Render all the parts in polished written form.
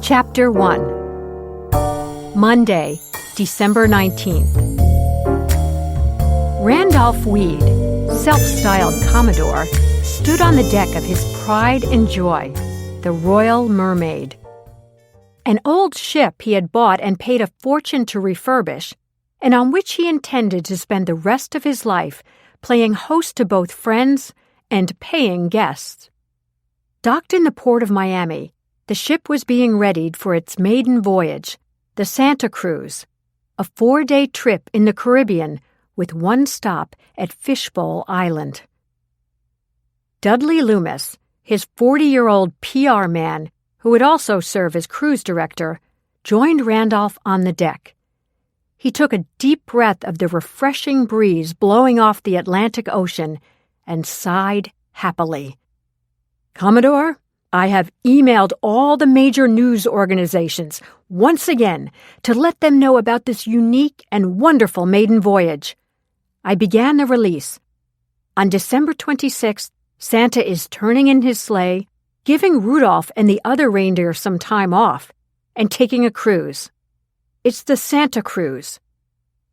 Chapter 1. Monday, December 19th. Randolph Weed, self-styled Commodore, stood on the deck of his pride and joy, the Royal Mermaid. An old ship he had bought and paid a fortune to refurbish, and on which he intended to spend the rest of his life playing host to both friends and paying guests. Docked in the port of Miami, the ship was being readied for its maiden voyage, the Santa Cruz, a 4-day trip in the Caribbean with one stop at Fishbowl Island. Dudley Loomis, his 40-year-old PR man, who would also serve as cruise director, joined Randolph on the deck. He took a deep breath of the refreshing breeze blowing off the Atlantic Ocean and sighed happily. "Commodore, I have emailed all the major news organizations once again to let them know about this unique and wonderful maiden voyage." I began the release. On December 26th, Santa is turning in his sleigh, giving Rudolph and the other reindeer some time off, and taking a cruise. It's the Santa Cruz,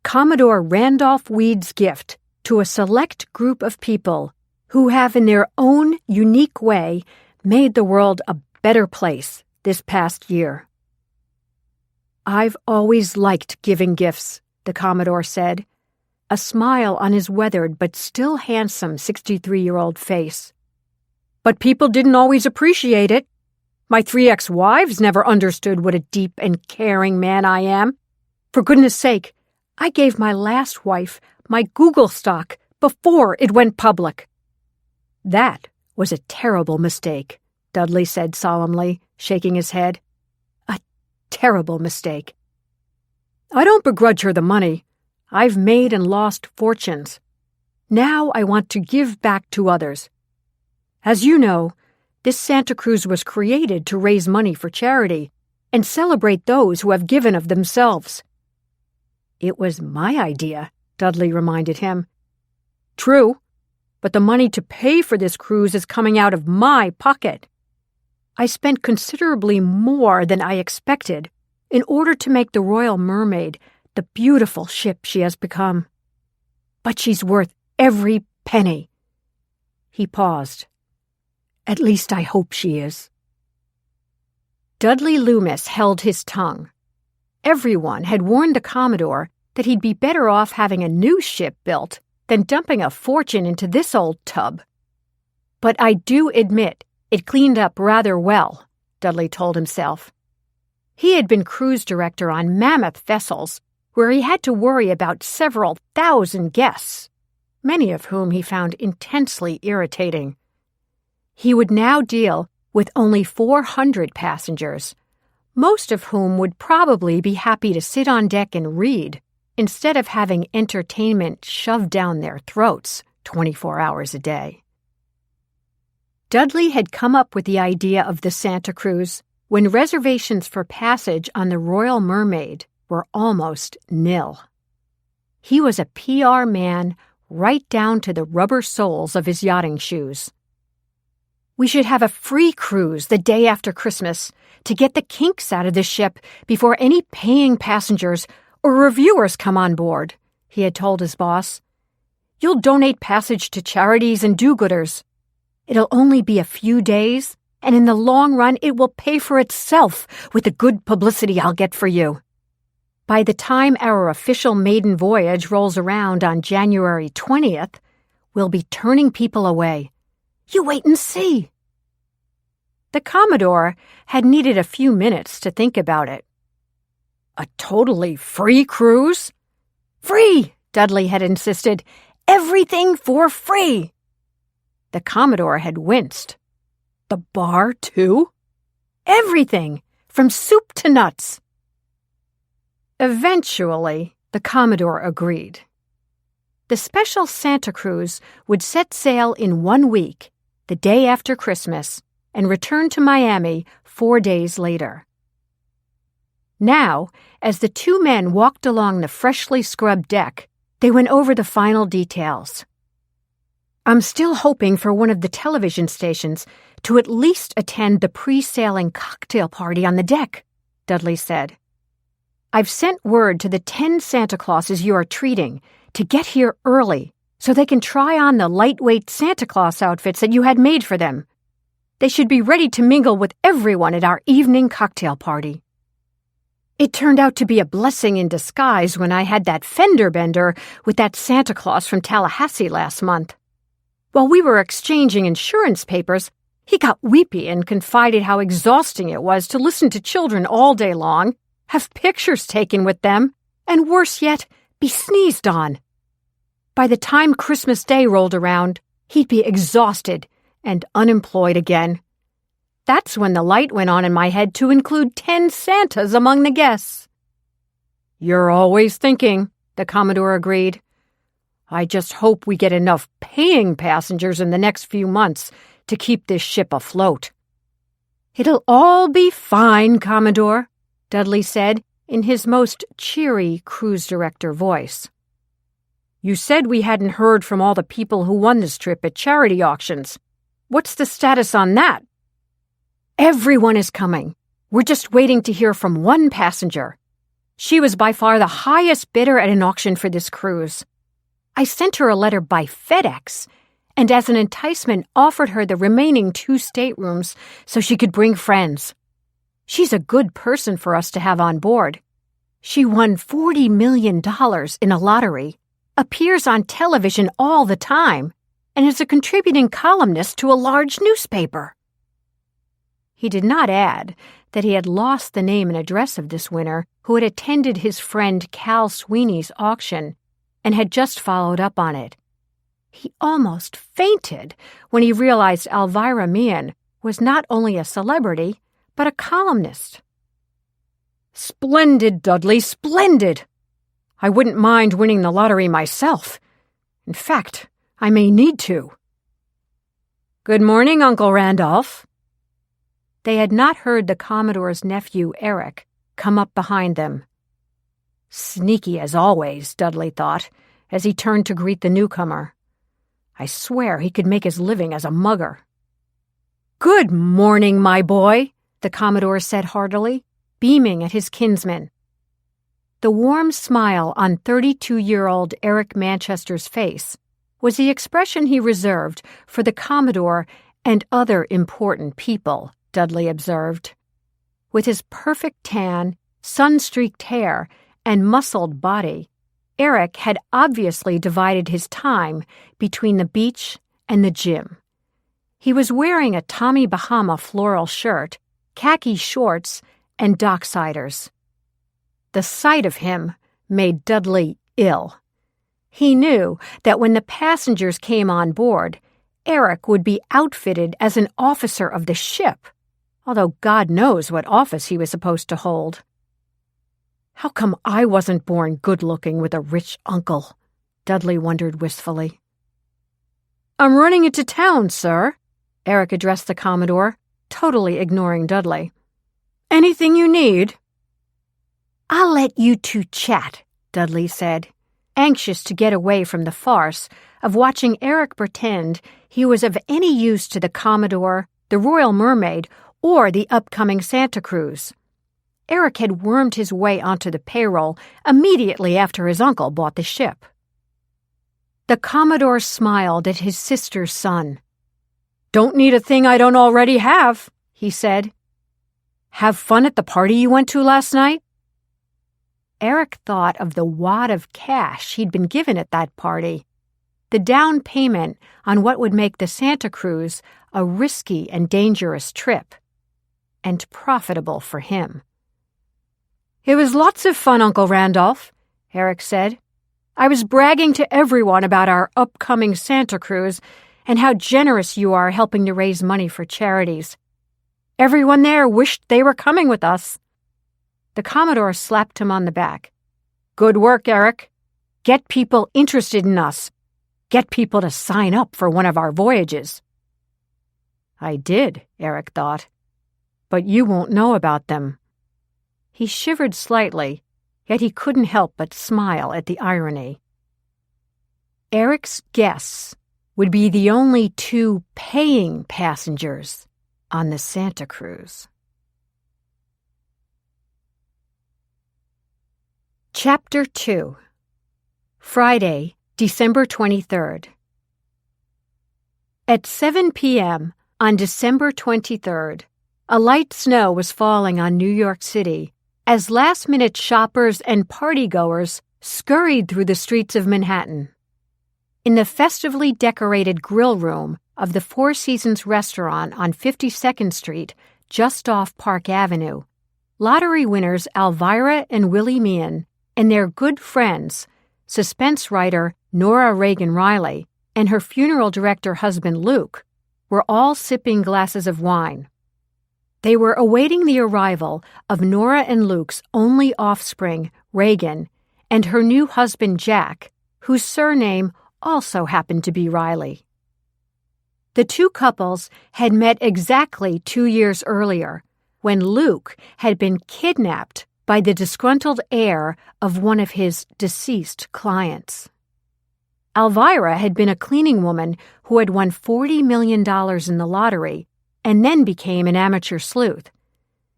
Commodore Randolph Weed's gift to a select group of people who have in their own unique way made the world a better place this past year. "I've always liked giving gifts," the Commodore said, a smile on his weathered but still handsome 63-year-old face. "But people didn't always appreciate it. My 3 ex-wives never understood what a deep and caring man I am. For goodness sake, I gave my last wife my Google stock before it went public." "That was a terrible mistake," Dudley said solemnly, shaking his head. "A terrible mistake. I don't begrudge her the money. I've made and lost fortunes. Now I want to give back to others. As you know, this Santa Cruz was created to raise money for charity and celebrate those who have given of themselves." "It was my idea," Dudley reminded him. "True, but the money to pay for this cruise is coming out of my pocket. I spent considerably more than I expected in order to make the Royal Mermaid the beautiful ship she has become. But she's worth every penny." He paused. "At least I hope she is." Dudley Loomis held his tongue. Everyone had warned the Commodore that he'd be better off having a new ship built than dumping a fortune into this old tub. "But I do admit it cleaned up rather well," Dudley told himself. He had been cruise director on mammoth vessels where he had to worry about several thousand guests, many of whom he found intensely irritating. He would now deal with only 400 passengers, most of whom would probably be happy to sit on deck and read instead of having entertainment shoved down their throats 24 hours a day. Dudley had come up with the idea of the Santa Cruz when reservations for passage on the Royal Mermaid were almost nil. He was a PR man right down to the rubber soles of his yachting shoes. "We should have a free cruise the day after Christmas to get the kinks out of the ship before any paying passengers or reviewers come on board," he had told his boss. "You'll donate passage to charities and do-gooders. It'll only be a few days, and in the long run it will pay for itself with the good publicity I'll get for you. By the time our official maiden voyage rolls around on January 20th, we'll be turning people away. You wait and see." The Commodore had needed a few minutes to think about it. "A totally free cruise?" "Free," Dudley had insisted. "Everything for free." The Commodore had winced. "The bar, too?" "Everything, from soup to nuts." Eventually, the Commodore agreed. The special Santa Cruz would set sail in 1 week, the day after Christmas, and return to Miami 4 days later. Now, as the two men walked along the freshly scrubbed deck, they went over the final details. "I'm still hoping for one of the television stations to at least attend the pre-sailing cocktail party on the deck, Dudley said. I've sent word to the 10 Santa Clauses you are treating to get here early so they can try on the lightweight Santa Claus outfits that you had made for them. They should be ready to mingle with everyone at our evening cocktail party. It turned out to be a blessing in disguise when I had that fender bender with that Santa Claus from Tallahassee last month. While we were exchanging insurance papers, he got weepy and confided how exhausting it was to listen to children all day long, have pictures taken with them, and worse yet, be sneezed on. By the time Christmas Day rolled around, he'd be exhausted and unemployed again. That's when the light went on in my head to include 10 Santas among the guests. You're always thinking, the Commodore agreed. I just hope we get enough paying passengers in the next few months to keep this ship afloat. It'll all be fine, Commodore, Dudley said in his most cheery cruise director voice. You said we hadn't heard from all the people who won this trip at charity auctions. What's the status on that? Everyone is coming. We're just waiting to hear from one passenger. She was by far the highest bidder at an auction for this cruise. I sent her a letter by FedEx, and as an enticement offered her the remaining 2 staterooms so she could bring friends. She's a good person for us to have on board. She won $40 million in a lottery, appears on television all the time, and is a contributing columnist to a large newspaper. He did not add that he had lost the name and address of this winner who had attended his friend Cal Sweeney's auction and had just followed up on it. He almost fainted when he realized Alvirah Willy was not only a celebrity, but a columnist. Splendid, Dudley, splendid! I wouldn't mind winning the lottery myself. In fact, I may need to. Good morning, Uncle Randolph. They had not heard the Commodore's nephew, Eric, come up behind them. Sneaky as always, Dudley thought, as he turned to greet the newcomer. I swear he could make his living as a mugger. Good morning, my boy, the Commodore said heartily, beaming at his kinsman. The warm smile on 32-year-old Eric Manchester's face was the expression he reserved for the Commodore and other important people, Dudley observed. With his perfect tan, sun-streaked hair, and muscled body, Eric had obviously divided his time between the beach and the gym. He was wearing a Tommy Bahama floral shirt, khaki shorts, and docksiders. The sight of him made Dudley ill. He knew that when the passengers came on board, Eric would be outfitted as an officer of the ship, although God knows what office he was supposed to hold. How come I wasn't born good-looking with a rich uncle? Dudley wondered wistfully. I'm running into town, sir, Eric addressed the Commodore, totally ignoring Dudley. Anything you need? I'll let you two chat, Dudley said, anxious to get away from the farce of watching Eric pretend he was of any use to the Commodore, the Royal Mermaid, or the upcoming Santa Cruz. Eric had wormed his way onto the payroll immediately after his uncle bought the ship. The Commodore smiled at his sister's son. Don't need a thing I don't already have, he said. Have fun at the party you went to last night? Eric thought of the wad of cash he'd been given at that party, the down payment on what would make the Santa Cruz a risky and dangerous trip, and profitable for him. It was lots of fun, Uncle Randolph, Eric said. I was bragging to everyone about our upcoming Santa Cruz and how generous you are helping to raise money for charities. Everyone there wished they were coming with us. The Commodore slapped him on the back. Good work, Eric. Get people interested in us. Get people to sign up for one of our voyages. I did, Eric thought. But you won't know about them. He shivered slightly, yet he couldn't help but smile at the irony. Eric's guests would be the only 2 paying passengers on the Santa Cruz. Chapter 2. Friday, December 23rd. At 7 p.m. on December 23rd, a light snow was falling on New York City as last-minute shoppers and partygoers scurried through the streets of Manhattan. In the festively decorated grill room of the Four Seasons restaurant on 52nd Street, just off Park Avenue, lottery winners Alvirah and Willy and their good friends, suspense writer Nora Reagan Riley and her funeral director husband Luke, were all sipping glasses of wine. They were awaiting the arrival of Nora and Luke's only offspring, Reagan, and her new husband Jack, whose surname also happened to be Riley. The two couples had met exactly 2 years earlier, when Luke had been kidnapped by the disgruntled heir of one of his deceased clients. Alvirah had been a cleaning woman who had won $40 million in the lottery and then became an amateur sleuth.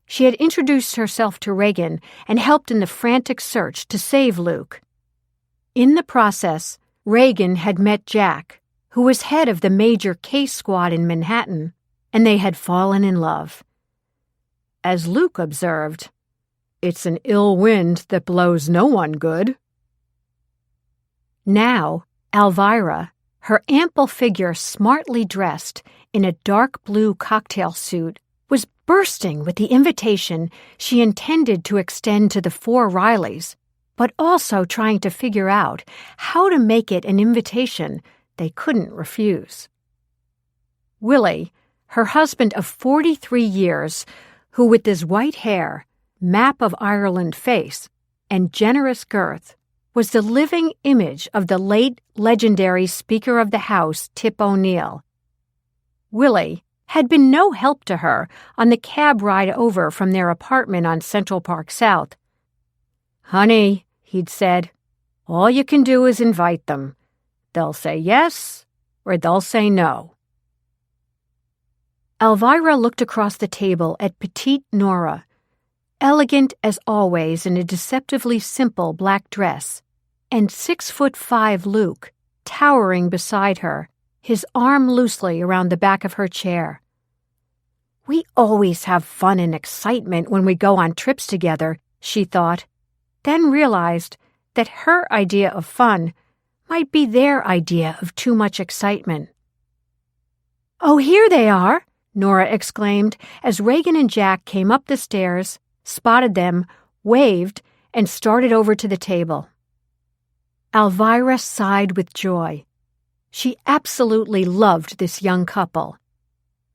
She had introduced herself to Reagan and helped in the frantic search to save Luke. In the process, Reagan had met Jack, who was head of the major case squad in Manhattan, and they had fallen in love. As Luke observed, "It's an ill wind that blows no one good." Now, Alvirah, her ample figure smartly dressed in a dark blue cocktail suit, was bursting with the invitation she intended to extend to the four Rileys, but also trying to figure out how to make it an invitation they couldn't refuse. Willy, her husband of 43 years, who with his white hair, map of Ireland face, and generous girth, was the living image of the late legendary Speaker of the House, Tip O'Neill. Willy had been no help to her on the cab ride over from their apartment on Central Park South. "Honey," he'd said, "all you can do is invite them. They'll say yes or they'll say no." Alvirah looked across the table at petite Nora, elegant as always in a deceptively simple black dress, and 6'5" Luke, towering beside her, his arm loosely around the back of her chair. "We always have fun and excitement when we go on trips together," she thought, then realized that her idea of fun might be their idea of too much excitement. "Oh, here they are!" Nora exclaimed as Reagan and Jack came up the stairs, spotted them, waved, and started over to the table. Alvirah sighed with joy. She absolutely loved this young couple.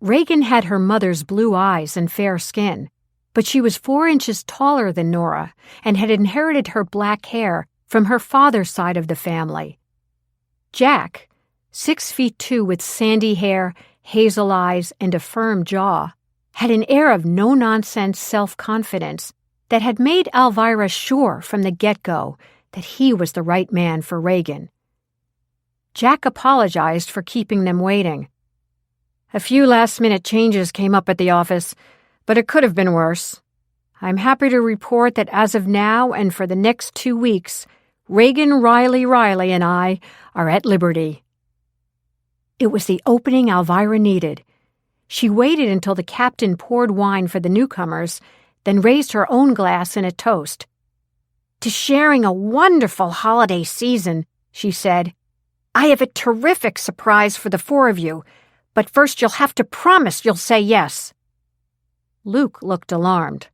Reagan had her mother's blue eyes and fair skin, but she was 4 inches taller than Nora and had inherited her black hair from her father's side of the family. Jack, 6'2" with sandy hair, hazel eyes, and a firm jaw, had an air of no-nonsense self-confidence that had made Alvirah sure from the get-go that he was the right man for Reagan. Jack apologized for keeping them waiting. "A few last-minute changes came up at the office, but it could have been worse. I'm happy to report that as of now and for the next 2 weeks, Reagan Riley and I are at liberty." It was the opening Alvirah needed. She waited until the captain poured wine for the newcomers, then raised her own glass in a toast. "To sharing a wonderful holiday season," she said. "I have a terrific surprise for the 4 of you, but first you'll have to promise you'll say yes." Luke looked alarmed.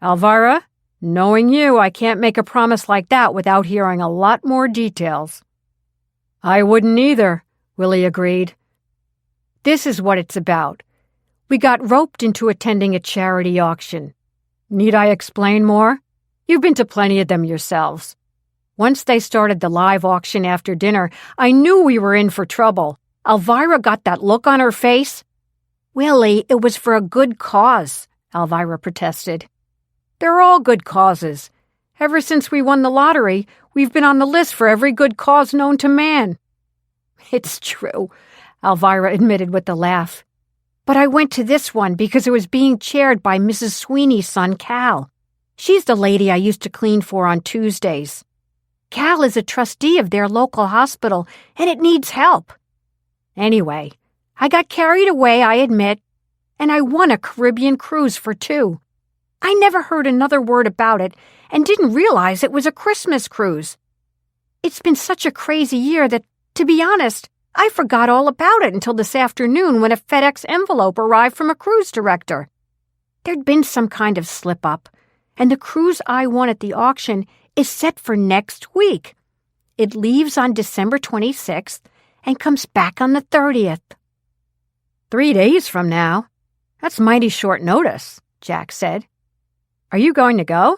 "Alvirah, knowing you, I can't make a promise like that without hearing a lot more details." "I wouldn't either," Willy agreed. "This is what it's about. We got roped into attending a charity auction. Need I explain more? You've been to plenty of them yourselves. Once they started the live auction after dinner, I knew we were in for trouble. Alvirah got that look on her face." "Willy, it was for a good cause," Alvirah protested. "They're all good causes. Ever since we won the lottery, we've been on the list for every good cause known to man." "It's true," Alvirah admitted with a laugh. But I went to this one because it was being chaired by Mrs. Sweeney's son, Cal. She's the lady I used to clean for on Tuesdays. Cal is a trustee of their local hospital, and it needs help. Anyway, I got carried away, I admit, and I won a Caribbean cruise for 2. I never heard another word about it and didn't realize it was a Christmas cruise. It's been such a crazy year that, to be honest, I forgot all about it until this afternoon when a FedEx envelope arrived from a cruise director. There'd been some kind of slip-up, and the cruise I won at the auction is set for next week. It leaves on December 26th and comes back on the 30th. 3 days from now? That's mighty short notice, Jack said. Are you going to go?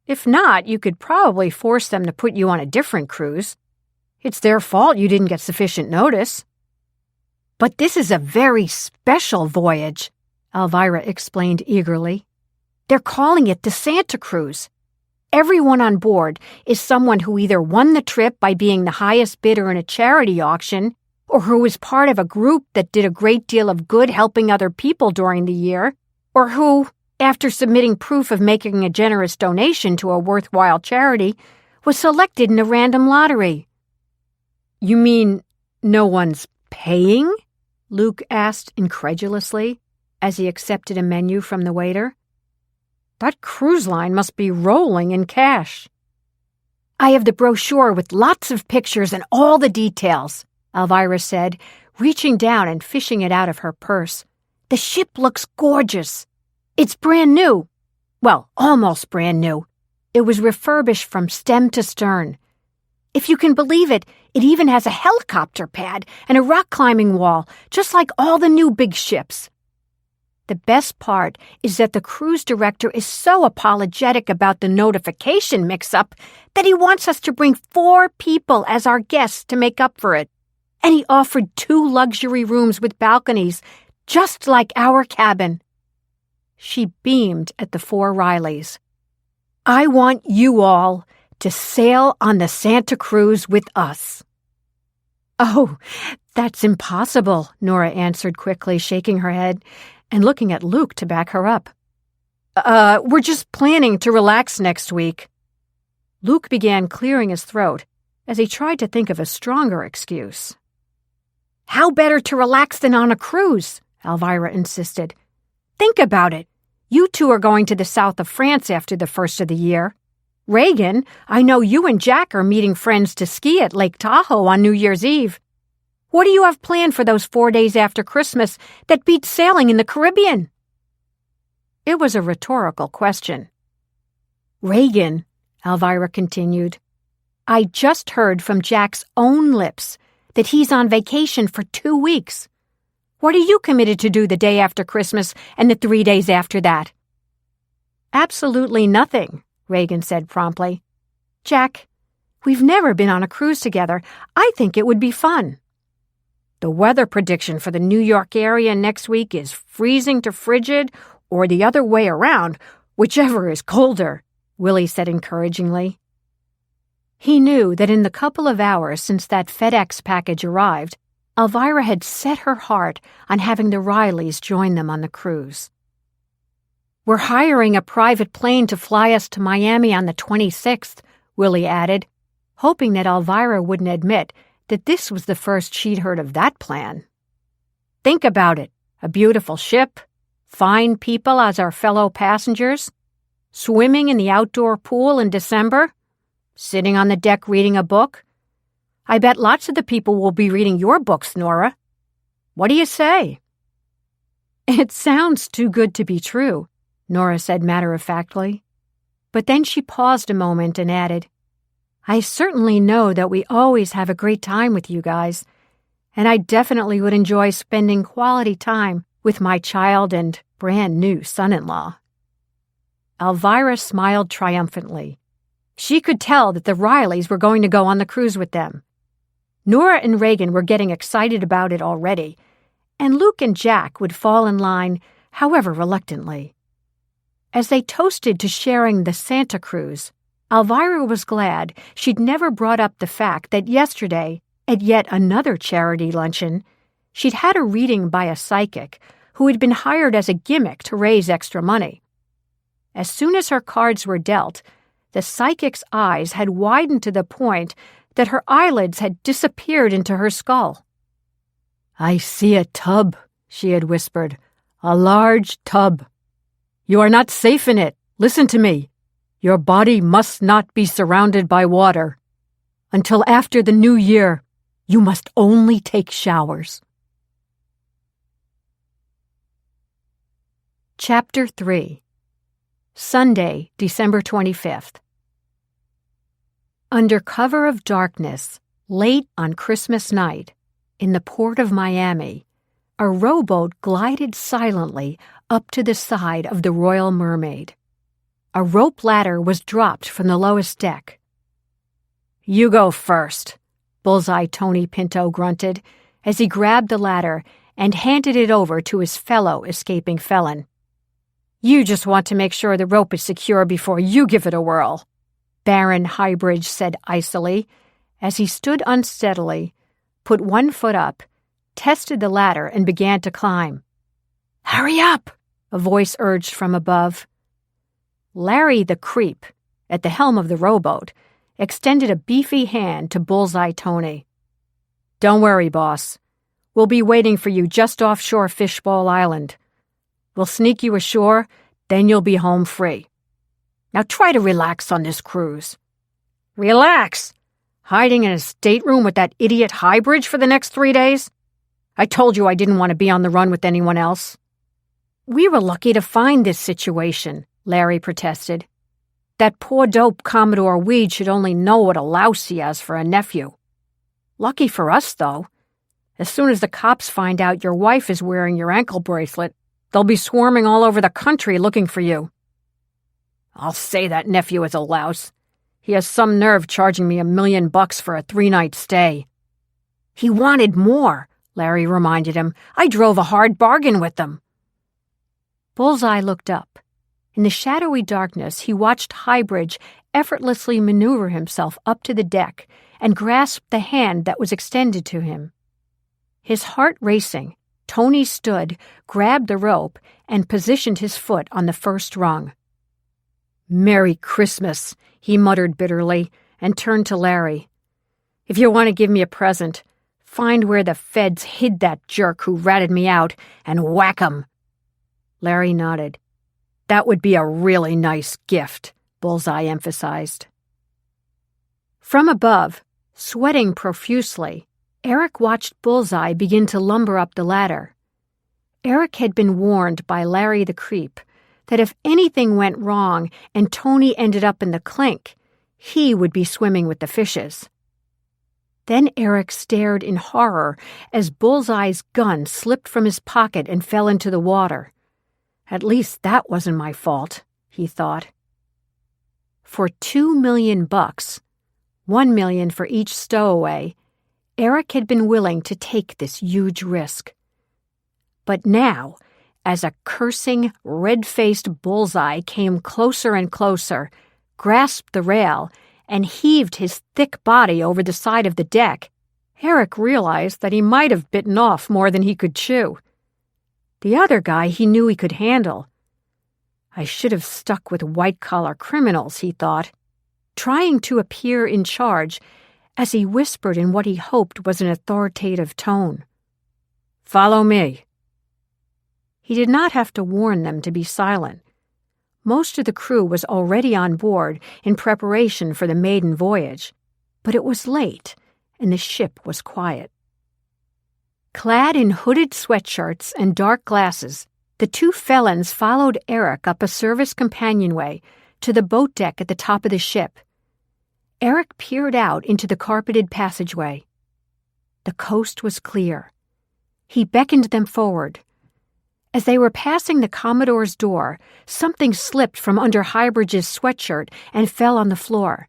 If not, you could probably force them to put you on a different cruise. It's their fault you didn't get sufficient notice. But this is a very special voyage, Alvirah explained eagerly. They're calling it the Santa Cruise. Everyone on board is someone who either won the trip by being the highest bidder in a charity auction, or who was part of a group that did a great deal of good helping other people during the year, or who, after submitting proof of making a generous donation to a worthwhile charity, was selected in a random lottery. You mean no one's paying? Luke asked incredulously as he accepted a menu from the waiter. That cruise line must be rolling in cash. I have the brochure with lots of pictures and all the details, Alvirah said, reaching down and fishing it out of her purse. The ship looks gorgeous. It's brand new. Well, almost brand new. It was refurbished from stem to stern. If you can believe it, it even has a helicopter pad and a rock climbing wall, just like all the new big ships. The best part is that the cruise director is so apologetic about the notification mix-up that he wants us to bring 4 people as our guests to make up for it. And he offered 2 luxury rooms with balconies, just like our cabin. She beamed at the 4 Rileys. I want you all to sail on the Santa Cruise with us. Oh, that's impossible, Nora answered quickly, shaking her head and looking at Luke to back her up. We're just planning to relax next week. Luke began clearing his throat as he tried to think of a stronger excuse. How better to relax than on a cruise? Alvirah insisted. Think about it. You 2 are going to the south of France after the first of the year. Reagan, I know you and Jack are meeting friends to ski at Lake Tahoe on New Year's Eve. What do you have planned for those 4 days after Christmas that beats sailing in the Caribbean? It was a rhetorical question. Reagan, Alvirah continued, I just heard from Jack's own lips that he's on vacation for 2 weeks. What are you committed to do the day after Christmas and the 3 days after that? Absolutely nothing, Reagan said promptly. Jack, we've never been on a cruise together. I think it would be fun. The weather prediction for the New York area next week is freezing to frigid, or the other way around, whichever is colder, Willie said encouragingly. He knew that in the couple of hours since that FedEx package arrived, Alvirah had set her heart on having the Rileys join them on the cruise. We're hiring a private plane to fly us to Miami on the 26th, Willie added, hoping that Alvirah wouldn't admit that this was the first she'd heard of that plan. Think about it. A beautiful ship, fine people as our fellow passengers, swimming in the outdoor pool in December, sitting on the deck reading a book. I bet lots of the people will be reading your books, Nora. What do you say? It sounds too good to be true, Nora said matter-of-factly. But then she paused a moment and added, I certainly know that we always have a great time with you guys, and I definitely would enjoy spending quality time with my child and brand-new son-in-law. Alvirah smiled triumphantly. She could tell that the Rileys were going to go on the cruise with them. Nora and Reagan were getting excited about it already, and Luke and Jack would fall in line, however reluctantly. As they toasted to sharing the Santa Cruise, Alvirah was glad she'd never brought up the fact that yesterday, at yet another charity luncheon, she'd had a reading by a psychic who had been hired as a gimmick to raise extra money. As soon as her cards were dealt, the psychic's eyes had widened to the point that her eyelids had disappeared into her skull. "I see a tub," she had whispered. "A large tub. You are not safe in it. Listen to me. Your body must not be surrounded by water. Until after the new year, you must only take showers." Chapter 3. Sunday, December 25th. Under cover of darkness, late on Christmas night, in the port of Miami, a rowboat glided silently up to the side of the Royal Mermaid. A rope ladder was dropped from the lowest deck. "You go first," Bullseye Tony Pinto grunted as he grabbed the ladder and handed it over to his fellow escaping felon. "You just want to make sure the rope is secure before you give it a whirl," Baron Highbridge said icily as he stood unsteadily, put one foot up, tested the ladder, and began to climb. "Hurry up!" a voice urged from above. Larry the Creep, at the helm of the rowboat, extended a beefy hand to Bullseye Tony. "Don't worry, boss. We'll be waiting for you just offshore Fishbowl Island. We'll sneak you ashore, then you'll be home free. Now try to relax on this cruise." "Relax? Hiding in a stateroom with that idiot Highbridge for the next 3 days? I told you I didn't want to be on the run with anyone else." "We were lucky to find this situation," Larry protested. "That poor dope Commodore Weed should only know what a louse he has for a nephew. Lucky for us, though. As soon as the cops find out your wife is wearing your ankle bracelet, they'll be swarming all over the country looking for you." "I'll say that nephew is a louse. He has some nerve charging me $1 million for a 3-night stay." "He wanted more," Larry reminded him. "I drove a hard bargain with them." Bullseye looked up. In the shadowy darkness, he watched Highbridge effortlessly maneuver himself up to the deck and grasp the hand that was extended to him. His heart racing, Tony stood, grabbed the rope, and positioned his foot on the first rung. "Merry Christmas," he muttered bitterly, and turned to Larry. "If you want to give me a present, find where the feds hid that jerk who ratted me out and whack 'em." Larry nodded. "That would be a really nice gift," Bullseye emphasized. From above, sweating profusely, Eric watched Bullseye begin to lumber up the ladder. Eric had been warned by Larry the Creep that if anything went wrong and Tony ended up in the clink, he would be swimming with the fishes. Then Eric stared in horror as Bullseye's gun slipped from his pocket and fell into the water. At least that wasn't my fault, he thought. For $2 million, $1 million for each stowaway, Eric had been willing to take this huge risk. But now, as a cursing, red-faced Bullseye came closer and closer, grasped the rail, and heaved his thick body over the side of the deck, Eric realized that he might have bitten off more than he could chew. The other guy he knew he could handle. I should have stuck with white-collar criminals, he thought, trying to appear in charge as he whispered in what he hoped was an authoritative tone. "Follow me." He did not have to warn them to be silent. Most of the crew was already on board in preparation for the maiden voyage, but it was late and the ship was quiet. Clad in hooded sweatshirts and dark glasses, the two felons followed Eric up a service companionway to the boat deck at the top of the ship. Eric peered out into the carpeted passageway. The coast was clear. He beckoned them forward. As they were passing the Commodore's door, something slipped from under Highbridge's sweatshirt and fell on the floor.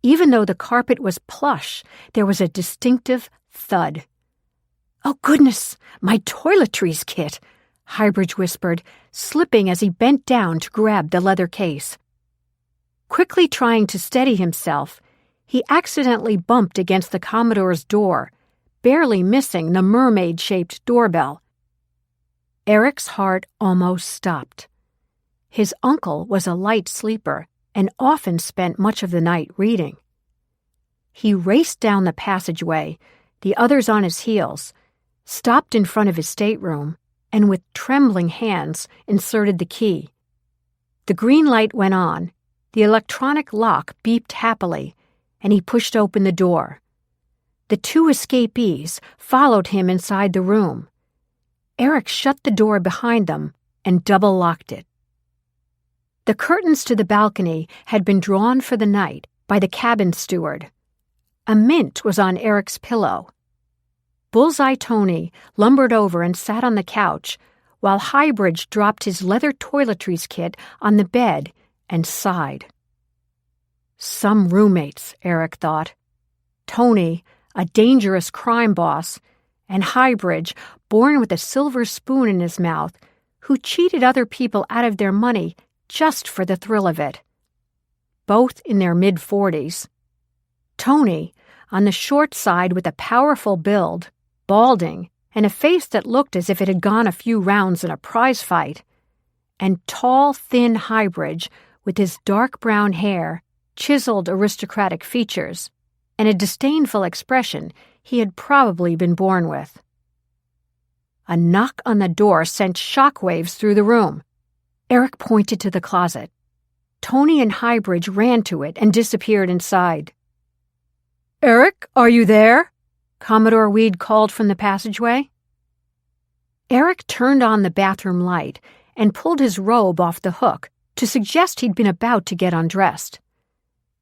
Even though the carpet was plush, there was a distinctive thud. "Oh, goodness, my toiletries kit," Highbridge whispered, slipping as he bent down to grab the leather case. Quickly trying to steady himself, he accidentally bumped against the Commodore's door, barely missing the mermaid-shaped doorbell. Eric's heart almost stopped. His uncle was a light sleeper and often spent much of the night reading. He raced down the passageway, the others on his heels, stopped in front of his stateroom, and with trembling hands inserted the key. The green light went on, the electronic lock beeped happily, and he pushed open the door. The two escapees followed him inside the room. Eric shut the door behind them and double-locked it. The curtains to the balcony had been drawn for the night by the cabin steward. A mint was on Eric's pillow. Bullseye Tony lumbered over and sat on the couch, while Highbridge dropped his leather toiletries kit on the bed and sighed. Some roommates, Eric thought. Tony, a dangerous crime boss, and Highbridge, born with a silver spoon in his mouth, who cheated other people out of their money just for the thrill of it. Both in their mid-40s. Tony, on the short side with a powerful build, balding, and a face that looked as if it had gone a few rounds in a prize fight, and tall, thin Highbridge with his dark brown hair, chiseled aristocratic features, and a disdainful expression he had probably been born with. A knock on the door sent shockwaves through the room. Eric pointed to the closet. Tony and Highbridge ran to it and disappeared inside. "Eric, are you there?" Commodore Weed called from the passageway. Eric turned on the bathroom light and pulled his robe off the hook to suggest he'd been about to get undressed.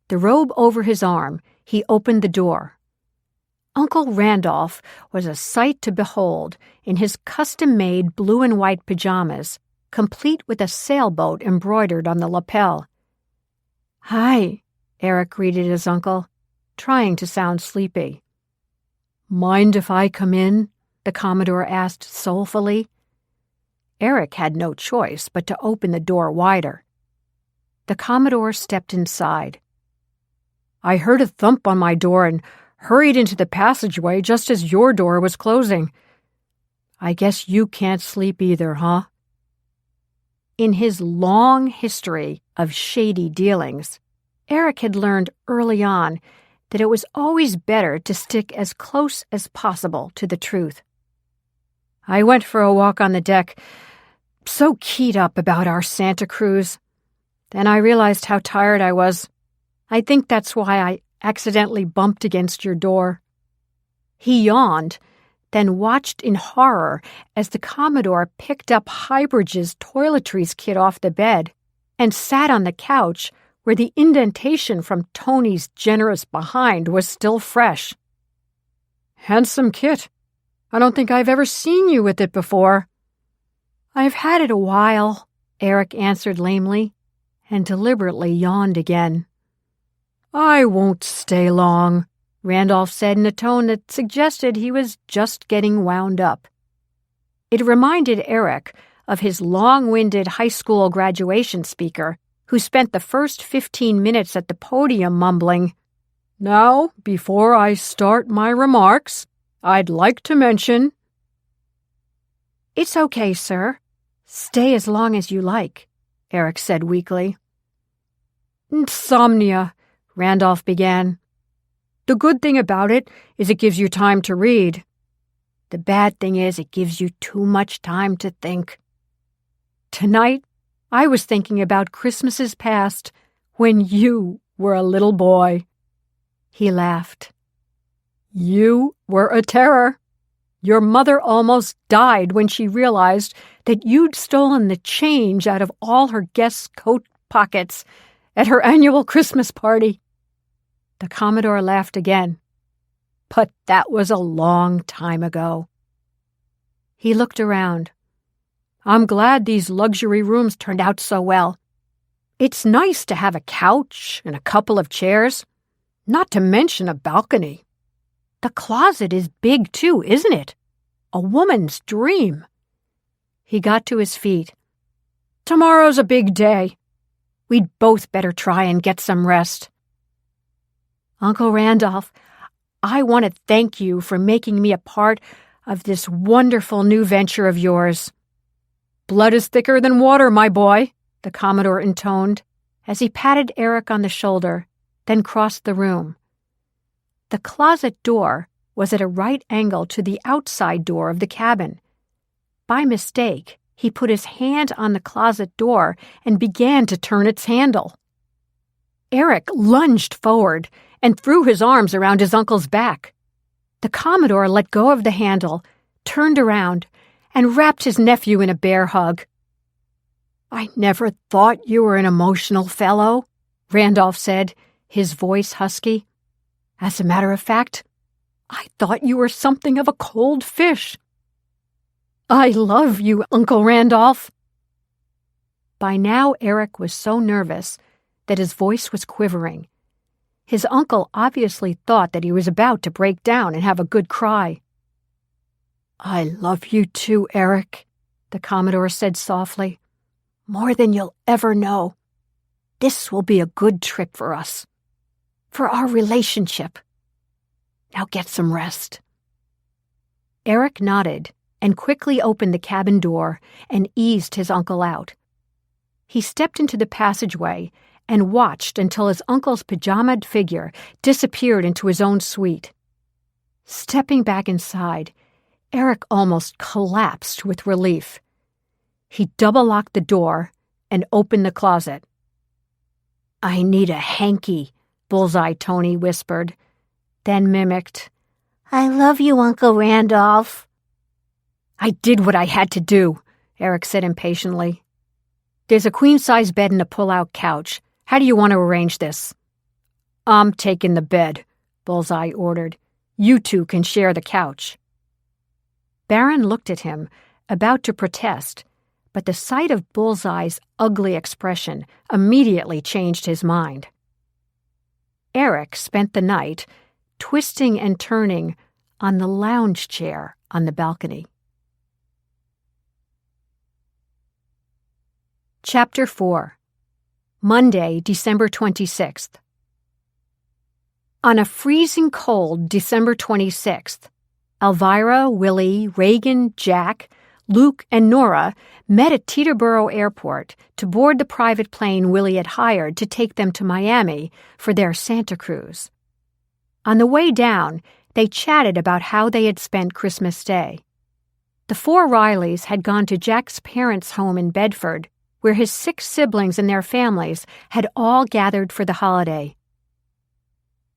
The robe over his arm, he opened the door. Uncle Randolph was a sight to behold in his custom-made blue and white pajamas, complete with a sailboat embroidered on the lapel. "Hi," Eric greeted his uncle, trying to sound sleepy. "Mind if I come in?" the Commodore asked soulfully. Eric had no choice but to open the door wider. The Commodore stepped inside. "I heard a thump on my door and hurried into the passageway just as your door was closing. I guess you can't sleep either, huh?" In his long history of shady dealings, Eric had learned early on that it was always better to stick as close as possible to the truth. "I went for a walk on the deck, so keyed up about our Santa cruise. Then I realized how tired I was. I think that's why I accidentally bumped against your door." He yawned, then watched in horror as the Commodore picked up Highbridge's toiletries kit off the bed and sat on the couch where the indentation from Tony's generous behind was still fresh. "Handsome kit. I don't think I've ever seen you with it before." "I've had it a while," Eric answered lamely, and deliberately yawned again. "I won't stay long," Randolph said in a tone that suggested he was just getting wound up. It reminded Eric of his long-winded high school graduation speaker who spent the first 15 minutes at the podium mumbling, "Now, before I start my remarks, I'd like to mention—" "It's okay, sir. Stay as long as you like," Eric said weakly. "Insomnia," Randolph began. "The good thing about it is it gives you time to read. The bad thing is it gives you too much time to think. Tonight, I was thinking about Christmases past when you were a little boy." He laughed. "You were a terror. Your mother almost died when she realized that you'd stolen the change out of all her guests' coat pockets at her annual Christmas party." The Commodore laughed again. "But that was a long time ago." He looked around. "I'm glad these luxury rooms turned out so well. It's nice to have a couch and a couple of chairs, not to mention a balcony. The closet is big too, isn't it? A woman's dream." He got to his feet. "Tomorrow's a big day. We'd both better try and get some rest." "Uncle Randolph, I want to thank you for making me a part of this wonderful new venture of yours." Blood is thicker than water, my boy, the Commodore intoned, as he patted Eric on the shoulder, then crossed the room. The closet door was at a right angle to the outside door of the cabin. By mistake, he put his hand on the closet door and began to turn its handle. Eric lunged forward and threw his arms around his uncle's back. The Commodore let go of the handle, turned around, and wrapped his nephew in a bear hug. "I never thought you were an emotional fellow," Randolph said, his voice husky. "As a matter of fact, I thought you were something of a cold fish." "I love you, Uncle Randolph." By now Eric was so nervous that his voice was quivering. His uncle obviously thought that he was about to break down and have a good cry. "I love you too, Eric," the Commodore said softly. "More than you'll ever know. This will be a good trip for us. For our relationship. Now get some rest." Eric nodded and quickly opened the cabin door and eased his uncle out. He stepped into the passageway and watched until his uncle's pajamaed figure disappeared into his own suite. Stepping back inside, Eric almost collapsed with relief. He double-locked the door and opened the closet. "I need a hanky," Bullseye Tony whispered, then mimicked, "I love you, Uncle Randolph." "I did what I had to do," Eric said impatiently. "There's a queen-size bed and a pull-out couch. How do you want to arrange this?" "I'm taking the bed," Bullseye ordered. "You two can share the couch." Barron looked at him, about to protest, but the sight of Bullseye's ugly expression immediately changed his mind. Eric spent the night twisting and turning on the lounge chair on the balcony. Chapter 4. Monday, December 26th. On a freezing cold December 26th, Alvirah, Willy, Reagan, Jack, Luke, and Nora met at Teterboro Airport to board the private plane Willy had hired to take them to Miami for their Santa cruise. On the way down, they chatted about how they had spent Christmas Day. The four Rileys had gone to Jack's parents' home in Bedford, where his 6 siblings and their families had all gathered for the holiday.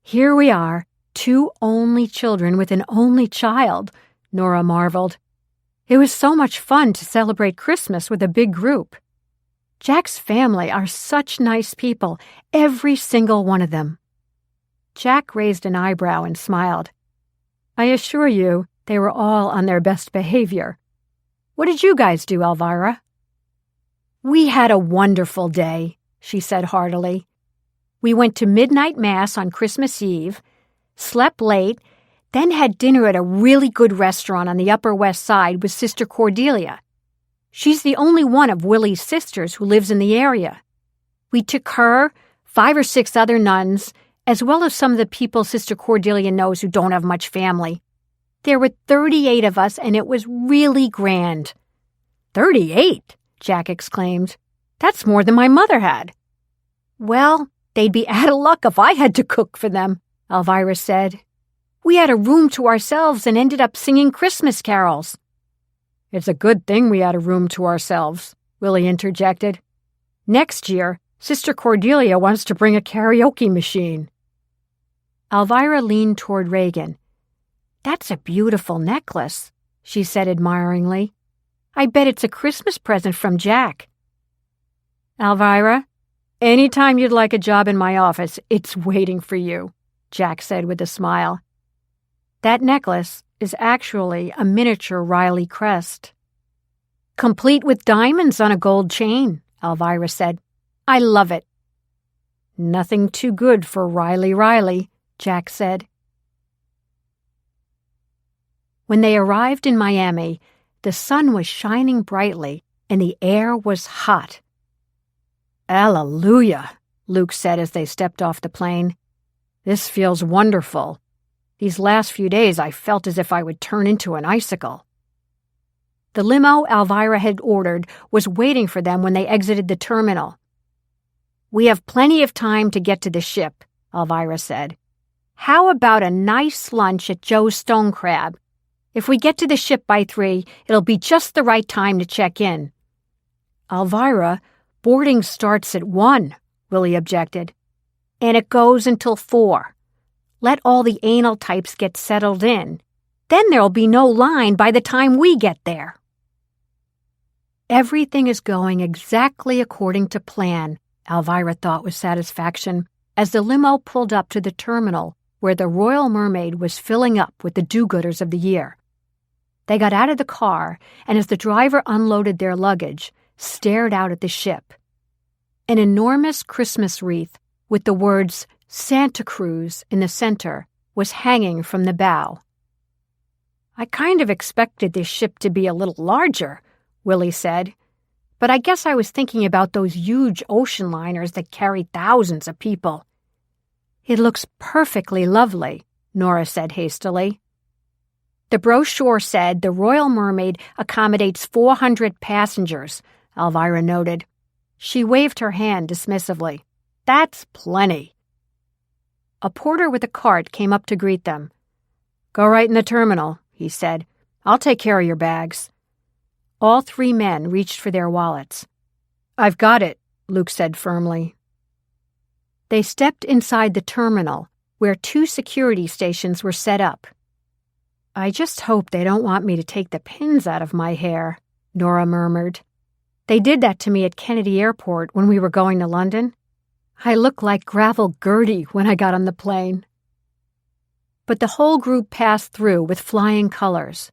"Here we are, 2 only children with an only child," Nora marveled. "It was so much fun to celebrate Christmas with a big group. Jack's family are such nice people, every single one of them." Jack raised an eyebrow and smiled. "I assure you, they were all on their best behavior. What did you guys do, Alvirah?" "We had a wonderful day," she said heartily. "We went to midnight mass on Christmas Eve, slept late, then had dinner at a really good restaurant on the Upper West Side with Sister Cordelia. She's the only one of Willy's sisters who lives in the area. We took her, 5 or 6 other nuns, as well as some of the people Sister Cordelia knows who don't have much family. There were 38 of us, and it was really grand." "38?" Jack exclaimed. "That's more than my mother had." "Well, they'd be out of luck if I had to cook for them," Alvirah said. "We had a room to ourselves and ended up singing Christmas carols." "It's a good thing we had a room to ourselves," Willy interjected. "Next year, Sister Cordelia wants to bring a karaoke machine." Alvirah leaned toward Reagan. "That's a beautiful necklace," she said admiringly. "I bet it's a Christmas present from Jack." "Alvirah, any time you'd like a job in my office, it's waiting for you," Jack said with a smile. "That necklace is actually a miniature Riley crest." "Complete with diamonds on a gold chain," Alvirah said. "I love it." "Nothing too good for Riley, Jack said. When they arrived in Miami, the sun was shining brightly and the air was hot. "Alleluia," Luke said as they stepped off the plane. "This feels wonderful. These last few days I felt as if I would turn into an icicle." The limo Alvirah had ordered was waiting for them when they exited the terminal. "We have plenty of time to get to the ship," Alvirah said. "How about a nice lunch at Joe's Stone Crab? If we get to the ship by 3, it'll be just the right time to check in." "Alvirah, boarding starts at 1, Willy objected. "And it goes until 4. Let all the anal types get settled in. Then there'll be no line by the time we get there." Everything is going exactly according to plan, Alvirah thought with satisfaction, as the limo pulled up to the terminal where the Royal Mermaid was filling up with the do-gooders of the year. They got out of the car, and as the driver unloaded their luggage, stared out at the ship. An enormous Christmas wreath with the words Santa Cruz in the center was hanging from the bow. "I kind of expected this ship to be a little larger," Willy said. "But I guess I was thinking about those huge ocean liners that carry thousands of people." "It looks perfectly lovely," Nora said hastily. "The brochure said the Royal Mermaid accommodates 400 passengers," Alvirah noted. She waved her hand dismissively. "That's plenty." A porter with a cart came up to greet them. "Go right in the terminal," he said. "I'll take care of your bags." All 3 men reached for their wallets. "I've got it," Luke said firmly. They stepped inside the terminal, where 2 security stations were set up. "I just hope they don't want me to take the pins out of my hair," Nora murmured. "They did that to me at Kennedy Airport when we were going to London. I looked like Gravel Gertie when I got on the plane." But the whole group passed through with flying colors.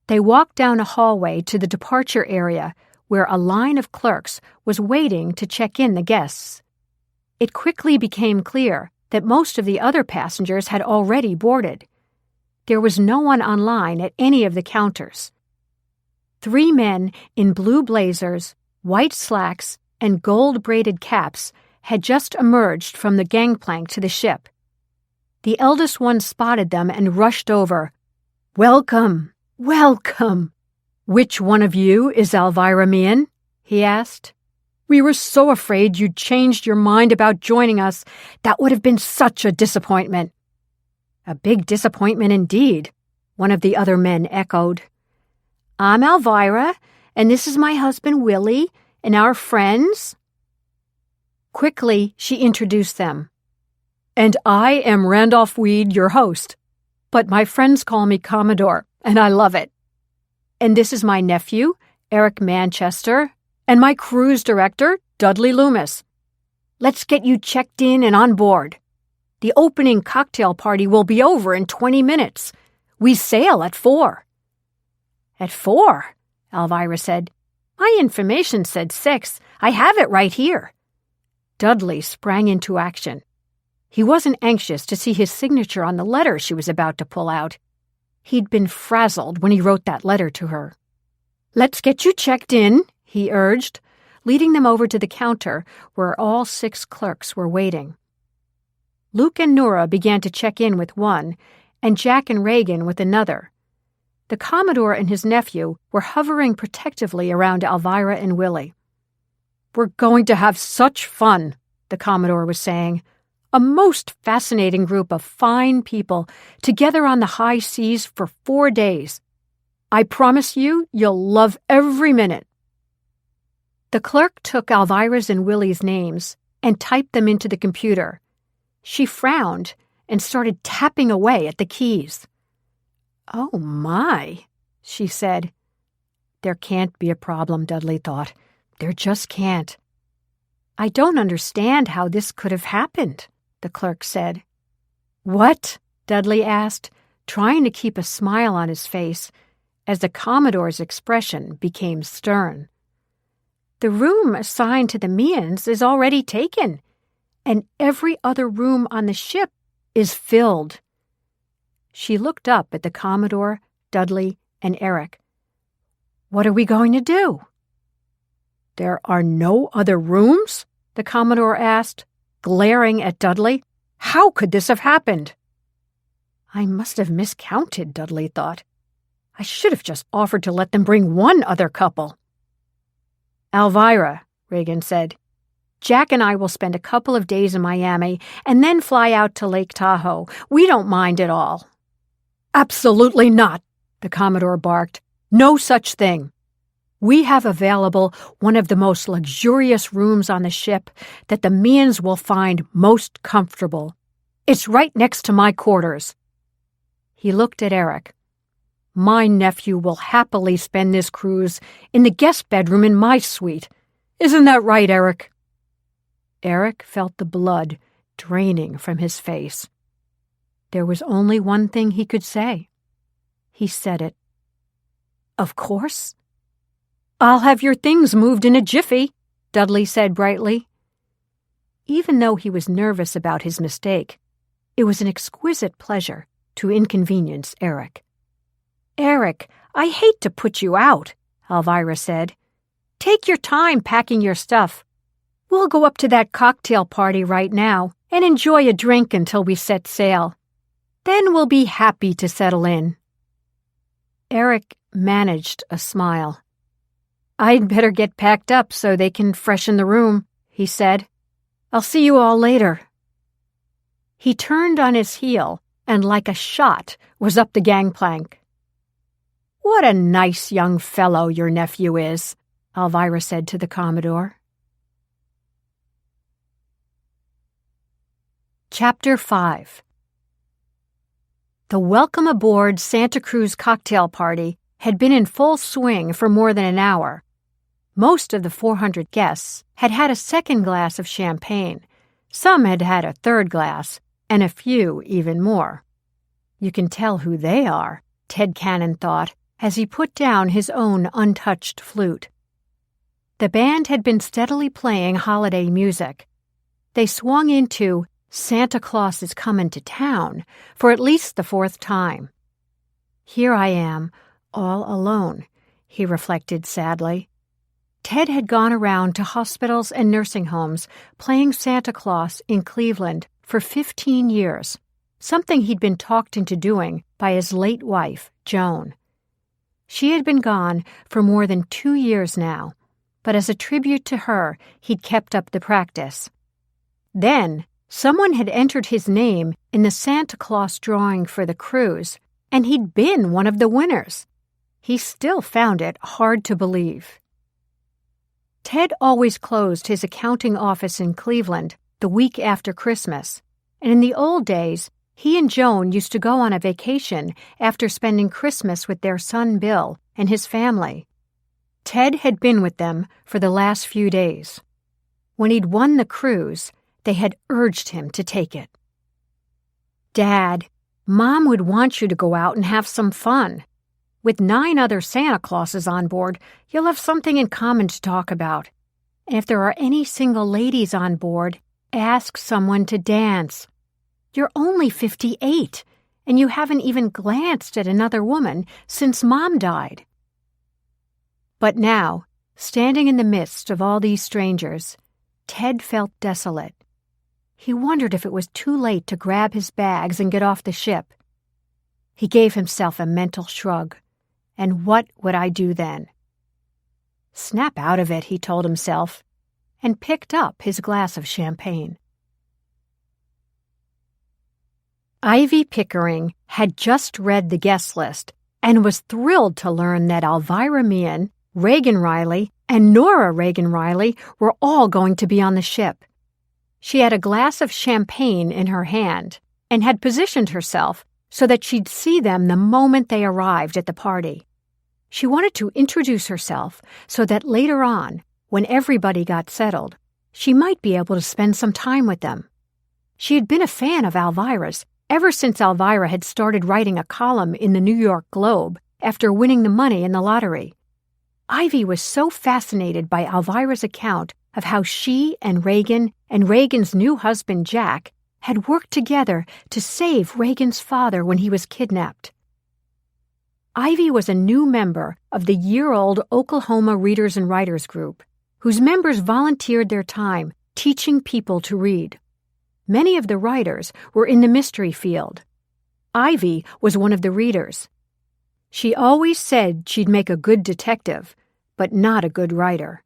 They walked down a hallway to the departure area where a line of clerks was waiting to check in the guests. It quickly became clear that most of the other passengers had already boarded. There was no one online at any of the counters. 3 men in blue blazers, white slacks, and gold-braided caps had just emerged from the gangplank to the ship. The eldest one spotted them and rushed over. "Welcome! Welcome! Which one of you is Alvirah Willy?" he asked. "We were so afraid you'd changed your mind about joining us. That would have been such a disappointment." "A big disappointment indeed," one of the other men echoed. "I'm Alvirah, and this is my husband Willy, and our friends." Quickly, she introduced them. "And I am Randolph Weed, your host. But my friends call me Commodore, and I love it. And this is my nephew, Eric Manchester, and my cruise director, Dudley Loomis. Let's get you checked in and on board. The opening cocktail party will be over in 20 minutes. We sail at 4. "At 4? Alvirah said. "My information said 6. I have it right here." Dudley sprang into action. He wasn't anxious to see his signature on the letter she was about to pull out. He'd been frazzled when he wrote that letter to her. "Let's get you checked in," he urged, leading them over to the counter where all 6 clerks were waiting. Luke and Nora began to check in with one, and Jack and Reagan with another. The Commodore and his nephew were hovering protectively around Alvirah and Willy. "We're going to have such fun," the Commodore was saying. "A most fascinating group of fine people together on the high seas for 4 days. I promise you'll love every minute." The clerk took Alvirah's and Willy's names and typed them into the computer. She frowned and started tapping away at the keys. "Oh, my," she said. There can't be a problem, Dudley thought. There just can't. "I don't understand how this could have happened," the clerk said. "What?" Dudley asked, trying to keep a smile on his face as the Commodore's expression became stern. "The room assigned to the Mians is already taken, and every other room on the ship is filled." She looked up at the Commodore, Dudley, and Eric. "What are we going to do?" "There are no other rooms?" the Commodore asked, glaring at Dudley. "How could this have happened?" "I must have miscounted," Dudley thought. I should have just offered to let them bring one other couple. Alvirah, Reagan said, Jack and I will spend a couple of days in Miami and then fly out to Lake Tahoe. We don't mind at all. Absolutely not, the Commodore barked. No such thing. We have available one of the most luxurious rooms on the ship that the Means will find most comfortable. It's right next to my quarters. He looked at Eric. My nephew will happily spend this cruise in the guest bedroom in my suite. Isn't that right, Eric? Eric felt the blood draining from his face. There was only one thing he could say. He said it. Of course. I'll have your things moved in a jiffy, Dudley said brightly. Even though he was nervous about his mistake, it was an exquisite pleasure to inconvenience Eric. Eric, I hate to put you out, Alvirah said. Take your time packing your stuff. We'll go up to that cocktail party right now and enjoy a drink until we set sail. Then we'll be happy to settle in. Eric managed a smile. I'd better get packed up so they can freshen the room, he said. I'll see you all later. He turned on his heel and like a shot was up the gangplank. What a nice young fellow your nephew is, Alvirah said to the Commodore. Chapter 5. The welcome aboard Santa Cruz cocktail party had been in full swing for more than an hour. Most of the 400 guests had had a second glass of champagne. Some had had a third glass, and a few even more. You can tell who they are, Ted Cannon thought, as he put down his own untouched flute. The band had been steadily playing holiday music. They swung into Santa Claus is Comin' to Town for at least the fourth time. Here I am, all alone, he reflected sadly. Ted had gone around to hospitals and nursing homes playing Santa Claus in Cleveland for 15 years, something he'd been talked into doing by his late wife, Joan. She had been gone for more than 2 years now, but as a tribute to her, he'd kept up the practice. Then, someone had entered his name in the Santa Claus drawing for the cruise, and he'd been one of the winners. He still found it hard to believe. Ted always closed his accounting office in Cleveland the week after Christmas, and in the old days, he and Joan used to go on a vacation after spending Christmas with their son Bill and his family. Ted had been with them for the last few days. When he'd won the cruise, they had urged him to take it. Dad, Mom would want you to go out and have some fun. With 9 other Santa Clauses on board, you'll have something in common to talk about. And if there are any single ladies on board, ask someone to dance. You're only 58, and you haven't even glanced at another woman since Mom died. But now, standing in the midst of all these strangers, Ted felt desolate. He wondered if it was too late to grab his bags and get off the ship. He gave himself a mental shrug. And what would I do then? Snap out of it, he told himself, and picked up his glass of champagne. Ivy Pickering had just read the guest list and was thrilled to learn that Alvirah Meehan, Reagan Riley, and Nora Reagan Riley were all going to be on the ship. She had a glass of champagne in her hand and had positioned herself so that she'd see them the moment they arrived at the party. She wanted to introduce herself so that later on, when everybody got settled, she might be able to spend some time with them. She had been a fan of Alvirah's ever since Alvirah had started writing a column in the New York Globe after winning the money in the lottery. Ivy was so fascinated by Alvirah's account of how she and Reagan's new husband Jack had worked together to save Reagan's father when he was kidnapped. Ivy was a new member of the year-old Oklahoma Readers and Writers Group, whose members volunteered their time teaching people to read. Many of the writers were in the mystery field. Ivy was one of the readers. She always said she'd make a good detective, but not a good writer.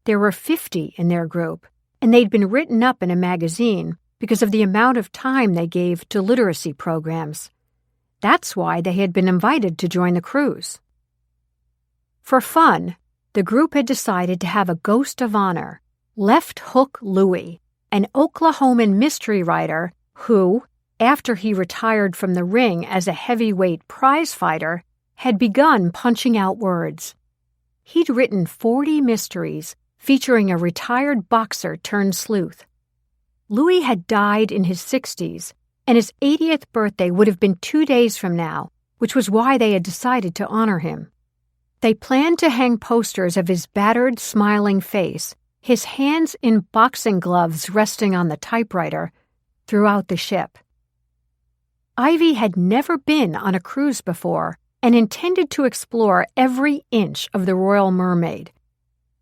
There were 50 in their group, and they'd been written up in a magazine because of the amount of time they gave to literacy programs. That's why they had been invited to join the cruise. For fun, the group had decided to have a ghost of honor, Left Hook Louie, an Oklahoman mystery writer who, after he retired from the ring as a heavyweight prize fighter, had begun punching out words. He'd written 40 mysteries featuring a retired boxer turned sleuth. Louis had died in his 60s, and his 80th birthday would have been 2 days from now, which was why they had decided to honor him. They planned to hang posters of his battered, smiling face, his hands in boxing gloves resting on the typewriter, throughout the ship. Ivy had never been on a cruise before and intended to explore every inch of the Royal Mermaid.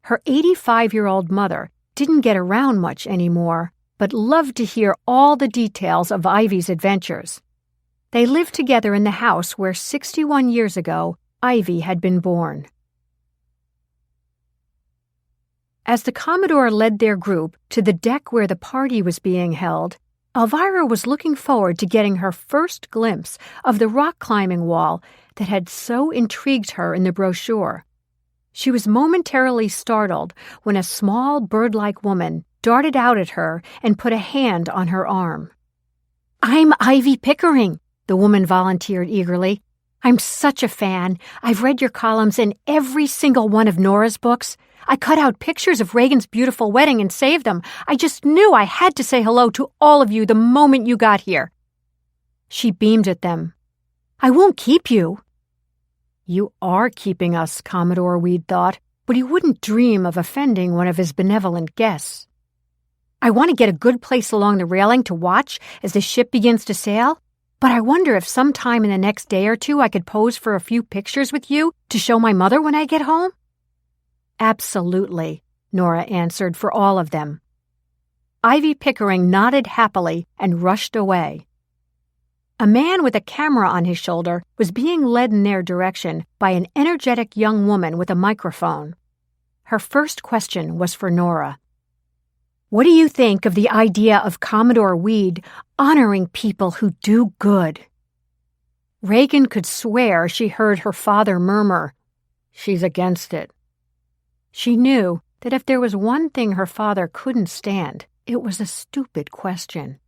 Her 85-year-old mother didn't get around much anymore, but loved to hear all the details of Ivy's adventures. They lived together in the house where 61 years ago, Ivy had been born. As the Commodore led their group to the deck where the party was being held, Alvirah was looking forward to getting her first glimpse of the rock-climbing wall that had so intrigued her in the brochure. She was momentarily startled when a small bird-like woman darted out at her and put a hand on her arm. "I'm Ivy Pickering," the woman volunteered eagerly. "I'm such a fan. I've read your columns in every single one of Nora's books. I cut out pictures of Reagan's beautiful wedding and saved them. I just knew I had to say hello to all of you the moment you got here." She beamed at them. "I won't keep you." "You are keeping us," Commodore Weed thought, but he wouldn't dream of offending one of his benevolent guests. "I want to get a good place along the railing to watch as the ship begins to sail, but I wonder if sometime in the next day or two I could pose for a few pictures with you to show my mother when I get home?" "Absolutely," Nora answered for all of them. Ivy Pickering nodded happily and rushed away. A man with a camera on his shoulder was being led in their direction by an energetic young woman with a microphone. Her first question was for Nora. "What do you think of the idea of Commodore Weed honoring people who do good?" Reagan could swear she heard her father murmur, "She's against it." She knew that if there was one thing her father couldn't stand, it was a stupid question.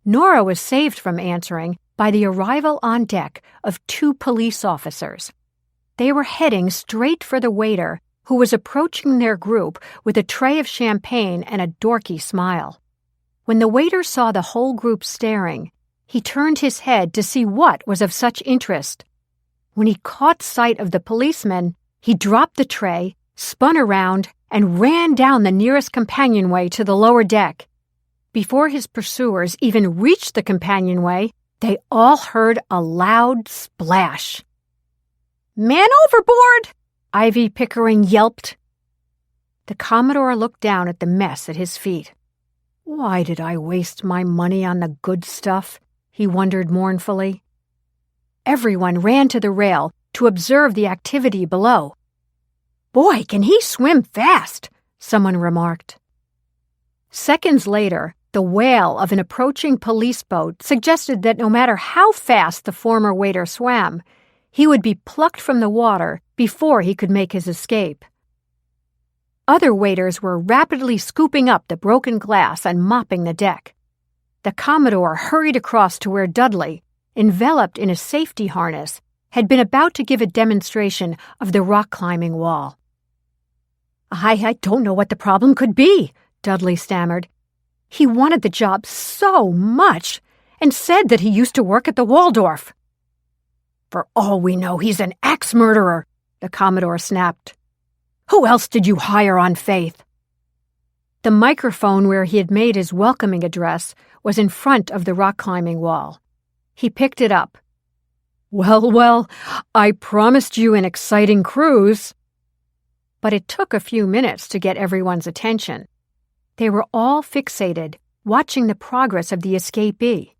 Nora was saved from answering by the arrival on deck of 2 police officers. They were heading straight for the waiter, who was approaching their group with a tray of champagne and a dorky smile. When the waiter saw the whole group staring, he turned his head to see what was of such interest. When he caught sight of the policeman, he dropped the tray, spun around, and ran down the nearest companionway to the lower deck. Before his pursuers even reached the companionway, they all heard a loud splash. "Man overboard!" Ivy Pickering yelped. The Commodore looked down at the mess at his feet. "Why did I waste my money on the good stuff?" he wondered mournfully. Everyone ran to the rail to observe the activity below. "Boy, can he swim fast!" someone remarked. Seconds later, the wail of an approaching police boat suggested that no matter how fast the former waiter swam, he would be plucked from the water before he could make his escape. Other waiters were rapidly scooping up the broken glass and mopping the deck. The Commodore hurried across to where Dudley, enveloped in a safety harness, had been about to give a demonstration of the rock-climbing wall. I don't know what the problem could be," Dudley stammered. "He wanted the job so much and said that he used to work at the Waldorf." "For all we know, he's an axe murderer," the Commodore snapped. "Who else did you hire on faith?" The microphone where he had made his welcoming address was in front of the rock-climbing wall. He picked it up. Well, I promised you an exciting cruise." But it took a few minutes to get everyone's attention. They were all fixated, watching the progress of the escapee.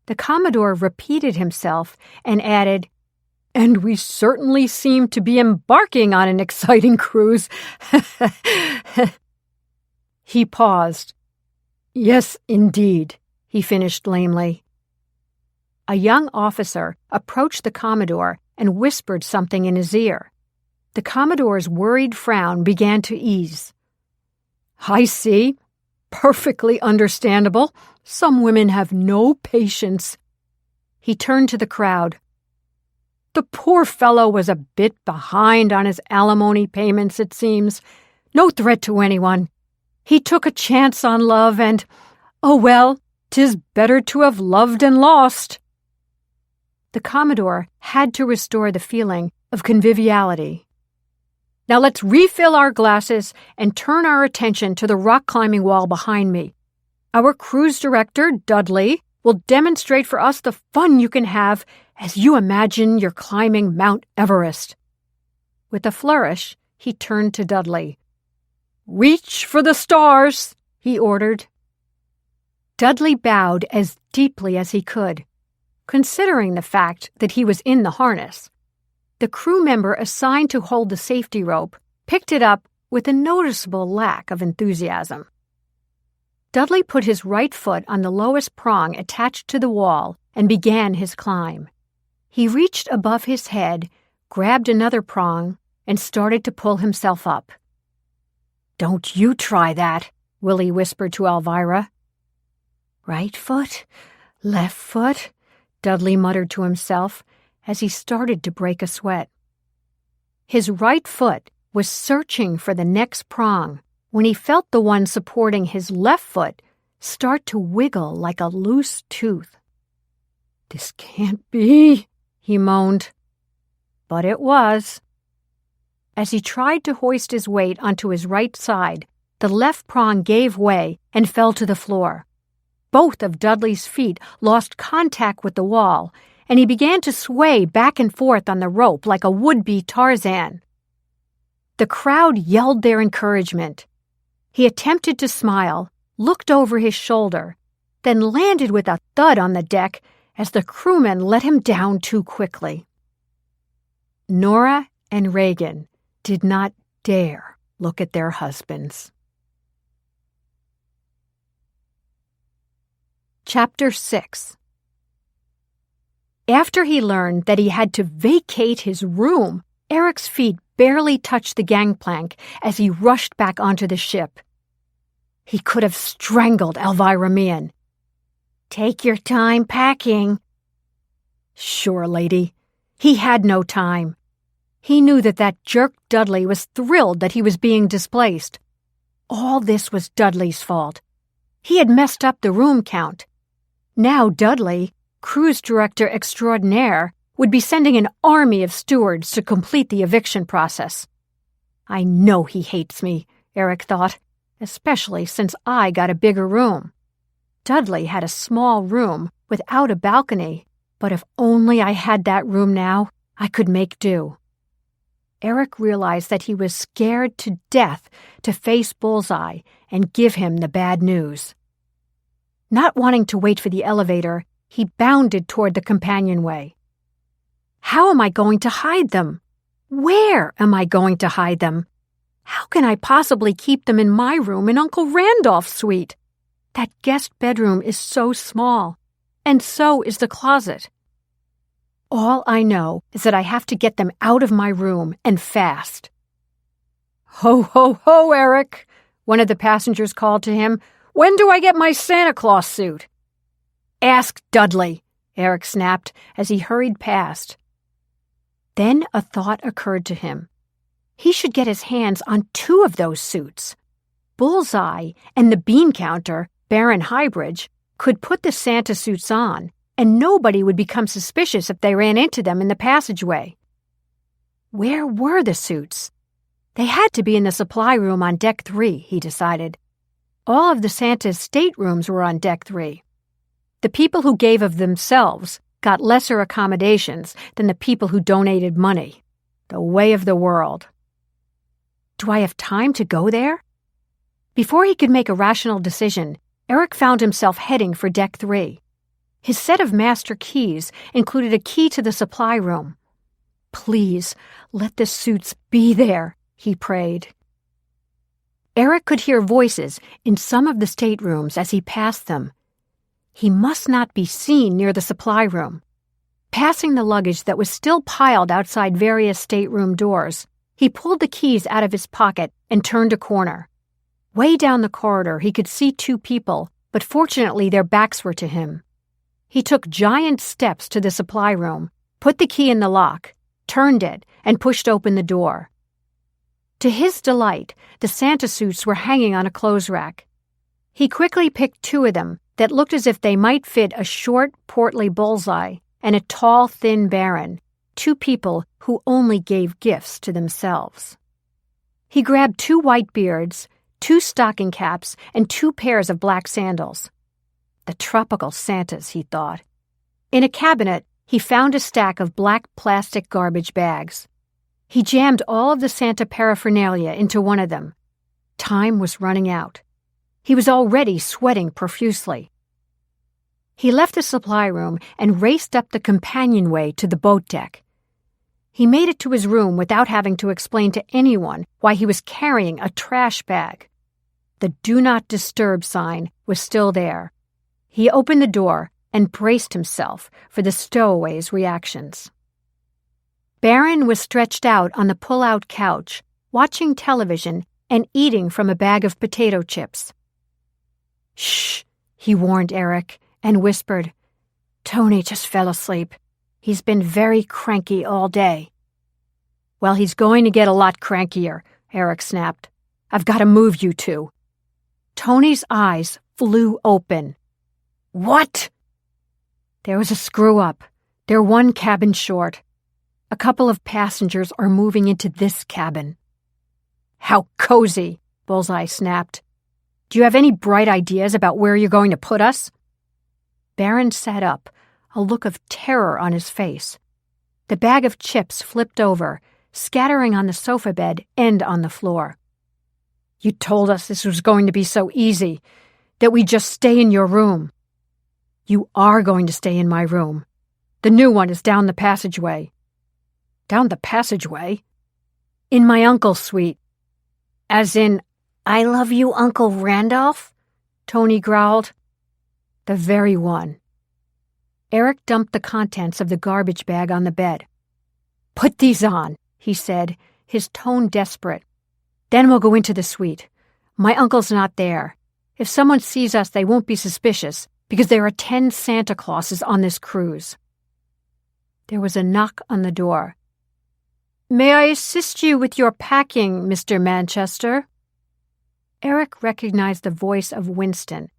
The Commodore repeated himself and added, And we certainly seem to be embarking on an exciting cruise. He paused. Yes, indeed, he finished lamely. A young officer approached the Commodore and whispered something in his ear. The Commodore's worried frown began to ease. I see. Perfectly understandable. Some women have no patience. He turned to the crowd. The poor fellow was a bit behind on his alimony payments, it seems. No threat to anyone. He took a chance on love and, oh well, 'tis better to have loved and lost. The Commodore had to restore the feeling of conviviality. Now let's refill our glasses and turn our attention to the rock-climbing wall behind me. Our cruise director, Dudley, will demonstrate for us the fun you can have as you imagine you're climbing Mount Everest. With a flourish, he turned to Dudley. Reach for the stars, he ordered. Dudley bowed as deeply as he could, considering the fact that he was in the harness. The crew member assigned to hold the safety rope picked it up with a noticeable lack of enthusiasm. Dudley put his right foot on the lowest prong attached to the wall and began his climb. He reached above his head, grabbed another prong, and started to pull himself up. Don't you try that, Willy whispered to Alvirah. Right foot, left foot, Dudley muttered to himself as he started to break a sweat. His right foot was searching for the next prong when he felt the one supporting his left foot start to wiggle like a loose tooth. This can't be, he moaned. But it was. As he tried to hoist his weight onto his right side, the left prong gave way and fell to the floor. Both of Dudley's feet lost contact with the wall, and he began to sway back and forth on the rope like a would-be Tarzan. The crowd yelled their encouragement. He attempted to smile, looked over his shoulder, then landed with a thud on the deck as the crewmen let him down too quickly. Nora and Reagan did not dare look at their husbands. Chapter 6. After he learned that he had to vacate his room, Eric's feet barely touched the gangplank as he rushed back onto the ship. He could have strangled Alvirah Willy. Take your time packing. Sure, lady. He had no time. He knew that jerk Dudley was thrilled that he was being displaced. All this was Dudley's fault. He had messed up the room count. Now Dudley, cruise director extraordinaire, would be sending an army of stewards to complete the eviction process. I know he hates me, Eric thought, especially since I got a bigger room. Dudley had a small room without a balcony, but if only I had that room now, I could make do. Eric realized that he was scared to death to face Bullseye and give him the bad news. Not wanting to wait for the elevator, he bounded toward the companionway. How am I going to hide them? Where am I going to hide them? How can I possibly keep them in my room in Uncle Randolph's suite? That guest bedroom is so small, and so is the closet. All I know is that I have to get them out of my room, and fast. Ho, ho, ho, Eric, one of the passengers called to him. When do I get my Santa Claus suit? Ask Dudley, Eric snapped as he hurried past. Then a thought occurred to him. He should get his hands on 2 of those suits. Bullseye and the bean counter, Baron Highbridge, could put the Santa suits on, and nobody would become suspicious if they ran into them in the passageway. Where were the suits? They had to be in the supply room on Deck 3, he decided. All of the Santa's staterooms were on Deck 3. The people who gave of themselves got lesser accommodations than the people who donated money. The way of the world. Do I have time to go there? Before he could make a rational decision, Eric found himself heading for Deck 3. His set of master keys included a key to the supply room. Please, let the suits be there, he prayed. Eric could hear voices in some of the staterooms as he passed them. He must not be seen near the supply room. Passing the luggage that was still piled outside various stateroom doors, he pulled the keys out of his pocket and turned a corner. Way down the corridor, he could see two people, but fortunately their backs were to him. He took giant steps to the supply room, put the key in the lock, turned it, and pushed open the door. To his delight, the Santa suits were hanging on a clothes rack. He quickly picked two of them that looked as if they might fit a short, portly bullseye and a tall, thin Baron, two people who only gave gifts to themselves. He grabbed two white beards, two stocking caps, and two pairs of black sandals. The tropical Santas, he thought. In a cabinet, he found a stack of black plastic garbage bags. He jammed all of the Santa paraphernalia into one of them. Time was running out. He was already sweating profusely. He left the supply room and raced up the companionway to the boat deck. He made it to his room without having to explain to anyone why he was carrying a trash bag. The Do Not Disturb sign was still there. He opened the door and braced himself for the stowaway's reactions. Baron was stretched out on the pull-out couch, watching television and eating from a bag of potato chips. "Shh," he warned Eric, and whispered, "Tony just fell asleep. He's been very cranky all day." "Well, he's going to get a lot crankier," Eric snapped. "I've got to move you two." Tony's eyes flew open. "What?" "There was a screw-up. They're one cabin short. A couple of passengers are moving into this cabin." "How cozy," Bullseye snapped. "Do you have any bright ideas about where you're going to put us?" Baron sat up, a look of terror on his face. The bag of chips flipped over, scattering on the sofa bed and on the floor. "You told us this was going to be so easy, that we'd just stay in your room." "You are going to stay in my room. The new one is down the passageway." "Down the passageway?" "In my uncle's suite." "As in, I love you, Uncle Randolph?" Tony growled. "The very one." Eric dumped the contents of the garbage bag on the bed. "Put these on," he said, his tone desperate. "Then we'll go into the suite. My uncle's not there. If someone sees us, they won't be suspicious, because there are 10 Santa Clauses on this cruise." There was a knock on the door. "May I assist you with your packing, Mr. Manchester?" Eric recognized the voice of Winston,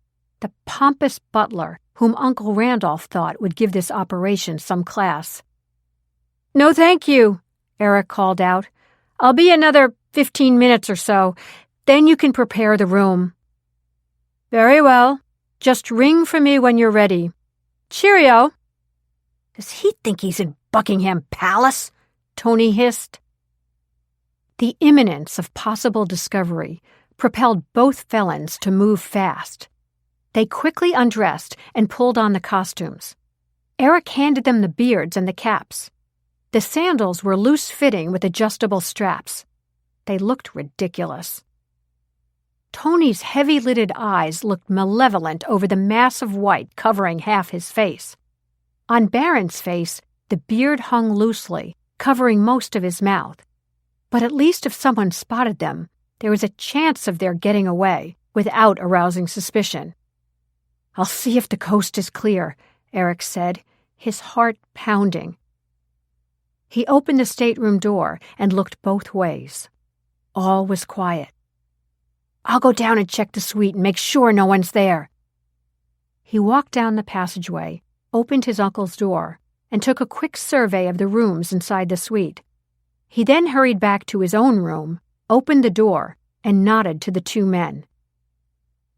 the pompous butler whom Uncle Randolph thought would give this operation some class. "No, thank you," Eric called out. "I'll be another 15 minutes or so. Then you can prepare the room." "Very well. Just ring for me when you're ready. Cheerio." "Does he think he's in Buckingham Palace?" Tony hissed. The imminence of possible discovery propelled both felons to move fast. They quickly undressed and pulled on the costumes. Eric handed them the beards and the caps. The sandals were loose-fitting with adjustable straps. They looked ridiculous. Tony's heavy-lidded eyes looked malevolent over the mass of white covering half his face. On Baron's face, the beard hung loosely, covering most of his mouth. But at least if someone spotted them, there was a chance of their getting away without arousing suspicion. "I'll see if the coast is clear," Eric said, his heart pounding. He opened the stateroom door and looked both ways. All was quiet. "I'll go down and check the suite and make sure no one's there." He walked down the passageway, opened his uncle's door, and took a quick survey of the rooms inside the suite. He then hurried back to his own room, opened the door, and nodded to the two men.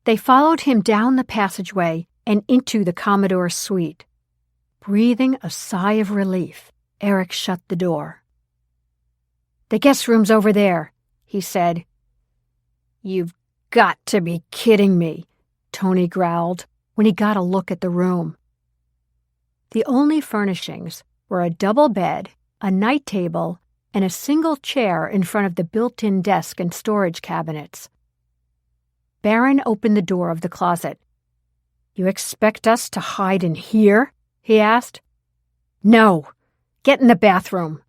They followed him down the passageway and into the Commodore's suite. Breathing a sigh of relief, Eric shut the door. "The guest room's over there," he said. "You've got to be kidding me," Tony growled when he got a look at the room. The only furnishings were a double bed a night table, and a single chair in front of the built-in desk and storage cabinets. Barron opened the door of the closet. "You expect us to hide in here?" he asked. "No. Get in the bathroom."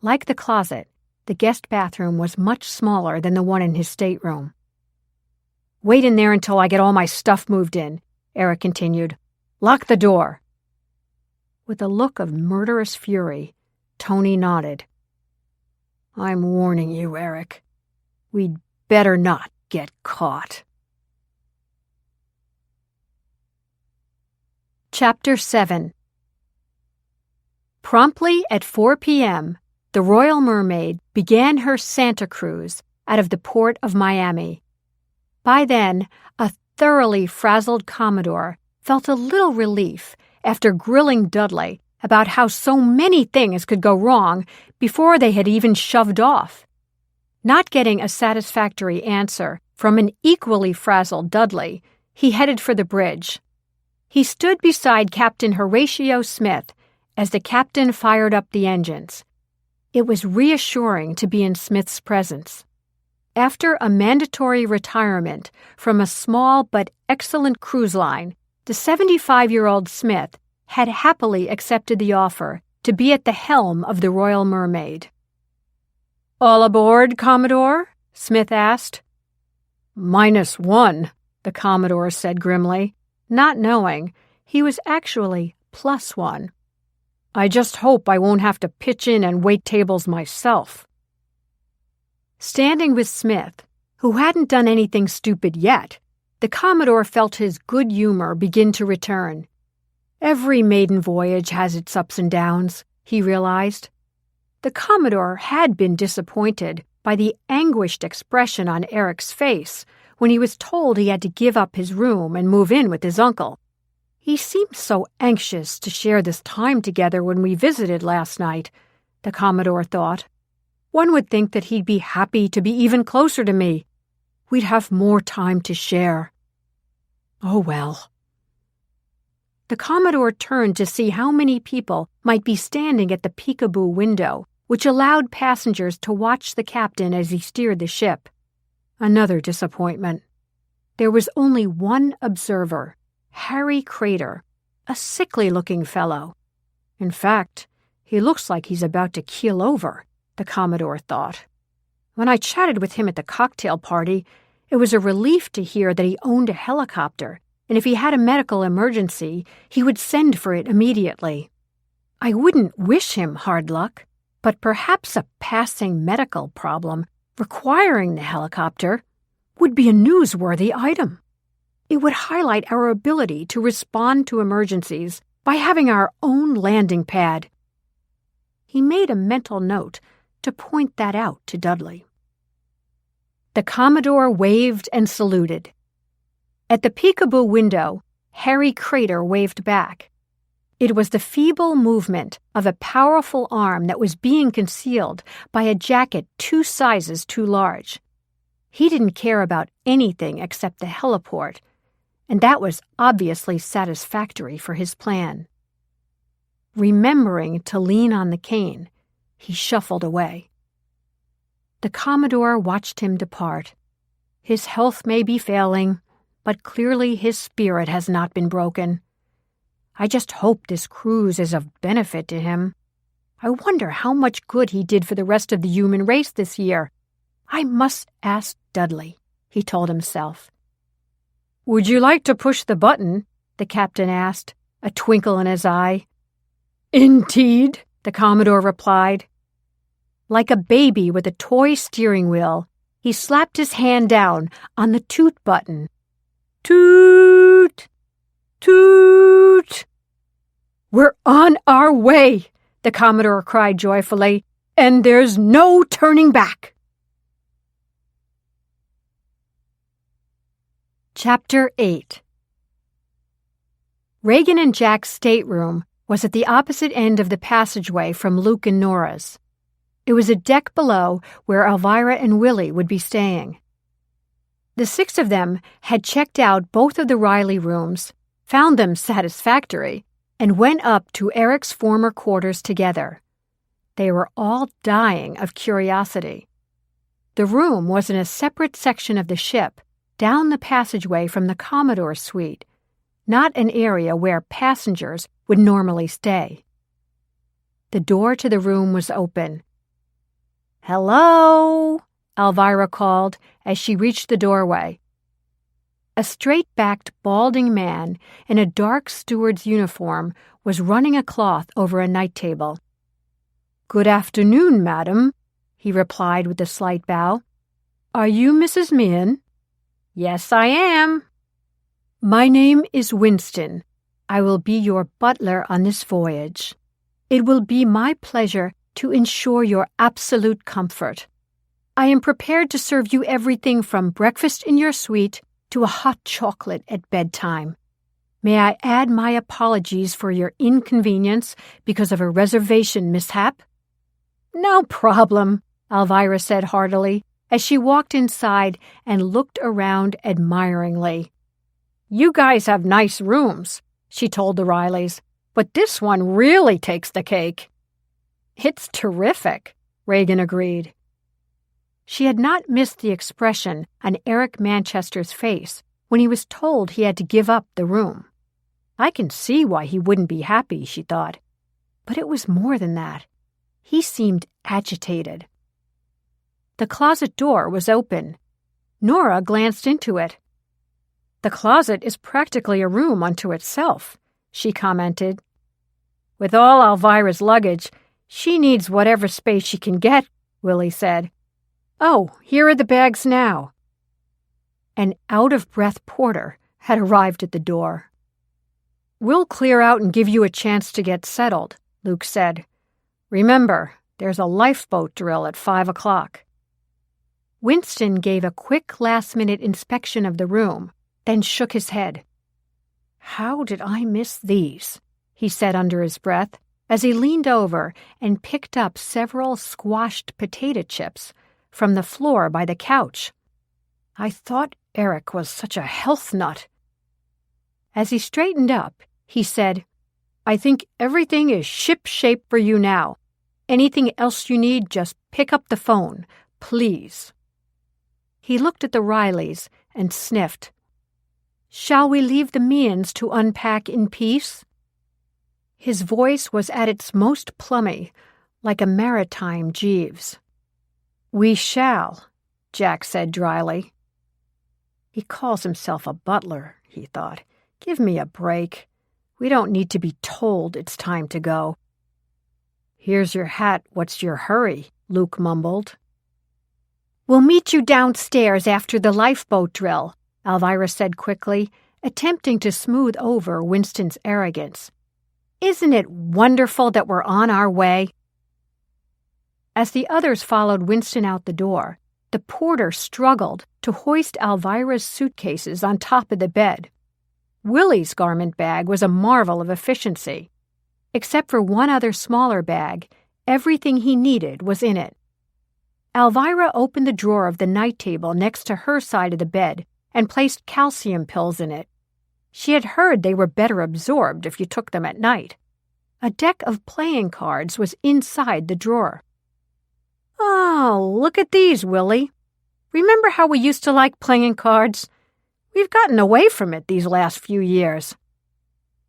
Like the closet, the guest bathroom was much smaller than the one in his stateroom. "Wait in there until I get all my stuff moved in," Eric continued. "Lock the door." With a look of murderous fury, Tony nodded. "I'm warning you, Eric. We'd better not get caught." Chapter 7. Promptly at 4 p.m., the Royal Mermaid began her Santa cruise out of the port of Miami. By then, a thoroughly frazzled Commodore felt a little relief after grilling Dudley about how so many things could go wrong before they had even shoved off. Not getting a satisfactory answer from an equally frazzled Dudley, he headed for the bridge. He stood beside Captain Horatio Smith as the captain fired up the engines. It was reassuring to be in Smith's presence. After a mandatory retirement from a small but excellent cruise line, the 75-year-old Smith had happily accepted the offer to be at the helm of the Royal Mermaid. "All aboard, Commodore?" Smith asked. "-1, the Commodore said grimly, not knowing he was actually +1. "I just hope I won't have to pitch in and wait tables myself." Standing with Smith, who hadn't done anything stupid yet, the Commodore felt his good humor begin to return. Every maiden voyage has its ups and downs, he realized. The Commodore had been disappointed by the anguished expression on Eric's face when he was told he had to give up his room and move in with his uncle. "He seemed so anxious to share this time together when we visited last night," the Commodore thought. "One would think that he'd be happy to be even closer to me. We'd have more time to share. Oh well." The Commodore turned to see how many people might be standing at the peekaboo window, which allowed passengers to watch the captain as he steered the ship. Another disappointment. There was only one observer, Harry Crater, a sickly-looking fellow. In fact, he looks like he's about to keel over, the Commodore thought. When I chatted with him at the cocktail party, it was a relief to hear that he owned a helicopter, and if he had a medical emergency, he would send for it immediately. I wouldn't wish him hard luck, but perhaps a passing medical problem requiring the helicopter would be a newsworthy item. It would highlight our ability to respond to emergencies by having our own landing pad. He made a mental note to point that out to Dudley. The Commodore waved and saluted. At the peekaboo window, Harry Crater waved back. It was the feeble movement of a powerful arm that was being concealed by a jacket 2 sizes too large. He didn't care about anything except the heliport, and that was obviously satisfactory for his plan. Remembering to lean on the cane, he shuffled away. The Commodore watched him depart. His health may be failing, but clearly his spirit has not been broken. I just hope this cruise is of benefit to him. I wonder how much good he did for the rest of the human race this year. I must ask Dudley, he told himself. "Would you like to push the button?" the captain asked, a twinkle in his eye. "Indeed," the Commodore replied. Like a baby with a toy steering wheel, he slapped his hand down on the toot button. Toot! Toot! "We're on our way," the Commodore cried joyfully, "and there's no turning back." Chapter 8. Reagan and Jack's stateroom was at the opposite end of the passageway from Luke and Nora's. It was a deck below where Alvirah and Willy would be staying. The 6 of them had checked out both of the Riley rooms, found them satisfactory, and went up to Eric's former quarters together, They were all dying of curiosity. The room was in a separate section of the ship, down the passageway from the Commodore's suite, not an area where passengers would normally stay. The door to the room was open. "Hello," Alvirah called as she reached the doorway. A straight-backed, balding man in a dark steward's uniform was running a cloth over a night table. "Good afternoon, madam," he replied with a slight bow. "Are you Mrs. Meehan?" "Yes, I am." "My name is Winston. I will be your butler on this voyage. It will be my pleasure to ensure your absolute comfort. I am prepared to serve you everything from breakfast in your suite to a hot chocolate at bedtime. May I add my apologies for your inconvenience because of a reservation mishap?" "No problem," Alvirah said heartily as she walked inside and looked around admiringly. "You guys have nice rooms," she told the Rileys, "but this one really takes the cake." "It's terrific," Reagan agreed. She had not missed the expression on Eric Manchester's face when he was told he had to give up the room. I can see why he wouldn't be happy, she thought. But it was more than that. He seemed agitated. The closet door was open. Nora glanced into it. "The closet is practically a room unto itself," she commented. "With all Alvirah's luggage, she needs whatever space she can get," Willie said. "Oh, here are the bags now." An out-of-breath porter had arrived at the door. "We'll clear out and give you a chance to get settled," Luke said. "Remember, there's a lifeboat drill at 5 o'clock. Winston gave a quick last-minute inspection of the room, then shook his head. "How did I miss these?" he said under his breath as he leaned over and picked up several squashed potato chips from the floor by the couch. "I thought Eric was such a health nut." As he straightened up, he said, "I think everything is ship-shape for you now. Anything else you need, just pick up the phone, please." He looked at the Rileys and sniffed. "Shall we leave the Meehans to unpack in peace?" His voice was at its most plummy, like a maritime Jeeves. "We shall," Jack said dryly. He calls himself a butler, he thought. Give me a break. We don't need to be told it's time to go. "Here's your hat. What's your hurry?" Luke mumbled. "We'll meet you downstairs after the lifeboat drill," Alvirah said quickly, attempting to smooth over Winston's arrogance. "Isn't it wonderful that we're on our way?" As the others followed Winston out the door, the porter struggled to hoist Alvirah's suitcases on top of the bed. Willie's garment bag was a marvel of efficiency. Except for one other smaller bag, everything he needed was in it. Alvirah opened the drawer of the night table next to her side of the bed and placed calcium pills in it. She had heard they were better absorbed if you took them at night. A deck of playing cards was inside the drawer. "Oh, look at these, Willie. Remember how we used to like playing cards? We've gotten away from it these last few years."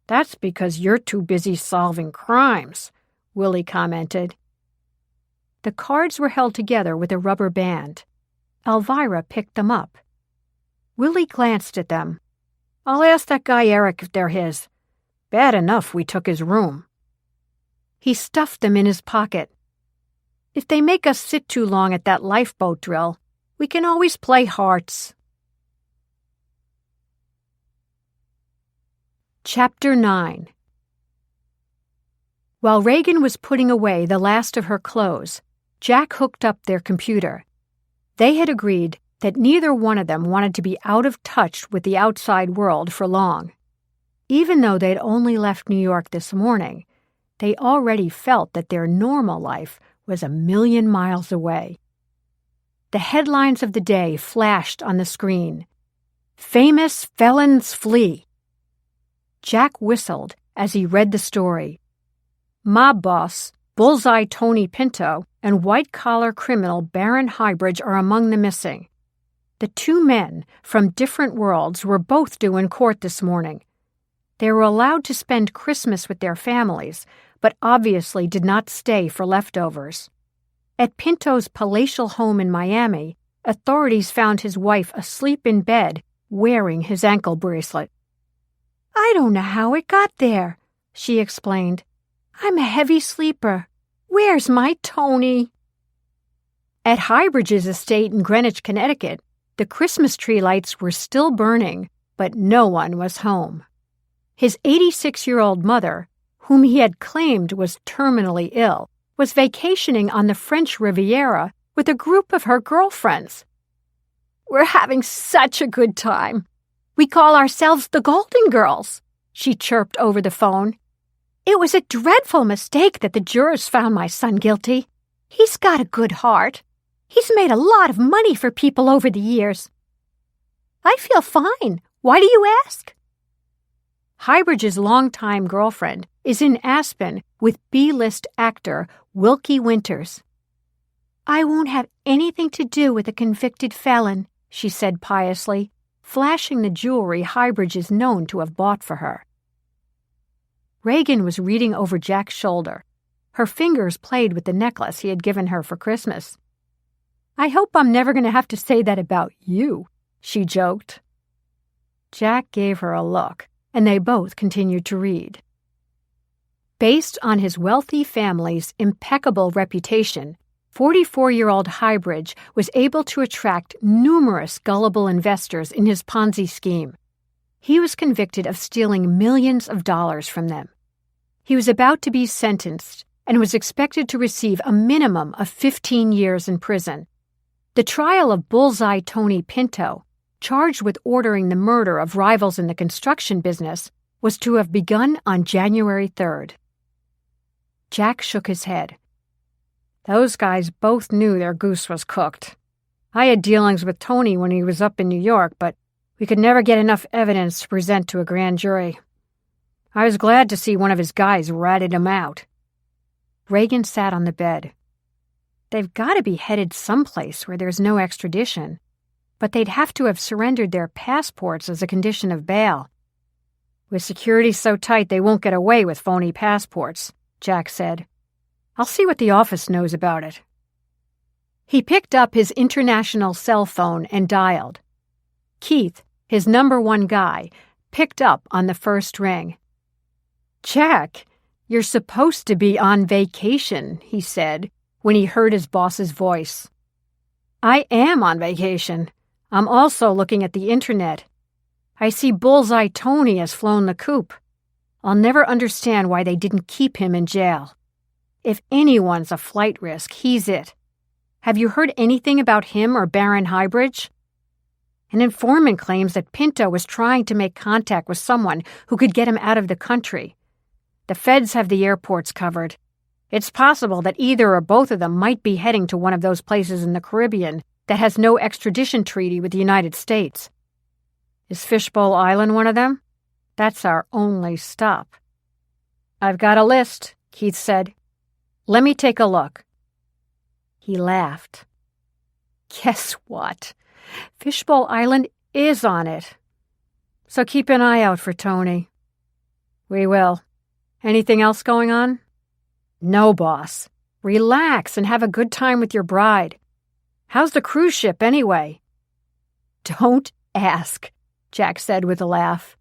"That's because you're too busy solving crimes," Willie commented. The cards were held together with a rubber band. Alvirah picked them up. Willie glanced at them. "I'll ask that guy Eric if they're his. Bad enough we took his room." He stuffed them in his pocket. "If they make us sit too long at that lifeboat drill, we can always play hearts." Chapter 9. While Reagan was putting away the last of her clothes, Jack hooked up their computer. They had agreed that neither one of them wanted to be out of touch with the outside world for long. Even though they'd only left New York this morning, they already felt that their normal life was a million miles away. The headlines of the day flashed on the screen. "Famous felons flee." Jack whistled as he read the story. "Mob boss Bullseye Tony Pinto and white-collar criminal Baron Highbridge are among the missing. The two men from different worlds were both due in court this morning. They were allowed to spend Christmas with their families, but obviously did not stay for leftovers. At Pinto's palatial home in Miami, authorities found his wife asleep in bed, wearing his ankle bracelet. "I don't know how it got there," she explained. "I'm a heavy sleeper. Where's my Tony?" At Highbridge's estate in Greenwich, Connecticut, the Christmas tree lights were still burning, but no one was home. His 86-year-old mother, whom he had claimed was terminally ill, was vacationing on the French Riviera with a group of her girlfriends. "We're having such a good time. We call ourselves the Golden Girls," she chirped over the phone. "It was a dreadful mistake that the jurors found my son guilty. He's got a good heart. He's made a lot of money for people over the years." "I feel fine. Why do you ask?" Highbridge's longtime girlfriend is in Aspen with B-list actor Wilkie Winters. "I won't have anything to do with a convicted felon," she said piously, flashing the jewelry Highbridge is known to have bought for her. Reagan was reading over Jack's shoulder. Her fingers played with the necklace he had given her for Christmas. "I hope I'm never going to have to say that about you," she joked. Jack gave her a look, and they both continued to read. Based on his wealthy family's impeccable reputation, 44-year-old Highbridge was able to attract numerous gullible investors in his Ponzi scheme. He was convicted of stealing millions of dollars from them. He was about to be sentenced and was expected to receive a minimum of 15 years in prison. The trial of Bullseye Tony Pinto, charged with ordering the murder of rivals in the construction business, was to have begun on January 3rd. Jack shook his head. "Those guys both knew their goose was cooked. I had dealings with Tony when he was up in New York, but we could never get enough evidence to present to a grand jury. I was glad to see one of his guys ratted him out." Reagan sat on the bed. "They've got to be headed someplace where there's no extradition, but they'd have to have surrendered their passports as a condition of bail." "With security so tight they won't get away with phony passports," Jack said. "I'll see what the office knows about it." He picked up his international cell phone and dialed. Keith, his #1 guy, picked up on the first ring. "Jack, you're supposed to be on vacation," he said when he heard his boss's voice. "I am on vacation. I'm also looking at the internet. I see Bullseye Tony has flown the coop. I'll never understand why they didn't keep him in jail. If anyone's a flight risk, he's it. Have you heard anything about him or Baron Highbridge?" An informant claims that Pinto was trying to make contact with someone who could get him out of the country. The feds have the airports covered. It's possible that either or both of them might be heading to one of those places in the Caribbean that has no extradition treaty with the United States. Is Fishbowl Island one of them? That's our only stop. "I've got a list," Keith said. "Let me take a look." He laughed. "Guess what? Fishbowl Island is on it. So keep an eye out for Tony." "We will. Anything else going on?" "No, boss. Relax and have a good time with your bride. How's the cruise ship anyway?" "Don't ask," Jack said with a laugh.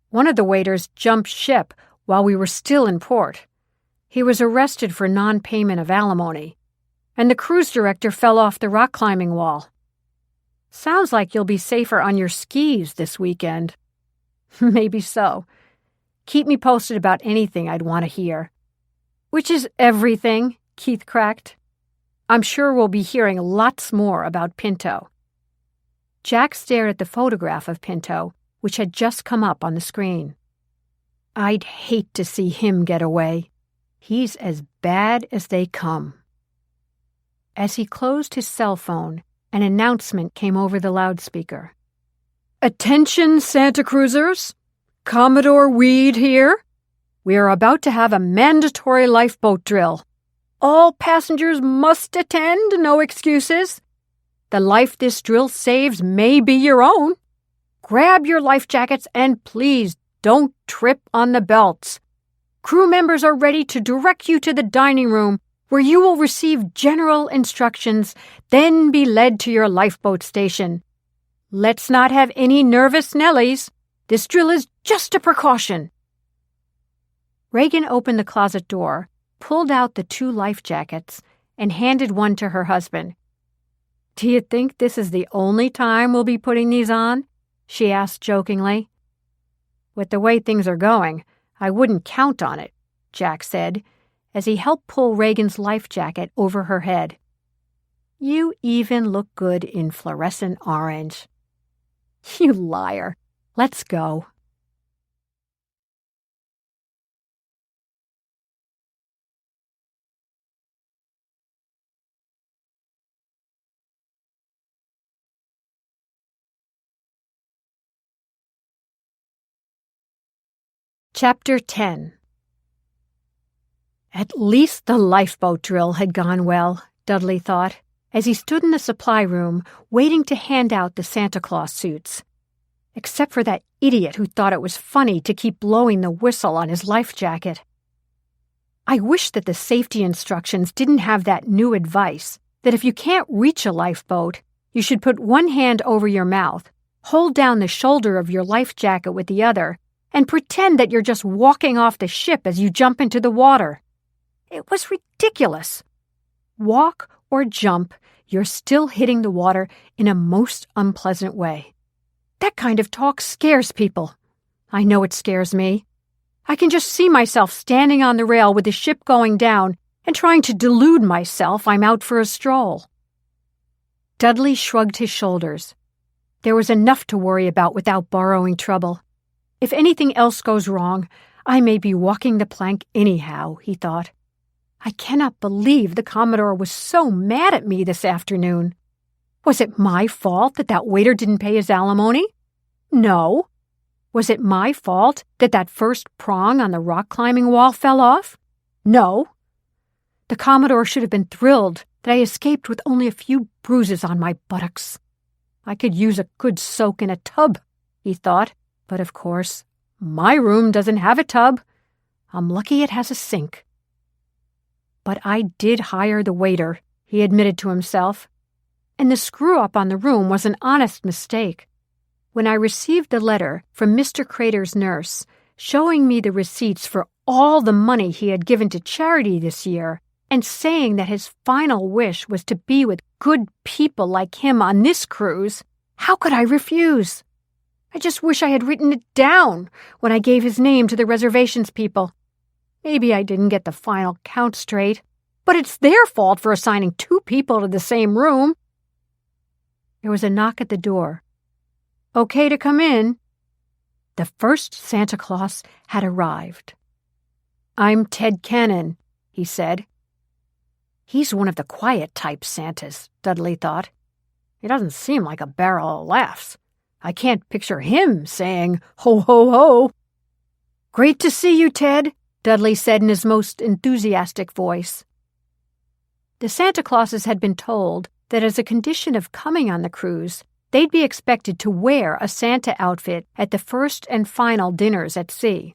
"One of the waiters jumped ship while we were still in port. He was arrested for non-payment of alimony, and the cruise director fell off the rock climbing wall. Sounds like you'll be safer on your skis this weekend." "Maybe so. Keep me posted about anything I'd want to hear." "Which is everything," Keith cracked. "I'm sure we'll be hearing lots more about Pinto." Jack stared at the photograph of Pinto, which had just come up on the screen. "I'd hate to see him get away. He's as bad as they come." As he closed his cell phone, an announcement came over the loudspeaker. "Attention, Santa Cruzers! Commodore Weed here. We are about to have a mandatory lifeboat drill. All passengers must attend, no excuses. The life this drill saves may be your own. Grab your life jackets and please don't trip on the belts. Crew members are ready to direct you to the dining room, where you will receive general instructions, then be led to your lifeboat station. Let's not have any nervous Nellies. This drill is just a precaution. Regan opened the closet door, pulled out the 2 life jackets, and handed one to her husband. "Do you think this is the only time we'll be putting these on?" she asked jokingly. "With the way things are going, I wouldn't count on it," Jack said, as he helped pull Regan's life jacket over her head. "You even look good in fluorescent orange." "You liar. Let's go." Chapter 10. At least the lifeboat drill had gone well, Dudley thought, as he stood in the supply room waiting to hand out the Santa Claus suits. Except for that idiot who thought it was funny to keep blowing the whistle on his life jacket. I wish that the safety instructions didn't have that new advice that if you can't reach a lifeboat, you should put one hand over your mouth, hold down the shoulder of your life jacket with the other, and pretend that you're just walking off the ship as you jump into the water. It was ridiculous. Walk or jump, you're still hitting the water in a most unpleasant way. That kind of talk scares people. I know it scares me. I can just see myself standing on the rail with the ship going down and trying to delude myself I'm out for a stroll. Dudley shrugged his shoulders. There was enough to worry about without borrowing trouble. If anything else goes wrong, I may be walking the plank anyhow, he thought. I cannot believe the Commodore was so mad at me this afternoon. Was it my fault that waiter didn't pay his alimony? No. Was it my fault that first prong on the rock-climbing wall fell off? No. The Commodore should have been thrilled that I escaped with only a few bruises on my buttocks. I could use a good soak in a tub, he thought. But of course, my room doesn't have a tub. I'm lucky it has a sink. But I did hire the waiter, he admitted to himself. And the screw-up on the room was an honest mistake. When I received the letter from Mr. Crater's nurse, showing me the receipts for all the money he had given to charity this year, and saying that his final wish was to be with good people like him on this cruise, how could I refuse? I just wish I had written it down when I gave his name to the reservations people. Maybe I didn't get the final count straight, but it's their fault for assigning 2 people to the same room. There was a knock at the door. "Okay to come in." The first Santa Claus had arrived. "I'm Ted Cannon," he said. He's one of the quiet type Santas, Dudley thought. He doesn't seem like a barrel of laughs. I can't picture him saying, "Ho, ho, ho." "Great to see you, Ted," Dudley said in his most enthusiastic voice. The Santa Clauses had been told that as a condition of coming on the cruise, they'd be expected to wear a Santa outfit at the first and final dinners at sea.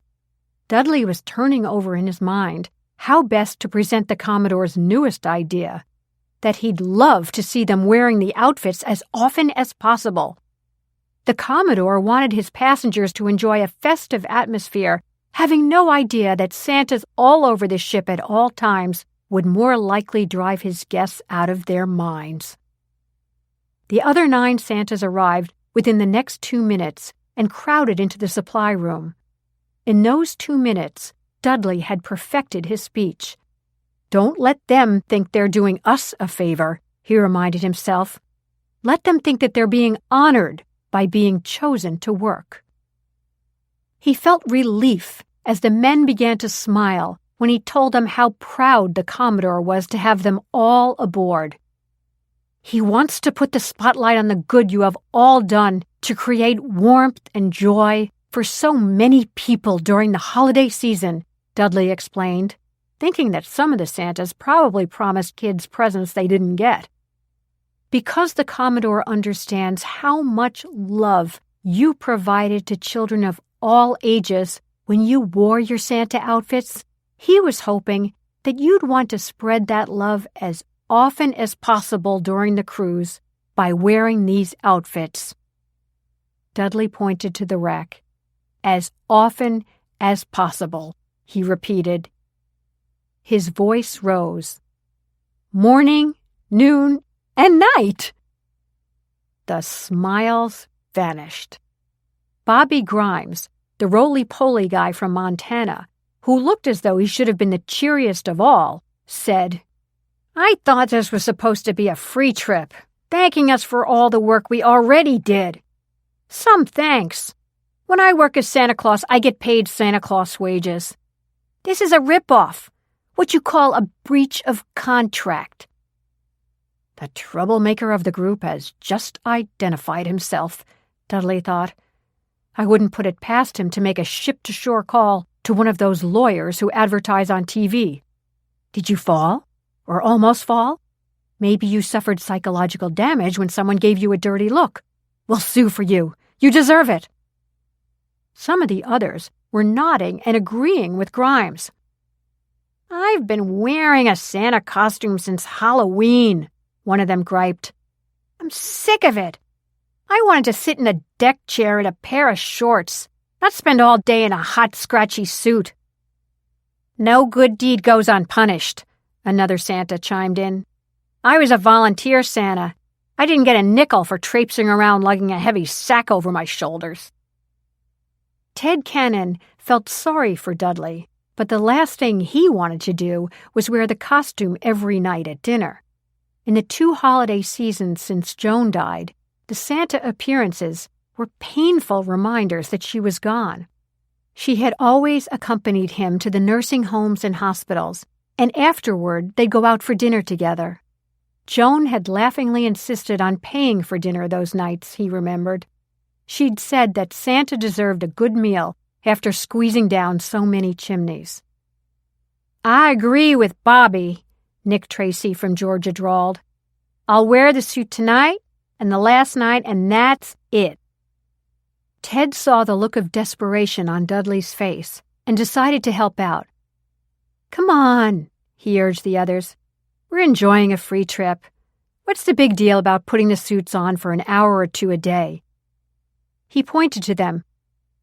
Dudley was turning over in his mind how best to present the Commodore's newest idea, that he'd love to see them wearing the outfits as often as possible. The Commodore wanted his passengers to enjoy a festive atmosphere, having no idea that Santas all over the ship at all times would more likely drive his guests out of their minds. The other 9 Santas arrived within the next 2 minutes and crowded into the supply room. In those 2 minutes, Dudley had perfected his speech. "Don't let them think they're doing us a favor," he reminded himself. "Let them think that they're being honored by being chosen to work." He felt relief as the men began to smile when he told them how proud the Commodore was to have them all aboard. "He wants to put the spotlight on the good you have all done to create warmth and joy for so many people during the holiday season," Dudley explained. thinking that some of the Santas probably promised kids presents they didn't get. Because the Commodore understands how much love you provided to children of all ages when you wore your Santa outfits, he was hoping that you'd want to spread that love as often as possible during the cruise by wearing these outfits. Dudley pointed to the rack. As often as possible, he repeated. His voice rose. Morning, noon, and night. The smiles vanished. Bobby Grimes, the roly-poly guy from Montana, who looked as though he should have been the cheeriest of all, said, I thought this was supposed to be a free trip, thanking us for all the work we already did. Some thanks. When I work as Santa Claus, I get paid Santa Claus wages. This is a rip-off, what you call a breach of contract. The troublemaker of the group has just identified himself, Dudley thought. I wouldn't put it past him to make a ship-to-shore call to one of those lawyers who advertise on TV. Did you fall? Or almost fall? Maybe you suffered psychological damage when someone gave you a dirty look. We'll sue for you. You deserve it. Some of the others were nodding and agreeing with Grimes. I've been wearing a Santa costume since Halloween, one of them griped. I'm sick of it. I wanted to sit in a deck chair in a pair of shorts, not spend all day in a hot, scratchy suit. No good deed goes unpunished, another Santa chimed in. I was a volunteer Santa. I didn't get a nickel for traipsing around lugging a heavy sack over my shoulders. Ted Cannon felt sorry for Dudley, but the last thing he wanted to do was wear the costume every night at dinner. In the 2 holiday seasons since Joan died, the Santa appearances were painful reminders that she was gone. She had always accompanied him to the nursing homes and hospitals, and afterward they'd go out for dinner together. Joan had laughingly insisted on paying for dinner those nights, he remembered. She'd said that Santa deserved a good meal after squeezing down so many chimneys. I agree with Bobby, Nick Tracy from Georgia drawled. I'll wear the suit tonight and the last night, and that's it. Ted saw the look of desperation on Dudley's face and decided to help out. Come on, he urged the others. We're enjoying a free trip. What's the big deal about putting the suits on for an hour or 2 a day? He pointed to them.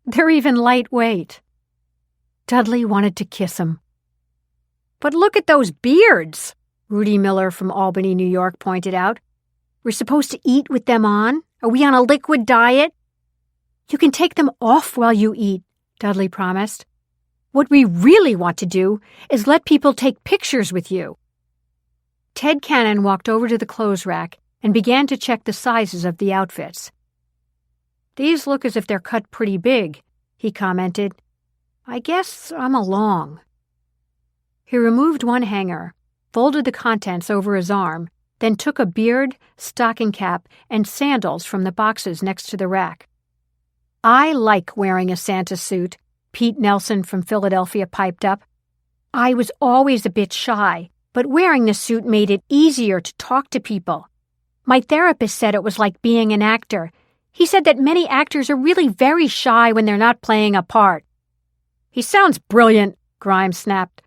They're even lightweight. Dudley wanted to kiss him. But look at those beards, Rudy Miller from Albany, New York pointed out. We're supposed to eat with them on? Are we on a liquid diet? You can take them off while you eat, Dudley promised. What we really want to do is let people take pictures with you. Ted Cannon walked over to the clothes rack and began to check the sizes of the outfits. These look as if they're cut pretty big, he commented. I guess I'm along. He removed one hanger, folded the contents over his arm, then took a beard, stocking cap, and sandals from the boxes next to the rack. I like wearing a Santa suit, Pete Nelson from Philadelphia piped up. I was always a bit shy, but wearing the suit made it easier to talk to people. My therapist said it was like being an actor. He said that many actors are really very shy when they're not playing a part. He sounds brilliant, Grimes snapped.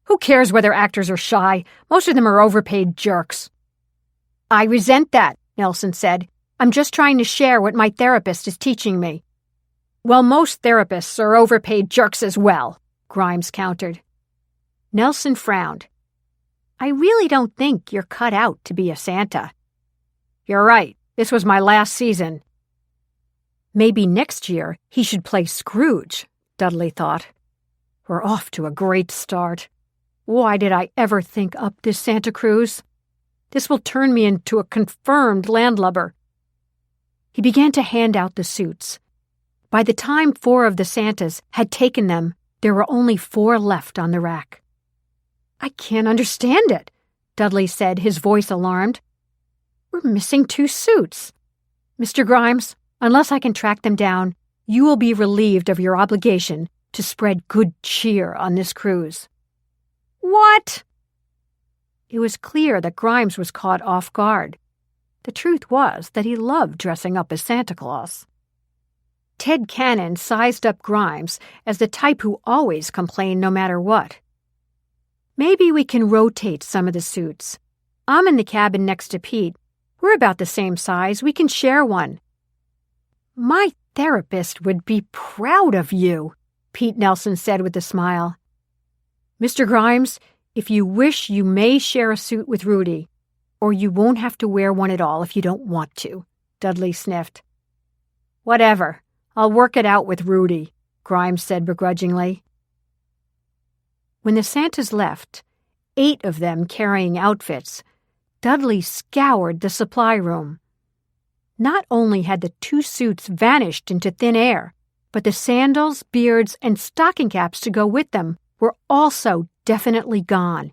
Who cares whether actors are shy? Most of them are overpaid jerks. I resent that, Nelson said. I'm just trying to share what my therapist is teaching me. Well, most therapists are overpaid jerks as well, Grimes countered. Nelson frowned. I really don't think you're cut out to be a Santa. You're right. This was my last season. Maybe next year he should play Scrooge, Dudley thought. We're off to a great start. Why did I ever think up this Santa cruise? This will turn me into a confirmed landlubber. He began to hand out the suits. By the time 4 of the Santas had taken them, there were only 4 left on the rack. I can't understand it, Dudley said, his voice alarmed. We're missing 2 suits. Mr. Grimes, unless I can track them down, you will be relieved of your obligation to spread good cheer on this cruise. What? It was clear that Grimes was caught off guard. The truth was that he loved dressing up as Santa Claus. Ted Cannon sized up Grimes as the type who always complained no matter what. Maybe we can rotate some of the suits. I'm in the cabin next to Pete. We're about the same size. We can share one. My therapist would be proud of you, Pete Nelson said with a smile. Mr. Grimes, if you wish, you may share a suit with Rudy, or you won't have to wear one at all if you don't want to, Dudley sniffed. Whatever. I'll work it out with Rudy, Grimes said begrudgingly. When the Santas left, 8 of them carrying outfits, Dudley scoured the supply room. Not only had the 2 suits vanished into thin air, but the sandals, beards, and stocking caps to go with them were also definitely gone.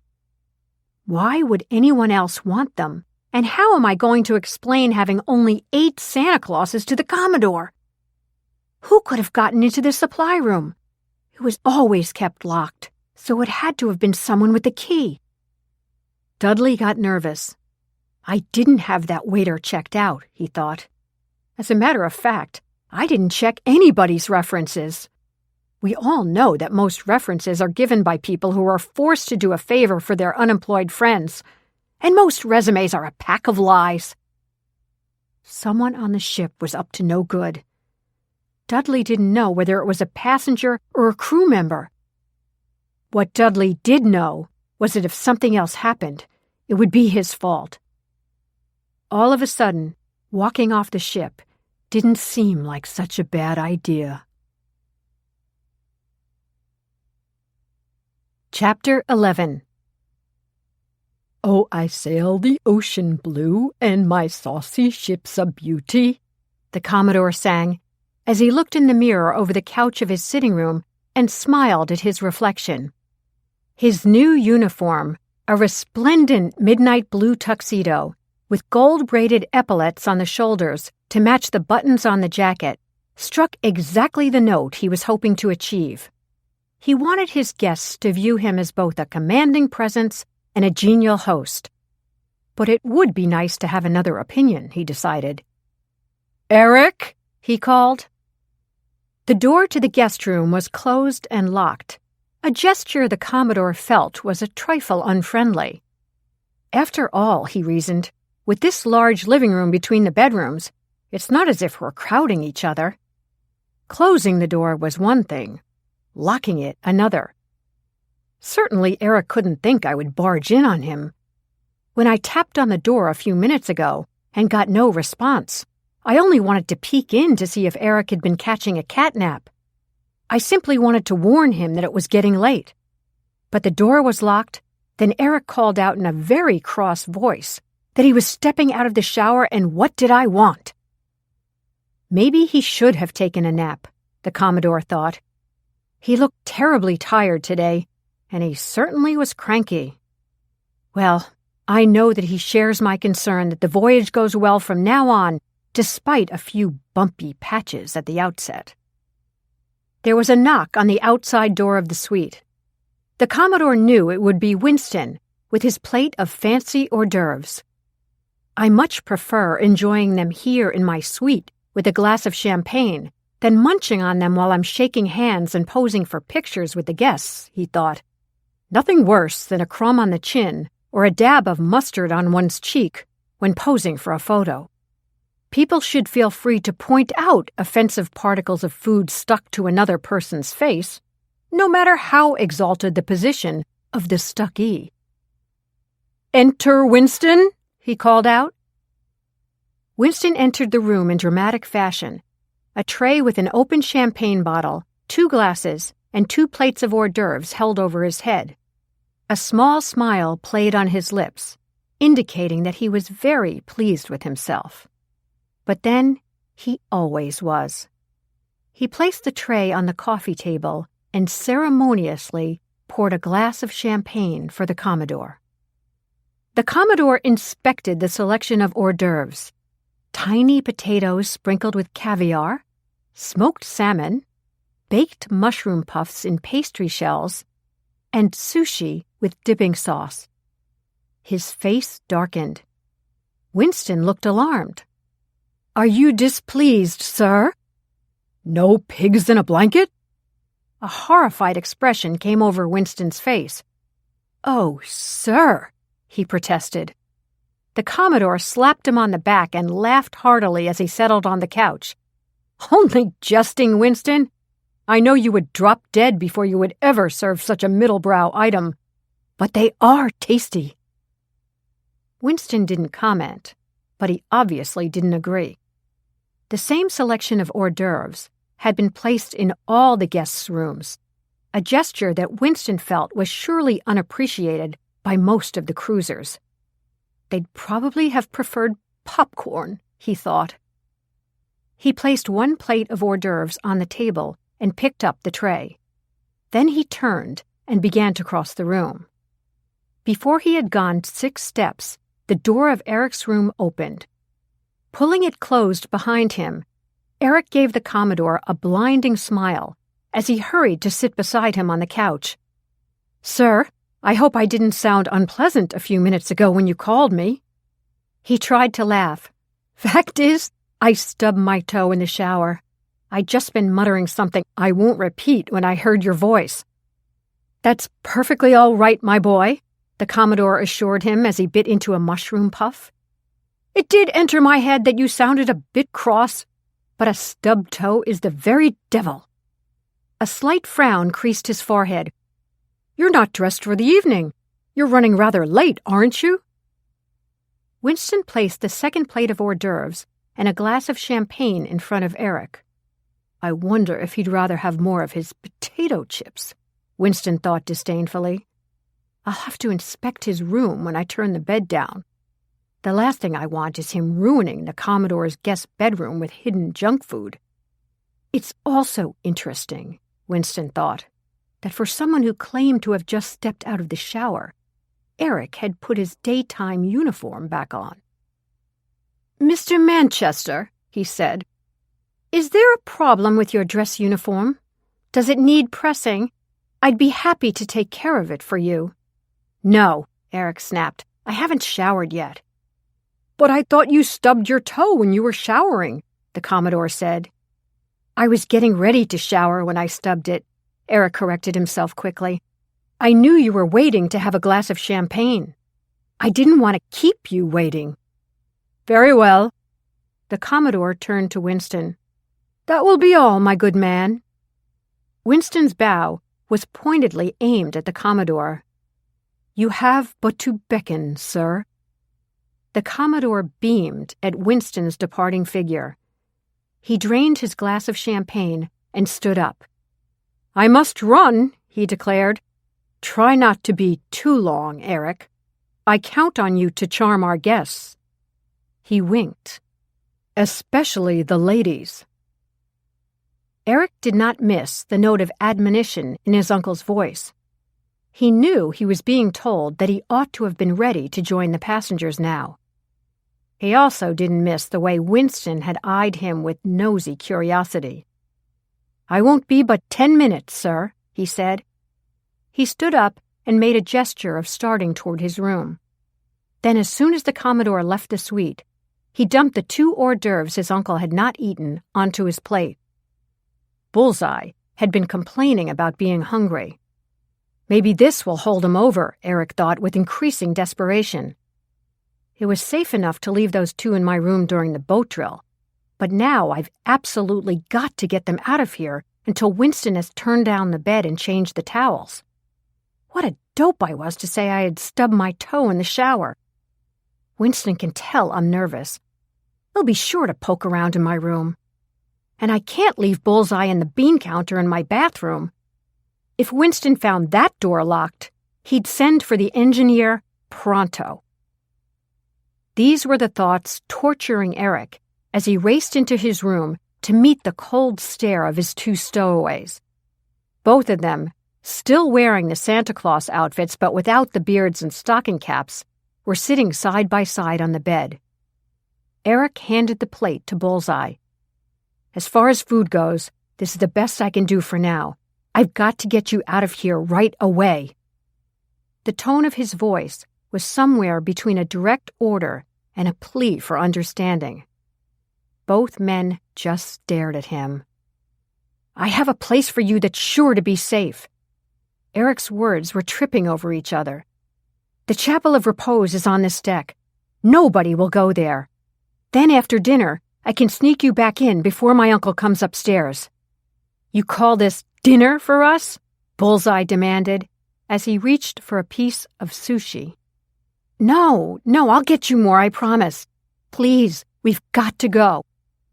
Why would anyone else want them? And how am I going to explain having only 8 Santa Clauses to the Commodore? Who could have gotten into the supply room? It was always kept locked, so it had to have been someone with the key. Dudley got nervous. I didn't have that waiter checked out, he thought. As a matter of fact, I didn't check anybody's references. We all know that most references are given by people who are forced to do a favor for their unemployed friends, and most resumes are a pack of lies. Someone on the ship was up to no good. Dudley didn't know whether it was a passenger or a crew member. What Dudley did know was that if something else happened, it would be his fault. All of a sudden, walking off the ship didn't seem like such a bad idea. Chapter 11. Oh, I sail the ocean blue, and my saucy ship's a beauty, the Commodore sang, as he looked in the mirror over the couch of his sitting room and smiled at his reflection. His new uniform, a resplendent midnight blue tuxedo, with gold-braided epaulets on the shoulders to match the buttons on the jacket, struck exactly the note he was hoping to achieve. He wanted his guests to view him as both a commanding presence and a genial host. But it would be nice to have another opinion, he decided. "Eric?" he called. The door to the guest room was closed and locked, a gesture the Commodore felt was a trifle unfriendly. After all, he reasoned, with this large living room between the bedrooms, it's not as if we're crowding each other. Closing the door was one thing, locking it another. Certainly Eric couldn't think I would barge in on him. When I tapped on the door a few minutes ago and got no response, I only wanted to peek in to see if Eric had been catching a catnap. I simply wanted to warn him that it was getting late. But the door was locked. Then Eric called out in a very cross voice that he was stepping out of the shower, and what did I want? Maybe he should have taken a nap, the Commodore thought. He looked terribly tired today, and he certainly was cranky. Well, I know that he shares my concern that the voyage goes well from now on, despite a few bumpy patches at the outset. There was a knock on the outside door of the suite. The Commodore knew it would be Winston, with his plate of fancy hors d'oeuvres. I much prefer enjoying them here in my suite with a glass of champagne than munching on them while I'm shaking hands and posing for pictures with the guests, he thought. Nothing worse than a crumb on the chin or a dab of mustard on one's cheek when posing for a photo. People should feel free to point out offensive particles of food stuck to another person's face, no matter how exalted the position of the stuckee. "Enter, Winston," he called out. Winston entered the room in dramatic fashion, a tray with an open champagne bottle, 2 glasses, and 2 plates of hors d'oeuvres held over his head. A small smile played on his lips, indicating that he was very pleased with himself. But then, he always was. He placed the tray on the coffee table and ceremoniously poured a glass of champagne for the Commodore. The Commodore inspected the selection of hors d'oeuvres: tiny potatoes sprinkled with caviar, smoked salmon, baked mushroom puffs in pastry shells, and sushi with dipping sauce. His face darkened. Winston looked alarmed. "Are you displeased, sir?" "No pigs in a blanket?" A horrified expression came over Winston's face. "Oh, sir," he protested. The Commodore slapped him on the back and laughed heartily as he settled on the couch. "Only jesting, Winston. I know you would drop dead before you would ever serve such a middle-brow item. But they are tasty." Winston didn't comment, but he obviously didn't agree. The same selection of hors d'oeuvres had been placed in all the guests' rooms, a gesture that Winston felt was surely unappreciated by most of the cruisers. They'd probably have preferred popcorn, he thought. He placed one plate of hors d'oeuvres on the table and picked up the tray. Then he turned and began to cross the room. Before he had gone 6 steps, the door of Eric's room opened. Pulling it closed behind him, Eric gave the Commodore a blinding smile as he hurried to sit beside him on the couch. "Sir, I hope I didn't sound unpleasant a few minutes ago when you called me." He tried to laugh. "Fact is, I stubbed my toe in the shower. I'd just been muttering something I won't repeat when I heard your voice." "That's perfectly all right, my boy," the Commodore assured him as he bit into a mushroom puff. "It did enter my head that you sounded a bit cross, but a stubbed toe is the very devil." A slight frown creased his forehead. "You're not dressed for the evening. You're running rather late, aren't you?" Winston placed the second plate of hors d'oeuvres and a glass of champagne in front of Eric. "I wonder if he'd rather have more of his potato chips," Winston thought disdainfully. "I'll have to inspect his room when I turn the bed down. The last thing I want is him ruining the Commodore's guest bedroom with hidden junk food." It's also interesting, Winston thought, that for someone who claimed to have just stepped out of the shower, Eric had put his daytime uniform back on. "Mr. Manchester," he said, "is there a problem with your dress uniform? Does it need pressing? I'd be happy to take care of it for you." "No," Eric snapped. "I haven't showered yet." "But I thought you stubbed your toe when you were showering," the Commodore said. "I was getting ready to shower when I stubbed it," Eric corrected himself quickly. "I knew you were waiting to have a glass of champagne. I didn't want to keep you waiting." "Very well." The Commodore turned to Winston. "That will be all, my good man." Winston's bow was pointedly aimed at the Commodore. "You have but to beckon, sir." The Commodore beamed at Winston's departing figure. He drained his glass of champagne and stood up. "I must run," he declared. "Try not to be too long, Eric. I count on you to charm our guests." He winked. "Especially the ladies." Eric did not miss the note of admonition in his uncle's voice. He knew he was being told that he ought to have been ready to join the passengers now. He also didn't miss the way Winston had eyed him with nosy curiosity. "I won't be but 10 minutes, sir," he said. He stood up and made a gesture of starting toward his room. Then, as soon as the Commodore left the suite, he dumped the 2 hors d'oeuvres his uncle had not eaten onto his plate. Bullseye had been complaining about being hungry. Maybe this will hold him over, Eric thought with increasing desperation. It was safe enough to leave those 2 in my room during the boat drill, but now I've absolutely got to get them out of here until Winston has turned down the bed and changed the towels. What a dope I was to say I had stubbed my toe in the shower. Winston can tell I'm nervous. He'll be sure to poke around in my room. And I can't leave Bullseye in the bean counter in my bathroom. If Winston found that door locked, he'd send for the engineer pronto. These were the thoughts torturing Eric as he raced into his room to meet the cold stare of his 2 stowaways. Both of them, still wearing the Santa Claus outfits but without the beards and stocking caps, were sitting side by side on the bed. Eric handed the plate to Bullseye. "As far as food goes, this is the best I can do for now. I've got to get you out of here right away," The tone of his voice was somewhere between a direct order and a plea for understanding. Both men just stared at him. "I have a place for you that's sure to be safe." Eric's words were tripping over each other. "The Chapel of Repose is on this deck. Nobody will go there. Then after dinner, I can sneak you back in before my uncle comes upstairs." "You call this dinner for us?" Bullseye demanded, as he reached for a piece of sushi. No, I'll get you more, I promise. Please, we've got to go.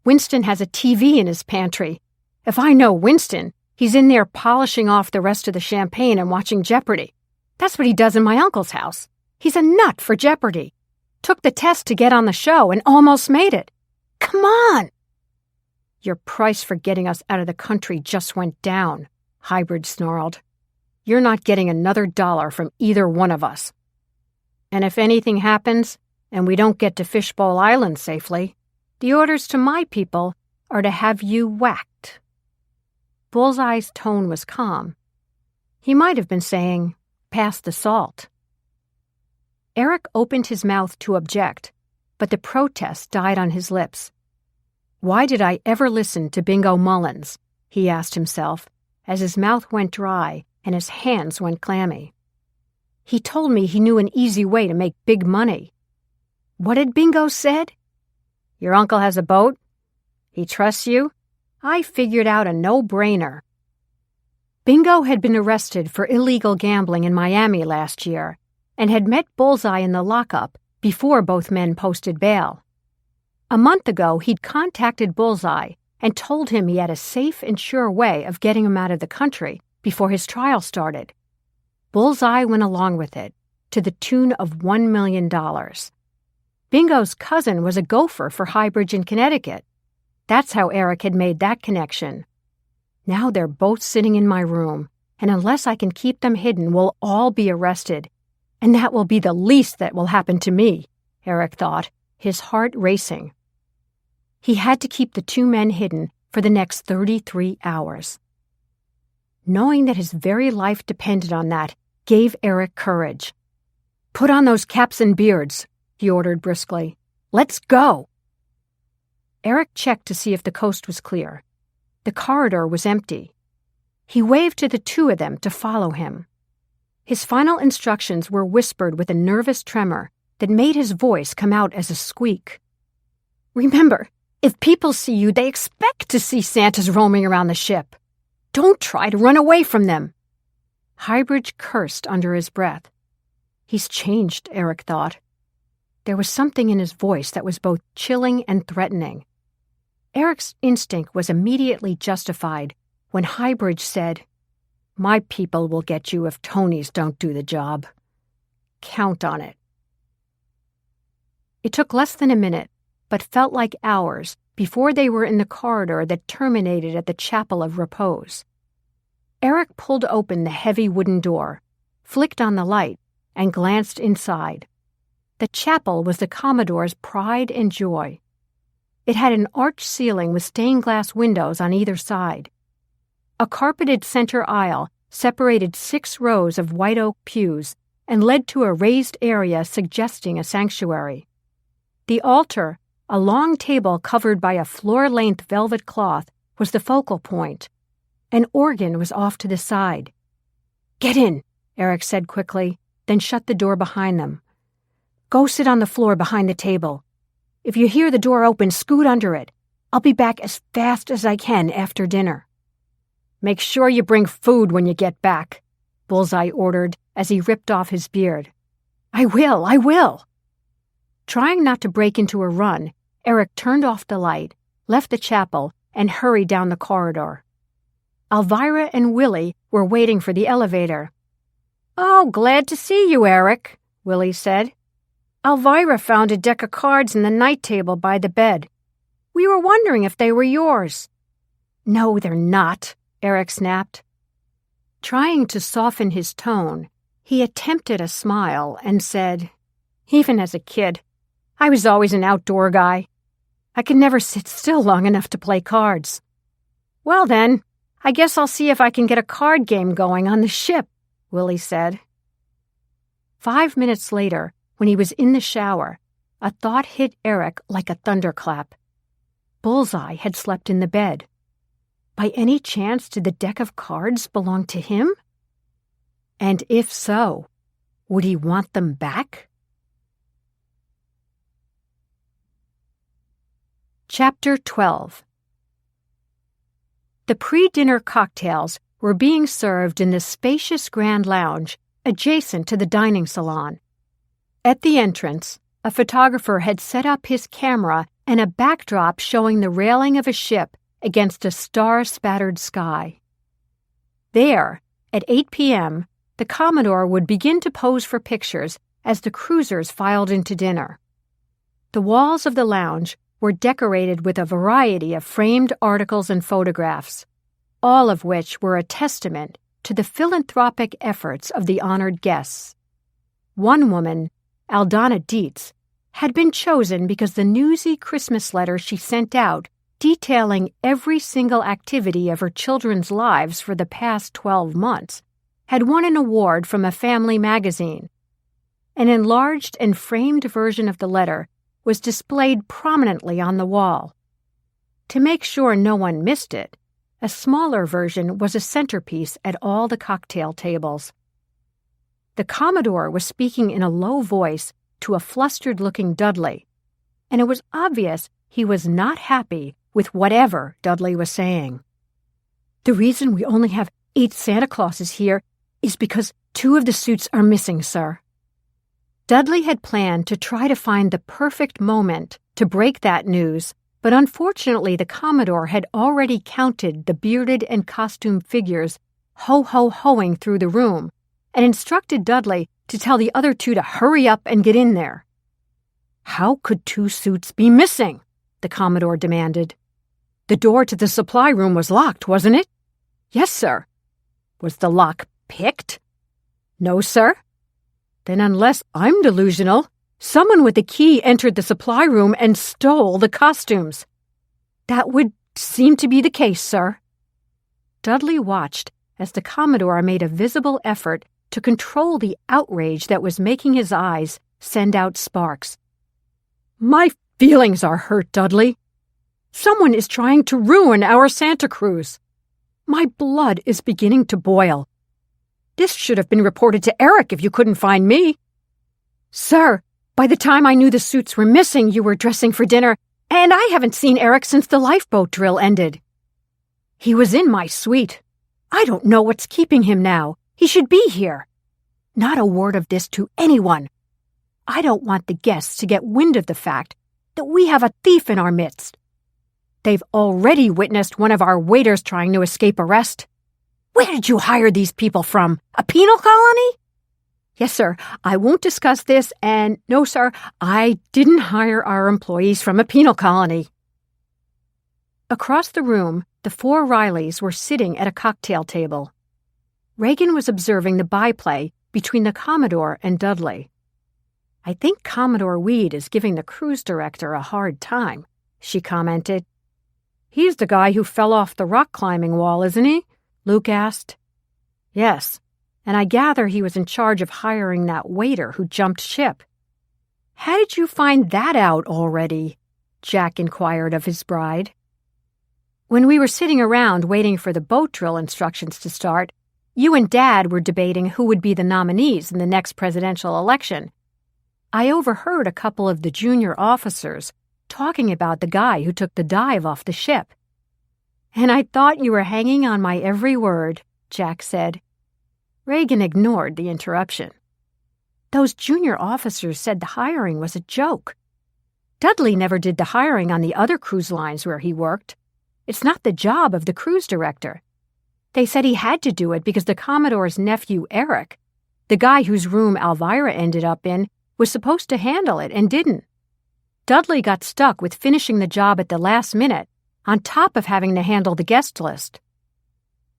Winston has a TV in his pantry. If I know Winston, he's in there polishing off the rest of the champagne and watching Jeopardy. That's what he does in my uncle's house. He's a nut for Jeopardy. Took the test to get on the show and almost made it. Come on! Your price for getting us out of the country just went down, Hybrid snarled. You're not getting another dollar from either one of us. And if anything happens, and we don't get to Fishbowl Island safely, the orders to my people are to have you whacked. Bullseye's tone was calm. He might have been saying, pass the salt. Eric opened his mouth to object, but the protest died on his lips. Why did I ever listen to Bingo Mullins? He asked himself, as his mouth went dry and his hands went clammy. He told me he knew an easy way to make big money. What had Bingo said? Your uncle has a boat? He trusts you? I figured out a no-brainer. Bingo had been arrested for illegal gambling in Miami last year and had met Bullseye in the lockup before both men posted bail. A month ago, he'd contacted Bullseye and told him he had a safe and sure way of getting him out of the country before his trial started. Bullseye went along with it, to the tune of $1 million. Bingo's cousin was a gopher for Highbridge in Connecticut. That's how Eric had made that connection. Now they're both sitting in my room, and unless I can keep them hidden, we'll all be arrested. And that will be the least that will happen to me, Eric thought, his heart racing. He had to keep the two men hidden for the next 33 hours. Knowing that his very life depended on that gave Eric courage. Put on those caps and beards, he ordered briskly. Let's go. Eric checked to see if the coast was clear. The corridor was empty. He waved to the two of them to follow him. His final instructions were whispered with a nervous tremor that made his voice come out as a squeak. Remember, if people see you, they expect to see Santas roaming around the ship. Don't try to run away from them. Highbridge cursed under his breath. He's changed, Eric thought. There was something in his voice that was both chilling and threatening. Eric's instinct was immediately justified when Highbridge said, My people will get you if Tonys don't do the job. Count on it. It took less than a minute, but felt like hours before they were in the corridor that terminated at the Chapel of Repose. Eric pulled open the heavy wooden door, flicked on the light, and glanced inside. The chapel was the Commodore's pride and joy. It had an arched ceiling with stained glass windows on either side. A carpeted center aisle separated 6 rows of white oak pews and led to a raised area suggesting a sanctuary. The altar, a long table covered by a floor-length velvet cloth, was the focal point. An organ was off to the side. Get in, Eric said quickly, then shut the door behind them. Go sit on the floor behind the table. If you hear the door open, scoot under it. I'll be back as fast as I can after dinner. Make sure you bring food when you get back, Bullseye ordered as he ripped off his beard. I will. Trying not to break into a run, Eric turned off the light, left the chapel, and hurried down the corridor. Alvirah and Willy were waiting for the elevator. Oh, glad to see you, Eric, Willy said. Alvirah found a deck of cards in the night table by the bed. We were wondering if they were yours. No, they're not, Eric snapped. Trying to soften his tone, he attempted a smile and said, Even as a kid, I was always an outdoor guy. I could never sit still long enough to play cards. Well then, I guess I'll see if I can get a card game going on the ship, Willy said. 5 minutes later, when he was in the shower, a thought hit Eric like a thunderclap. Bullseye had slept in the bed. By any chance did the deck of cards belong to him? And if so, would he want them back? Chapter 12. The pre-dinner cocktails were being served in the spacious grand lounge adjacent to the dining salon. At the entrance, a photographer had set up his camera and a backdrop showing the railing of a ship against a star-spattered sky. There, at 8 p.m., the Commodore would begin to pose for pictures as the cruisers filed into dinner. The walls of the lounge were decorated with a variety of framed articles and photographs, all of which were a testament to the philanthropic efforts of the honored guests. One woman, Aldana Dietz, had been chosen because the newsy Christmas letter she sent out detailing every single activity of her children's lives for the past 12 months had won an award from a family magazine. An enlarged and framed version of the letter was displayed prominently on the wall. To make sure no one missed it, a smaller version was a centerpiece at all the cocktail tables. The Commodore was speaking in a low voice to a flustered-looking Dudley, and it was obvious he was not happy with whatever Dudley was saying. "The reason we only have 8 Santa Clauses here is because 2 of the suits are missing, sir." Dudley had planned to try to find the perfect moment to break that news, but unfortunately the Commodore had already counted the bearded and costumed figures ho-ho-hoing through the room and instructed Dudley to tell the other 2 to hurry up and get in there. "How could 2 suits be missing?" the Commodore demanded. "The door to the supply room was locked, wasn't it?" "Yes, sir." "Was the lock picked?" "No, sir." "Then unless I'm delusional, someone with the key entered the supply room and stole the costumes." "That would seem to be the case, sir." Dudley watched as the Commodore made a visible effort to control the outrage that was making his eyes send out sparks. "My feelings are hurt, Dudley. Someone is trying to ruin our Santa cruise. My blood is beginning to boil. This should have been reported to Eric if you couldn't find me." "Sir, by the time I knew the suits were missing, you were dressing for dinner, and I haven't seen Eric since the lifeboat drill ended." "He was in my suite. I don't know what's keeping him now. He should be here. Not a word of this to anyone. I don't want the guests to get wind of the fact that we have a thief in our midst. They've already witnessed one of our waiters trying to escape arrest. Where did you hire these people from? A penal colony?" "Yes, sir. I won't discuss this, and no, sir, I didn't hire our employees from a penal colony." Across the room, the 4 Rileys were sitting at a cocktail table. Reagan was observing the byplay between the Commodore and Dudley. "I think Commodore Weed is giving the cruise director a hard time," she commented. "He's the guy who fell off the rock climbing wall, isn't he?" Luke asked. "Yes, and I gather he was in charge of hiring that waiter who jumped ship." "How did you find that out already?" Jack inquired of his bride. "When we were sitting around waiting for the boat drill instructions to start, you and Dad were debating who would be the nominees in the next presidential election. I overheard a couple of the junior officers talking about the guy who took the dive off the ship." "And I thought you were hanging on my every word," Jack said. Reagan ignored the interruption. "Those junior officers said the hiring was a joke. Dudley never did the hiring on the other cruise lines where he worked. It's not the job of the cruise director. They said he had to do it because the Commodore's nephew, Eric, the guy whose room Alvirah ended up in, was supposed to handle it and didn't. Dudley got stuck with finishing the job at the last minute, on top of having to handle the guest list."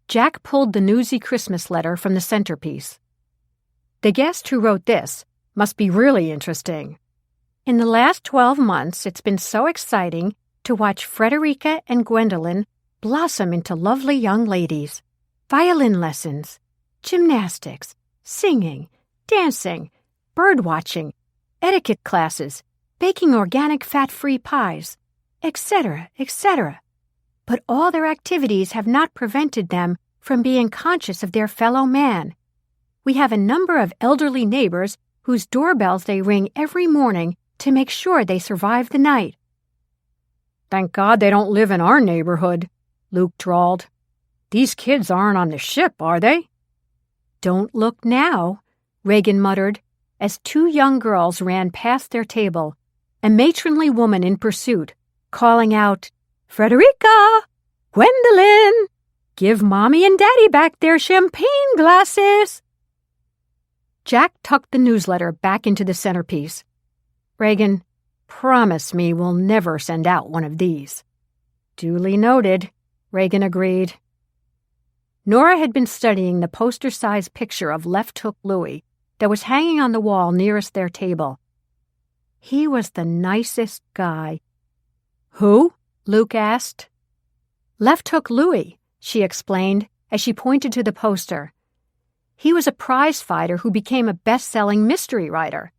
Jack pulled the newsy Christmas letter from the centerpiece. "The guest who wrote this must be really interesting. In the last 12 months, it's been so exciting to watch Frederica and Gwendolyn blossom into lovely young ladies. Violin lessons, gymnastics, singing, dancing, bird watching, etiquette classes, baking organic fat-free pies, etc., etc. But all their activities have not prevented them from being conscious of their fellow man. We have a number of elderly neighbors whose doorbells they ring every morning to make sure they survive the night. "Thank God they don't live in our neighborhood," Luke drawled. "These kids aren't on the ship, are they?" "Don't look now," Reagan muttered, as two young girls ran past their table, a matronly woman in pursuit, calling out, "Frederica! Gwendolyn! Give Mommy and Daddy back their champagne glasses!" Jack tucked the newsletter back into the centerpiece. "Reagan, promise me we'll never send out one of these." "Duly noted," Reagan agreed. Nora had been studying the poster-sized picture of Left Hook Louie that was hanging on the wall nearest their table. He was the nicest guy. "Who?" Luke asked. "Left Hook Louie," she explained as she pointed to the poster. "He was a prize fighter who became a best-selling mystery writer.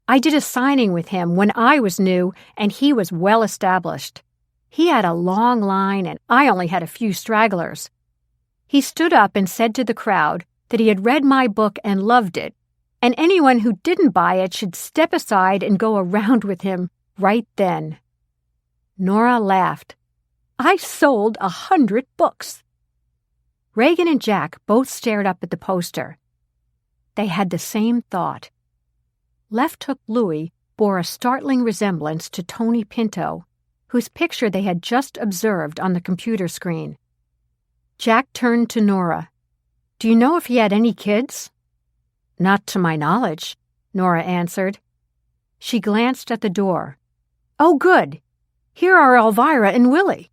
I did a signing with him when I was new and he was well established. He had a long line and I only had a few stragglers. He stood up and said to the crowd that he had read my book and loved it, and anyone who didn't buy it should step aside and go around with him right then." Nora laughed. "I sold 100 books." Reagan and Jack both stared up at the poster. They had the same thought. Left Hook Louie bore a startling resemblance to Tony Pinto, whose picture they had just observed on the computer screen. Jack turned to Nora. "Do you know if he had any kids?" "Not to my knowledge," Nora answered. She glanced at the door. "Oh, good. Here are Alvirah and Willy."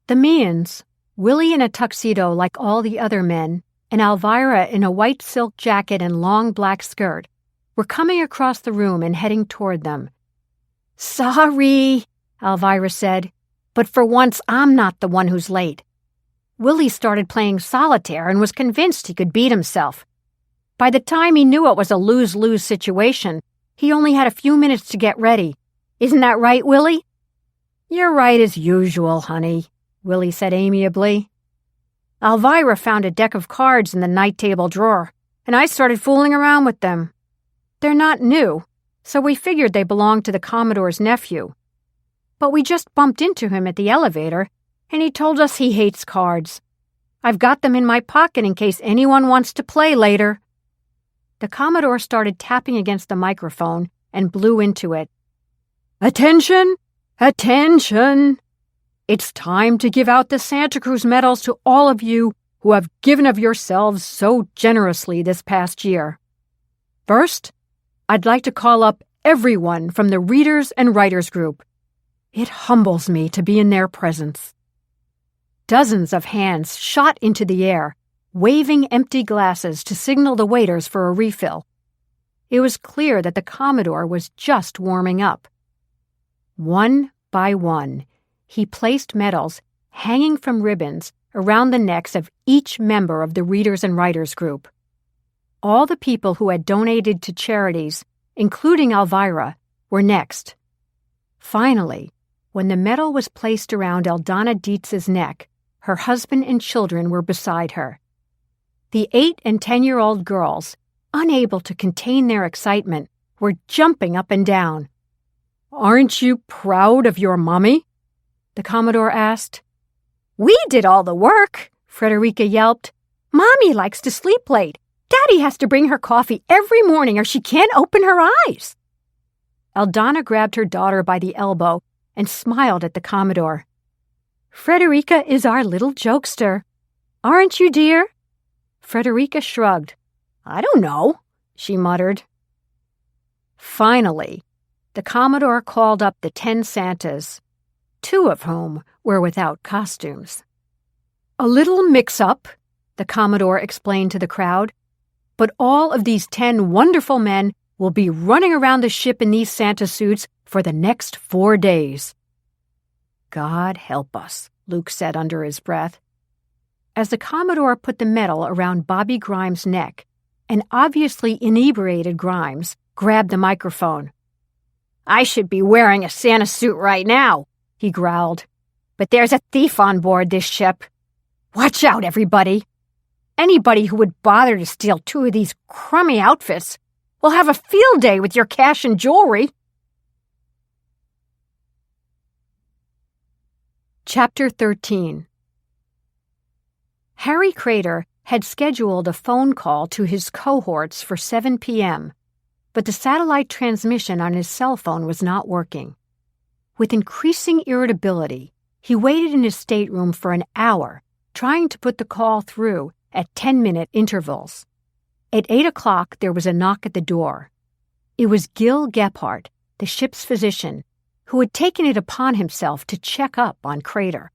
The Means, Willy in a tuxedo like all the other men, and Alvirah in a white silk jacket and long black skirt, were coming across the room and heading toward them. "Sorry," Alvirah said, "but for once I'm not the one who's late. Willy started playing solitaire and was convinced he could beat himself. By the time he knew it was a lose-lose situation, he only had a few minutes to get ready. Isn't that right, Willy?" "You're right as usual, honey," Willy said amiably. "Alvirah found a deck of cards in the night table drawer, and I started fooling around with them. They're not new, so we figured they belonged to the Commodore's nephew. But we just bumped into him at the elevator, and he told us he hates cards. I've got them in my pocket in case anyone wants to play later." The Commodore started tapping against the microphone and blew into it. "Attention! Attention! It's time to give out the Santa Cruz medals to all of you who have given of yourselves so generously this past year. First, I'd like to call up everyone from the Readers and Writers Group. It humbles me to be in their presence." Dozens of hands shot into the air, waving empty glasses to signal the waiters for a refill. It was clear that the Commodore was just warming up. One by one, he placed medals, hanging from ribbons, around the necks of each member of the Readers and Writers Group. All the people who had donated to charities, including Alvirah, were next. Finally, when the medal was placed around Eldana Dietz's neck, her husband and children were beside her. The 8- and 10-year-old girls, unable to contain their excitement, were jumping up and down. "Aren't you proud of your mommy?" the Commodore asked. "We did all the work," Frederica yelped. "Mommy likes to sleep late. Daddy has to bring her coffee every morning or she can't open her eyes." Eldana grabbed her daughter by the elbow and smiled at the Commodore. "Frederica is our little jokester. Aren't you, dear?" Frederica shrugged. "I don't know," she muttered. Finally, the Commodore called up the 10 Santas, 2 of whom were without costumes. "A little mix-up," the Commodore explained to the crowd, "but all of these 10 wonderful men will be running around the ship in these Santa suits for the next 4 days." "God help us," Luke said under his breath. As the Commodore put the medal around Bobby Grimes' neck, An obviously inebriated Grimes grabbed the microphone. "I should be wearing a Santa suit right now," he growled. "But there's a thief on board this ship. Watch out, everybody. Anybody who would bother to steal 2 of these crummy outfits will have a field day with your cash and jewelry." Chapter 13. Harry Crater had scheduled a phone call to his cohorts for 7 p.m., but the satellite transmission on his cell phone was not working. With increasing irritability, he waited in his stateroom for an hour, trying to put the call through at 10-minute intervals. At 8 o'clock, there was a knock at the door. It was Gil Gephardt, the ship's physician, who had taken it upon himself to check up on Crater.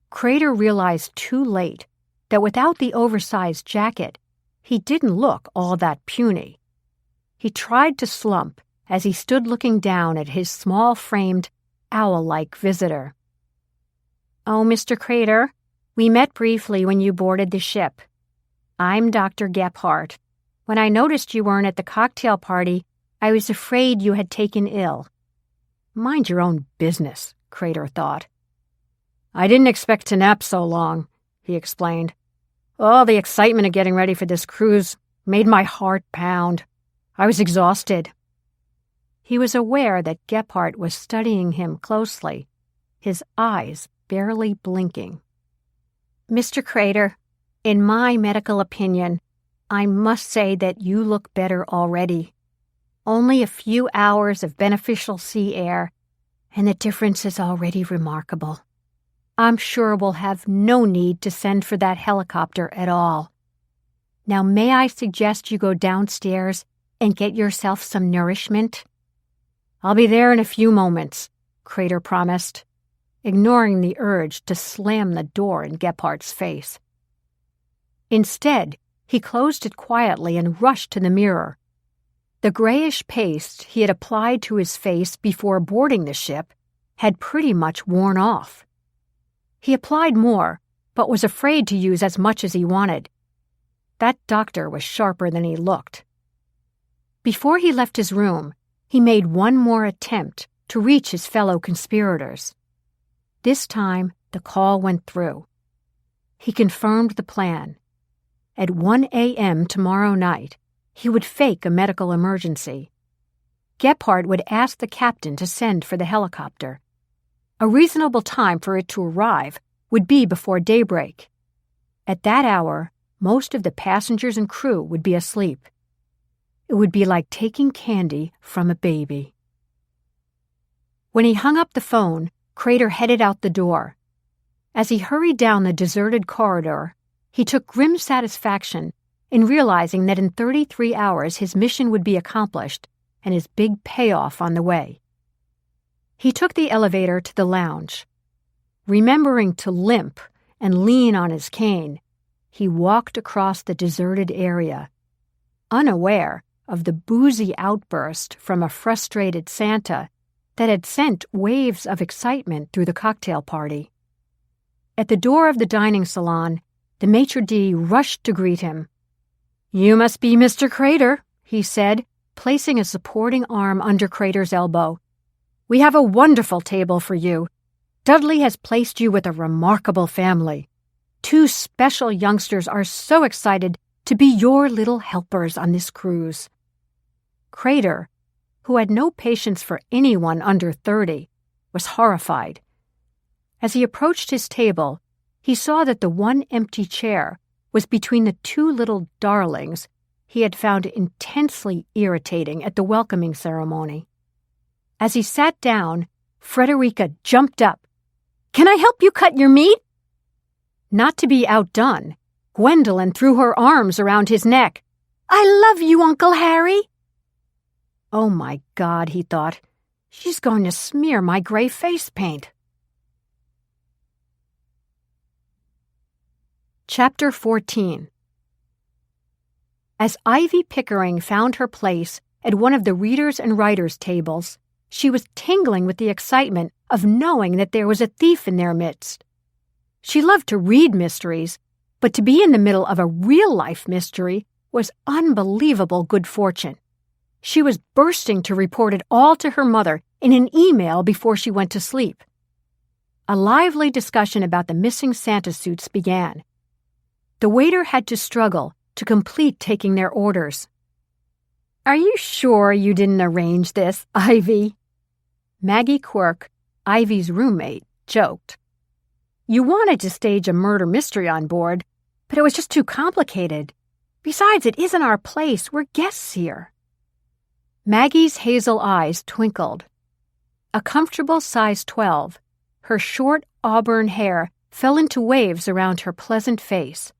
Crater realized too late that without the oversized jacket, he didn't look all that puny. He tried to slump as he stood looking down at his small-framed, owl-like visitor. "Oh, Mr. Crater, we met briefly when you boarded the ship. I'm Dr. Gephardt. When I noticed you weren't at the cocktail party, I was afraid you had taken ill." "Mind your own business," Crater thought. "I didn't expect to nap so long," he explained. "All the excitement of getting ready for this cruise made my heart pound. I was exhausted." He was aware that Gephardt was studying him closely, his eyes barely blinking. "Mr. Crater, in my medical opinion, I must say that you look better already. Only a few hours of beneficial sea air, and the difference is already remarkable. I'm sure we'll have no need to send for that helicopter at all. Now may I suggest you go downstairs and get yourself some nourishment?" "I'll be there in a few moments," Crater promised, ignoring the urge to slam the door in Gephardt's face. Instead, he closed it quietly and rushed to the mirror. The grayish paste he had applied to his face before boarding the ship had pretty much worn off. He applied more, but was afraid to use as much as he wanted. That doctor was sharper than he looked. Before he left his room, he made one more attempt to reach his fellow conspirators. This time, the call went through. He confirmed the plan. At 1 a.m. tomorrow night, he would fake a medical emergency. Gephardt would ask the captain to send for the helicopter. A reasonable time for it to arrive would be before daybreak. At that hour, most of the passengers and crew would be asleep. It would be like taking candy from a baby. When he hung up the phone, Crater headed out the door. As he hurried down the deserted corridor, he took grim satisfaction in realizing that in 33 hours his mission would be accomplished and his big payoff on the way. He took the elevator to the lounge. Remembering to limp and lean on his cane, he walked across the deserted area, unaware of the boozy outburst from a frustrated Santa that had sent waves of excitement through the cocktail party. At the door of the dining salon, the maitre d' rushed to greet him. "You must be Mr. Crater," he said, placing a supporting arm under Crater's elbow. "We have a wonderful table for you. Dudley has placed you with a remarkable family. 2 special youngsters are so excited to be your little helpers on this cruise." Crater, who had no patience for anyone under 30, was horrified. As he approached his table, he saw that the one empty chair was between the 2 little darlings he had found intensely irritating at the welcoming ceremony. As he sat down, Frederica jumped up. "Can I help you cut your meat?" Not to be outdone, Gwendolyn threw her arms around his neck. "I love you, Uncle Harry." Oh my God, he thought, she's going to smear my gray face paint. Chapter 14. As Ivy Pickering found her place at one of the readers' and writers' tables, she was tingling with the excitement of knowing that there was a thief in their midst. She loved to read mysteries, but to be in the middle of a real-life mystery was unbelievable good fortune. She was bursting to report it all to her mother in an email before she went to sleep. A lively discussion about the missing Santa suits began. The waiter had to struggle to complete taking their orders. "Are you sure you didn't arrange this, Ivy?" Maggie Quirk, Ivy's roommate, joked. "You wanted to stage a murder mystery on board, but it was just too complicated. Besides, it isn't our place. We're guests here." Maggie's hazel eyes twinkled. A comfortable size 12, her short auburn hair fell into waves around her pleasant face.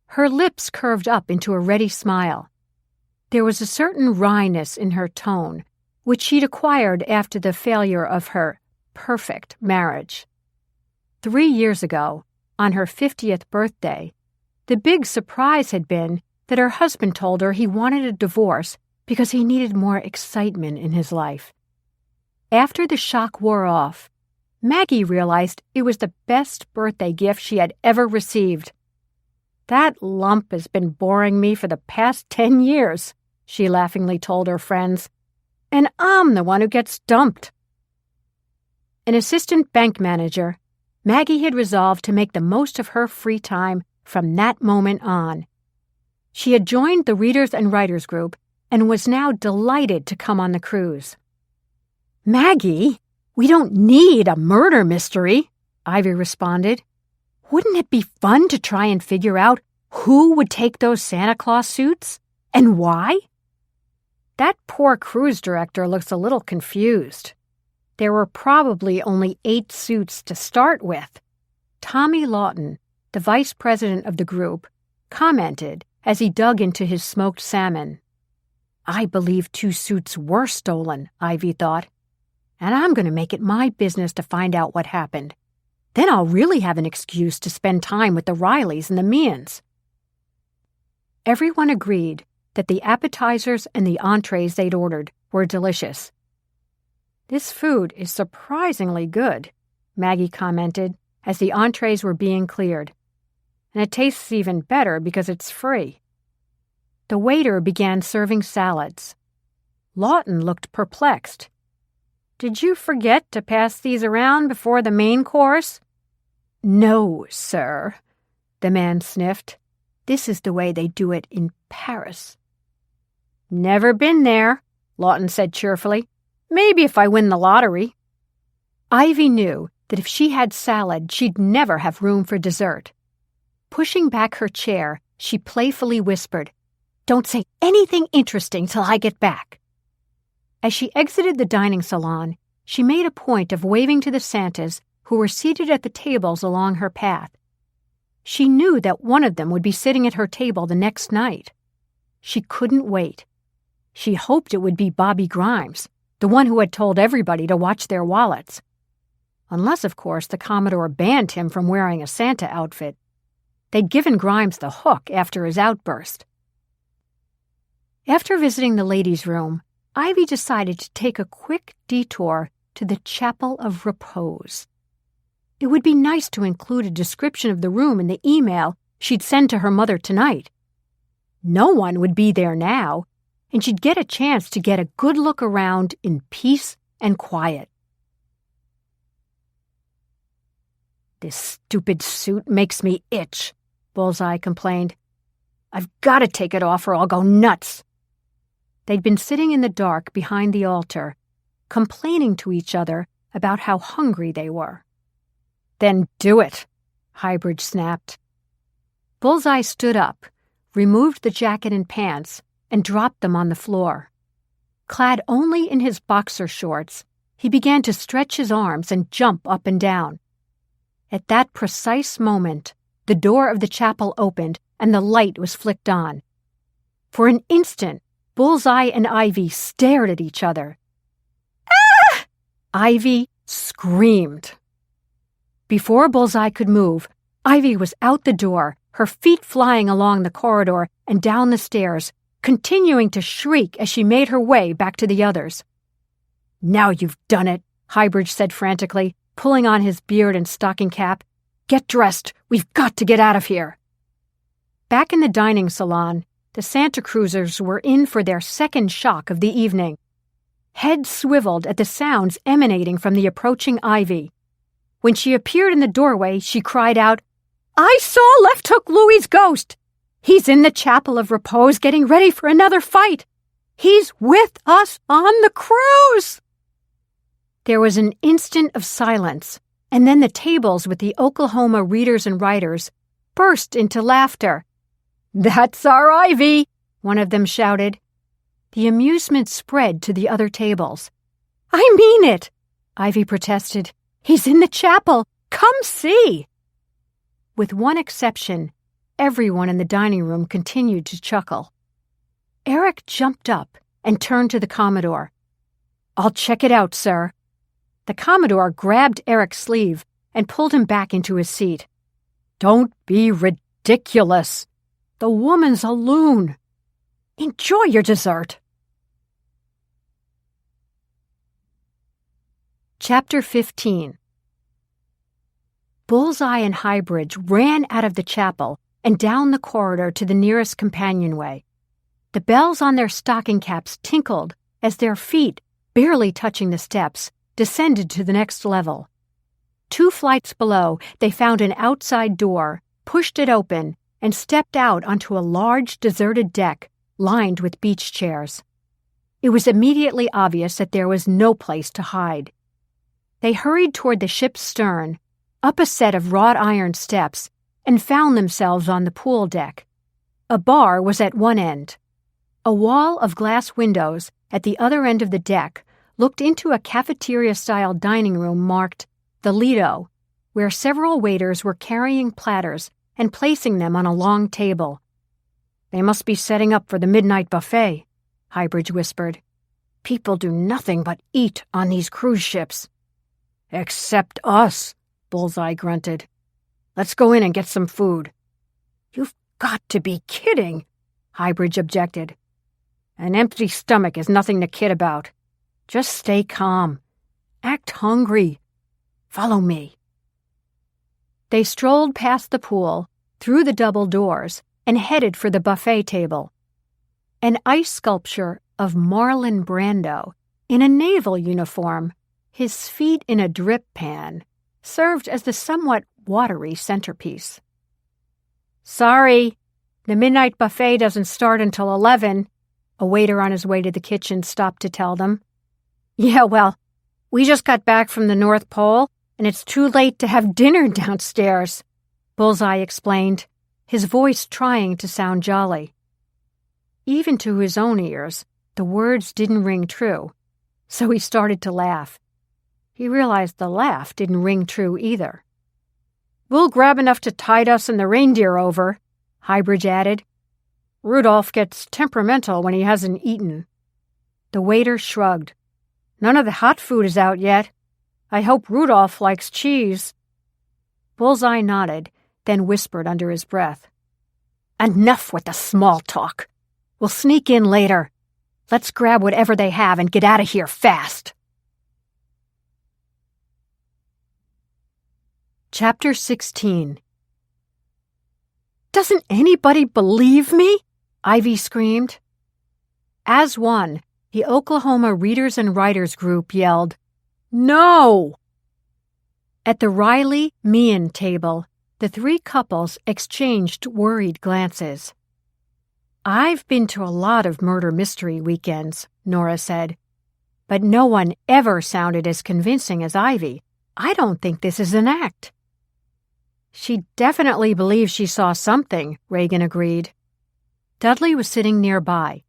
Her lips curved up into a ready smile. There was a certain wryness in her tone, which she'd acquired after the failure of her perfect marriage. 3 years ago, on her 50th birthday, the big surprise had been that her husband told her he wanted a divorce because he needed more excitement in his life. After the shock wore off, Maggie realized it was the best birthday gift she had ever received. "That lump has been boring me for the past 10 years, she laughingly told her friends, "and I'm the one who gets dumped." An assistant bank manager, Maggie had resolved to make the most of her free time from that moment on. She had joined the Readers and Writers group and was now delighted to come on the cruise. "Maggie, we don't need a murder mystery," Ivy responded. "Wouldn't it be fun to try and figure out who would take those Santa Claus suits and why?" That poor cruise director looks a little confused. There were probably only 8 suits to start with. Tommy Lawton, the vice president of the group, commented as he dug into his smoked salmon. "I believe 2 suits were stolen," Ivy thought, "and I'm going to make it my business to find out what happened. Then I'll really have an excuse to spend time with the Rileys and the Meehan's." Everyone agreed that the appetizers and the entrees they'd ordered were delicious. "This food is surprisingly good," Maggie commented as the entrees were being cleared. "And it tastes even better because it's free." The waiter began serving salads. Lawton looked perplexed. "Did you forget to pass these around before the main course?" "No, sir," the man sniffed. "This is the way they do it in Paris." "Never been there," Lawton said cheerfully. "Maybe if I win the lottery." Ivy knew that if she had salad, she'd never have room for dessert. Pushing back her chair, she playfully whispered, "Don't say anything interesting till I get back." As she exited the dining salon, she made a point of waving to the Santas who were seated at the tables along her path. She knew that one of them would be sitting at her table the next night. She couldn't wait. She hoped it would be Bobby Grimes, the one who had told everybody to watch their wallets. Unless, of course, the Commodore banned him from wearing a Santa outfit. They'd given Grimes the hook after his outburst. After visiting the ladies' room, Ivy decided to take a quick detour to the Chapel of Repose. It would be nice to include a description of the room in the email she'd send to her mother tonight. No one would be there now, and she'd get a chance to get a good look around in peace and quiet. "This stupid suit makes me itch," Bullseye complained. "I've got to take it off or I'll go nuts." They'd been sitting in the dark behind the altar, complaining to each other about how hungry they were. "Then do it," Highbridge snapped. Bullseye stood up, removed the jacket and pants, and dropped them on the floor. Clad only in his boxer shorts, he began to stretch his arms and jump up and down. At that precise moment, the door of the chapel opened and the light was flicked on. For an instant, Bullseye and Ivy stared at each other. "Ah!" Ivy screamed. Before Bullseye could move, Ivy was out the door, her feet flying along the corridor and down the stairs, continuing to shriek as she made her way back to the others. "Now you've done it," Highbridge said frantically, pulling on his beard and stocking cap. "Get dressed. We've got to get out of here." Back in the dining salon, The Santa Cruzers were in for their second shock of the evening. Heads swiveled at the sounds emanating from the approaching Ivy. When she appeared in the doorway, she cried out, "I saw Left Hook Louie's ghost! He's in the Chapel of Repose getting ready for another fight! He's with us on the cruise!" There was an instant of silence, and then the tables with the Oklahoma readers and writers burst into laughter. "That's our Ivy!" one of them shouted. The amusement spread to the other tables. "I mean it!" Ivy protested. "He's in the chapel! Come see!" With one exception, everyone in the dining room continued to chuckle. Eric jumped up and turned to the Commodore. "I'll check it out, sir." The Commodore grabbed Eric's sleeve and pulled him back into his seat. "Don't be ridiculous. The woman's a loon. Enjoy your dessert." Chapter 15. Bullseye and Highbridge ran out of the chapel and down the corridor to the nearest companionway. The bells on their stocking caps tinkled as their feet, barely touching the steps, descended to the next level. 2 flights below, they found an outside door, pushed it open, and stepped out onto a large deserted deck lined with beach chairs. It was immediately obvious that there was no place to hide. They hurried toward the ship's stern, up a set of wrought iron steps, and found themselves on the pool deck. A bar was at one end. A wall of glass windows at the other end of the deck looked into a cafeteria-style dining room marked the Lido, where several waiters were carrying platters and placing them on a long table. "They must be setting up for the midnight buffet," Highbridge whispered. "People do nothing but eat on these cruise ships." "Except us," Bullseye grunted. "Let's go in and get some food." "You've got to be kidding," Highbridge objected. "An empty stomach is nothing to kid about. Just stay calm. Act hungry. Follow me." They strolled past the pool, through the double doors, and headed for the buffet table. An ice sculpture of Marlon Brando, in a naval uniform, his feet in a drip pan, served as the somewhat watery centerpiece. "Sorry, the midnight buffet doesn't start until 11, a waiter on his way to the kitchen stopped to tell them. "Yeah, well, we just got back from the North Pole, and it's too late to have dinner downstairs," Bullseye explained, his voice trying to sound jolly. Even to his own ears, the words didn't ring true, so he started to laugh. He realized the laugh didn't ring true either. "We'll grab enough to tide us and the reindeer over," Highbridge added. "Rudolph gets temperamental when he hasn't eaten." The waiter shrugged. "None of the hot food is out yet. I hope Rudolph likes cheese." Bullseye nodded, then whispered under his breath. "Enough with the small talk. We'll sneak in later. Let's grab whatever they have and get out of here fast." Chapter 16. "Doesn't anybody believe me?" Ivy screamed. As one, the Oklahoma Readers and Writers group yelled, "No!" At the Riley-Meehan table, the 3 couples exchanged worried glances. "I've been to a lot of murder mystery weekends," Nora said, "but no one ever sounded as convincing as Ivy. I don't think this is an act." "She definitely believes she saw something," Reagan agreed. Dudley was sitting nearby.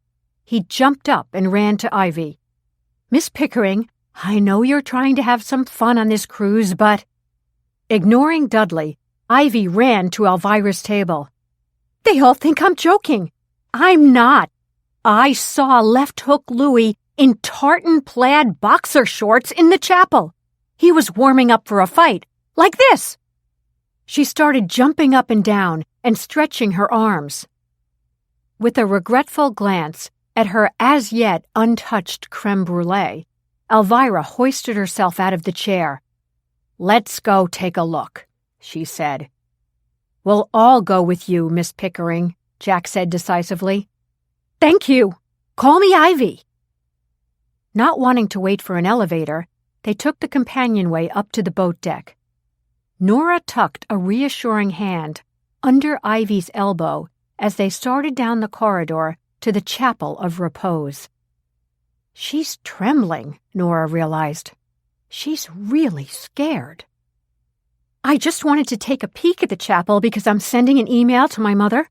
He jumped up and ran to Ivy. "Miss Pickering, I know you're trying to have some fun on this cruise, but—" Ignoring Dudley, Ivy ran to Alvirah's table. "They all think I'm joking. I'm not. I saw Left Hook Louie in tartan plaid boxer shorts in the chapel. He was warming up for a fight, like this." She started jumping up and down and stretching her arms. With a regretful glance at her as-yet untouched creme brulee, Alvirah hoisted herself out of the chair. "Let's go take a look," she said. "We'll all go with you, Miss Pickering," Jack said decisively. Thank you. Call me Ivy." Not wanting to wait for an elevator, they took the companionway up to the boat deck. Nora tucked a reassuring hand under Ivy's elbow as they started down the corridor to the Chapel of Repose. She's trembling, Nora realized. She's really scared. "I just wanted to take a peek at the chapel because I'm sending an email to my mother.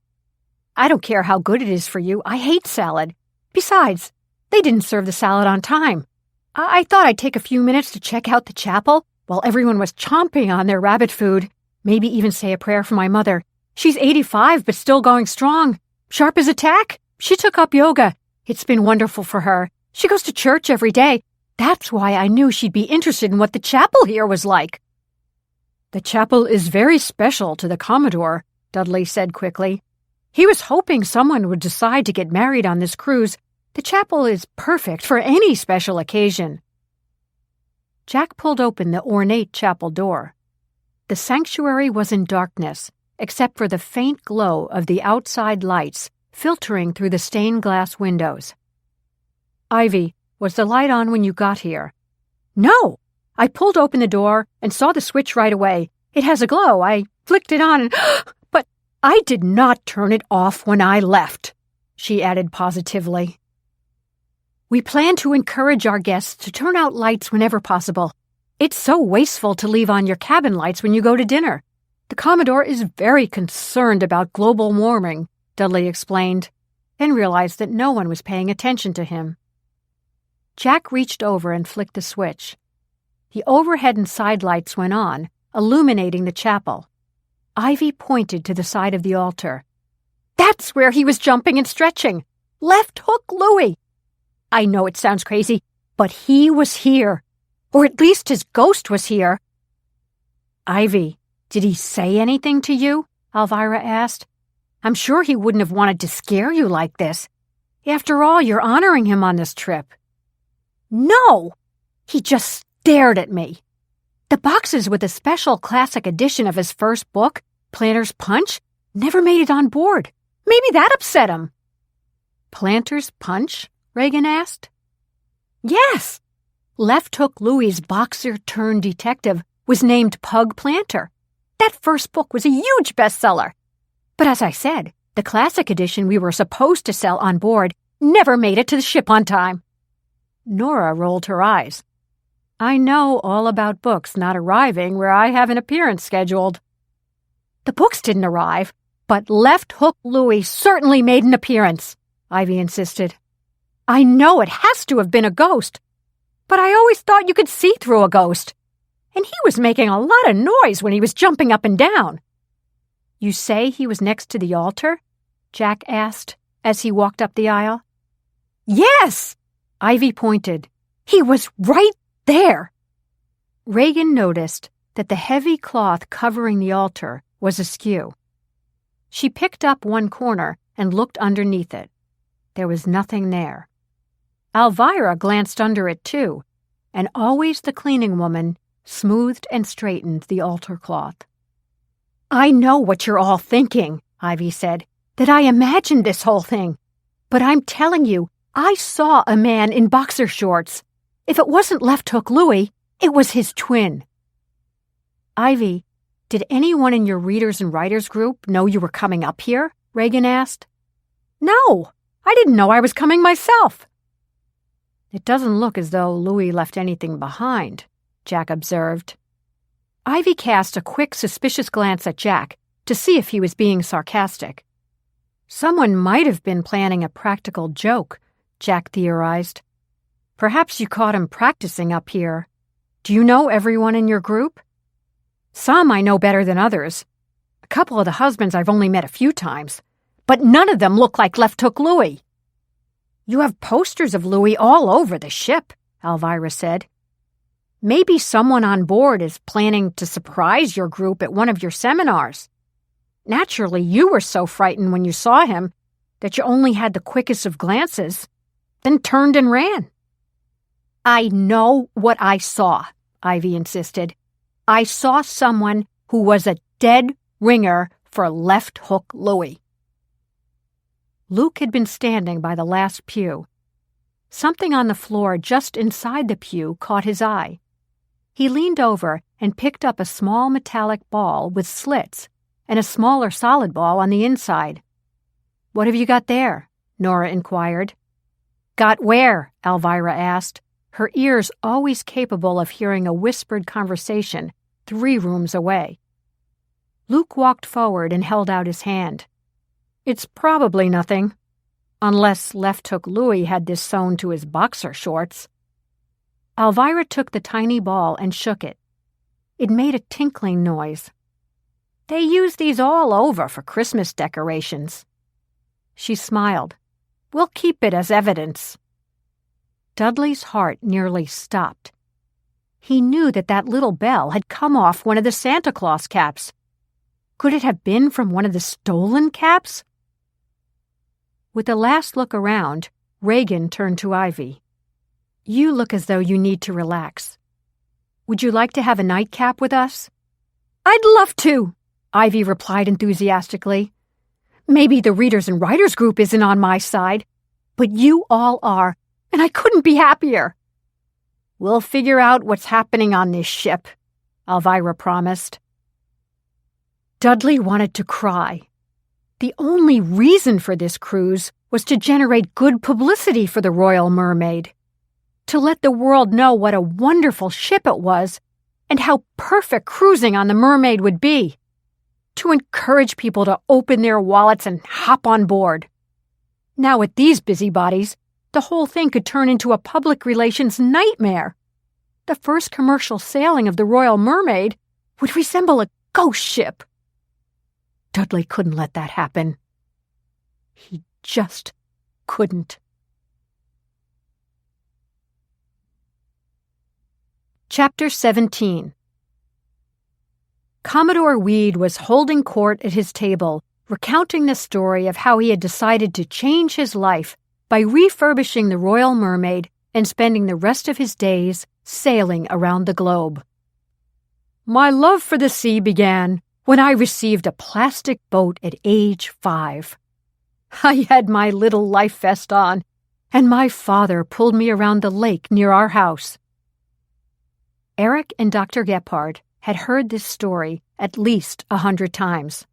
I don't care how good it is for you. I hate salad. Besides, they didn't serve the salad on time. I thought I'd take a few minutes to check out the chapel while everyone was chomping on their rabbit food. Maybe even say a prayer for my mother. She's 85 but still going strong. Sharp as a tack. She took up yoga. It's been wonderful for her. She goes to church every day. That's why I knew she'd be interested in what the chapel here was like." "The chapel is very special to the Commodore," Dudley said quickly. "He was hoping someone would decide to get married on this cruise. The chapel is perfect for any special occasion." Jack pulled open the ornate chapel door. The sanctuary was in darkness, except for the faint glow of the outside lights filtering through the stained glass windows. "Ivy, was the light on when you got here?" "No. I pulled open the door and saw the switch right away. It has a glow. I flicked it on and but I did not turn it off when I left," she added positively. "We plan to encourage our guests to turn out lights whenever possible. It's so wasteful to leave on your cabin lights when you go to dinner. The Commodore is very concerned about global warming," Dudley explained, then realized that no one was paying attention to him. Jack reached over and flicked the switch. The overhead and side lights went on, illuminating the chapel. Ivy pointed to the side of the altar. "That's where he was jumping and stretching. Left Hook Louie. I know it sounds crazy, but he was here. Or at least his ghost was here." "Ivy, did he say anything to you?" Alvirah asked. "I'm sure he wouldn't have wanted to scare you like this. After all, you're honoring him on this trip." "No! He just stared at me. The boxes with a special classic edition of his first book, Planter's Punch, never made it on board. Maybe that upset him." "Planter's Punch?" Reagan asked. "Yes. Left Hook Louie's boxer-turned-detective was named Pug Planter. That first book was a huge bestseller. But as I said, the classic edition we were supposed to sell on board never made it to the ship on time." Nora rolled her eyes. "I know all about books not arriving where I have an appearance scheduled." "The books didn't arrive, but Left Hook Louie certainly made an appearance," Ivy insisted. "I know it has to have been a ghost, but I always thought you could see through a ghost. And he was making a lot of noise when he was jumping up and down." "You say he was next to the altar?" Jack asked as he walked up the aisle. "Yes!" Ivy pointed. "He was right there." Reagan noticed that the heavy cloth covering the altar was askew. She picked up one corner and looked underneath it. There was nothing there. Alvirah glanced under it too, and always the cleaning woman smoothed and straightened the altar cloth. "I know what you're all thinking," Ivy said, "that I imagined this whole thing. But I'm telling you, I saw a man in boxer shorts. If it wasn't Left Hook Louie, it was his twin." "Ivy, did anyone in your readers and writers group know you were coming up here?" Reagan asked. "No, I didn't know I was coming myself." "It doesn't look as though Louie left anything behind," Jack observed. Ivy cast a quick, suspicious glance at Jack to see if he was being sarcastic. "Someone might have been planning a practical joke," Jack theorized. "Perhaps you caught him practicing up here. Do you know everyone in your group?" "Some I know better than others. A couple of the husbands I've only met a few times, but none of them look like Left Hook Louie." "You have posters of Louie all over the ship," Alvirah said. "Maybe someone on board is planning to surprise your group at one of your seminars. Naturally, you were so frightened when you saw him that you only had the quickest of glances, then turned and ran." "I know what I saw," Ivy insisted. "I saw someone who was a dead ringer for Left Hook Louie." Luke had been standing by the last pew. Something on the floor just inside the pew caught his eye. He leaned over and picked up a small metallic ball with slits and a smaller solid ball on the inside. "What have you got there?" Nora inquired. "Got where?" Alvirah asked, her ears always capable of hearing a whispered conversation 3 rooms away. Luke walked forward and held out his hand. "It's probably nothing, unless Left Hook Louie had this sewn to his boxer shorts." Alvirah took the tiny ball and shook it. It made a tinkling noise. "They use these all over for Christmas decorations." She smiled. "We'll keep it as evidence." Dudley's heart nearly stopped. He knew that little bell had come off one of the Santa Claus caps. Could it have been from one of the stolen caps? With a last look around, Reagan turned to Ivy. "You look as though you need to relax. Would you like to have a nightcap with us?" "I'd love to," Ivy replied enthusiastically. "Maybe the Readers and Writers group isn't on my side, but you all are, and I couldn't be happier." "We'll figure out what's happening on this ship," Alvirah promised. Dudley wanted to cry. The only reason for this cruise was to generate good publicity for the Royal Mermaid, to let the world know what a wonderful ship it was and how perfect cruising on the Mermaid would be, to encourage people to open their wallets and hop on board. Now with these busybodies, the whole thing could turn into a public relations nightmare. The first commercial sailing of the Royal Mermaid would resemble a ghost ship. Dudley couldn't let that happen. He just couldn't. Chapter 17. Commodore Weed was holding court at his table, recounting the story of how he had decided to change his life by refurbishing the Royal Mermaid and spending the rest of his days sailing around the globe. "My love for the sea began when I received a plastic boat at age 5. I had my little life vest on, and my father pulled me around the lake near our house." Eric and Dr. Gebhardt had heard this story at least 100 times.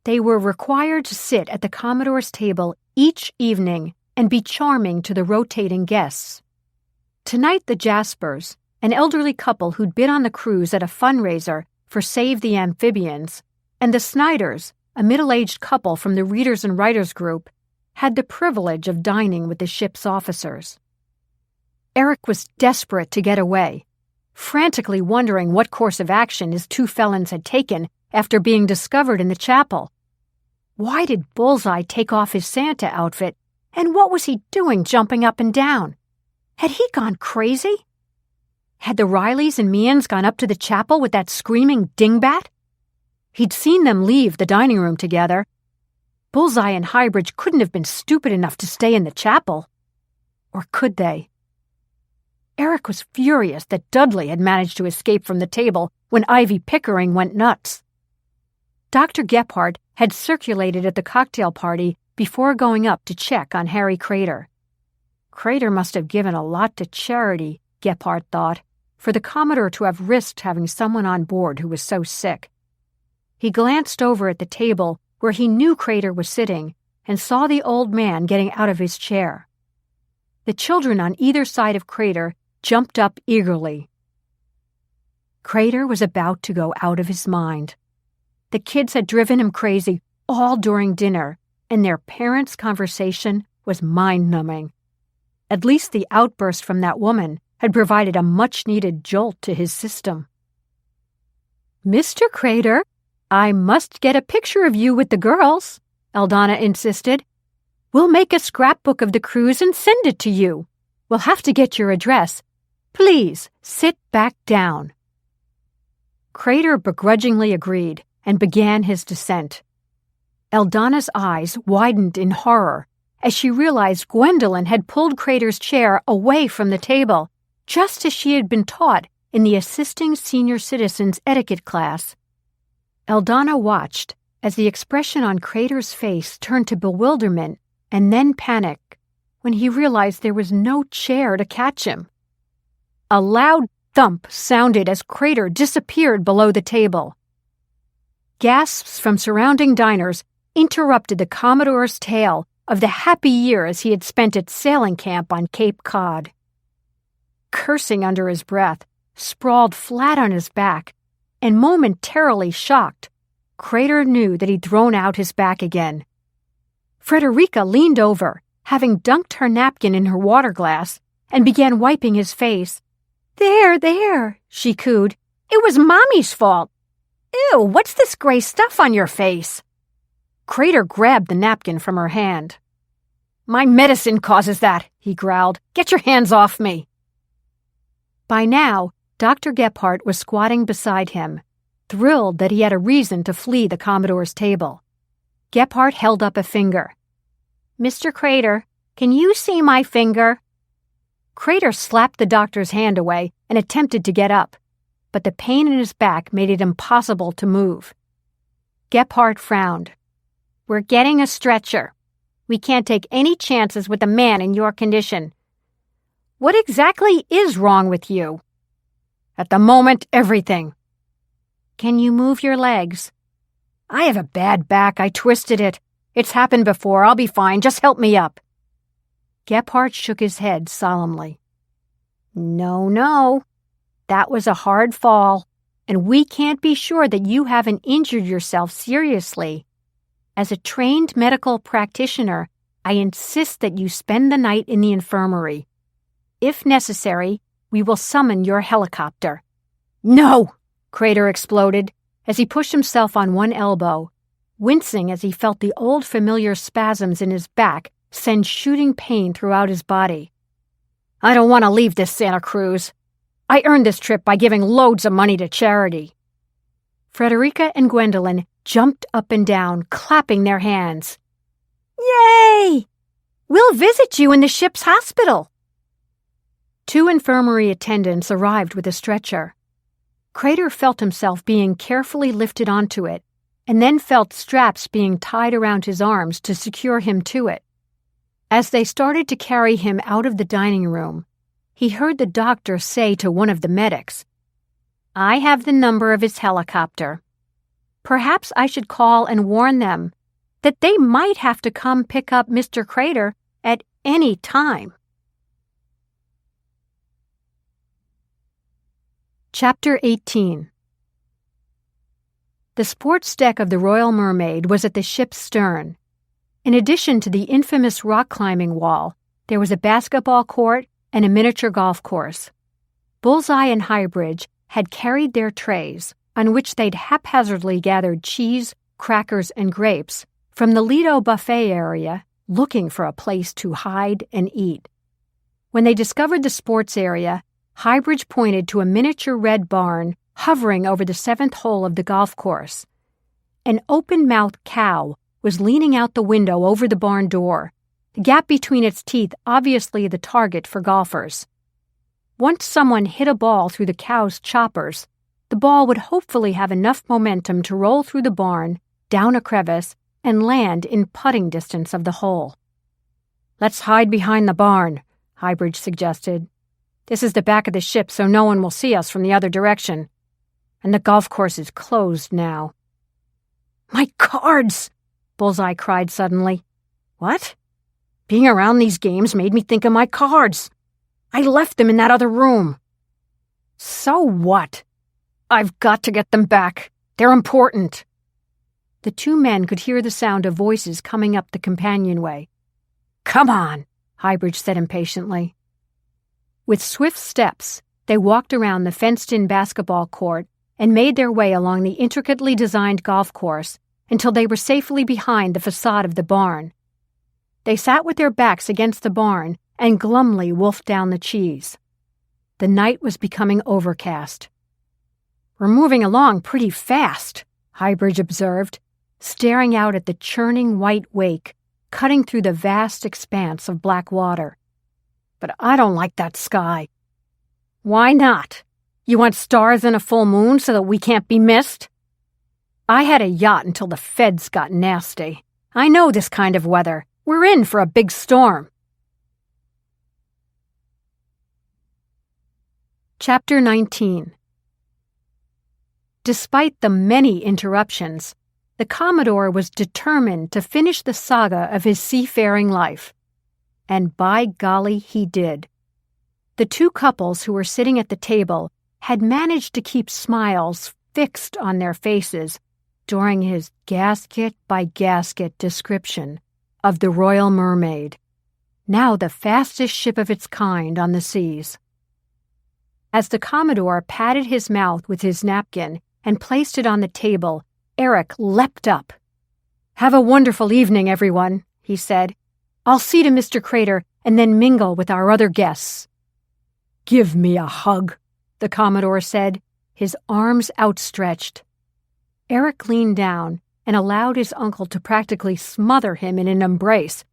They were required to sit at the Commodore's table each evening and be charming to the rotating guests. Tonight the Jaspers, an elderly couple who'd been on the cruise at a fundraiser for Save the Amphibians, and the Snyders, a middle-aged couple from the Readers and Writers group, had the privilege of dining with the ship's officers. Eric was desperate to get away, frantically wondering what course of action his 2 felons had taken after being discovered in the chapel. Why did Bullseye take off his Santa outfit, and what was he doing jumping up and down? Had he gone crazy? Had the Rileys and Meehan's gone up to the chapel with that screaming dingbat? He'd seen them leave the dining room together. Bullseye and Highbridge couldn't have been stupid enough to stay in the chapel. Or could they? Eric was furious that Dudley had managed to escape from the table when Ivy Pickering went nuts. Dr. Gebhardt had circulated at the cocktail party before going up to check on Harry Crater. Crater must have given a lot to charity, Gebhardt thought, for the Commodore to have risked having someone on board who was so sick. He glanced over at the table where he knew Crater was sitting and saw the old man getting out of his chair. The children on either side of Crater jumped up eagerly. Crater was about to go out of his mind. The kids had driven him crazy all during dinner, and their parents' conversation was mind-numbing. At least the outburst from that woman had provided a much-needed jolt to his system. "Mr. Crater, I must get a picture of you with the girls," Eldana insisted. "We'll make a scrapbook of the cruise and send it to you. We'll have to get your address. Please sit back down." Crater begrudgingly agreed and began his descent. Eldana's eyes widened in horror as she realized Gwendolyn had pulled Crater's chair away from the table, just as she had been taught in the Assisting Senior Citizens Etiquette class. Eldana watched as the expression on Crater's face turned to bewilderment and then panic when he realized there was no chair to catch him. A loud thump sounded as Crater disappeared below the table. Gasps from surrounding diners interrupted the Commodore's tale of the happy years he had spent at sailing camp on Cape Cod. Cursing under his breath, sprawled flat on his back, and momentarily shocked, Crater knew that he'd thrown out his back again. Frederica leaned over, having dunked her napkin in her water glass, and began wiping his face. There, she cooed. It was Mommy's fault. Ew, what's this gray stuff on your face? Crater grabbed the napkin from her hand. My medicine causes that, he growled. Get your hands off me. By now, Dr. Gebhardt was squatting beside him, thrilled that he had a reason to flee the Commodore's table. Gebhardt held up a finger. Mr. Crater, can you see my finger? Crater slapped the doctor's hand away and attempted to get up, but the pain in his back made it impossible to move. Gebhardt frowned. We're getting a stretcher. We can't take any chances with a man in your condition. What exactly is wrong with you? At the moment, everything. Can you move your legs? I have a bad back. I twisted it. It's happened before. I'll be fine. Just help me up. Gebhardt shook his head solemnly. No. That was a hard fall, and we can't be sure that you haven't injured yourself seriously. As a trained medical practitioner, I insist that you spend the night in the infirmary. If necessary, we will summon your helicopter. No! Crater exploded as he pushed himself on one elbow, wincing as he felt the old familiar spasms in his back send shooting pain throughout his body. I don't want to leave this Santa Cruz. I earned this trip by giving loads of money to charity. Frederica and Gwendolyn jumped up and down, clapping their hands. Yay! We'll visit you in the ship's hospital. 2 infirmary attendants arrived with a stretcher. Crater felt himself being carefully lifted onto it, and then felt straps being tied around his arms to secure him to it. As they started to carry him out of the dining room, he heard the doctor say to one of the medics, I have the number of his helicopter. Perhaps I should call and warn them that they might have to come pick up Mr. Crater at any time. Chapter 18. The sports deck of the Royal Mermaid was at the ship's stern. In addition to the infamous rock climbing wall, there was a basketball court and a miniature golf course. Bullseye and Highbridge had carried their trays, on which they'd haphazardly gathered cheese, crackers, and grapes, from the Lido buffet area, looking for a place to hide and eat. When they discovered the sports area, Highbridge pointed to a miniature red barn hovering over the 7th hole of the golf course. An open-mouthed cow was leaning out the window over the barn door, the gap between its teeth obviously the target for golfers. Once someone hit a ball through the cow's choppers, the ball would hopefully have enough momentum to roll through the barn, down a crevice, and land in putting distance of the hole. Let's hide behind the barn, Highbridge suggested. This is the back of the ship, so no one will see us from the other direction. And the golf course is closed now. My cards! Bullseye cried suddenly. What? Being around these games made me think of my cards. I left them in that other room. So what? I've got to get them back. They're important. The 2 men could hear the sound of voices coming up the companionway. Come on, Highbridge said impatiently. With swift steps, they walked around the fenced-in basketball court and made their way along the intricately designed golf course until they were safely behind the facade of the barn. They sat with their backs against the barn and glumly wolfed down the cheese. The night was becoming overcast. We're moving along pretty fast, Highbridge observed, staring out at the churning white wake cutting through the vast expanse of black water. But I don't like that sky. Why not? You want stars and a full moon so that we can't be missed? I had a yacht until the feds got nasty. I know this kind of weather. We're in for a big storm. Chapter 19. Despite the many interruptions, the Commodore was determined to finish the saga of his seafaring life. And by golly, he did. The two couples who were sitting at the table had managed to keep smiles fixed on their faces during his gasket-by-gasket description of the Royal Mermaid, now the fastest ship of its kind on the seas. As the Commodore patted his mouth with his napkin and placed it on the table, Eric leapt up. "Have a wonderful evening, everyone," he said. "I'll see to Mr. Crater and then mingle with our other guests." "Give me a hug," the Commodore said, his arms outstretched. Eric leaned down and allowed his uncle to practically smother him in an embrace,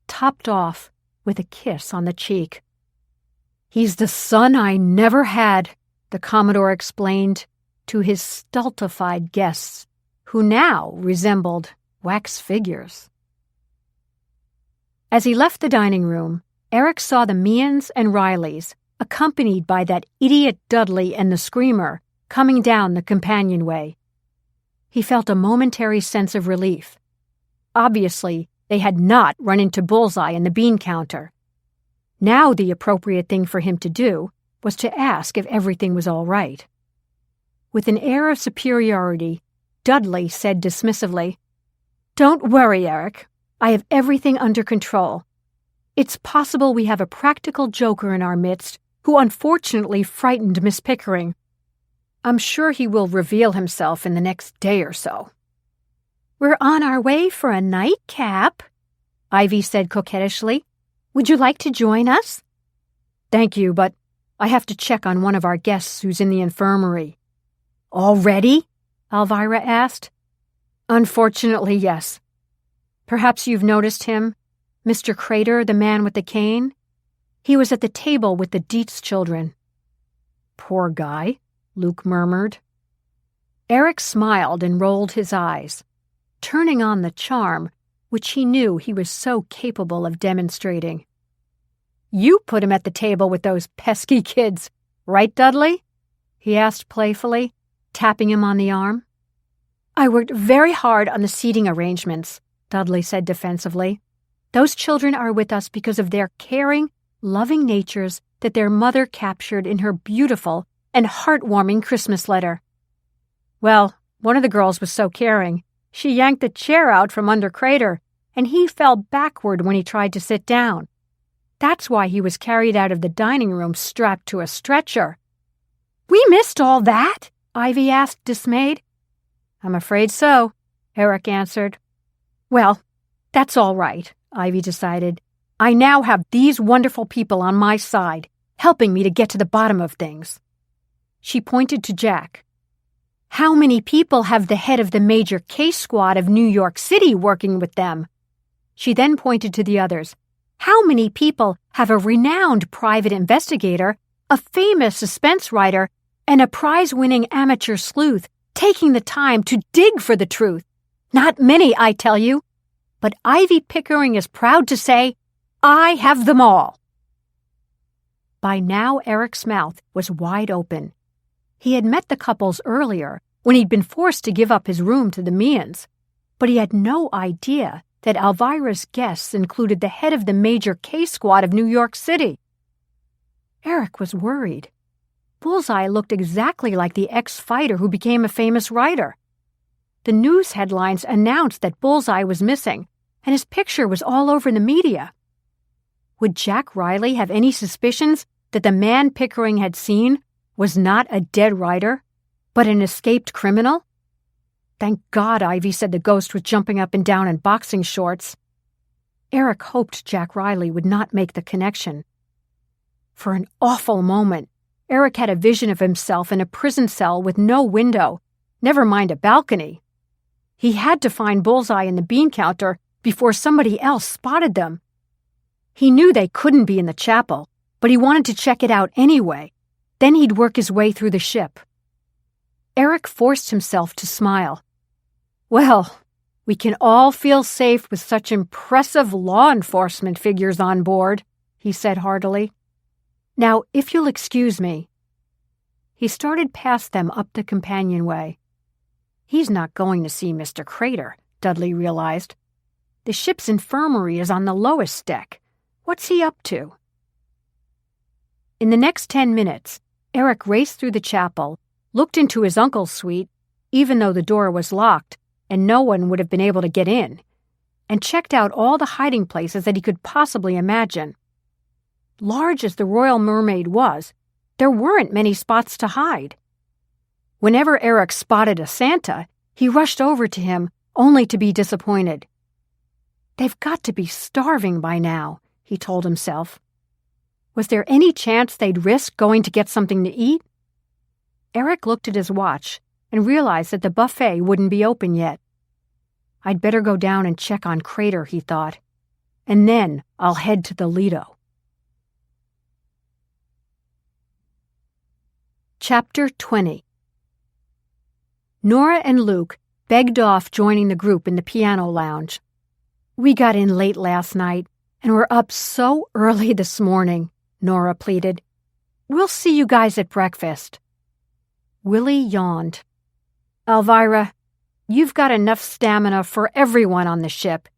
topped off with a kiss on the cheek. "He's the son I never had," the Commodore explained to his stultified guests, who now resembled wax figures. As he left the dining room, Eric saw the Meehan's and Rileys, accompanied by that idiot Dudley and the Screamer, coming down the companionway. He felt a momentary sense of relief. Obviously, they had not run into Bullseye in the bean counter. Now the appropriate thing for him to do was to ask if everything was all right. With an air of superiority, Dudley said dismissively, "Don't worry, Eric. I have everything under control. It's possible we have a practical joker in our midst who unfortunately frightened Miss Pickering. I'm sure he will reveal himself in the next day or so." "We're on our way for a nightcap," Ivy said coquettishly. "Would you like to join us?" "Thank you, but I have to check on one of our guests who's in the infirmary." "Already?" Alvirah asked. "Unfortunately, yes. Perhaps you've noticed him, Mr. Crater, the man with the cane? He was at the table with the Dietz children." "Poor guy," Luke murmured. Eric smiled and rolled his eyes, turning on the charm which he knew he was so capable of demonstrating. "You put him at the table with those pesky kids, right, Dudley?" he asked playfully, tapping him on the arm. "I worked very hard on the seating arrangements," Dudley said defensively. "Those children are with us because of their caring, loving natures that their mother captured in her beautiful and heartwarming Christmas letter." "Well, one of the girls was so caring, she yanked the chair out from under Crater, and he fell backward when he tried to sit down. That's why he was carried out of the dining room strapped to a stretcher." "We missed all that?" Ivy asked, dismayed. "I'm afraid so," Eric answered. "Well, that's all right," Ivy decided. "I now have these wonderful people on my side, helping me to get to the bottom of things." She pointed to Jack. "How many people have the head of the major case squad of New York City working with them?" She then pointed to the others. "How many people have a renowned private investigator, a famous suspense writer, and a prize-winning amateur sleuth taking the time to dig for the truth? Not many, I tell you. But Ivy Pickering is proud to say, I have them all." By now, Eric's mouth was wide open. He had met the couples earlier when he'd been forced to give up his room to the Meehan's, but he had no idea that Alvirah's guests included the head of the major case squad of New York City. Eric was worried. Bullseye looked exactly like the ex-fighter who became a famous writer. The news headlines announced that Bullseye was missing, and his picture was all over the media. Would Jack Riley have any suspicions that the man Pickering had seen was not a dead writer, but an escaped criminal? Thank God Ivy said the ghost was jumping up and down in boxing shorts. Eric hoped Jack Riley would not make the connection. For an awful moment, Eric had a vision of himself in a prison cell with no window, never mind a balcony. He had to find Bullseye in the bean counter before somebody else spotted them. He knew they couldn't be in the chapel, but he wanted to check it out anyway. Then he'd work his way through the ship. Eric forced himself to smile. Well, We can all feel safe with such impressive law enforcement figures on board," he said heartily. "Now, if you'll excuse me." He started past them up the companionway. He's not going to see Mr. Crater, Dudley realized. The ship's infirmary is on the lowest deck. What's he up to? In the next 10 minutes, Eric raced through the chapel, looked into his uncle's suite, even though the door was locked and no one would have been able to get in, and checked out all the hiding places that he could possibly imagine. Large as the Royal Mermaid was, there weren't many spots to hide. Whenever Eric spotted a Santa, he rushed over to him, only to be disappointed. "They've got to be starving by now," he told himself. Was there any chance they'd risk going to get something to eat? Eric looked at his watch and realized that the buffet wouldn't be open yet. "I'd better go down and check on Crater," he thought, "and then I'll head to the Lido." Chapter 20. Nora and Luke begged off joining the group in the piano lounge. "We got in late last night and we're up so early this morning," Nora pleaded. "We'll see you guys at breakfast." Willie yawned. "Alvirah, you've got enough stamina for everyone on the ship.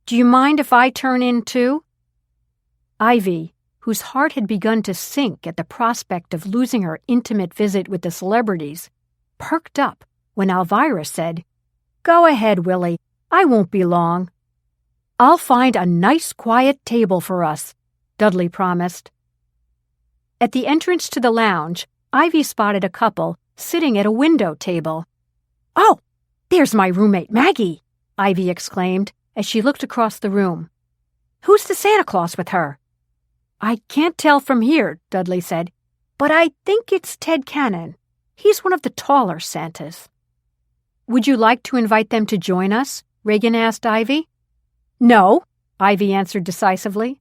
Do you mind if I turn in too?" Ivy, whose heart had begun to sink at the prospect of losing her intimate visit with the celebrities, perked up when Alvirah said, "Go ahead, Willie. I won't be long." "I'll find a nice quiet table for us," Dudley promised. At the entrance to the lounge, Ivy spotted a couple sitting at a window table. "Oh, there's my roommate Maggie," Ivy exclaimed as she looked across the room. "Who's the Santa Claus with her?" "I can't tell from here," Dudley said, "but I think it's Ted Cannon. He's one of the taller Santas." "Would you like to invite them to join us?" Reagan asked Ivy. "No," Ivy answered decisively.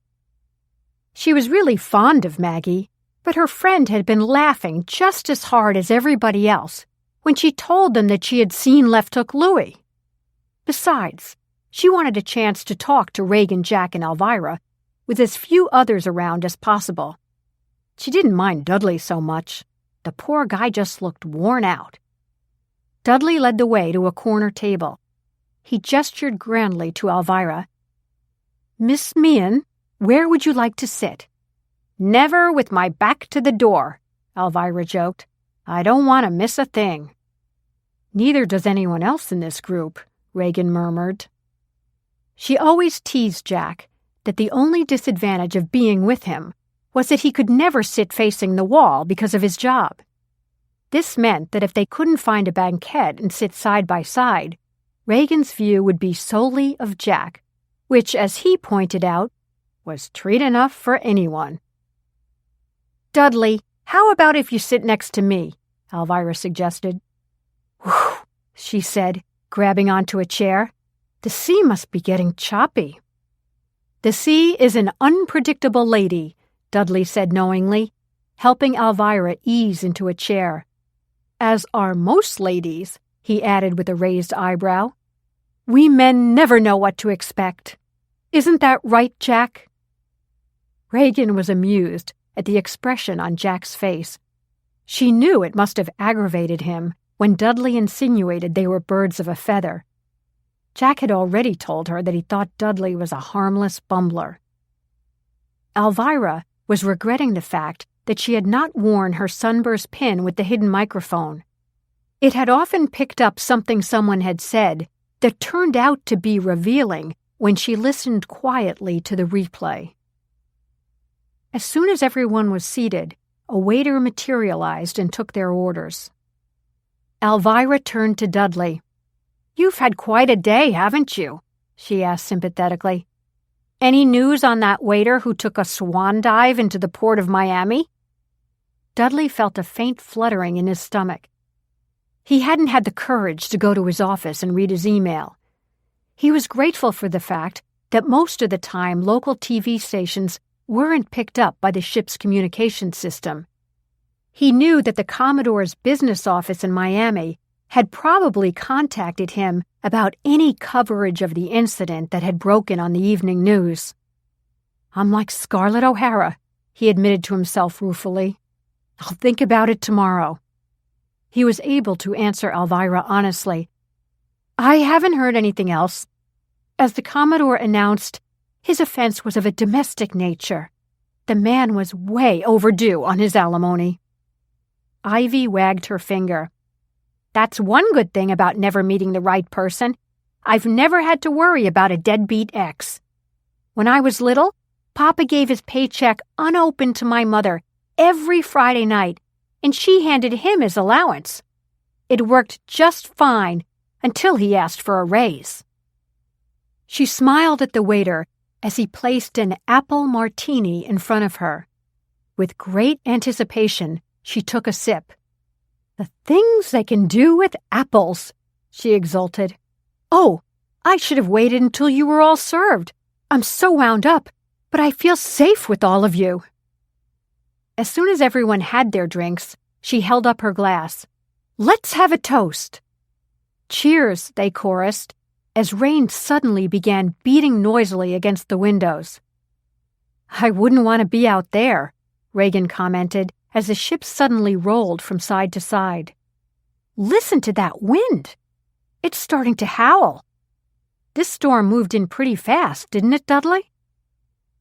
She was really fond of Maggie, but her friend had been laughing just as hard as everybody else when she told them that she had seen Left Hook Louie. Besides, she wanted a chance to talk to Reagan, Jack, and Alvirah with as few others around as possible. She didn't mind Dudley so much. The poor guy just looked worn out. Dudley led the way to a corner table. He gestured grandly to Alvirah. "Miss Meehan, where would you like to sit?" "Never with my back to the door," Alvirah joked. "I don't want to miss a thing." "Neither does anyone else in this group," Reagan murmured. She always teased Jack that the only disadvantage of being with him was that he could never sit facing the wall because of his job. This meant that if they couldn't find a banquette and sit side by side, Reagan's view would be solely of Jack, which, as he pointed out, was treat enough for anyone. "Dudley, how about if you sit next to me?" Alvirah suggested. "Whew," she said, grabbing onto a chair. "The sea must be getting choppy." "The sea is an unpredictable lady," Dudley said knowingly, helping Alvirah ease into a chair. "As are most ladies," he added with a raised eyebrow. "We men never know what to expect. Isn't that right, Jack?" Reagan was amused at the expression on Jack's face. She knew it must have aggravated him when Dudley insinuated they were birds of a feather. Jack had already told her that he thought Dudley was a harmless bumbler. Alvirah was regretting the fact that she had not worn her sunburst pin with the hidden microphone. It had often picked up something someone had said that turned out to be revealing when she listened quietly to the replay. As soon as everyone was seated, a waiter materialized and took their orders. Alvirah turned to Dudley. "You've had quite a day, haven't you?" she asked sympathetically. "Any news on that waiter who took a swan dive into the port of Miami?" Dudley felt a faint fluttering in his stomach. He hadn't had the courage to go to his office and read his email. He was grateful for the fact that most of the time local TV stations weren't picked up by the ship's communication system. He knew that the Commodore's business office in Miami had probably contacted him about any coverage of the incident that had broken on the evening news. "I'm like Scarlett O'Hara," he admitted to himself ruefully. "I'll think about it tomorrow." He was able to answer Alvirah honestly. "I haven't heard anything else." As the Commodore announced, his offense was of a domestic nature. The man was way overdue on his alimony. Ivy wagged her finger. "That's one good thing about never meeting the right person. I've never had to worry about a deadbeat ex. When I was little, Papa gave his paycheck unopened to my mother every Friday night, and she handed him his allowance. It worked just fine until he asked for a raise." She smiled at the waiter as he placed an apple martini in front of her. With great anticipation, she took a sip. "The things they can do with apples," she exulted. "Oh, I should have waited until you were all served. I'm so wound up, but I feel safe with all of you." As soon as everyone had their drinks, she held up her glass. "Let's have a toast." "Cheers," they chorused, as rain suddenly began beating noisily against the windows. "I wouldn't want to be out there," Reagan commented as the ship suddenly rolled from side to side. "Listen to that wind. It's starting to howl. This storm moved in pretty fast, didn't it, Dudley?"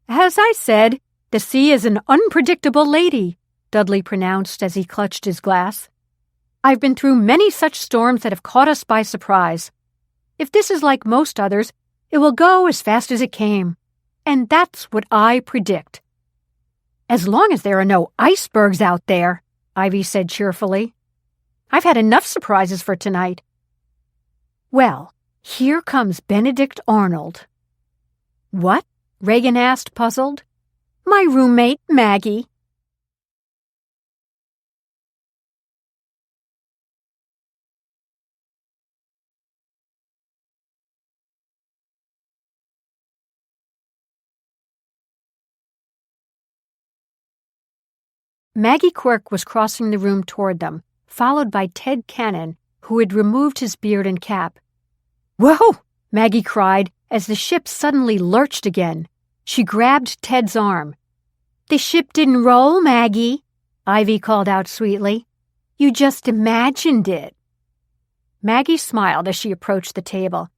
"As I said, the sea is an unpredictable lady," Dudley pronounced as he clutched his glass. "I've been through many such storms that have caught us by surprise. If this is like most others, it will go as fast as it came. And that's what I predict." "As long as there are no icebergs out there," Ivy said cheerfully. "I've had enough surprises for tonight." "Well, here comes Benedict Arnold." "What?" Reagan asked, puzzled. "My roommate, Maggie." Maggie Quirk was crossing the room toward them, followed by Ted Cannon, who had removed his beard and cap. "Whoa!" Maggie cried as the ship suddenly lurched again. She grabbed Ted's arm. "The ship didn't roll, Maggie," Ivy called out sweetly. "You just imagined it." Maggie smiled as she approached the table.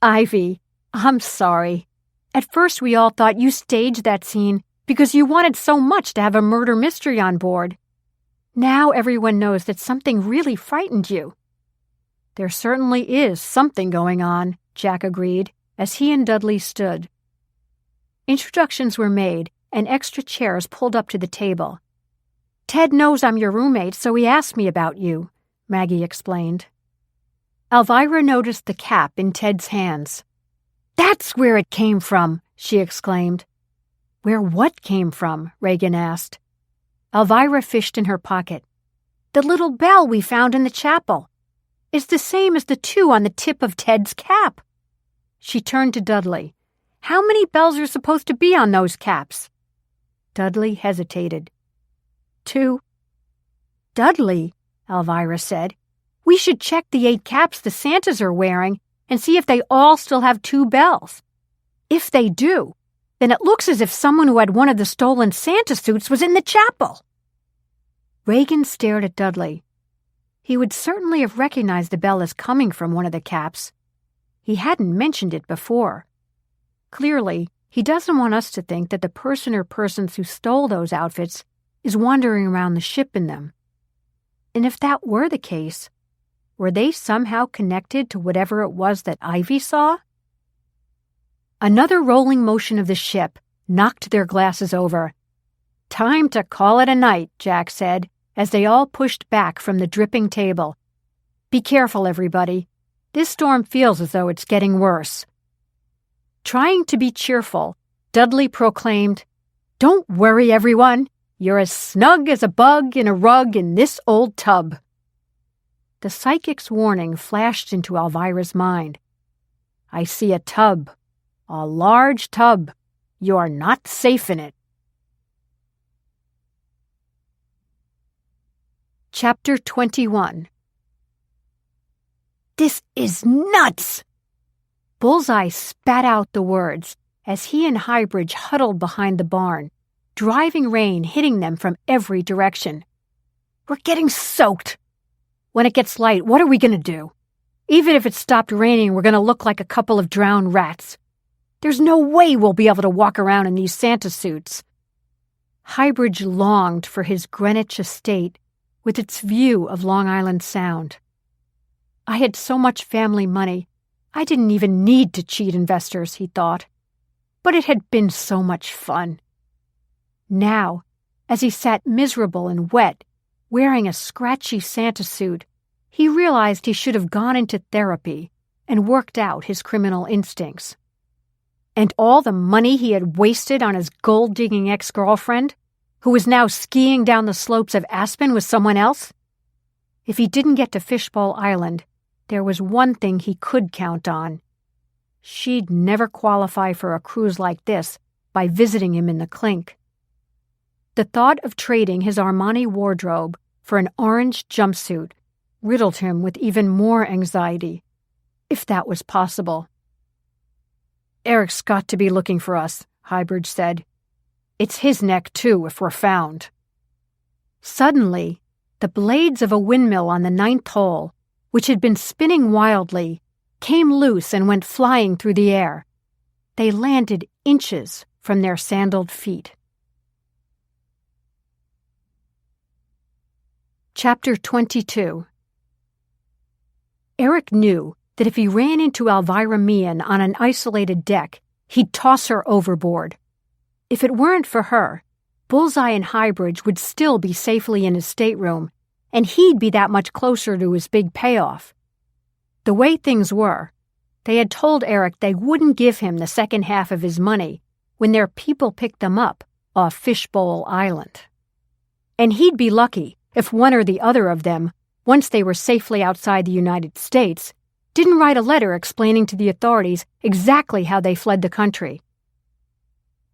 "Ivy, I'm sorry. At first we all thought you staged that scene because you wanted so much to have a murder mystery on board. Now everyone knows that something really frightened you." "There certainly is something going on," Jack agreed, as he and Dudley stood. Introductions were made, and extra chairs pulled up to the table. "Ted knows I'm your roommate, so he asked me about you," Maggie explained. Alvirah noticed the cap in Ted's hands. "That's where it came from," she exclaimed. "Where what came from?" Reagan asked. Alvirah fished in her pocket. "The little bell we found in the chapel. It's the same as the two on the tip of Ted's cap." She turned to Dudley. "How many bells are supposed to be on those caps?" Dudley hesitated. "2. "Dudley," Alvirah said, "we should check the 8 caps the Santas are wearing and see if they all still have 2 bells. If they do, then it looks as if someone who had one of the stolen Santa suits was in the chapel." Reagan stared at Dudley. He would certainly have recognized the bell as coming from one of the caps. He hadn't mentioned it before. Clearly, he doesn't want us to think that the person or persons who stole those outfits is wandering around the ship in them. And if that were the case, were they somehow connected to whatever it was that Ivy saw? Another rolling motion of the ship knocked their glasses over. "Time to call it a night," Jack said, as they all pushed back from the dripping table. "Be careful, everybody. This storm feels as though it's getting worse." Trying to be cheerful, Dudley proclaimed, "Don't worry, everyone. You're as snug as a bug in a rug in this old tub." The psychic's warning flashed into Alvirah's mind. "I see a tub. A large tub. You're not safe in it." Chapter 21. "This is nuts!" Bullseye spat out the words as he and Highbridge huddled behind the barn, driving rain hitting them from every direction. "We're getting soaked. When it gets light, what are we going to do? Even if it stopped raining, we're going to look like a couple of drowned rats. There's no way we'll be able to walk around in these Santa suits." Highbridge longed for his Greenwich estate with its view of Long Island Sound. "I had so much family money, I didn't even need to cheat investors," he thought. But it had been so much fun. Now, as he sat miserable and wet, wearing a scratchy Santa suit, he realized he should have gone into therapy and worked out his criminal instincts. And all the money he had wasted on his gold-digging ex-girlfriend, who was now skiing down the slopes of Aspen with someone else? If he didn't get to Fishbowl Island, there was one thing he could count on. She'd never qualify for a cruise like this by visiting him in the clink. The thought of trading his Armani wardrobe for an orange jumpsuit riddled him with even more anxiety, if that was possible. "Eric's got to be looking for us," Highbridge said. "It's his neck, too, if we're found." Suddenly, the blades of a windmill on the 9th hole, which had been spinning wildly, came loose and went flying through the air. They landed inches from their sandaled feet. Chapter 22. Eric knew that if he ran into Alvirah Meehan on an isolated deck, he'd toss her overboard. If it weren't for her, Bullseye and Highbridge would still be safely in his stateroom, and he'd be that much closer to his big payoff. The way things were, they had told Eric they wouldn't give him the second half of his money when their people picked them up off Fishbowl Island. And he'd be lucky if one or the other of them, once they were safely outside the United States, didn't write a letter explaining to the authorities exactly how they fled the country.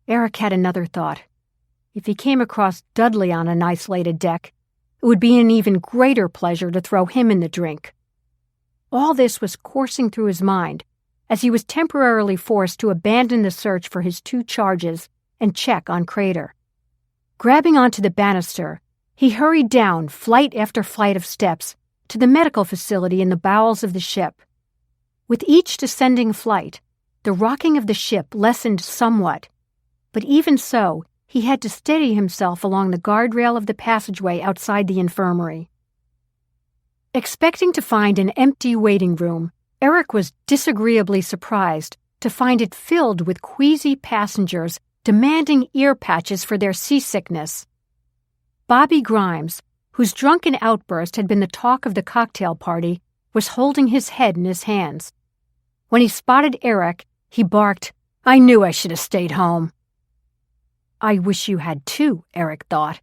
Eric had another thought. If he came across Dudley on an isolated deck, it would be an even greater pleasure to throw him in the drink. All this was coursing through his mind as he was temporarily forced to abandon the search for his 2 charges and check on Crater. Grabbing onto the banister, he hurried down flight after flight of steps to the medical facility in the bowels of the ship. With each descending flight, the rocking of the ship lessened somewhat, but even so, he had to steady himself along the guardrail of the passageway outside the infirmary. Expecting to find an empty waiting room, Eric was disagreeably surprised to find it filled with queasy passengers demanding ear patches for their seasickness. Bobby Grimes, whose drunken outburst had been the talk of the cocktail party, was holding his head in his hands. When he spotted Eric, he barked, "I knew I should have stayed home." "I wish you had too," Eric thought,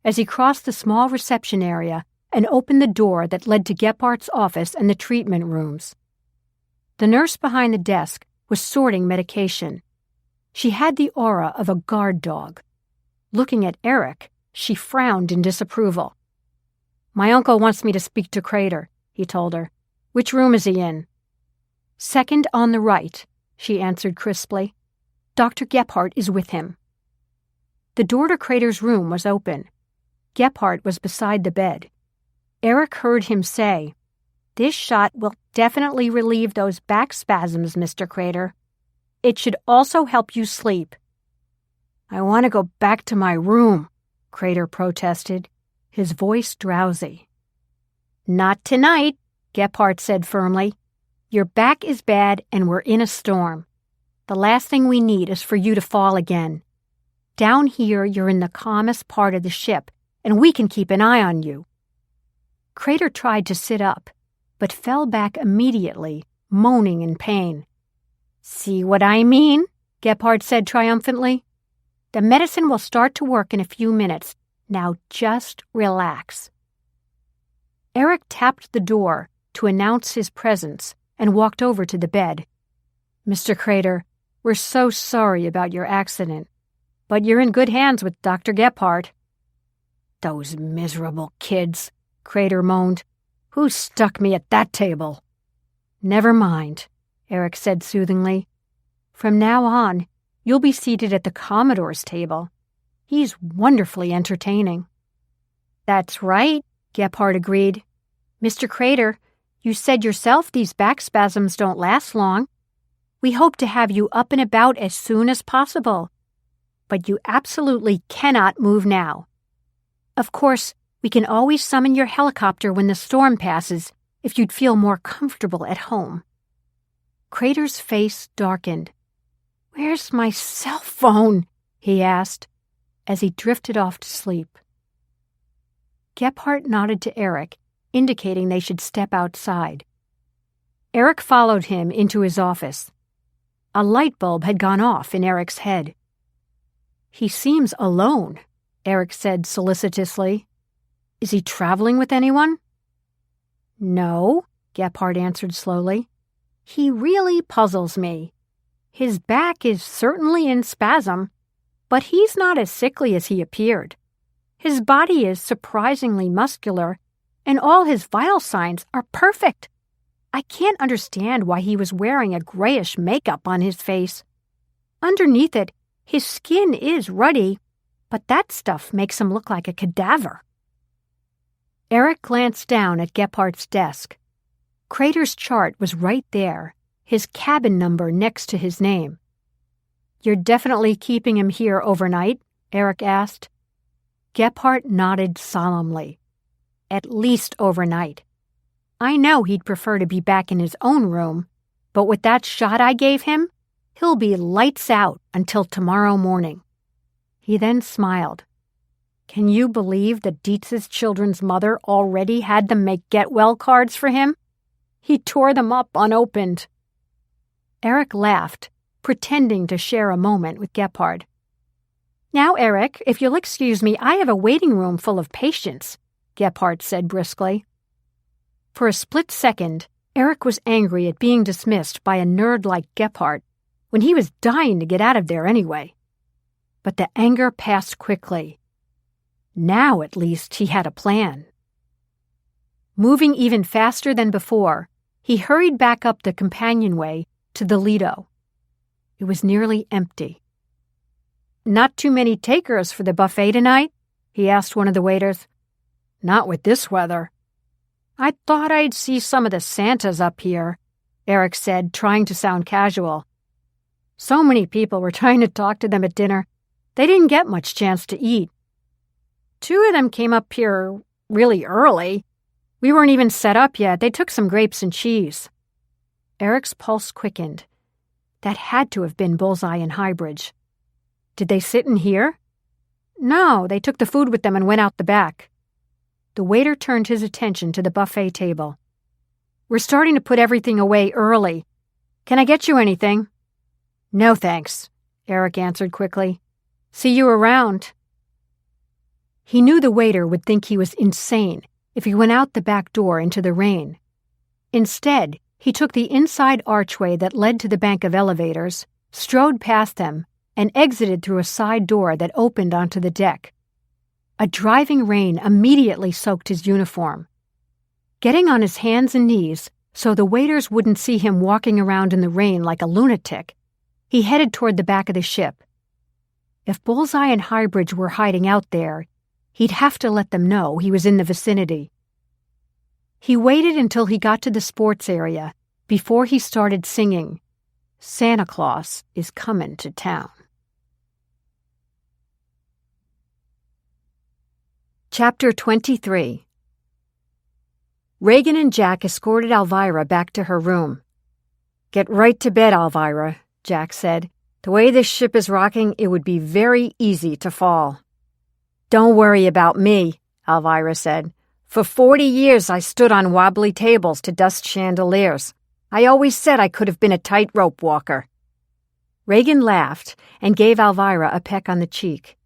as he crossed the small reception area and opened the door that led to Gephardt's office and the treatment rooms. The nurse behind the desk was sorting medication. She had the aura of a guard dog. Looking at Eric, she frowned in disapproval. "My uncle wants me to speak to Crater," he told her. "Which room is he in?" "Second on the right," she answered crisply. "Dr. Gephardt is with him." The door to Crater's room was open. Gephardt was beside the bed. Eric heard him say, "This shot will definitely relieve those back spasms, Mr. Crater. It should also help you sleep." "I want to go back to my room," Crater protested, his voice drowsy. "Not tonight," Gephardt said firmly. "Your back is bad and we're in a storm. The last thing we need is for you to fall again. Down here you're in the calmest part of the ship, and we can keep an eye on you." Crater tried to sit up, but fell back immediately, moaning in pain. "See what I mean?" Gephardt said triumphantly. "The medicine will start to work in a few minutes. Now just relax." Eric tapped the door to announce his presence and walked over to the bed. "Mr. Crater, we're so sorry about your accident, but you're in good hands with Dr. Gephardt." "Those miserable kids," Crater moaned. "Who stuck me at that table?" "Never mind," Eric said soothingly. "From now on, you'll be seated at the Commodore's table. He's wonderfully entertaining." "That's right," Gephardt agreed. "Mr. Crater, you said yourself these back spasms don't last long. We hope to have you up and about as soon as possible. But you absolutely cannot move now. Of course, we can always summon your helicopter when the storm passes if you'd feel more comfortable at home." Crater's face darkened. "Where's my cell phone?" he asked as he drifted off to sleep. Gephardt nodded to Eric, indicating they should step outside. Eric followed him into his office. A light bulb had gone off in Eric's head. "He seems alone," Eric said solicitously. "Is he traveling with anyone?" "No," Gephardt answered slowly. "He really puzzles me. His back is certainly in spasm, but he's not as sickly as he appeared. His body is surprisingly muscular, and all his vital signs are perfect. I can't understand why he was wearing a grayish makeup on his face. Underneath it, his skin is ruddy, but that stuff makes him look like a cadaver." Eric glanced down at Gephardt's desk. Crater's chart was right there, his cabin number next to his name. "You're definitely keeping him here overnight?" Eric asked. Gephardt nodded solemnly. "At least overnight. I know he'd prefer to be back in his own room, but with that shot I gave him, he'll be lights out until tomorrow morning." He then smiled. "Can you believe that Dietz's children's mother already had them make get-well cards for him? He tore them up unopened." Eric laughed, pretending to share a moment with Gephardt. "Now, Eric, if you'll excuse me, I have a waiting room full of patients," Gephardt said briskly. For a split second, Eric was angry at being dismissed by a nerd like Gephardt when he was dying to get out of there anyway. But the anger passed quickly. Now, at least, he had a plan. Moving even faster than before, he hurried back up the companionway to the Lido. It was nearly empty. "Not too many takers for the buffet tonight?" he asked one of the waiters. "Not with this weather." "I thought I'd see some of the Santas up here," Eric said, trying to sound casual. "So many people were trying to talk to them at dinner, they didn't get much chance to eat. 2 of them came up here really early. We weren't even set up yet. They took some grapes and cheese." Eric's pulse quickened. That had to have been Bullseye and Highbridge. "Did they sit in here?" "No, they took the food with them and went out the back." The waiter turned his attention to the buffet table. "We're starting to put everything away early. Can I get you anything?" "No, thanks," Eric answered quickly. "See you around." He knew the waiter would think he was insane if he went out the back door into the rain. Instead, he took the inside archway that led to the bank of elevators, strode past them, and exited through a side door that opened onto the deck. A driving rain immediately soaked his uniform. Getting on his hands and knees so the waiters wouldn't see him walking around in the rain like a lunatic, he headed toward the back of the ship. If Bullseye and Highbridge were hiding out there, he'd have to let them know he was in the vicinity. He waited until he got to the sports area before he started singing, "Santa Claus is Comin' to Town." Chapter 23. Reagan and Jack escorted Alvirah back to her room. "Get right to bed, Alvirah," Jack said. "The way this ship is rocking, it would be very easy to fall." "Don't worry about me," Alvirah said. "For 40 years I stood on wobbly tables to dust chandeliers. I always said I could have been a tightrope walker." Reagan laughed and gave Alvirah a peck on the cheek.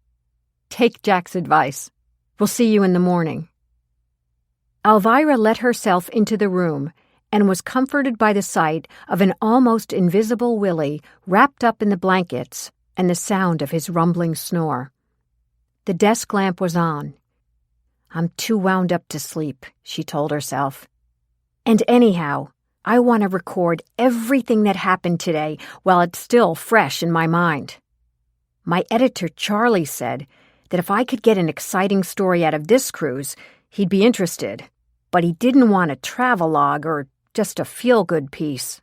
"Take Jack's advice. We'll see you in the morning." Alvirah let herself into the room and was comforted by the sight of an almost invisible Willy wrapped up in the blankets and the sound of his rumbling snore. The desk lamp was on. "I'm too wound up to sleep," she told herself. "And anyhow, I want to record everything that happened today while it's still fresh in my mind. My editor, Charlie, said that if I could get an exciting story out of this cruise, he'd be interested, but he didn't want a travelogue or just a feel-good piece.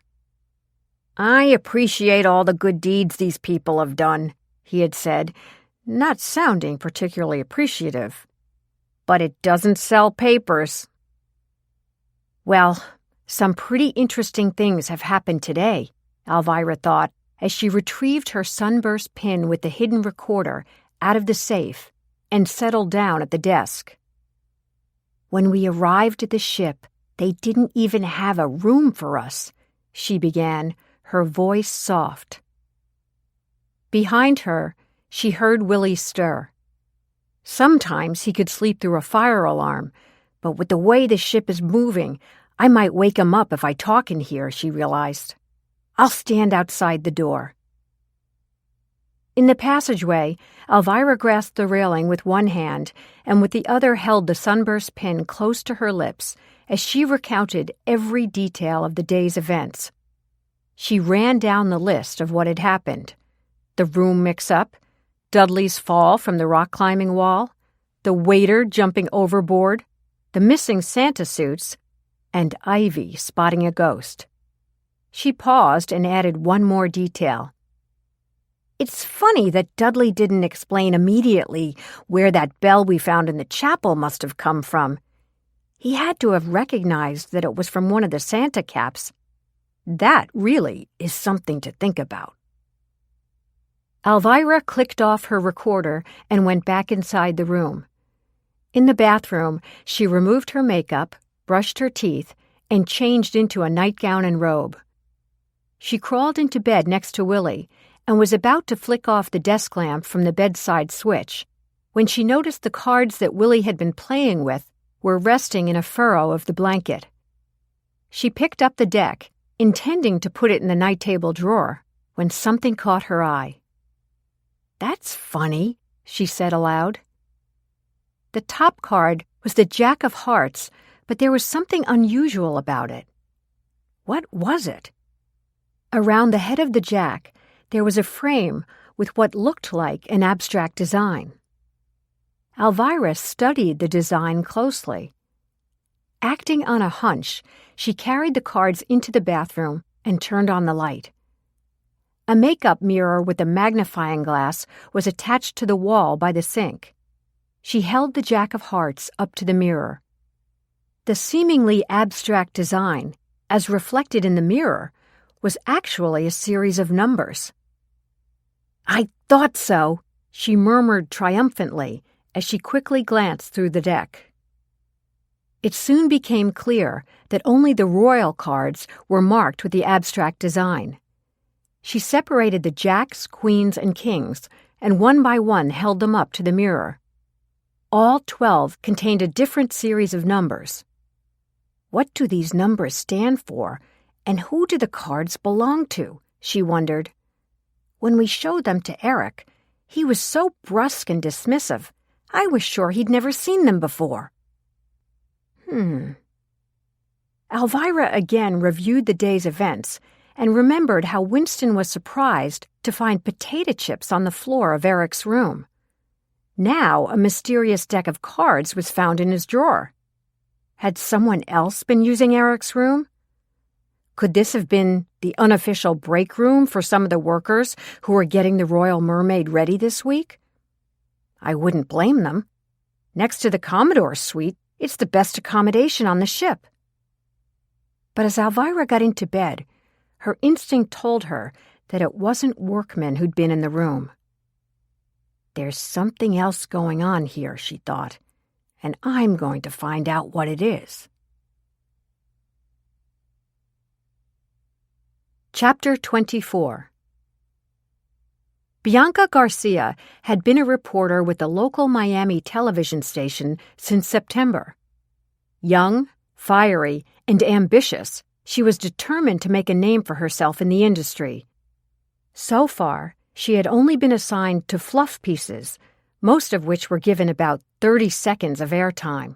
I appreciate all the good deeds these people have done, he had said, not sounding particularly appreciative. But it doesn't sell papers. Well, some pretty interesting things have happened today, Alvirah thought, as she retrieved her sunburst pin with the hidden recorder out of the safe and settled down at the desk. When we arrived at the ship, they didn't even have a room for us, she began, her voice soft. Behind her, she heard Willy stir. Sometimes he could sleep through a fire alarm, but with the way the ship is moving, I might wake him up if I talk in here, she realized. I'll stand outside the door. In the passageway, Alvirah grasped the railing with one hand and with the other held the sunburst pin close to her lips as she recounted every detail of the day's events. She ran down the list of what had happened. The room mix-up, Dudley's fall from the rock-climbing wall, the waiter jumping overboard, the missing Santa suits, and Ivy spotting a ghost. She paused and added one more detail. It's funny that Dudley didn't explain immediately where that bell we found in the chapel must have come from. He had to have recognized that it was from one of the Santa caps. That really is something to think about. Alvirah clicked off her recorder and went back inside the room. In the bathroom, she removed her makeup, brushed her teeth, and changed into a nightgown and robe. She crawled into bed next to Willy and was about to flick off the desk lamp from the bedside switch when she noticed the cards that Willy had been playing with were resting in a furrow of the blanket. She picked up the deck, intending to put it in the night table drawer, when something caught her eye. That's funny, she said aloud. The top card was the Jack of Hearts, but there was something unusual about it. What was it? Around the head of the Jack, there was a frame with what looked like an abstract design. Alvirah studied the design closely. Acting on a hunch, she carried the cards into the bathroom and turned on the light. A makeup mirror with a magnifying glass was attached to the wall by the sink. She held the Jack of Hearts up to the mirror. The seemingly abstract design, as reflected in the mirror, was actually a series of numbers. I thought so, she murmured triumphantly as she quickly glanced through the deck. It soon became clear that only the royal cards were marked with the abstract design. She separated the jacks, queens, and kings, and one by one held them up to the mirror. All 12 contained a different series of numbers. What do these numbers stand for, and who do the cards belong to? She wondered. When we showed them to Eric, he was so brusque and dismissive, I was sure he'd never seen them before. Alvirah again reviewed the day's events and remembered how Winston was surprised to find potato chips on the floor of Eric's room. Now a mysterious deck of cards was found in his drawer. Had someone else been using Eric's room? Could this have been the unofficial break room for some of the workers who were getting the Royal Mermaid ready this week? I wouldn't blame them. Next to the Commodore's suite, it's the best accommodation on the ship. But as Alvirah got into bed, her instinct told her that it wasn't workmen who'd been in the room. There's something else going on here, she thought, and I'm going to find out what it is. Chapter 24. Bianca Garcia had been a reporter with the local Miami television station since September. Young, fiery, and ambitious, she was determined to make a name for herself in the industry. So far, she had only been assigned to fluff pieces, most of which were given about 30 seconds of airtime.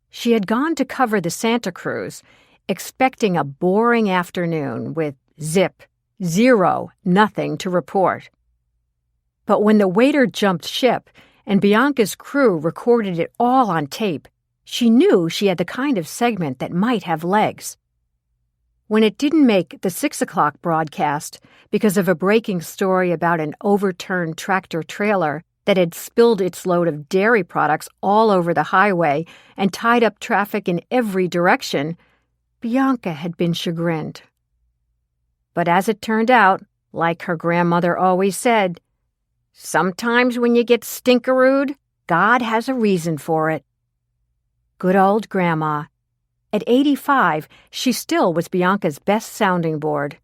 She had gone to cover the Santa cruise, expecting a boring afternoon with nothing to report. But when the waiter jumped ship and Bianca's crew recorded it all on tape, she knew she had the kind of segment that might have legs. When it didn't make the 6 o'clock broadcast because of a breaking story about an overturned tractor-trailer that had spilled its load of dairy products all over the highway and tied up traffic in every direction, Bianca had been chagrined. But as it turned out, like her grandmother always said, sometimes when you get stinkerooed, God has a reason for it. Good old Grandma. At 85, she still was Bianca's best sounding board.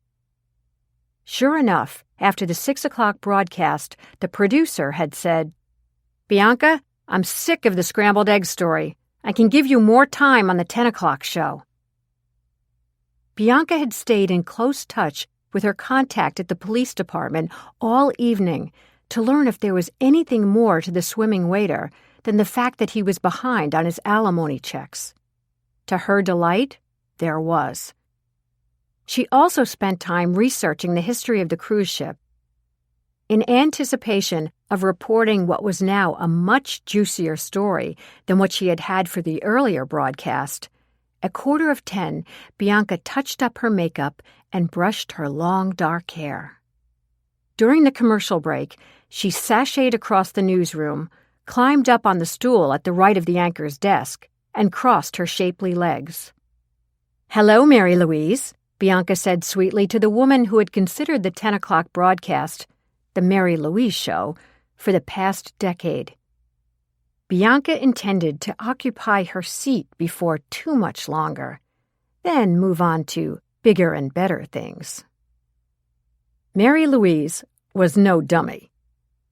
Sure enough, after the 6 o'clock broadcast, the producer had said, "Bianca, I'm sick of the scrambled egg story. I can give you more time on the 10 o'clock show." Bianca had stayed in close touch with her contact at the police department all evening to learn if there was anything more to the swimming waiter than the fact that he was behind on his alimony checks. To her delight, there was. She also spent time researching the history of the cruise ship. In anticipation of reporting what was now a much juicier story than what she had had for the earlier broadcast, at 9:45, Bianca touched up her makeup and brushed her long dark hair. During the commercial break, she sashayed across the newsroom, climbed up on the stool at the right of the anchor's desk, and crossed her shapely legs. "Hello, Mary Louise," Bianca said sweetly to the woman who had considered the 10 o'clock broadcast, The Mary Louise Show, for the past decade. Bianca intended to occupy her seat before too much longer, then move on to bigger and better things. Mary Louise was no dummy.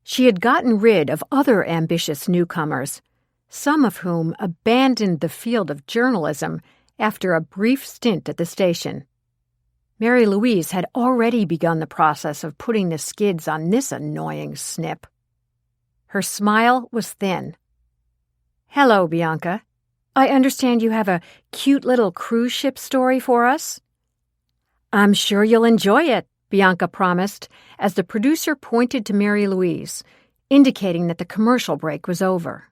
She had gotten rid of other ambitious newcomers, some of whom abandoned the field of journalism after a brief stint at the station. Mary Louise had already begun the process of putting the skids on this annoying snip. Her smile was thin. "Hello, Bianca. I understand you have a cute little cruise ship story for us?" "I'm sure you'll enjoy it," Bianca promised, as the producer pointed to Mary Louise, indicating that the commercial break was over.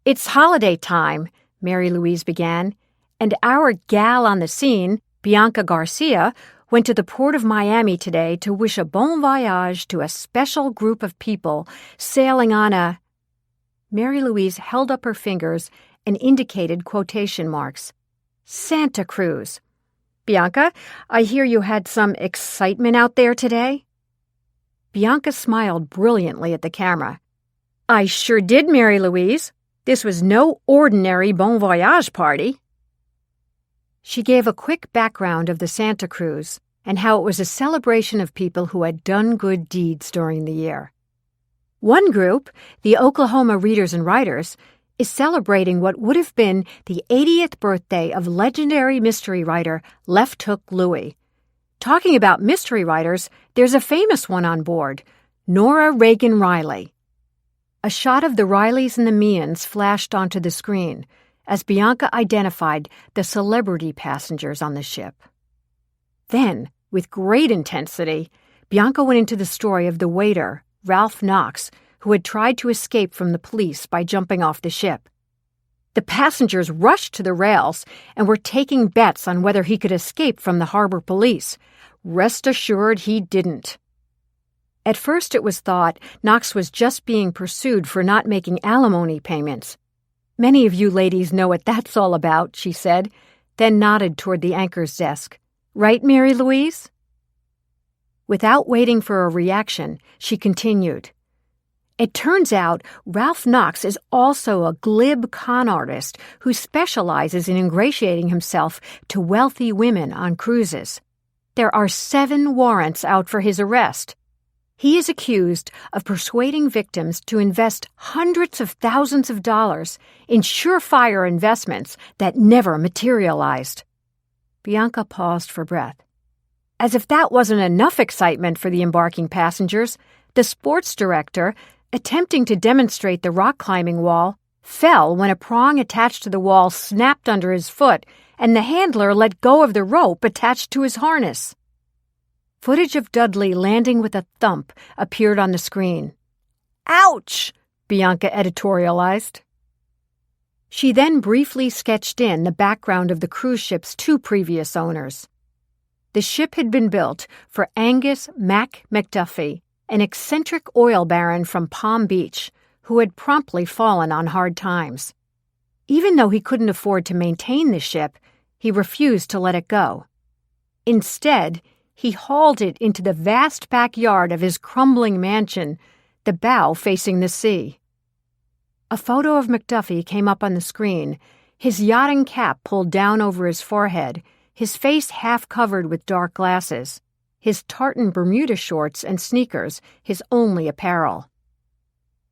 "It's holiday time," Mary Louise began, "and our gal on the scene, Bianca Garcia, went to the port of Miami today to wish a bon voyage to a special group of people sailing on a—" Mary Louise held up her fingers and indicated quotation marks. "Santa Cruz. Bianca, I hear you had some excitement out there today?" Bianca smiled brilliantly at the camera. "I sure did, Mary Louise. This was no ordinary bon voyage party." She gave a quick background of the Santa Cruz and how it was a celebration of people who had done good deeds during the year. One group, the Oklahoma Readers and Writers, is celebrating what would have been the 80th birthday of legendary mystery writer Left Hook Louie. Talking about mystery writers, there's a famous one on board, Nora Reagan Riley. A shot of the Rileys and the Meehan's flashed onto the screen as Bianca identified the celebrity passengers on the ship. Then, with great intensity, Bianca went into the story of the waiter, Ralph Knox, who had tried to escape from the police by jumping off the ship. The passengers rushed to the rails and were taking bets on whether he could escape from the harbor police. Rest assured he didn't. At first it was thought Knox was just being pursued for not making alimony payments. "Many of you ladies know what that's all about," she said, then nodded toward the anchor's desk. "Right, Mary Louise?" Without waiting for a reaction, she continued. "It turns out Ralph Knox is also a glib con artist who specializes in ingratiating himself to wealthy women on cruises. There are 7 warrants out for his arrest. He is accused of persuading victims to invest hundreds of thousands of dollars in surefire investments that never materialized." Bianca paused for breath. As if that wasn't enough excitement for the embarking passengers, the sports director, attempting to demonstrate the rock climbing wall, fell when a prong attached to the wall snapped under his foot and the handler let go of the rope attached to his harness. Footage of Dudley landing with a thump appeared on the screen. "Ouch!" Bianca editorialized. She then briefly sketched in the background of the cruise ship's 2 previous owners. The ship had been built for Angus Mac McDuffie, an eccentric oil baron from Palm Beach who had promptly fallen on hard times. Even though he couldn't afford to maintain the ship, he refused to let it go. Instead, he hauled it into the vast backyard of his crumbling mansion, the bow facing the sea. A photo of McDuffie came up on the screen, his yachting cap pulled down over his forehead, his face half covered with dark glasses, his tartan Bermuda shorts and sneakers his only apparel.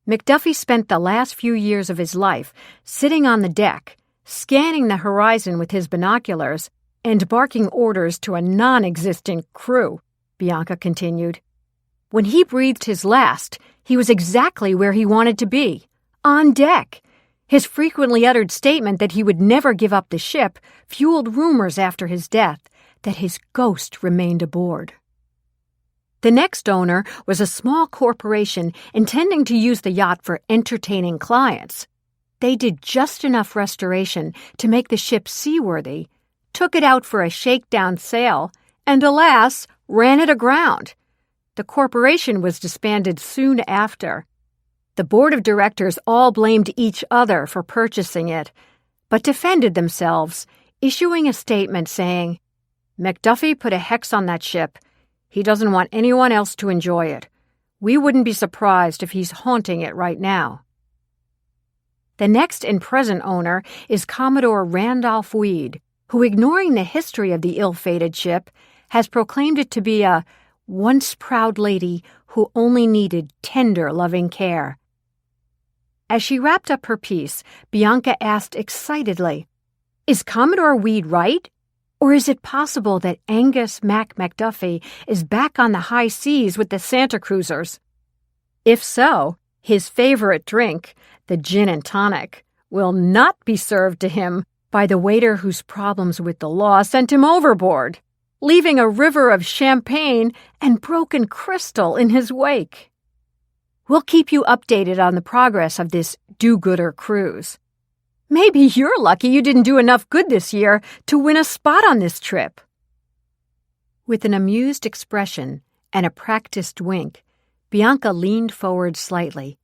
McDuffie spent the last few years of his life sitting on the deck, scanning the horizon with his binoculars and barking orders to a non-existent crew, Bianca continued. When he breathed his last, he was exactly where he wanted to be, on deck. His frequently uttered statement that he would never give up the ship fueled rumors after his death that his ghost remained aboard. The next owner was a small corporation intending to use the yacht for entertaining clients. They did just enough restoration to make the ship seaworthy, took it out for a shakedown sail, and alas, ran it aground. The corporation was disbanded soon after. The board of directors all blamed each other for purchasing it, but defended themselves, issuing a statement saying, "McDuffie put a hex on that ship. He doesn't want anyone else to enjoy it. We wouldn't be surprised if he's haunting it right now." The next and present owner is Commodore Randolph Weed, who, ignoring the history of the ill-fated ship, has proclaimed it to be a once proud lady who only needed tender, loving care. As she wrapped up her piece, Bianca asked excitedly, "Is Commodore Weed right? Or is it possible that Angus Mac McDuffie is back on the high seas with the Santa Cruisers? If so, his favorite drink, the gin and tonic, will not be served to him by the waiter whose problems with the law sent him overboard, leaving a river of champagne and broken crystal in his wake. We'll keep you updated on the progress of this do-gooder cruise. Maybe you're lucky you didn't do enough good this year to win a spot on this trip." With an amused expression and a practiced wink, Bianca leaned forward slightly.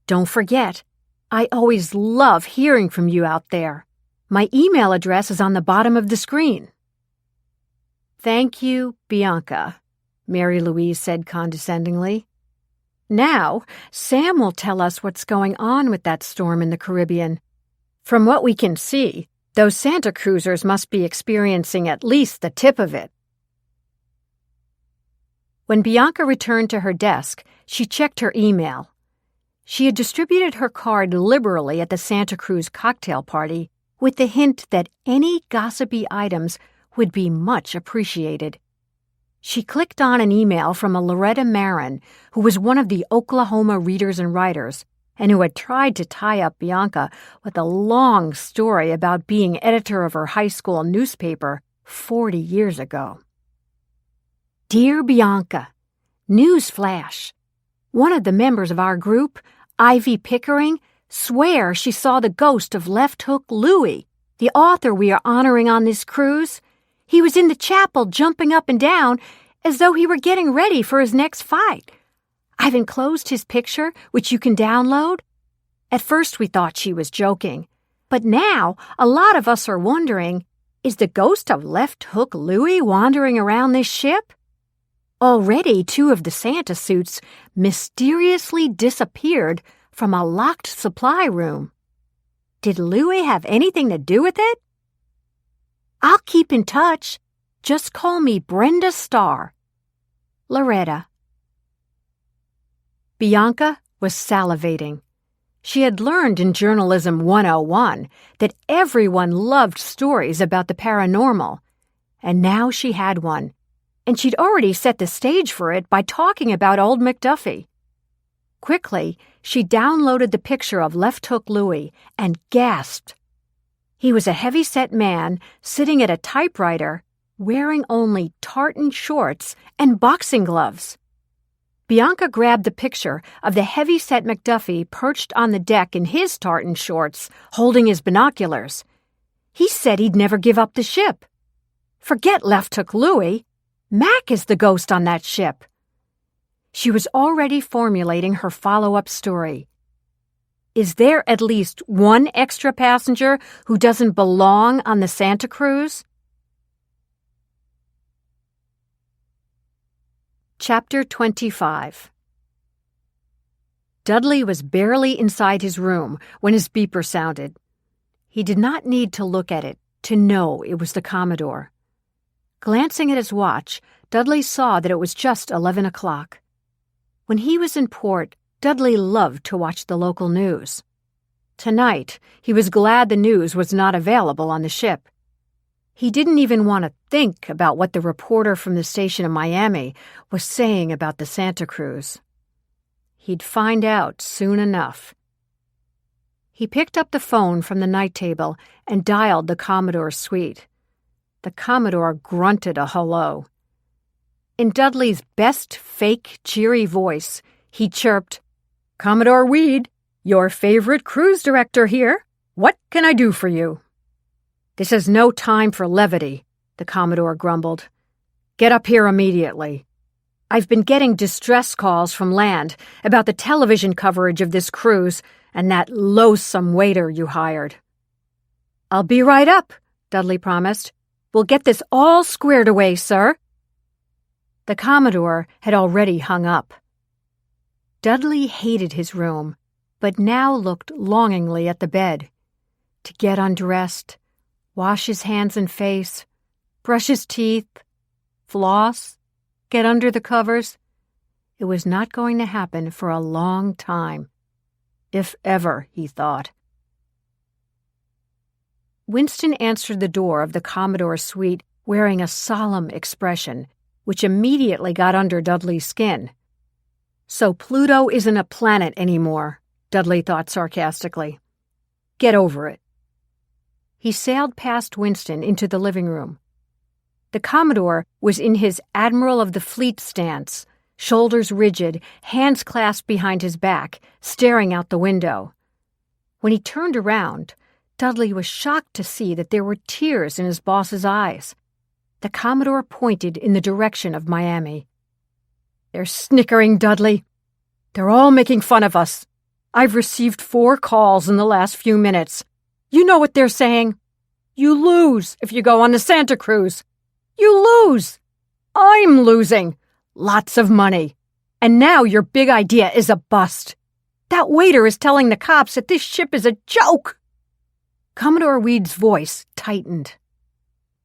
"Don't forget, I always love hearing from you out there. My email address is on the bottom of the screen." "Thank you, Bianca," Mary Louise said condescendingly. "Now, Sam will tell us what's going on with that storm in the Caribbean. From what we can see, those Santa Cruisers must be experiencing at least the tip of it." When Bianca returned to her desk, she checked her email. She had distributed her card liberally at the Santa Cruz cocktail party with the hint that any gossipy items would be much appreciated. She clicked on an email from a Loretta Marin, who was one of the Oklahoma readers and writers, and who had tried to tie up Bianca with a long story about being editor of her high school newspaper 40 years ago. "Dear Bianca, news flash. One of the members of our group, Ivy Pickering, swears she saw the ghost of Left Hook Louie, the author we are honoring on this cruise. He was in the chapel jumping up and down as though he were getting ready for his next fight. I've enclosed his picture, which you can download. At first we thought she was joking, but now a lot of us are wondering, is the ghost of Left Hook Louie wandering around this ship? Already 2 of the Santa suits mysteriously disappeared from a locked supply room. Did Louie have anything to do with it? I'll keep in touch. Just call me Brenda Starr. Loretta." Bianca was salivating. She had learned in Journalism 101 that everyone loved stories about the paranormal, and now she had one, and she'd already set the stage for it by talking about old McDuffie. Quickly, she downloaded the picture of Left Hook Louie and gasped. He was a heavy-set man sitting at a typewriter, wearing only tartan shorts and boxing gloves. Bianca grabbed the picture of the heavy-set McDuffie perched on the deck in his tartan shorts, holding his binoculars. He said he'd never give up the ship. Forget Left Hook Louie. Mac is the ghost on that ship. She was already formulating her follow-up story. Is there at least one extra passenger who doesn't belong on the Santa Cruz? Chapter 25. Dudley was barely inside his room when his beeper sounded. He did not need to look at it to know it was the Commodore. Glancing at his watch, Dudley saw that it was just 11 o'clock. When he was in port, Dudley loved to watch the local news. Tonight, he was glad the news was not available on the ship. He didn't even want to think about what the reporter from the station in Miami was saying about the Santa Cruz. He'd find out soon enough. He picked up the phone from the night table and dialed the Commodore's suite. The Commodore grunted a hello. In Dudley's best fake, cheery voice, he chirped, "Commodore Weed, your favorite cruise director here. What can I do for you?" "This is no time for levity," the Commodore grumbled. "Get up here immediately. I've been getting distress calls from land about the television coverage of this cruise and that loathsome waiter you hired." "I'll be right up," Dudley promised. "We'll get this all squared away, sir." The Commodore had already hung up. Dudley hated his room, but now looked longingly at the bed. To get undressed, wash his hands and face, brush his teeth, floss, get under the covers. It was not going to happen for a long time. If ever, he thought. Winston answered the door of the Commodore's suite wearing a solemn expression, which immediately got under Dudley's skin. So Pluto isn't a planet anymore, Dudley thought sarcastically. Get over it. He sailed past Winston into the living room. The Commodore was in his Admiral of the Fleet stance, shoulders rigid, hands clasped behind his back, staring out the window. When he turned around, Dudley was shocked to see that there were tears in his boss's eyes. The Commodore pointed in the direction of Miami. "They're snickering, Dudley. They're all making fun of us. I've received 4 calls in the last few minutes. You know what they're saying? You lose if you go on the Santa Cruz. You lose. I'm losing. Lots of money. And now your big idea is a bust. That waiter is telling the cops that this ship is a joke." Commodore Weed's voice tightened.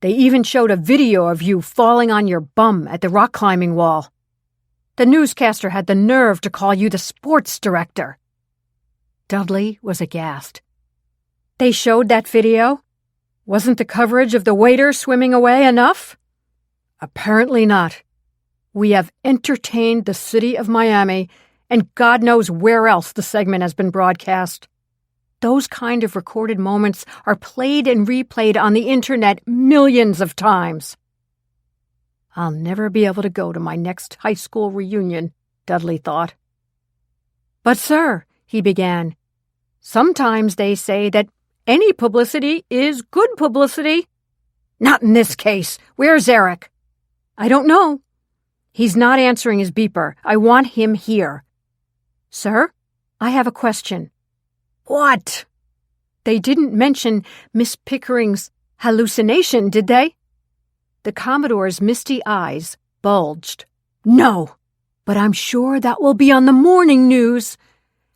"They even showed a video of you falling on your bum at the rock climbing wall. The newscaster had the nerve to call you the sports director." Dudley was aghast. "They showed that video? Wasn't the coverage of the waiter swimming away enough?" "Apparently not. We have entertained the city of Miami, and God knows where else the segment has been broadcast. Those kind of recorded moments are played and replayed on the internet millions of times." "I'll never be able to go to my next high school reunion," Dudley thought. "But, sir," he began, "sometimes they say that any publicity is good publicity." "Not in this case. Where's Eric?" "I don't know. He's not answering his beeper. I want him here." "Sir, I have a question." "What?" "They didn't mention Miss Pickering's hallucination, did they?" The Commodore's misty eyes bulged. "No, but I'm sure that will be on the morning news.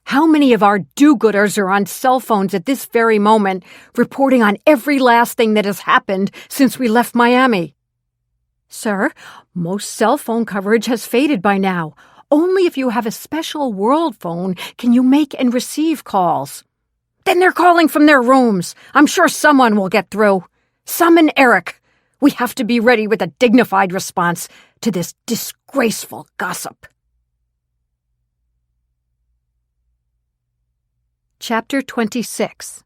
How many of our do-gooders are on cell phones at this very moment, reporting on every last thing that has happened since we left Miami?" "Sir, most cell phone coverage has faded by now. Only if you have a special world phone can you make and receive calls." "Then they're calling from their rooms. I'm sure someone will get through. Summon Eric. We have to be ready with a dignified response to this disgraceful gossip." Chapter 26.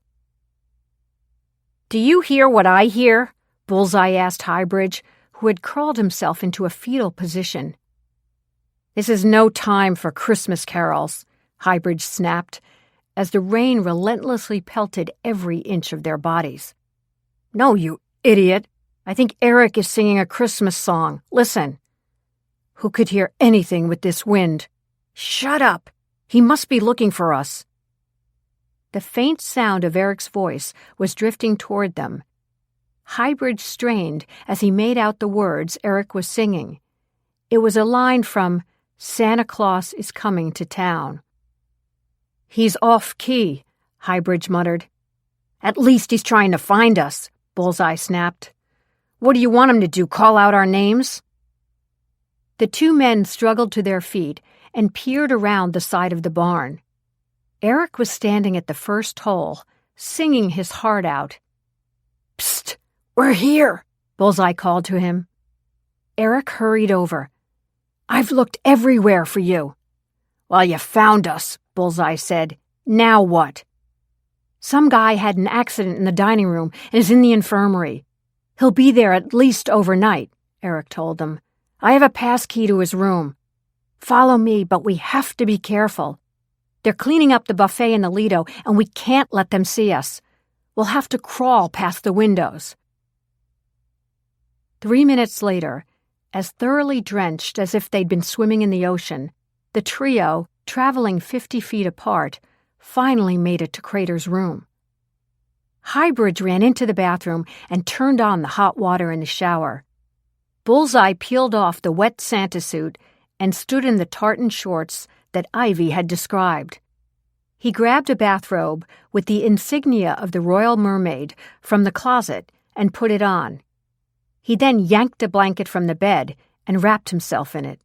"Do you hear what I hear?" Bullseye asked Highbridge, who had crawled himself into a fetal position. "This is no time for Christmas carols," Highbridge snapped, as the rain relentlessly pelted every inch of their bodies. "No, you idiot. I think Eric is singing a Christmas song. Listen." "Who could hear anything with this wind?" "Shut up! He must be looking for us." The faint sound of Eric's voice was drifting toward them. Highbridge strained as he made out the words Eric was singing. It was a line from Santa Claus is Coming to Town. "He's off-key," Highbridge muttered. "At least he's trying to find us," Bullseye snapped. "What do you want him to do, call out our names?" The two men struggled to their feet and peered around the side of the barn. Eric was standing at the first hole, singing his heart out. "Psst! We're here!" Bullseye called to him. Eric hurried over. "I've looked everywhere for you." "Well, you found us," Bullseye said. "Now what?" "Some guy had an accident in the dining room and is in the infirmary. He'll be there at least overnight," Eric told them. "I have a pass key to his room. Follow me, but we have to be careful. They're cleaning up the buffet in the Lido, and we can't let them see us. We'll have to crawl past the windows." 3 minutes later, as thoroughly drenched as if they'd been swimming in the ocean, the trio, traveling 50 feet apart, finally made it to Crater's room. Highbridge ran into the bathroom and turned on the hot water in the shower. Bullseye peeled off the wet Santa suit and stood in the tartan shorts that Ivy had described. He grabbed a bathrobe with the insignia of the Royal Mermaid from the closet and put it on. He then yanked a blanket from the bed and wrapped himself in it.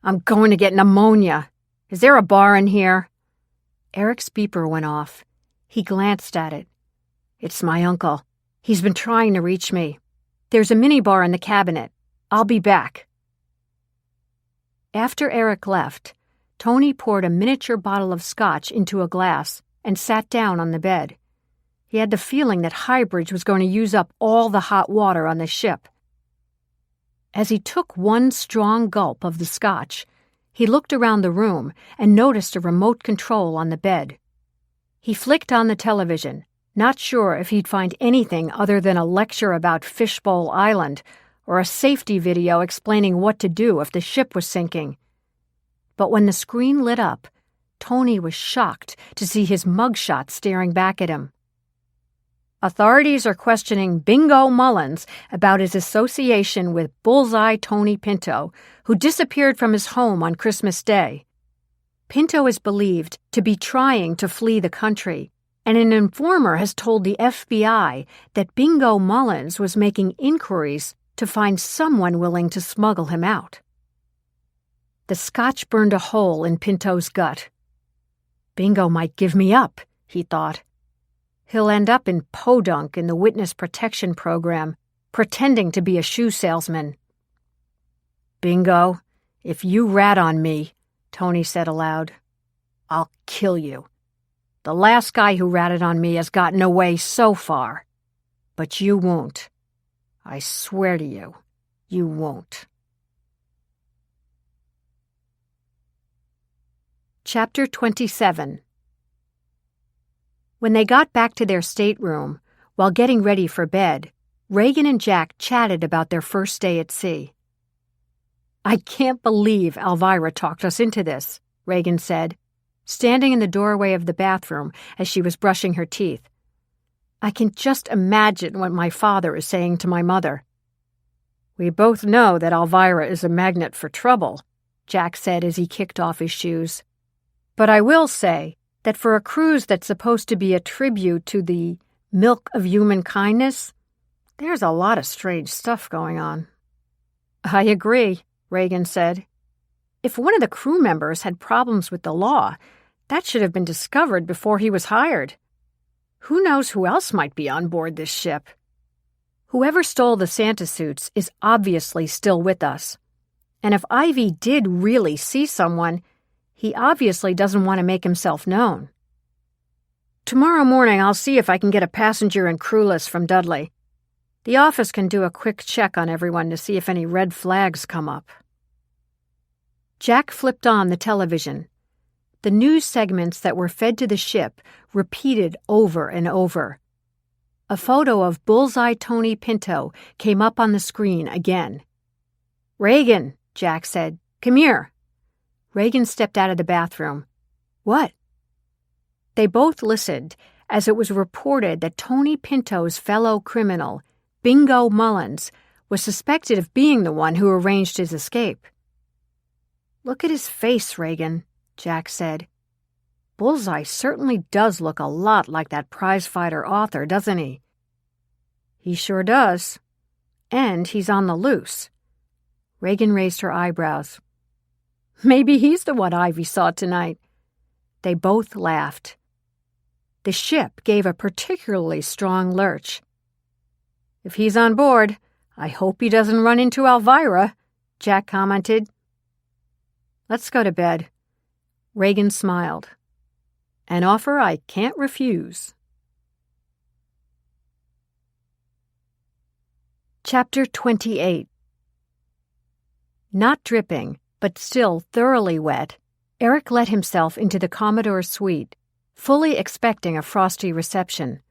"I'm going to get pneumonia. Is there a bar in here?" Eric's beeper went off. He glanced at it. "It's my uncle. He's been trying to reach me. There's a minibar in the cabinet. I'll be back." After Eric left, Tony poured a miniature bottle of scotch into a glass and sat down on the bed. He had the feeling that Highbridge was going to use up all the hot water on the ship. As he took one strong gulp of the scotch, he looked around the room and noticed a remote control on the bed. He flicked on the television, not sure if he'd find anything other than a lecture about Fishbowl Island or a safety video explaining what to do if the ship was sinking. But when the screen lit up, Tony was shocked to see his mugshot staring back at him. Authorities are questioning Bingo Mullins about his association with Bullseye Tony Pinto, who disappeared from his home on Christmas Day. Pinto is believed to be trying to flee the country, and an informer has told the FBI that Bingo Mullins was making inquiries to find someone willing to smuggle him out. The scotch burned a hole in Pinto's gut. Bingo might give me up, he thought. He'll end up in podunk in the Witness Protection Program, pretending to be a shoe salesman. "Bingo, if you rat on me," Tony said aloud, "I'll kill you. The last guy who ratted on me has gotten away so far. But you won't. I swear to you, you won't." Chapter 27. When they got back to their stateroom, while getting ready for bed, Reagan and Jack chatted about their first day at sea. "I can't believe Alvirah talked us into this," Reagan said, standing in the doorway of the bathroom as she was brushing her teeth. "I can just imagine what my father is saying to my mother." "We both know that Alvirah is a magnet for trouble," Jack said as he kicked off his shoes. "But I will say that for a cruise that's supposed to be a tribute to the milk of human kindness, there's a lot of strange stuff going on." "I agree," Reagan said. "If one of the crew members had problems with the law, that should have been discovered before he was hired. Who knows who else might be on board this ship? Whoever stole the Santa suits is obviously still with us. And if Ivy did really see someone, he obviously doesn't want to make himself known." Tomorrow morning I'll see if I can get a passenger and crew list from Dudley. The office can do a quick check on everyone to see if any red flags come up." Jack flipped on the television. The news segments that were fed to the ship repeated over and over. A photo of Bullseye Tony Pinto came up on the screen again. "Reagan," Jack said. "Come here." Reagan stepped out of the bathroom. "What?" They both listened as it was reported that Tony Pinto's fellow criminal, Bingo Mullins, was suspected of being the one who arranged his escape. "Look at his face, Reagan," Jack said. "Bullseye certainly does look a lot like that prizefighter author, doesn't he?" "He sure does. And he's on the loose." Reagan raised her eyebrows. "Maybe he's the one Ivy saw tonight." They both laughed. The ship gave a particularly strong lurch. "If he's on board, I hope he doesn't run into Alvirah," Jack commented. "Let's go to bed." Reagan smiled. "An offer I can't refuse." Chapter 28. Not dripping, but still thoroughly wet, Eric let himself into the Commodore's suite, fully expecting a frosty reception.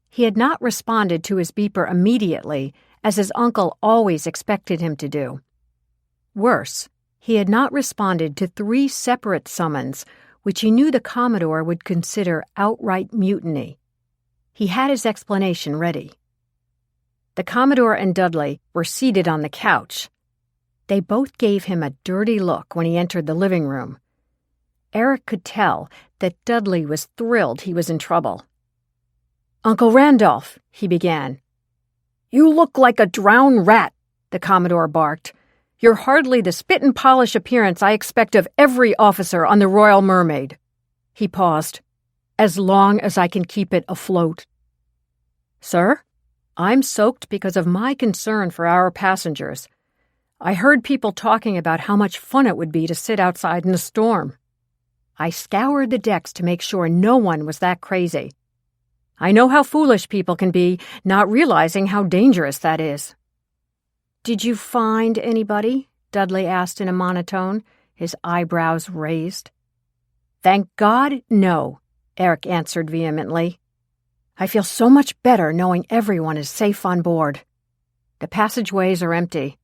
He had not responded to his beeper immediately, as his uncle always expected him to do. Worse, he had not responded to 3 separate summons, which he knew the Commodore would consider outright mutiny. He had his explanation ready. The Commodore and Dudley were seated on the couch. They both gave him a dirty look when he entered the living room. Eric could tell that Dudley was thrilled he was in trouble. "Uncle Randolph," he began. "You look like a drowned rat," the Commodore barked. "You're hardly the spit and polish appearance I expect of every officer on the Royal Mermaid." He paused. "As long as I can keep it afloat." "Sir, I'm soaked because of my concern for our passengers. I heard people talking about how much fun it would be to sit outside in a storm. I scoured the decks to make sure no one was that crazy. I know how foolish people can be, not realizing how dangerous that is." "Did you find anybody?" Dudley asked in a monotone, his eyebrows raised. "Thank God, no," Eric answered vehemently. "I feel so much better knowing everyone is safe on board. The passageways are empty.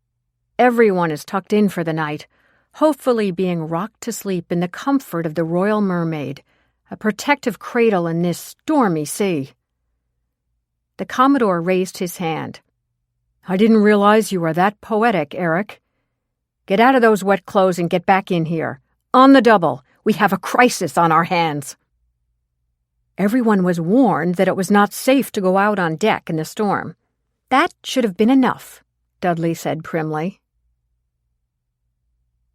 Everyone is tucked in for the night, hopefully being rocked to sleep in the comfort of the Royal Mermaid, a protective cradle in this stormy sea." The Commodore raised his hand. "I didn't realize you were that poetic, Eric. Get out of those wet clothes and get back in here. On the double, we have a crisis on our hands." Everyone was warned that it was not safe to go out on deck in the storm. "That should have been enough," Dudley said primly.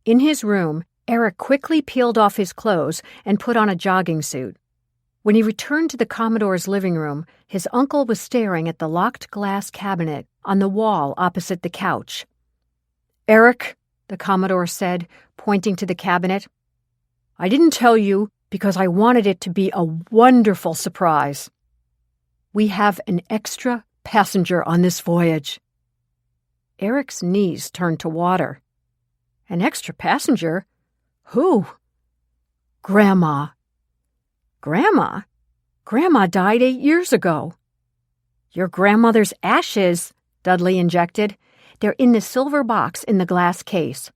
In his room, Eric quickly peeled off his clothes and put on a jogging suit. When he returned to the Commodore's living room, his uncle was staring at the locked glass cabinet on the wall opposite the couch. "Eric," the Commodore said, pointing to the cabinet, "I didn't tell you because I wanted it to be a wonderful surprise. We have an extra passenger on this voyage." Eric's knees turned to water. "An extra passenger? Who?" "Grandma." "Grandma? Grandma died 8 years ago." "Your grandmother's ashes," Dudley injected. "They're in the silver box in the glass case."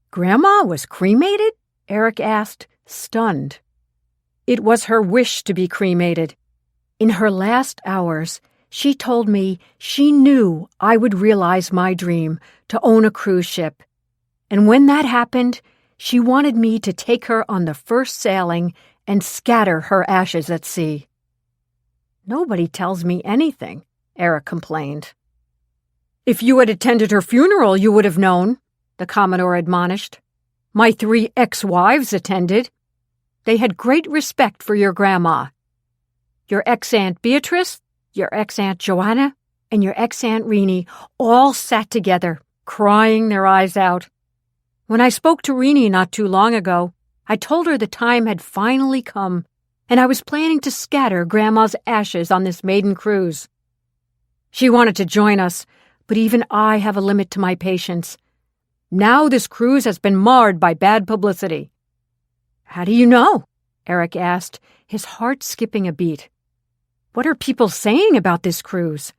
"Grandma was cremated?" Eric asked, stunned. "It was her wish to be cremated. In her last hours, she told me she knew I would realize my dream to own a cruise ship. And when that happened, she wanted me to take her on the first sailing and scatter her ashes at sea." "Nobody tells me anything," Eric complained. "If you had attended her funeral, you would have known," the Commodore admonished. "My 3 ex-wives attended. They had great respect for your grandma. Your ex-Aunt Beatrice, your ex-Aunt Joanna, and your ex-Aunt Renee all sat together, crying their eyes out. When I spoke to Renee not too long ago, I told her the time had finally come, and I was planning to scatter Grandma's ashes on this maiden cruise. She wanted to join us, but even I have a limit to my patience. Now this cruise has been marred by bad publicity." "How do you know?" Eric asked, his heart skipping a beat. "What are people saying about this cruise?"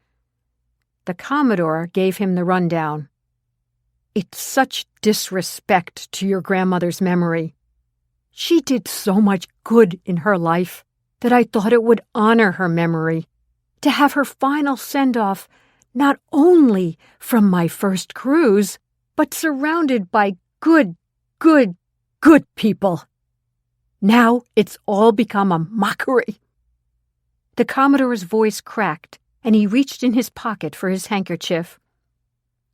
The Commodore gave him the rundown. "It's such disrespect to your grandmother's memory. She did so much good in her life that I thought it would honor her memory to have her final send-off not only from my first cruise, but surrounded by good people. Now it's all become a mockery." The Commodore's voice cracked, and he reached in his pocket for his handkerchief.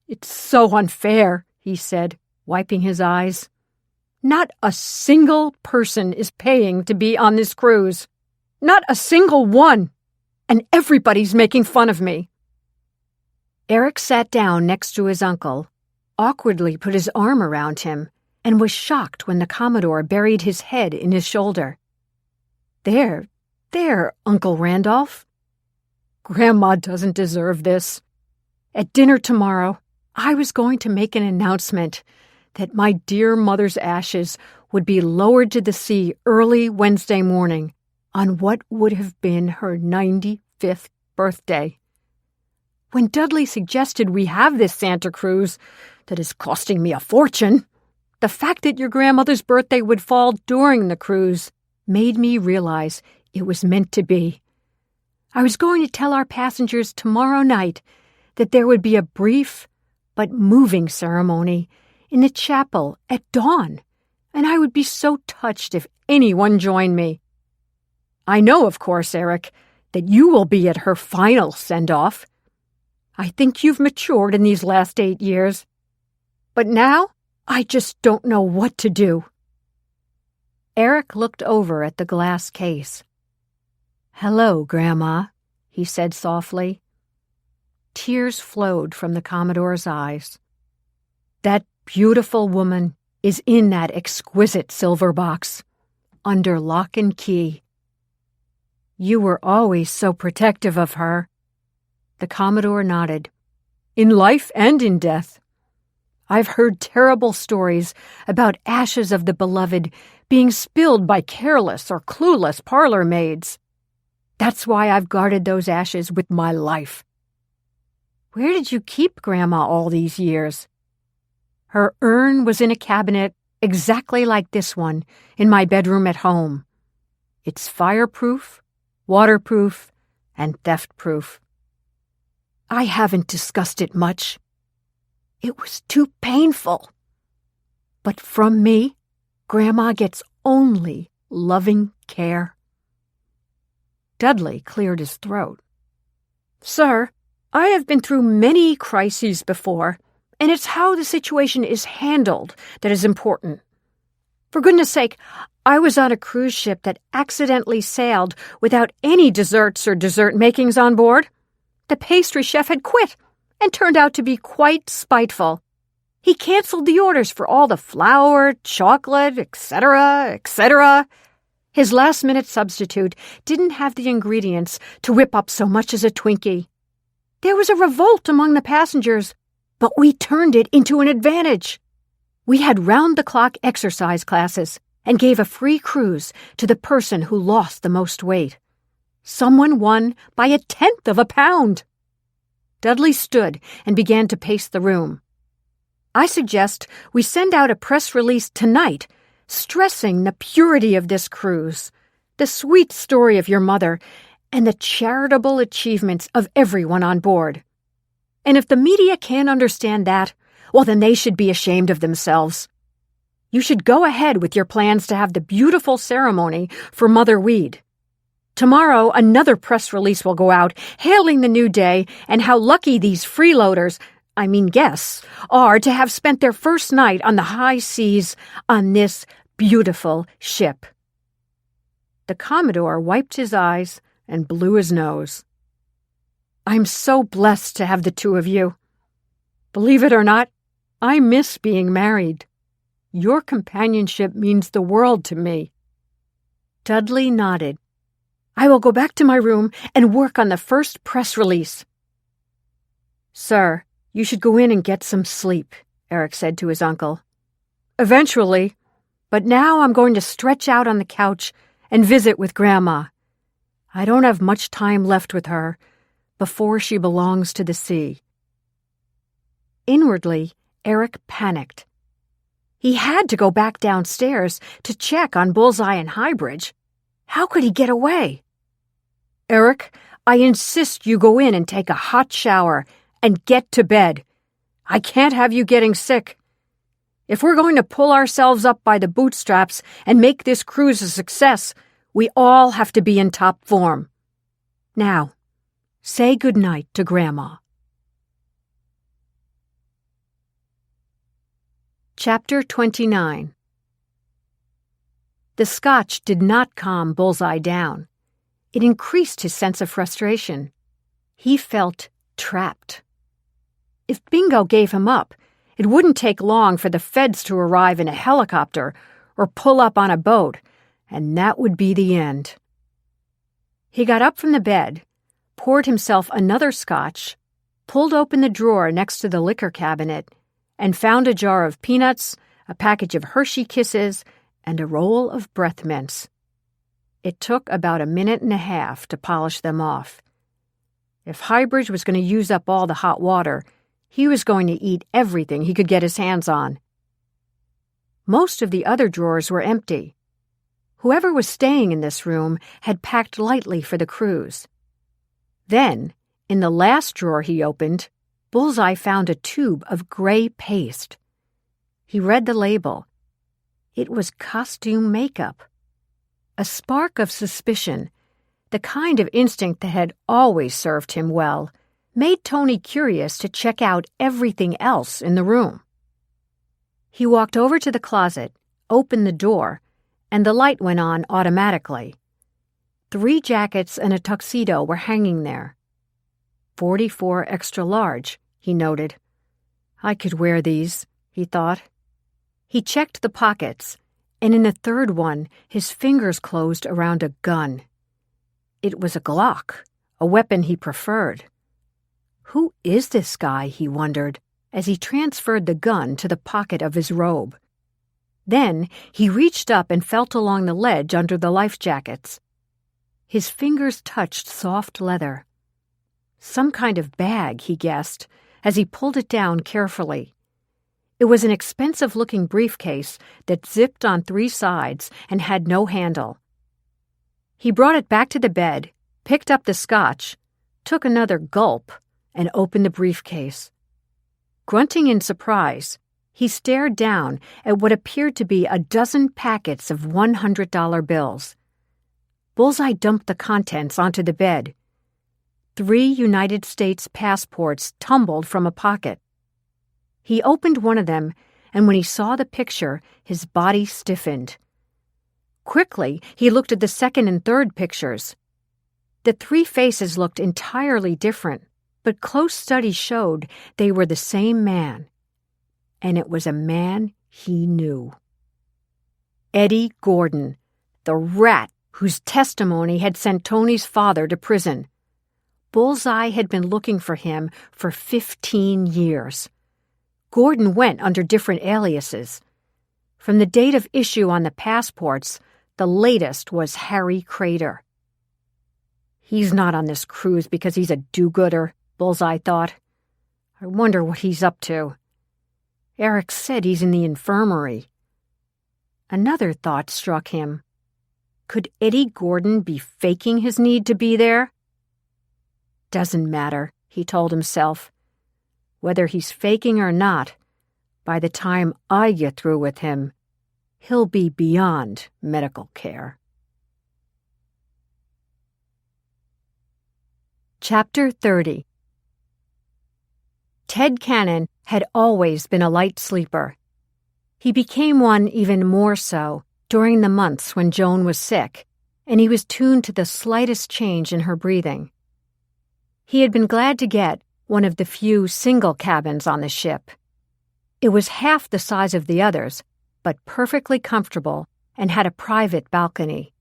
"It's so unfair," he said, wiping his eyes. "Not a single person is paying to be on this cruise. Not a single one. And everybody's making fun of me." Eric sat down next to his uncle, awkwardly put his arm around him, and was shocked when the Commodore buried his head in his shoulder. There, Uncle Randolph. Grandma doesn't deserve this. At dinner tomorrow, I was going to make an announcement that my dear mother's ashes would be lowered to the sea early Wednesday morning on what would have been her 95th birthday. When Dudley suggested we have this Santa cruise that is costing me a fortune, the fact that your grandmother's birthday would fall during the cruise made me realize it was meant to be. I was going to tell our passengers tomorrow night that there would be a brief but moving ceremony in the chapel at dawn, and I would be so touched if anyone joined me. I know, of course, Eric, that you will be at her final send-off. I think you've matured in these last 8 years. But now, I just don't know what to do." Eric looked over at the glass case. "Hello, Grandma," he said softly. Tears flowed from the Commodore's eyes. "That beautiful woman is in that exquisite silver box, under lock and key. You were always so protective of her." The Commodore nodded. "In life and in death. I've heard terrible stories about ashes of the beloved being spilled by careless or clueless parlor maids. That's why I've guarded those ashes with my life." "Where did you keep Grandma all these years?" "Her urn was in a cabinet exactly like this one in my bedroom at home. It's fireproof, waterproof, and theft-proof. I haven't discussed it much. It was too painful. But from me, Grandma gets only loving care." Dudley cleared his throat. "Sir, I have been through many crises before, and it's how the situation is handled that is important. For goodness sake, I was on a cruise ship that accidentally sailed without any desserts or dessert makings on board. The pastry chef had quit and turned out to be quite spiteful. He canceled the orders for all the flour, chocolate, etc. His last-minute substitute didn't have the ingredients to whip up so much as a Twinkie. There was a revolt among the passengers, but we turned it into an advantage. We had round-the-clock exercise classes and gave a free cruise to the person who lost the most weight. Someone won by 1/10 of a pound." Dudley stood and began to pace the room. "I suggest we send out a press release tonight, stressing the purity of this cruise, the sweet story of your mother, and the charitable achievements of everyone on board. And if the media can't understand that, well, then they should be ashamed of themselves. You should go ahead with your plans to have the beautiful ceremony for Mother Weed. Tomorrow, another press release will go out, hailing the new day and how lucky these freeloaders, guests, are to have spent their first night on the high seas on this beautiful ship." The Commodore wiped his eyes and blew his nose. "I'm so blessed to have the two of you. Believe it or not, I miss being married. Your companionship means the world to me." Dudley nodded I will go back to my room and work on the first press release." "Sir, you should go in and get some sleep," Eric said to his uncle. "Eventually, but now I'm going to stretch out on the couch and visit with Grandma. I don't have much time left with her before she belongs to the sea." Inwardly, Eric panicked. He had to go back downstairs to check on Bullseye and Highbridge. How could he get away? "Eric, I insist you go in and take a hot shower and get to bed. I can't have you getting sick. If we're going to pull ourselves up by the bootstraps and make this cruise a success, we all have to be in top form. Now, say goodnight to Grandma." Chapter 29. The scotch did not calm Bullseye down. It increased his sense of frustration. He felt trapped. If Bingo gave him up, it wouldn't take long for the feds to arrive in a helicopter or pull up on a boat, and that would be the end. He got up from the bed, poured himself another scotch, pulled open the drawer next to the liquor cabinet, and found a jar of peanuts, a package of Hershey Kisses, and a roll of breath mints. It took about a minute and a half to polish them off. If Highbridge was going to use up all the hot water, he was going to eat everything he could get his hands on. Most of the other drawers were empty. Whoever was staying in this room had packed lightly for the cruise. Then, in the last drawer he opened, Bullseye found a tube of gray paste. He read the label. It was costume makeup. A spark of suspicion, the kind of instinct that had always served him well, made Tony curious to check out everything else in the room. He walked over to the closet, opened the door, and the light went on automatically. 3 jackets and a tuxedo were hanging there. 44 extra large, he noted. I could wear these, he thought. He checked the pockets, and in the third one, his fingers closed around a gun. It was a Glock, a weapon he preferred. Who is this guy, he wondered, as he transferred the gun to the pocket of his robe. Then he reached up and felt along the ledge under the life jackets. His fingers touched soft leather. Some kind of bag, he guessed, as he pulled it down carefully. It was an expensive-looking briefcase that zipped on 3 sides and had no handle. He brought it back to the bed, picked up the scotch, took another gulp, and opened the briefcase. Grunting in surprise, he stared down at what appeared to be a dozen packets of $100 bills. Bullseye dumped the contents onto the bed. 3 United States passports tumbled from a pocket. He opened one of them, and when he saw the picture, his body stiffened. Quickly, he looked at the second and third pictures. The 3 faces looked entirely different, but close study showed they were the same man. And it was a man he knew. Eddie Gordon, the rat whose testimony had sent Tony's father to prison. Bullseye had been looking for him for 15 years. Gordon went under different aliases. From the date of issue on the passports, the latest was Harry Crater. He's not on this cruise because he's a do-gooder, Bullseye thought. I wonder what he's up to. Eric said he's in the infirmary. Another thought struck him. Could Eddie Gordon be faking his need to be there? Doesn't matter, he told himself. Whether he's faking or not, by the time I get through with him, he'll be beyond medical care. Chapter 30. Ted Cannon had always been a light sleeper. He became one even more so during the months when Joan was sick, and he was tuned to the slightest change in her breathing. He had been glad to get one of the few single cabins on the ship. It was half the size of the others, but perfectly comfortable and had a private balcony.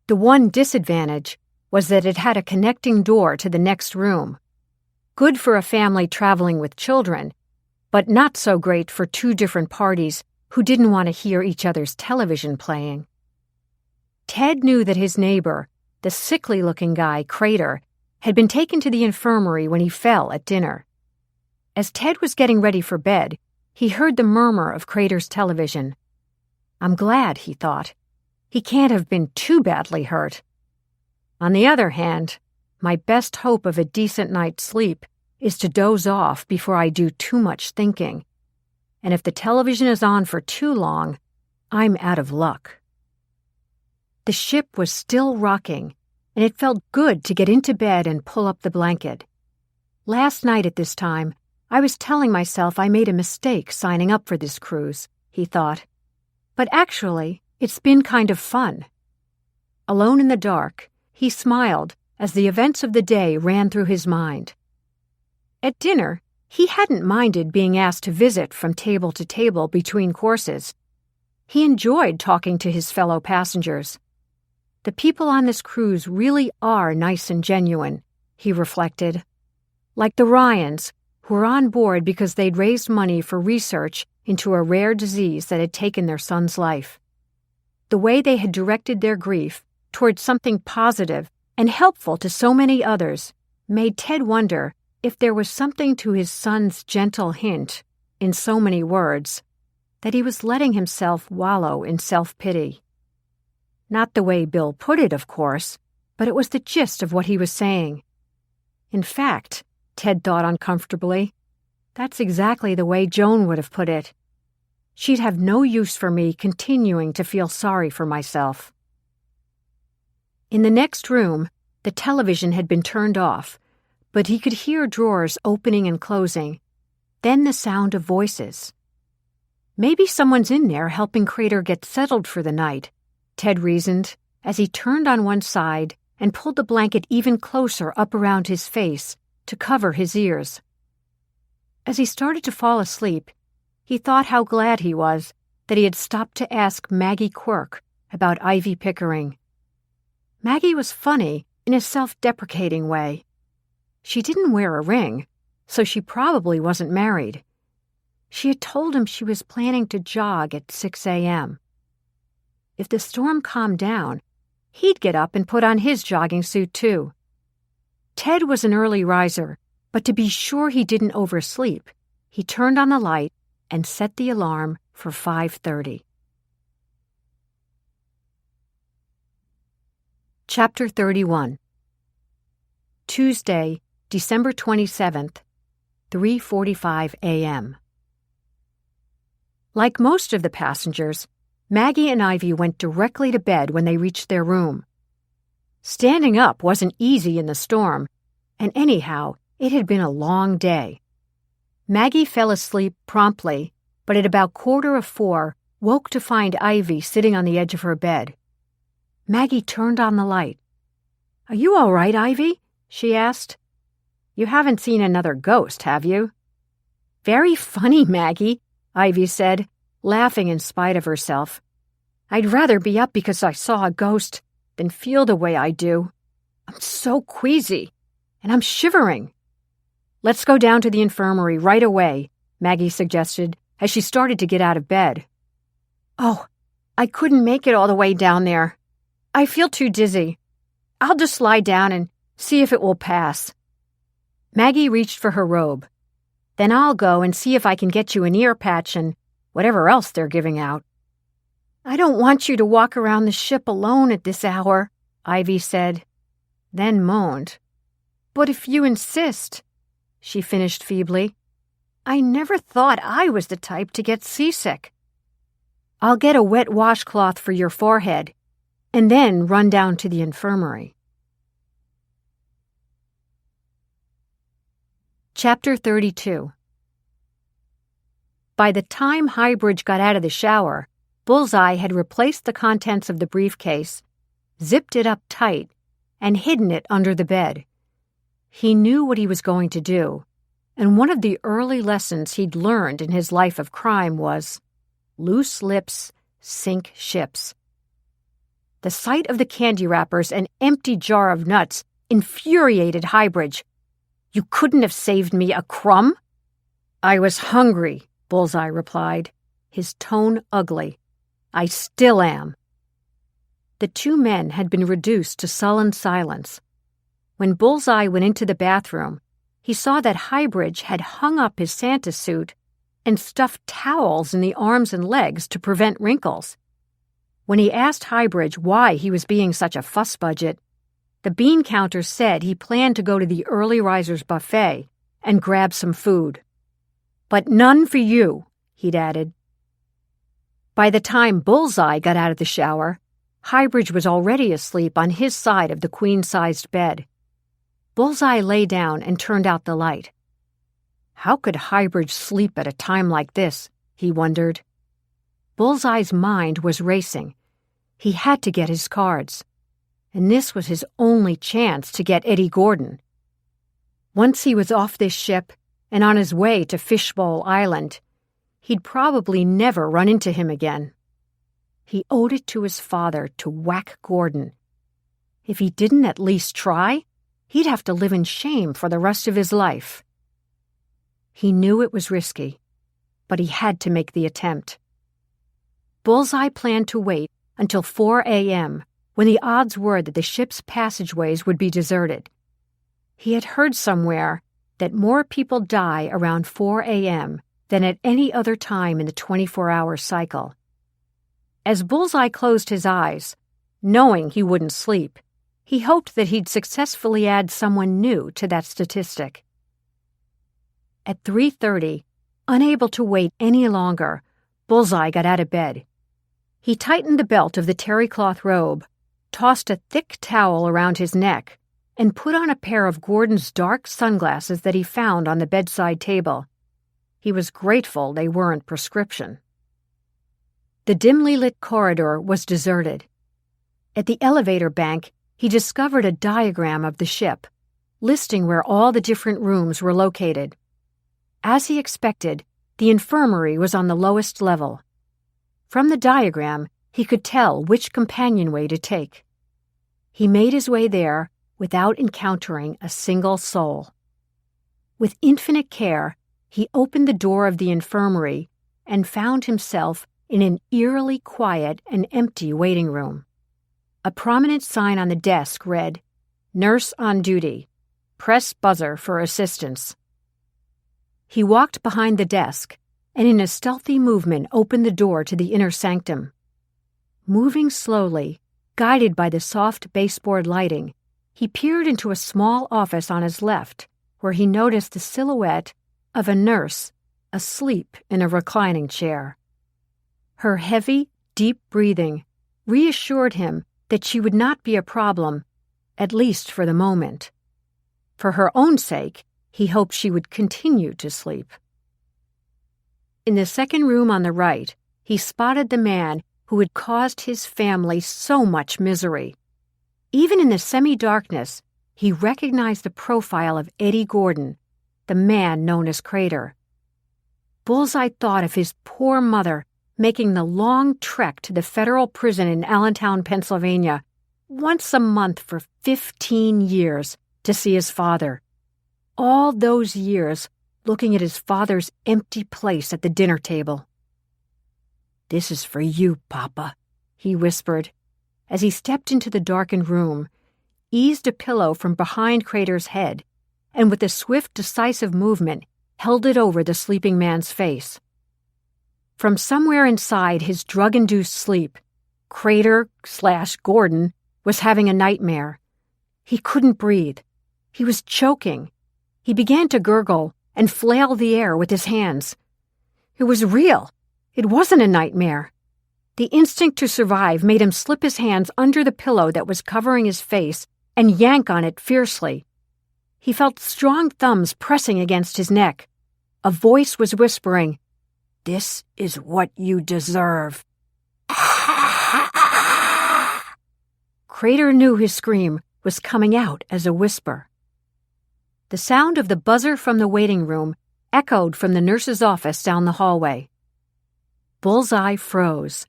The one disadvantage was that it had a connecting door to the next room. Good for a family traveling with children, but not so great for two different parties who didn't want to hear each other's television playing. Ted knew that his neighbor, the sickly-looking guy, Crater, had been taken to the infirmary when he fell at dinner. As Ted was getting ready for bed, he heard the murmur of Crater's television. I'm glad, he thought. He can't have been too badly hurt. On the other hand, my best hope of a decent night's sleep is to doze off before I do too much thinking. And if the television is on for too long, I'm out of luck. The ship was still rocking, and it felt good to get into bed and pull up the blanket. Last night at this time, I was telling myself I made a mistake signing up for this cruise, he thought. But actually, it's been kind of fun. Alone in the dark, he smiled as the events of the day ran through his mind. At dinner, he hadn't minded being asked to visit from table to table between courses. He enjoyed talking to his fellow passengers. The people on this cruise really are nice and genuine, he reflected. Like the Ryans, who were on board because they'd raised money for research into a rare disease that had taken their son's life. The way they had directed their grief towards something positive and helpful to so many others made Ted wonder if there was something to his son's gentle hint, in so many words, that he was letting himself wallow in self-pity. Not the way Bill put it, of course, but it was the gist of what he was saying. In fact, Ted thought uncomfortably, that's exactly the way Joan would have put it. She'd have no use for me continuing to feel sorry for myself. In the next room, the television had been turned off, but he could hear drawers opening and closing, then the sound of voices. Maybe someone's in there helping Crater get settled for the night, Ted reasoned, as he turned on one side and pulled the blanket even closer up around his face to cover his ears. As he started to fall asleep, he thought how glad he was that he had stopped to ask Maggie Quirk about Ivy Pickering. Maggie was funny in a self-deprecating way. She didn't wear a ring, so she probably wasn't married. She had told him she was planning to jog at 6 a.m. If the storm calmed down, he'd get up and put on his jogging suit too. Ted was an early riser, but to be sure he didn't oversleep, he turned on the light and set the alarm for 5:30. Chapter 31. Tuesday, December 27th, 3:45 a.m. Like most of the passengers, Maggie and Ivy went directly to bed when they reached their room. Standing up wasn't easy in the storm, and anyhow, it had been a long day. Maggie fell asleep promptly, but at about 3:45 woke to find Ivy sitting on the edge of her bed. Maggie turned on the light. "Are you all right, Ivy?" she asked. "You haven't seen another ghost, have you?" "Very funny, Maggie," Ivy said, laughing in spite of herself. "I'd rather be up because I saw a ghost than feel the way I do. I'm so queasy, and I'm shivering." "Let's go down to the infirmary right away," Maggie suggested as she started to get out of bed. "Oh, I couldn't make it all the way down there. I feel too dizzy. I'll just lie down and see if it will pass." Maggie reached for her robe. "Then I'll go and see if I can get you an ear patch and whatever else they're giving out." "I don't want you to walk around the ship alone at this hour," Ivy said, then moaned. "But if you insist," she finished feebly. "I never thought I was the type to get seasick." "I'll get a wet washcloth for your forehead, and then run down to the infirmary." Chapter 32. By the time Highbridge got out of the shower, Bullseye had replaced the contents of the briefcase, zipped it up tight, and hidden it under the bed. He knew what he was going to do, and one of the early lessons he'd learned in his life of crime was, loose lips sink ships. The sight of the candy wrappers and empty jar of nuts infuriated Highbridge. "You couldn't have saved me a crumb?" "I was hungry," Bullseye replied, his tone ugly. "I still am." The two men had been reduced to sullen silence. When Bullseye went into the bathroom, he saw that Highbridge had hung up his Santa suit and stuffed towels in the arms and legs to prevent wrinkles. When he asked Highbridge why he was being such a fussbudget, the bean counter said he planned to go to the Early Risers buffet and grab some food. "But none for you," he'd added. By the time Bullseye got out of the shower, Highbridge was already asleep on his side of the queen-sized bed. Bullseye lay down and turned out the light. How could Highbridge sleep at a time like this, he wondered. Bullseye's mind was racing. He had to get his cards, and this was his only chance to get Eddie Gordon. Once he was off this ship and on his way to Fishbowl Island, he'd probably never run into him again. He owed it to his father to whack Gordon. If he didn't at least try, he'd have to live in shame for the rest of his life. He knew it was risky, but he had to make the attempt. Bullseye planned to wait until 4 a.m., when the odds were that the ship's passageways would be deserted. He had heard somewhere that more people die around 4 a.m. than at any other time in the 24-hour cycle. As Bullseye closed his eyes, knowing he wouldn't sleep, he hoped that he'd successfully add someone new to that statistic. At 3:30, unable to wait any longer, Bullseye got out of bed. He tightened the belt of the terry cloth robe, tossed a thick towel around his neck, and put on a pair of Gordon's dark sunglasses that he found on the bedside table. He was grateful they weren't prescription. The dimly lit corridor was deserted. At the elevator bank, he discovered a diagram of the ship, listing where all the different rooms were located. As he expected, the infirmary was on the lowest level. From the diagram, he could tell which companionway to take. He made his way there without encountering a single soul. With infinite care, he opened the door of the infirmary and found himself in an eerily quiet and empty waiting room. A prominent sign on the desk read, "Nurse on duty. Press buzzer for assistance." He walked behind the desk and in a stealthy movement opened the door to the inner sanctum. Moving slowly, guided by the soft baseboard lighting, he peered into a small office on his left, where he noticed the silhouette of a nurse asleep in a reclining chair. Her heavy, deep breathing reassured him that she would not be a problem, at least for the moment. For her own sake, he hoped she would continue to sleep. In the second room on the right, he spotted the man who had caused his family so much misery. Even in the semi-darkness, he recognized the profile of Eddie Gordon, the man known as Crater. Bullseye thought of his poor mother making the long trek to the federal prison in Allentown, Pennsylvania, once a month for 15 years to see his father. All those years looking at his father's empty place at the dinner table. "This is for you, Papa," he whispered, as he stepped into the darkened room, eased a pillow from behind Crater's head, and with a swift, decisive movement, held it over the sleeping man's face. From somewhere inside his drug-induced sleep, Crater/Gordon was having a nightmare. He couldn't breathe. He was choking. He began to gurgle and flail the air with his hands. It was real. It wasn't a nightmare. The instinct to survive made him slip his hands under the pillow that was covering his face and yank on it fiercely. He felt strong thumbs pressing against his neck. A voice was whispering, "This is what you deserve." Crater knew his scream was coming out as a whisper. The sound of the buzzer from the waiting room echoed from the nurse's office down the hallway. Bullseye froze.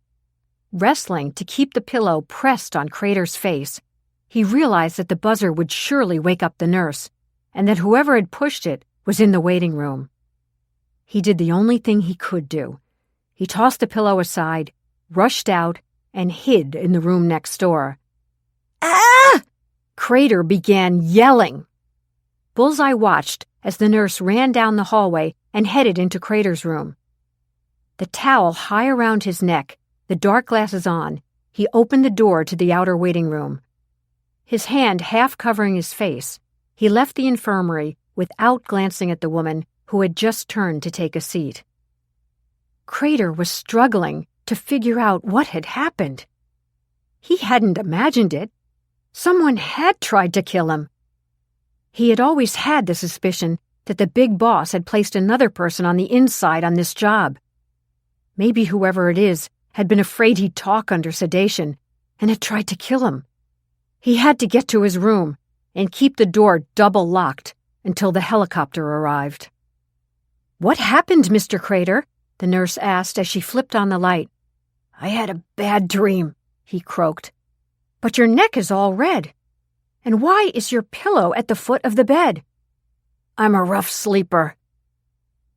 Wrestling to keep the pillow pressed on Crater's face, he realized that the buzzer would surely wake up the nurse, and that whoever had pushed it was in the waiting room. He did the only thing he could do. He tossed the pillow aside, rushed out, and hid in the room next door. "Ah!" Crater began yelling. Bullseye watched as the nurse ran down the hallway and headed into Crater's room. The towel high around his neck, the dark glasses on, he opened the door to the outer waiting room. His hand half covering his face, he left the infirmary without glancing at the woman who had just turned to take a seat. Crater was struggling to figure out what had happened. He hadn't imagined it. Someone had tried to kill him. He had always had the suspicion that the big boss had placed another person on the inside on this job. Maybe whoever it is had been afraid he'd talk under sedation and had tried to kill him. He had to get to his room and keep the door double locked until the helicopter arrived. "What happened, Mr. Crater?" the nurse asked as she flipped on the light. "I had a bad dream," he croaked. "But your neck is all red. And why is your pillow at the foot of the bed?" "I'm a rough sleeper."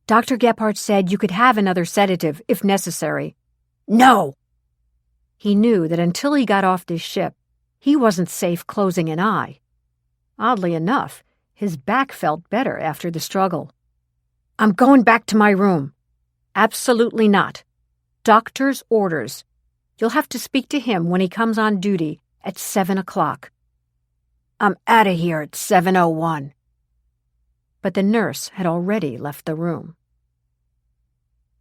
"Dr. Gephardt said you could have another sedative if necessary." "No!" He knew that until he got off this ship, he wasn't safe closing an eye. Oddly enough, his back felt better after the struggle. "I'm going back to my room." "Absolutely not. Doctor's orders. You'll have to speak to him when he comes on duty at 7 o'clock. "I'm out of here at 7:01. But the nurse had already left the room.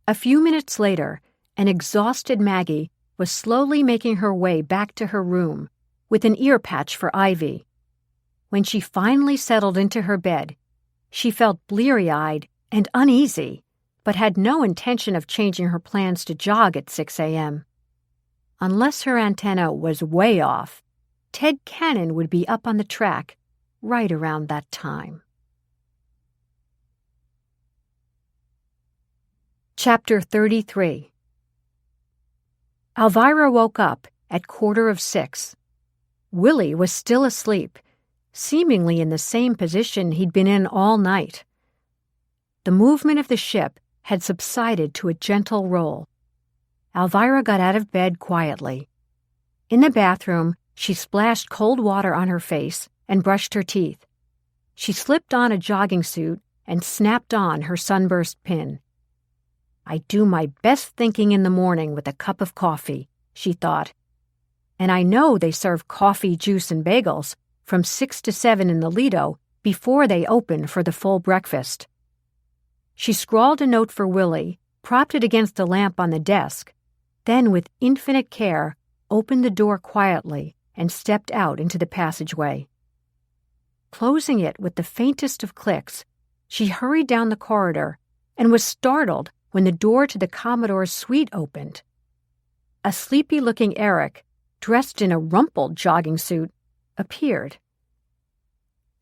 A few minutes later, an exhausted Maggie was slowly making her way back to her room with an ear patch for Ivy. When she finally settled into her bed, she felt bleary-eyed and uneasy, but had no intention of changing her plans to jog at 6 a.m. Unless her antenna was way off, Ted Cannon would be up on the track right around that time. Chapter 33. Alvirah woke up at 5:45. Willie was still asleep, seemingly in the same position he'd been in all night. The movement of the ship had subsided to a gentle roll. Alvirah got out of bed quietly. In the bathroom, she splashed cold water on her face and brushed her teeth. She slipped on a jogging suit and snapped on her sunburst pin. "I do my best thinking in the morning with a cup of coffee," she thought. "And I know they serve coffee, juice, and bagels from 6 to 7 in the Lido before they open for the full breakfast." She scrawled a note for Willie, propped it against the lamp on the desk, then with infinite care opened the door quietly and stepped out into the passageway. Closing it with the faintest of clicks, she hurried down the corridor and was startled when the door to the Commodore's suite opened. A sleepy-looking Eric, dressed in a rumpled jogging suit, appeared.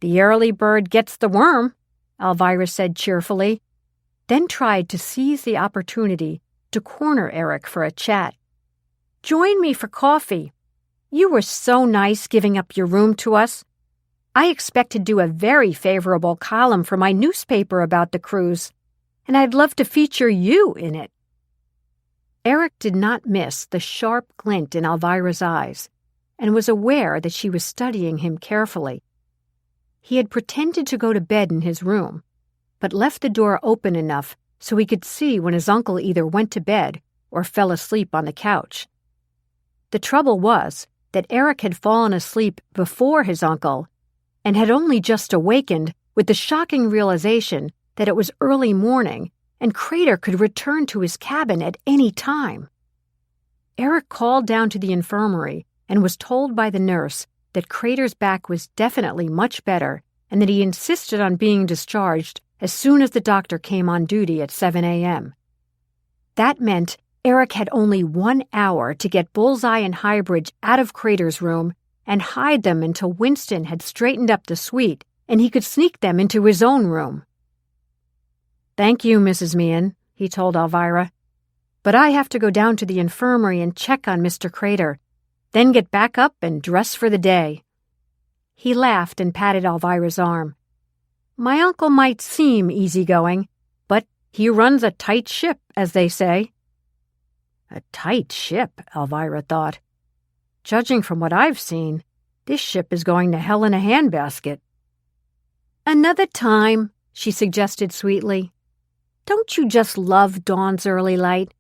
"The early bird gets the worm," Alvirah said cheerfully, then tried to seize the opportunity to corner Eric for a chat. "Join me for coffee. You were so nice giving up your room to us. I expect to do a very favorable column for my newspaper about the cruise, and I'd love to feature you in it." Eric did not miss the sharp glint in Alvirah's eyes and was aware that she was studying him carefully. He had pretended to go to bed in his room, but left the door open enough so he could see when his uncle either went to bed or fell asleep on the couch. The trouble was that Eric had fallen asleep before his uncle and had only just awakened with the shocking realization that it was early morning and Crater could return to his cabin at any time. Eric called down to the infirmary and was told by the nurse that Crater's back was definitely much better and that he insisted on being discharged as soon as the doctor came on duty at 7 a.m. That meant Eric had only 1 hour to get Bullseye and Highbridge out of Crater's room and hide them until Winston had straightened up the suite and he could sneak them into his own room. "Thank you, Mrs. Meehan," he told Alvirah. but I have to go down to the infirmary and check on Mr. Crater, then get back up and dress for the day." He laughed and patted Alvirah's arm. "My uncle might seem easygoing, but he runs a tight ship, as they say." A tight ship, Alvirah thought. Judging from what I've seen, this ship is going to hell in a handbasket. "Another time," she suggested sweetly. "Don't you just love dawn's early light?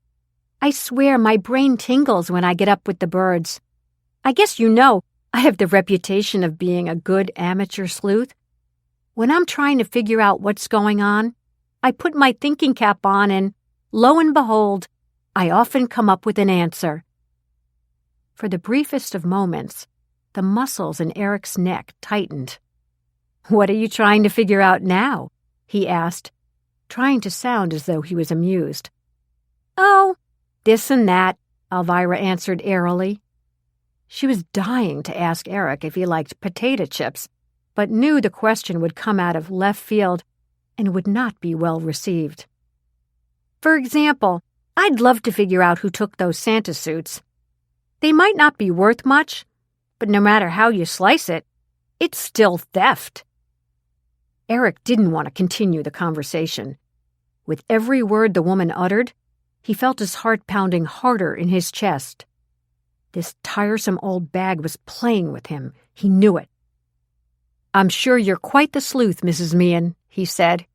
I swear my brain tingles when I get up with the birds. I guess you know I have the reputation of being a good amateur sleuth. When I'm trying to figure out what's going on, I put my thinking cap on and, lo and behold, I often come up with an answer." For the briefest of moments, the muscles in Eric's neck tightened. "What are you trying to figure out now?" he asked, trying to sound as though he was amused. "Oh, this and that," Alvirah answered airily. She was dying to ask Eric if he liked potato chips, but knew the question would come out of left field and would not be well received. "For example, I'd love to figure out who took those Santa suits. They might not be worth much, but no matter how you slice it, it's still theft." Eric didn't want to continue the conversation. With every word the woman uttered, he felt his heart pounding harder in his chest. This tiresome old bag was playing with him. He knew it. "I'm sure you're quite the sleuth, Mrs. Meehan," he said.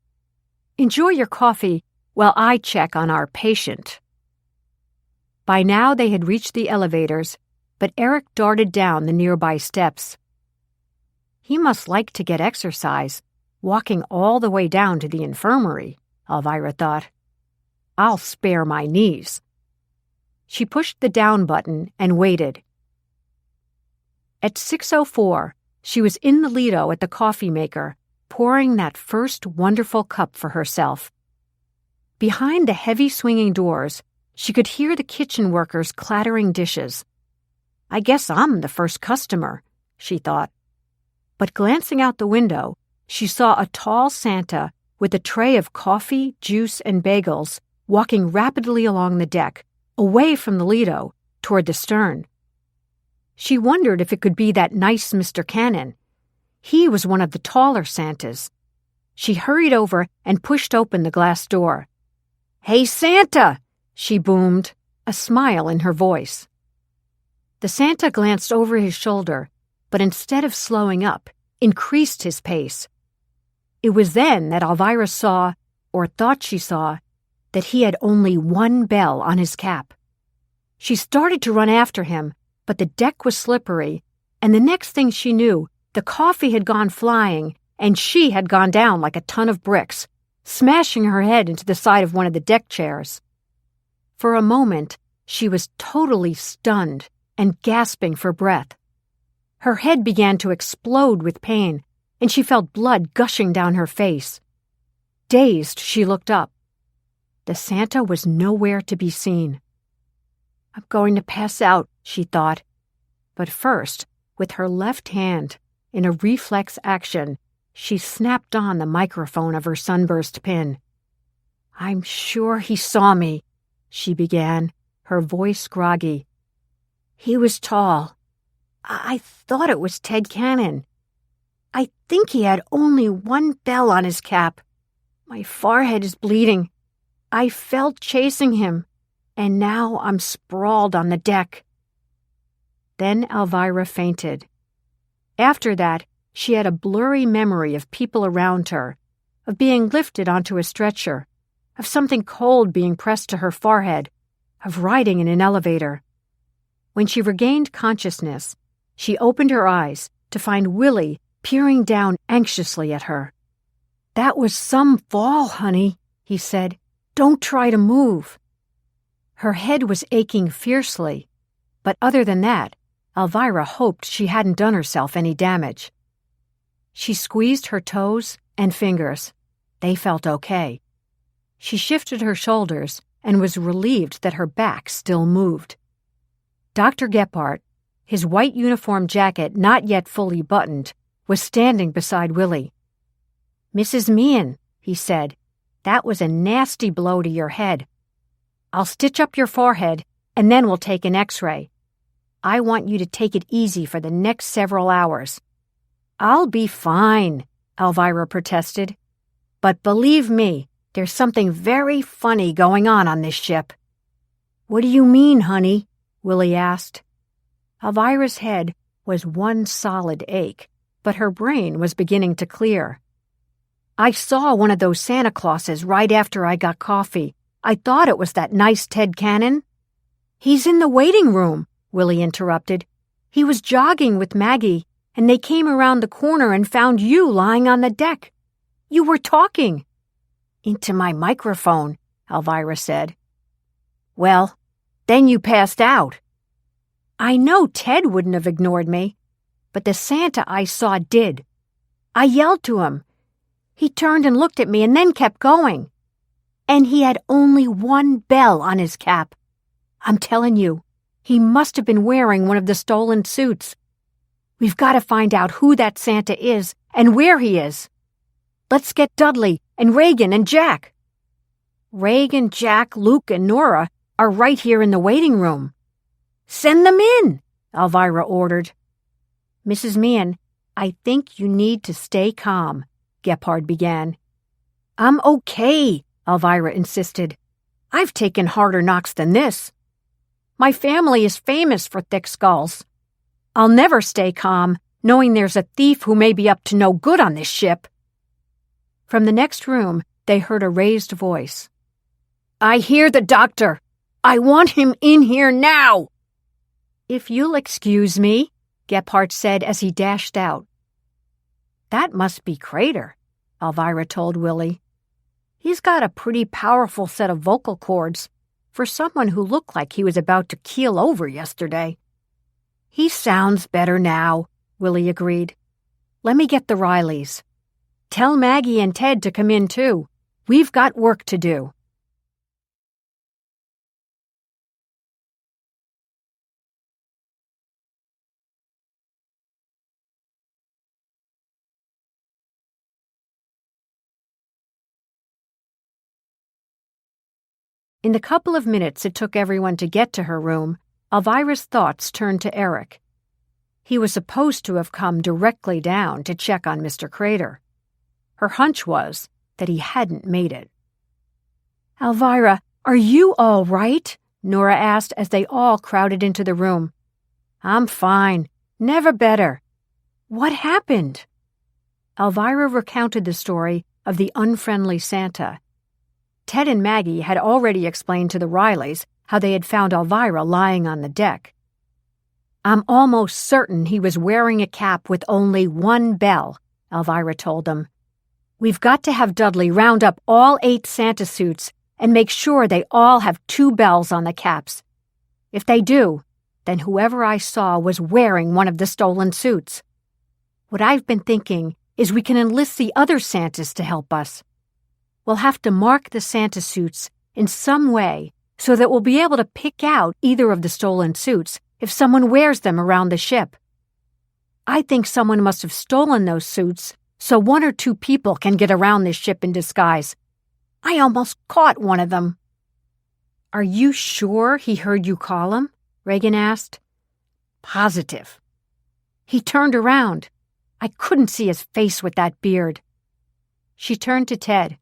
"Enjoy your coffee while I check on our patient." By now they had reached the elevators, but Eric darted down the nearby steps. He must like to get exercise, walking all the way down to the infirmary, Alvirah thought. "I'll spare my knees." She pushed the down button and waited. At 6:04, she was in the Lido at the coffee maker, pouring that first wonderful cup for herself. Behind the heavy swinging doors, she could hear the kitchen workers clattering dishes. "I guess I'm the first customer," she thought. But glancing out the window, she saw a tall Santa with a tray of coffee, juice, and bagels walking rapidly along the deck, away from the Lido, toward the stern. She wondered if it could be that nice Mr. Cannon. He was one of the taller Santas. She hurried over and pushed open the glass door. "Hey, Santa!" she boomed, a smile in her voice. The Santa glanced over his shoulder, but instead of slowing up, increased his pace. It was then that Alvirah saw, or thought she saw, that he had only one bell on his cap. She started to run after him, but the deck was slippery, and the next thing she knew, the coffee had gone flying, and she had gone down like a ton of bricks, smashing her head into the side of one of the deck chairs. For a moment, she was totally stunned and gasping for breath. Her head began to explode with pain, and she felt blood gushing down her face. Dazed, she looked up. The Santa was nowhere to be seen. "I'm going to pass out," she thought. But first, with her left hand, in a reflex action, she snapped on the microphone of her sunburst pin. "I'm sure he saw me," she began, her voice groggy. "He was tall. I thought it was Ted Cannon. I think he had only one bell on his cap. My forehead is bleeding. I fell chasing him, and now I'm sprawled on the deck." Then Alvirah fainted. After that, she had a blurry memory of people around her, of being lifted onto a stretcher, of something cold being pressed to her forehead, of riding in an elevator. When she regained consciousness, she opened her eyes to find Willy peering down anxiously at her. "That was some fall, honey," he said. "Don't try to move." Her head was aching fiercely, but other than that, Alvirah hoped she hadn't done herself any damage. She squeezed her toes and fingers. They felt okay. She shifted her shoulders and was relieved that her back still moved. Dr. Gephardt, his white uniform jacket not yet fully buttoned, was standing beside Willy. "Mrs. Meehan," he said, "that was a nasty blow to your head." I'll stitch up your forehead, and then we'll take an x-ray. I want you to take it easy for the next several hours." "I'll be fine," Alvirah protested. "But believe me, there's something very funny going on this ship." "What do you mean, honey?" Willy asked. Alvirah's head was one solid ache, but her brain was beginning to clear. "I saw one of those Santa Clauses right after I got coffee. I thought it was that nice Ted Cannon." "He's in the waiting room," Willy interrupted. "He was jogging with Maggie, and they came around the corner and found you lying on the deck. You were talking." "Into my microphone," Alvirah said. "Well, then you passed out." "I know Ted wouldn't have ignored me, but the Santa I saw did. I yelled to him. He turned and looked at me and then kept going. And he had only one bell on his cap. I'm telling you, he must have been wearing one of the stolen suits. We've got to find out who that Santa is and where he is. Let's get Dudley and Reagan and Jack." "Reagan, Jack, Luke, and Nora are right here in the waiting room." "Send them in," Alvirah ordered. "Mrs. Meehan, I think you need to stay calm," Gephardt began. "I'm okay," Alvirah insisted. "I've taken harder knocks than this. My family is famous for thick skulls. I'll never stay calm, knowing there's a thief who may be up to no good on this ship." From the next room, they heard a raised voice. "I hear the doctor. I want him in here now." "If you'll excuse me," Gephardt said as he dashed out. "That must be Crater," Alvirah told Willy. "He's got a pretty powerful set of vocal cords for someone who looked like he was about to keel over yesterday." "He sounds better now," Willy agreed. "Let me get the Rileys. Tell Maggie and Ted to come in, too. We've got work to do." In the couple of minutes it took everyone to get to her room, Alvirah's thoughts turned to Eric. He was supposed to have come directly down to check on Mr. Crater. Her hunch was that he hadn't made it. "Alvirah, are you all right?" Nora asked as they all crowded into the room. "I'm fine. Never better." "What happened?" Alvirah recounted the story of the unfriendly Santa. Ted and Maggie had already explained to the Rileys how they had found Alvirah lying on the deck. "I'm almost certain he was wearing a cap with only one bell," Alvirah told them. "We've got to have Dudley round up all 8 Santa suits and make sure they all have 2 bells on the caps. If they do, then whoever I saw was wearing one of the stolen suits. What I've been thinking is we can enlist the other Santas to help us. We'll have to mark the Santa suits in some way so that we'll be able to pick out either of the stolen suits if someone wears them around the ship. I think someone must have stolen those suits so 1 or 2 people can get around this ship in disguise. I almost caught one of them." "Are you sure he heard you call him?" Reagan asked. "Positive. He turned around. I couldn't see his face with that beard." She turned to Ted.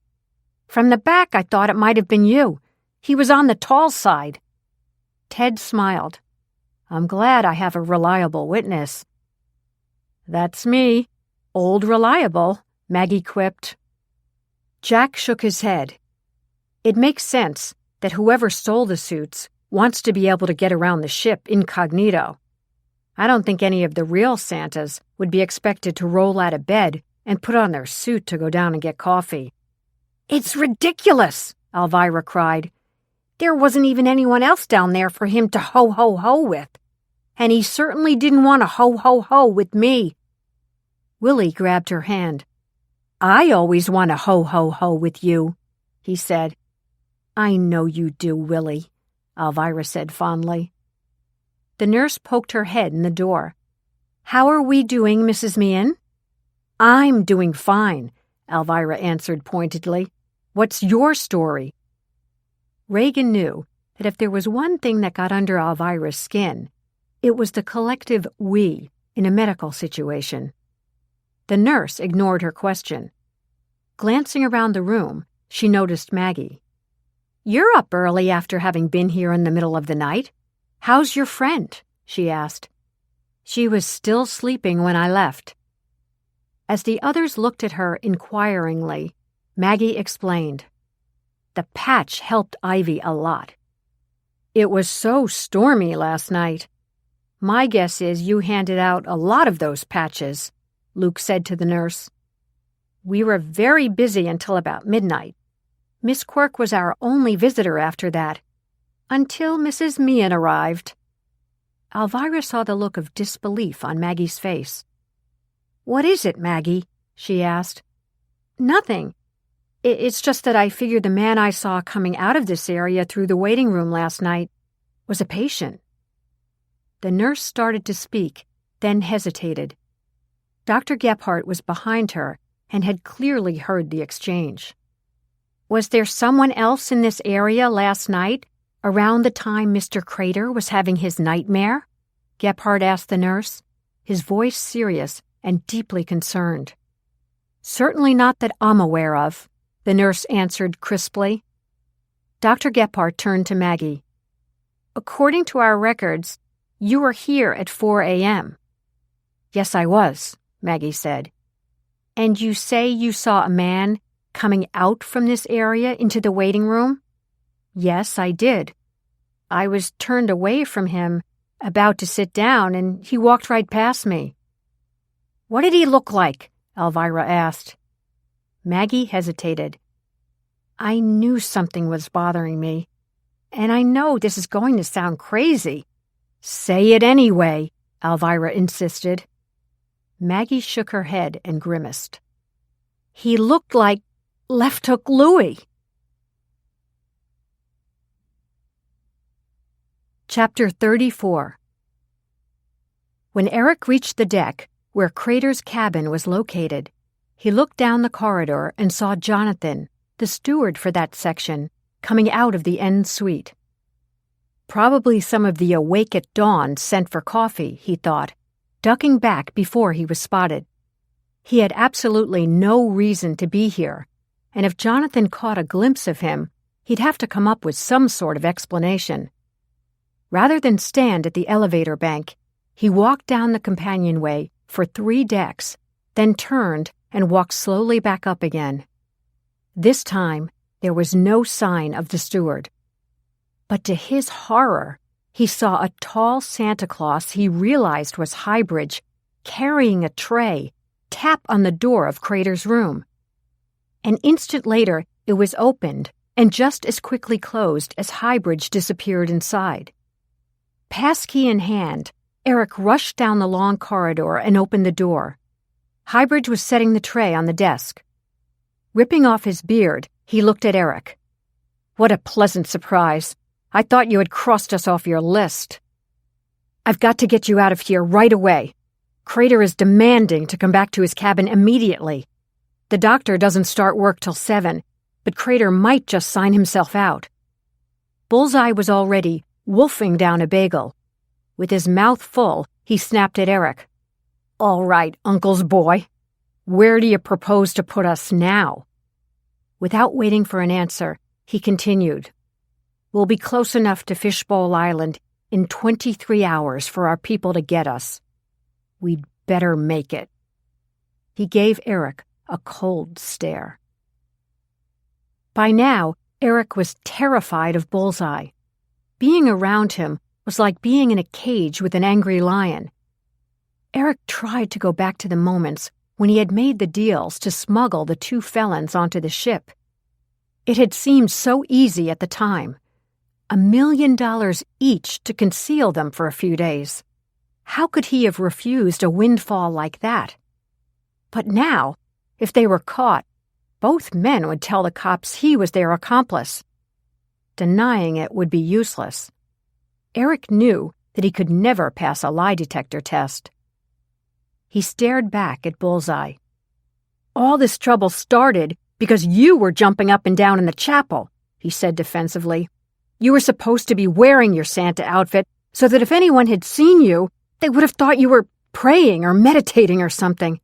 "From the back, I thought it might have been you. He was on the tall side." Ted smiled. "I'm glad I have a reliable witness." "That's me. Old Reliable," Maggie quipped. Jack shook his head. "It makes sense that whoever stole the suits wants to be able to get around the ship incognito. I don't think any of the real Santas would be expected to roll out of bed and put on their suit to go down and get coffee." "It's ridiculous," Alvirah cried. "There wasn't even anyone else down there for him to ho-ho-ho with. And he certainly didn't want to ho-ho-ho with me." Willy grabbed her hand. "I always want to ho-ho-ho with you," he said. "I know you do, Willy," Alvirah said fondly. The nurse poked her head in the door. "How are we doing, Mrs. Meehan?" "I'm doing fine," Alvirah answered pointedly. "What's your story?" Reagan knew that if there was one thing that got under Alvirah's skin, it was the collective we in a medical situation. The nurse ignored her question. Glancing around the room, she noticed Maggie. "You're up early after having been here in the middle of the night. How's your friend?" she asked. "She was still sleeping when I left." As the others looked at her inquiringly, Maggie explained. "The patch helped Ivy a lot. It was so stormy last night. My guess is you handed out a lot of those patches," Luke said to the nurse. "We were very busy until about midnight. Miss Quirk was our only visitor after that, until Mrs. Meehan arrived." Alvirah saw the look of disbelief on Maggie's face. "What is it, Maggie?" she asked. "Nothing. It's just that I figured the man I saw coming out of this area through the waiting room last night was a patient." The nurse started to speak, then hesitated. Dr. Gebhardt was behind her and had clearly heard the exchange. "Was there someone else in this area last night, around the time Mr. Crater was having his nightmare?" Gebhardt asked the nurse, his voice serious and deeply concerned. "Certainly not that I'm aware of," the nurse answered crisply. Dr. Gebhardt turned to Maggie. "According to our records, you were here at 4 a.m. "Yes, I was," Maggie said. "And you say you saw a man coming out from this area into the waiting room?" "Yes, I did. I was turned away from him, about to sit down, and he walked right past me." "What did he look like?" Alvirah asked. Maggie hesitated. "I knew something was bothering me, and I know this is going to sound crazy." "Say it anyway," Alvirah insisted. Maggie shook her head and grimaced. "He looked like Left Hook Louie." Chapter 34. When Eric reached the deck, where Crater's cabin was located, he looked down the corridor and saw Jonathan, the steward for that section, coming out of the end suite. Probably some of the awake at dawn sent for coffee, he thought, ducking back before he was spotted. He had absolutely no reason to be here, and if Jonathan caught a glimpse of him, he'd have to come up with some sort of explanation. Rather than stand at the elevator bank, he walked down the companionway for 3 decks, then turned and walked slowly back up again. This time, there was no sign of the steward. But to his horror, he saw a tall Santa Claus he realized was Highbridge, carrying a tray, tap on the door of Crater's room. An instant later, it was opened and just as quickly closed as Highbridge disappeared inside. Passkey in hand, Eric rushed down the long corridor and opened the door. Highbridge was setting the tray on the desk. Ripping off his beard, he looked at Eric. "What a pleasant surprise. I thought you had crossed us off your list." "I've got to get you out of here right away. Crater is demanding to come back to his cabin immediately. The doctor doesn't start work till 7, but Crater might just sign himself out." Bullseye was already wolfing down a bagel. With his mouth full, he snapped at Eric. "All right, Uncle's boy. Where do you propose to put us now?" Without waiting for an answer, he continued. "We'll be close enough to Fishbowl Island in 23 hours for our people to get us. We'd better make it." He gave Eric a cold stare. By now, Eric was terrified of Bullseye. Being around him was like being in a cage with an angry lion. Eric tried to go back to the moments when he had made the deals to smuggle the 2 felons onto the ship. It had seemed so easy at the time. $1 million each to conceal them for a few days. How could he have refused a windfall like that? But now, if they were caught, both men would tell the cops he was their accomplice. Denying it would be useless. Eric knew that he could never pass a lie detector test. He stared back at Bullseye. "All this trouble started because you were jumping up and down in the chapel," he said defensively. You were supposed to be wearing your Santa outfit so that if anyone had seen you, they would have thought you were praying or meditating or something.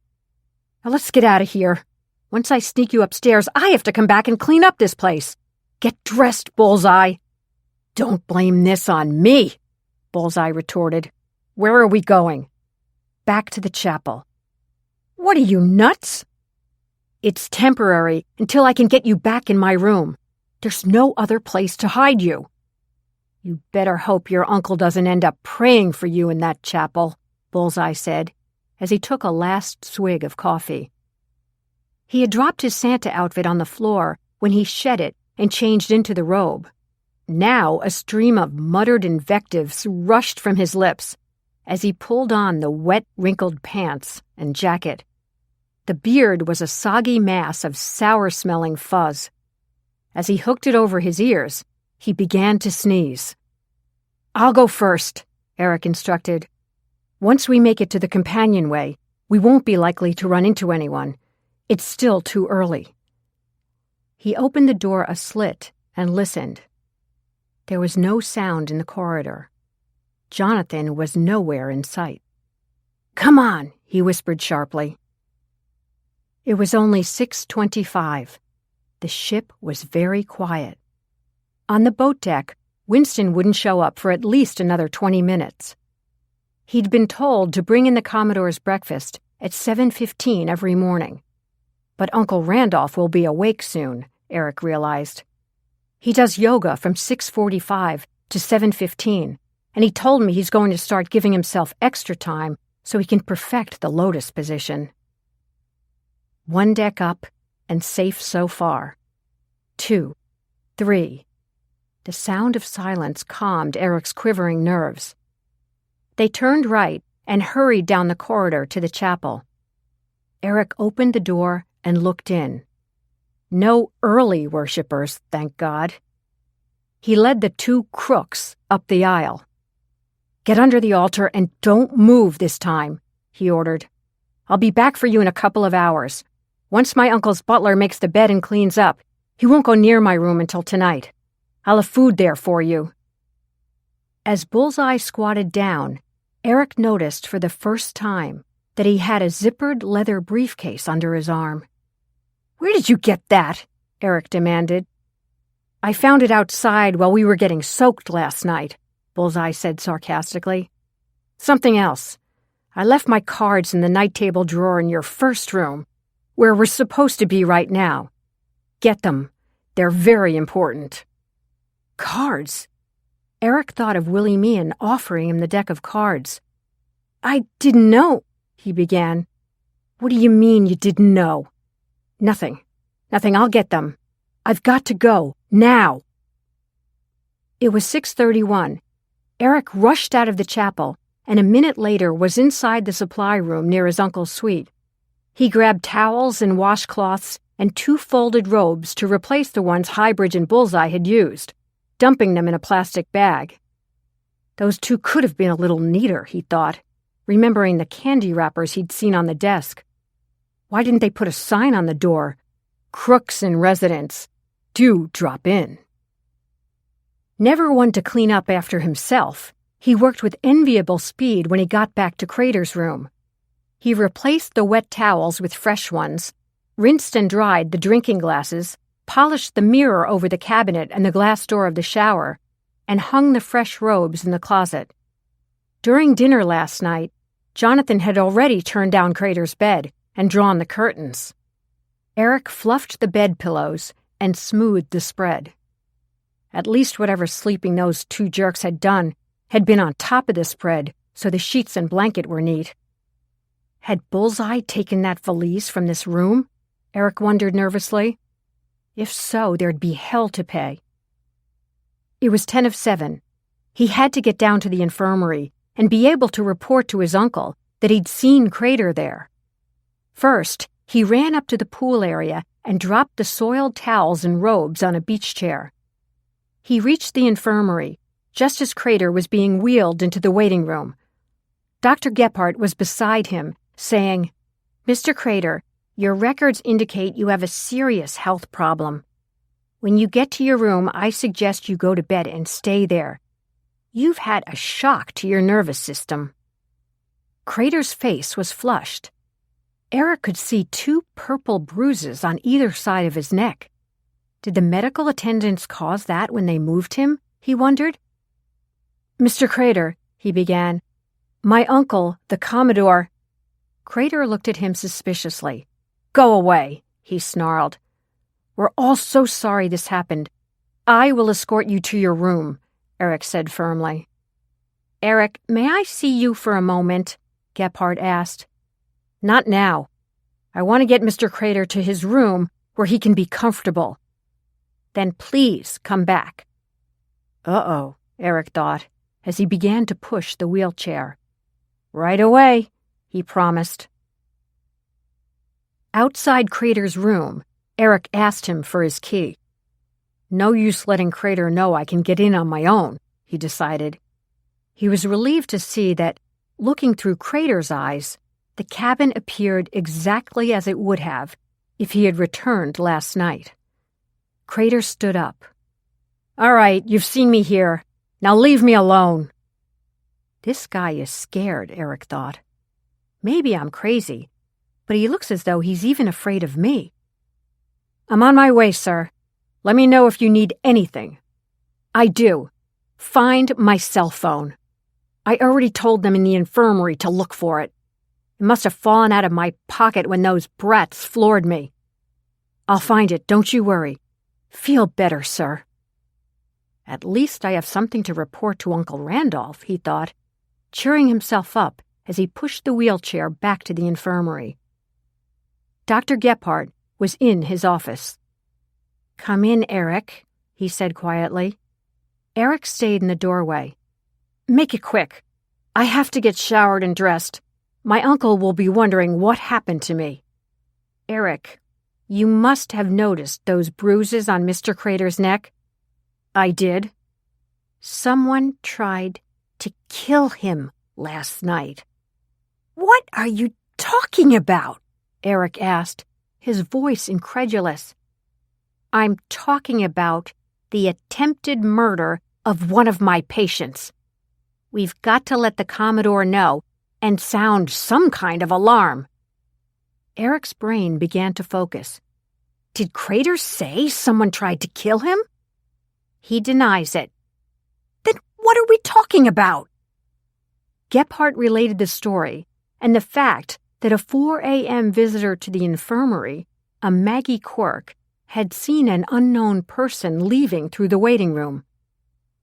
Now let's get out of here. Once I sneak you upstairs, I have to come back and clean up this place. Get dressed, Bullseye." "Don't blame this on me," Bullseye retorted. "Where are we going?" "Back to the chapel." "What are you, nuts?" "It's temporary until I can get you back in my room. There's no other place to hide you." "You better hope your uncle doesn't end up praying for you in that chapel," Bullseye said, as he took a last swig of coffee. He had dropped his Santa outfit on the floor when he shed it and changed into the robe. Now a stream of muttered invectives rushed from his lips as he pulled on the wet, wrinkled pants and jacket. The beard was a soggy mass of sour-smelling fuzz. As he hooked it over his ears, he began to sneeze. "I'll go first," Eric instructed. "Once we make it to the companionway, we won't be likely to run into anyone. It's still too early." He opened the door a slit and listened. There was no sound in the corridor. Jonathan was nowhere in sight. "Come on," he whispered sharply. It was only 6:25. The ship was very quiet. On the boat deck, Winston wouldn't show up for at least another 20 minutes. He'd been told to bring in the Commodore's breakfast at 7:15 every morning. But Uncle Randolph will be awake soon, Eric realized. He does yoga from 6:45 to 7:15, and he told me he's going to start giving himself extra time so he can perfect the lotus position. One deck up, and safe so far. 2, 3. The sound of silence calmed Eric's quivering nerves. They turned right and hurried down the corridor to the chapel. Eric opened the door and looked in. No early worshippers, thank God. He led the two crooks up the aisle. "Get under the altar and don't move this time," he ordered. "I'll be back for you in a couple of hours. Once my uncle's butler makes the bed and cleans up, he won't go near my room until tonight. I'll have food there for you." As Bullseye squatted down, Eric noticed for the first time that he had a zippered leather briefcase under his arm. "Where did you get that?" Eric demanded. "I found it outside while we were getting soaked last night," Bullseye said sarcastically. "Something else. I left my cards in the night table drawer in your first room, where we're supposed to be right now. Get them. They're very important." "Cards?" Eric thought of Willie Meehan offering him the deck of cards. "I didn't know," he began. "What do you mean you didn't know?" Nothing. I'll get them. I've got to go, now." It was 6:31. Eric rushed out of the chapel, and a minute later was inside the supply room near his uncle's suite. He grabbed towels and washcloths and 2 folded robes to replace the ones Highbridge and Bullseye had used, dumping them in a plastic bag. Those 2 could have been a little neater, he thought, remembering the candy wrappers he'd seen on the desk. Why didn't they put a sign on the door? "Crooks in residence. Do drop in." Never one to clean up after himself, he worked with enviable speed when he got back to Crater's room. He replaced the wet towels with fresh ones, rinsed and dried the drinking glasses, polished the mirror over the cabinet and the glass door of the shower, and hung the fresh robes in the closet. During dinner last night, Jonathan had already turned down Crater's bed and drawn the curtains. Eric fluffed the bed pillows and smoothed the spread. At least whatever sleeping those 2 jerks had done had been on top of the spread, so the sheets and blanket were neat. Had Bullseye taken that valise from this room? Eric wondered nervously. If so, there'd be hell to pay. It was 10 of 7. He had to get down to the infirmary and be able to report to his uncle that he'd seen Crater there. First, he ran up to the pool area and dropped the soiled towels and robes on a beach chair. He reached the infirmary just as Crater was being wheeled into the waiting room. Dr. Gephardt was beside him, saying, "Mr. Crater, your records indicate you have a serious health problem. When you get to your room, I suggest you go to bed and stay there. You've had a shock to your nervous system." Crater's face was flushed. Eric could see 2 purple bruises on either side of his neck. Did the medical attendants cause that when they moved him? He wondered. "Mr. Crater," he began, "my uncle, the Commodore—" Crater looked at him suspiciously. "Go away," he snarled. "We're all so sorry this happened. I will escort you to your room," Eric said firmly. "Eric, may I see you for a moment?" Gephardt asked. "Not now. I want to get Mr. Crater to his room where he can be comfortable." "Then please come back." Uh-oh, Eric thought, as he began to push the wheelchair. "Right away," he promised. Outside Crater's room, Eric asked him for his key. No use letting Crater know I can get in on my own, he decided. He was relieved to see that, looking through Crater's eyes, the cabin appeared exactly as it would have if he had returned last night. Crater stood up. "All right, you've seen me here. Now leave me alone." This guy is scared, Eric thought. Maybe I'm crazy, but he looks as though he's even afraid of me. "I'm on my way, sir. Let me know if you need anything." "I do. Find my cell phone. I already told them in the infirmary to look for it. It must have fallen out of my pocket when those brats floored me. I'll find it, don't you worry. Feel better, sir." At least I have something to report to Uncle Randolph, he thought, cheering himself up as he pushed the wheelchair back to the infirmary. Dr. Gephardt was in his office. "Come in, Eric," he said quietly. Eric stayed in the doorway. "Make it quick. I have to get showered and dressed. My uncle will be wondering what happened to me." "Eric, you must have noticed those bruises on Mr. Crater's neck." "I did." "Someone tried to kill him last night." "What are you talking about?" Eric asked, his voice incredulous. "I'm talking about the attempted murder of one of my patients. We've got to let the Commodore know and sound some kind of alarm." Eric's brain began to focus. Did Crater say someone tried to kill him? He denies it. Then what are we talking about? Gephardt related the story and the fact that a 4 a.m. visitor to the infirmary, a Maggie Quirk, had seen an unknown person leaving through the waiting room.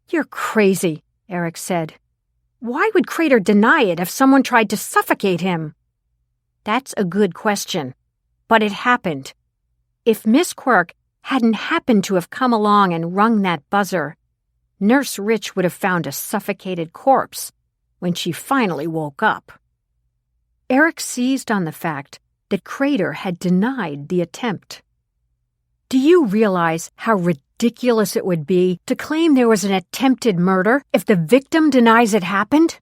"You're crazy," Eric said. "Why would Crater deny it if someone tried to suffocate him?" "That's a good question. But it happened. If Miss Quirk hadn't happened to have come along and rung that buzzer, Nurse Rich would have found a suffocated corpse when she finally woke up." Eric seized on the fact that Crater had denied the attempt. "Do you realize how ridiculous it would be to claim there was an attempted murder if the victim denies it happened?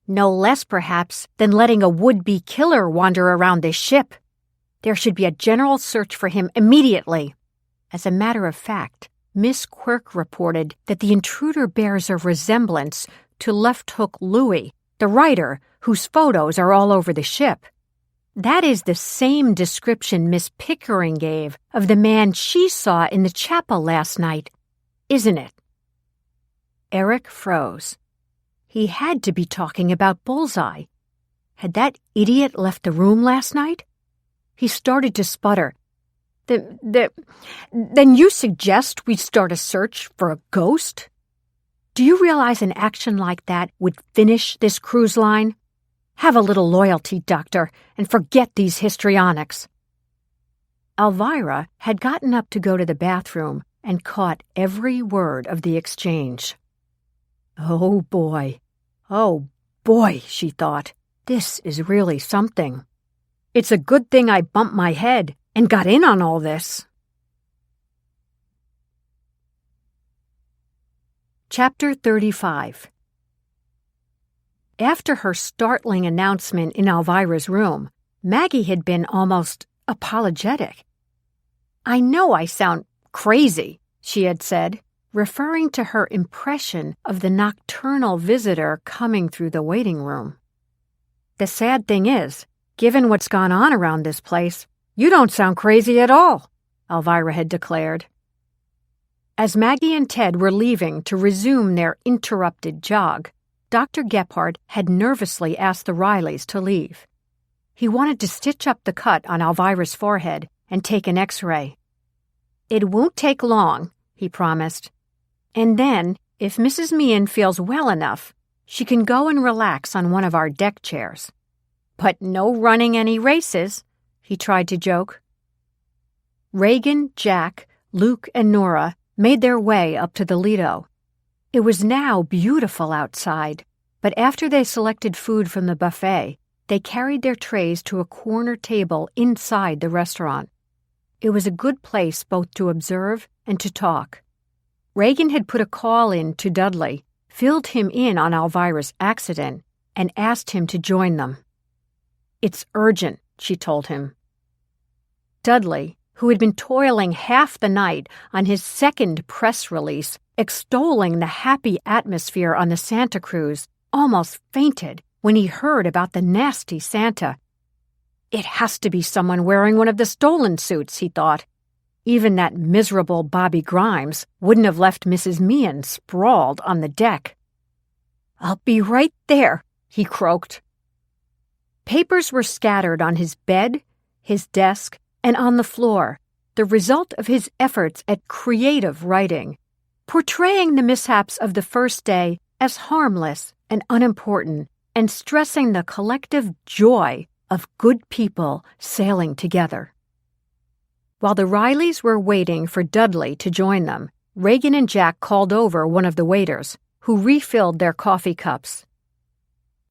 No less, perhaps, than letting a would-be killer wander around this ship. There should be a general search for him immediately." As a matter of fact, Miss Quirk reported that the intruder bears a resemblance to Left Hook Louie, the writer whose photos are all over the ship. That is the same description Miss Pickering gave of the man she saw in the chapel last night, isn't it? Eric froze. He had to be talking about Bullseye. Had that idiot left the room last night? He started to sputter. Then you suggest we start a search for a ghost? Do you realize an action like that would finish this cruise line? Have a little loyalty, Doctor, and forget these histrionics." Alvirah had gotten up to go to the bathroom and caught every word of the exchange. Oh, boy, she thought. This is really something. It's a good thing I bumped my head and got in on all this. Chapter 35. After her startling announcement in Alvirah's room, Maggie had been almost apologetic. "I know I sound crazy," she had said, referring to her impression of the nocturnal visitor coming through the waiting room. "The sad thing is, given what's gone on around this place, you don't sound crazy at all," Alvirah had declared. As Maggie and Ted were leaving to resume their interrupted jog, Dr. Gephardt had nervously asked the Rileys to leave. He wanted to stitch up the cut on Alvirah's forehead and take an X-ray. "It won't take long," he promised. "And then, if Mrs. Meehan feels well enough, she can go and relax on one of our deck chairs. But no running any races," he tried to joke. Reagan, Jack, Luke, and Nora made their way up to the Lido. It was now beautiful outside, but after they selected food from the buffet, they carried their trays to a corner table inside the restaurant. It was a good place both to observe and to talk. Reagan had put a call in to Dudley, filled him in on Alvirah's accident, and asked him to join them. "It's urgent," she told him. Dudley, who had been toiling half the night on his second press release, extolling the happy atmosphere on the Santa Cruz, almost fainted when he heard about the nasty Santa. It has to be someone wearing one of the stolen suits, he thought. Even that miserable Bobby Grimes wouldn't have left Mrs. Meehan sprawled on the deck. "I'll be right there," he croaked. Papers were scattered on his bed, his desk, and on the floor, the result of his efforts at creative writing, portraying the mishaps of the first day as harmless and unimportant, and stressing the collective joy of good people sailing together. While the Rileys were waiting for Dudley to join them, Reagan and Jack called over one of the waiters, who refilled their coffee cups.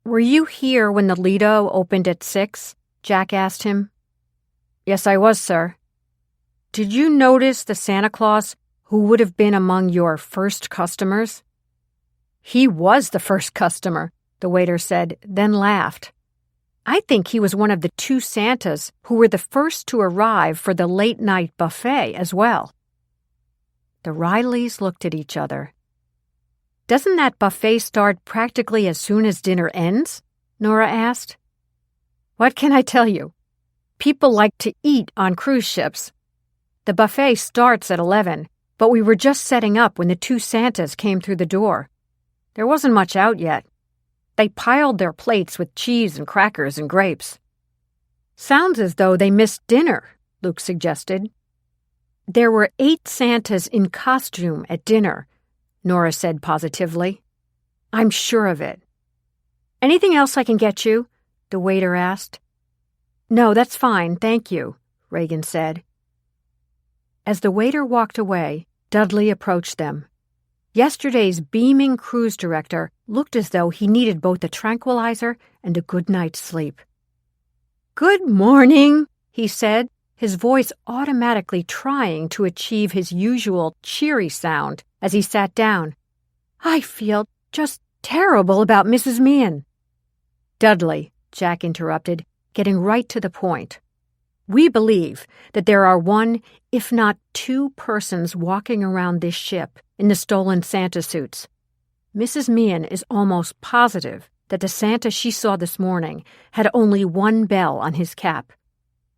"Were you here when the Lido opened at 6? Jack asked him. "Yes, I was, sir." "Did you notice the Santa Claus who would have been among your first customers?" "He was the first customer," the waiter said, then laughed. "I think he was one of the 2 Santas who were the first to arrive for the late-night buffet as well." The Rileys looked at each other. "Doesn't that buffet start practically as soon as dinner ends?" Nora asked. "What can I tell you? People like to eat on cruise ships. The buffet starts at 11, but we were just setting up when the 2 Santas came through the door. There wasn't much out yet. They piled their plates with cheese and crackers and grapes." "Sounds as though they missed dinner," Luke suggested. "There were 8 Santas in costume at dinner," Nora said positively. "I'm sure of it." "Anything else I can get you?" the waiter asked. "No, that's fine, thank you," Reagan said. As the waiter walked away, Dudley approached them. Yesterday's beaming cruise director looked as though he needed both a tranquilizer and a good night's sleep. "Good morning," he said, his voice automatically trying to achieve his usual cheery sound as he sat down. "I feel just terrible about Mrs. Meehan." "Dudley," Jack interrupted, getting right to the point. "We believe that there are 1, if not 2 persons walking around this ship in the stolen Santa suits. Mrs. Meehan is almost positive that the Santa she saw this morning had only 1 bell on his cap.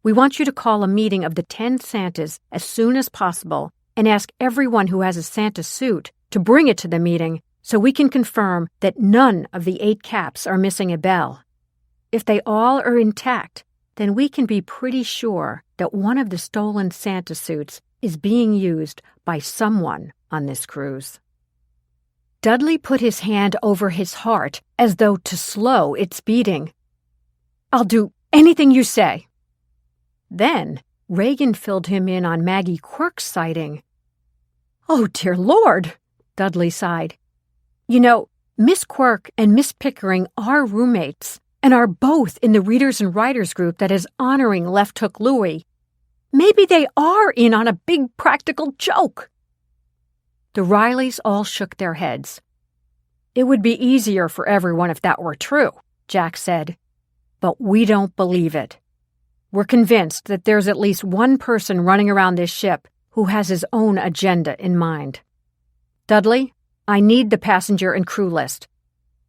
We want you to call a meeting of the 10 Santas as soon as possible and ask everyone who has a Santa suit to bring it to the meeting so we can confirm that none of the 8 caps are missing a bell. If they all are intact, then we can be pretty sure that one of the stolen Santa suits is being used by someone on this cruise." Dudley put his hand over his heart as though to slow its beating. "I'll do anything you say." Then Reagan filled him in on Maggie Quirk's sighting. "Oh, dear Lord," Dudley sighed. "You know, Miss Quirk and Miss Pickering are roommates and are both in the Readers and Writers group that is honoring Left Hook Louie. Maybe they are in on a big practical joke." The Rileys all shook their heads. "It would be easier for everyone if that were true," Jack said. "But we don't believe it. We're convinced that there's at least 1 person running around this ship who has his own agenda in mind. Dudley, I need the passenger and crew list.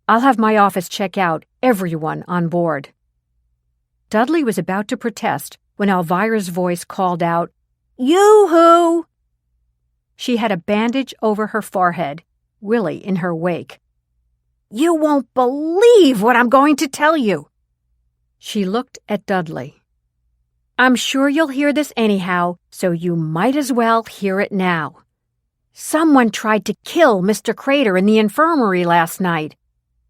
I'll have my office check out everyone on board. Dudley was about to protest when Alvirah's voice called out, Yoo-hoo! She had a bandage over her forehead, Willy in her wake. You won't believe what I'm going to tell you. She looked at Dudley. I'm sure you'll hear this anyhow, so you might as well hear it now. Someone tried to kill Mr. Crater in the infirmary last night.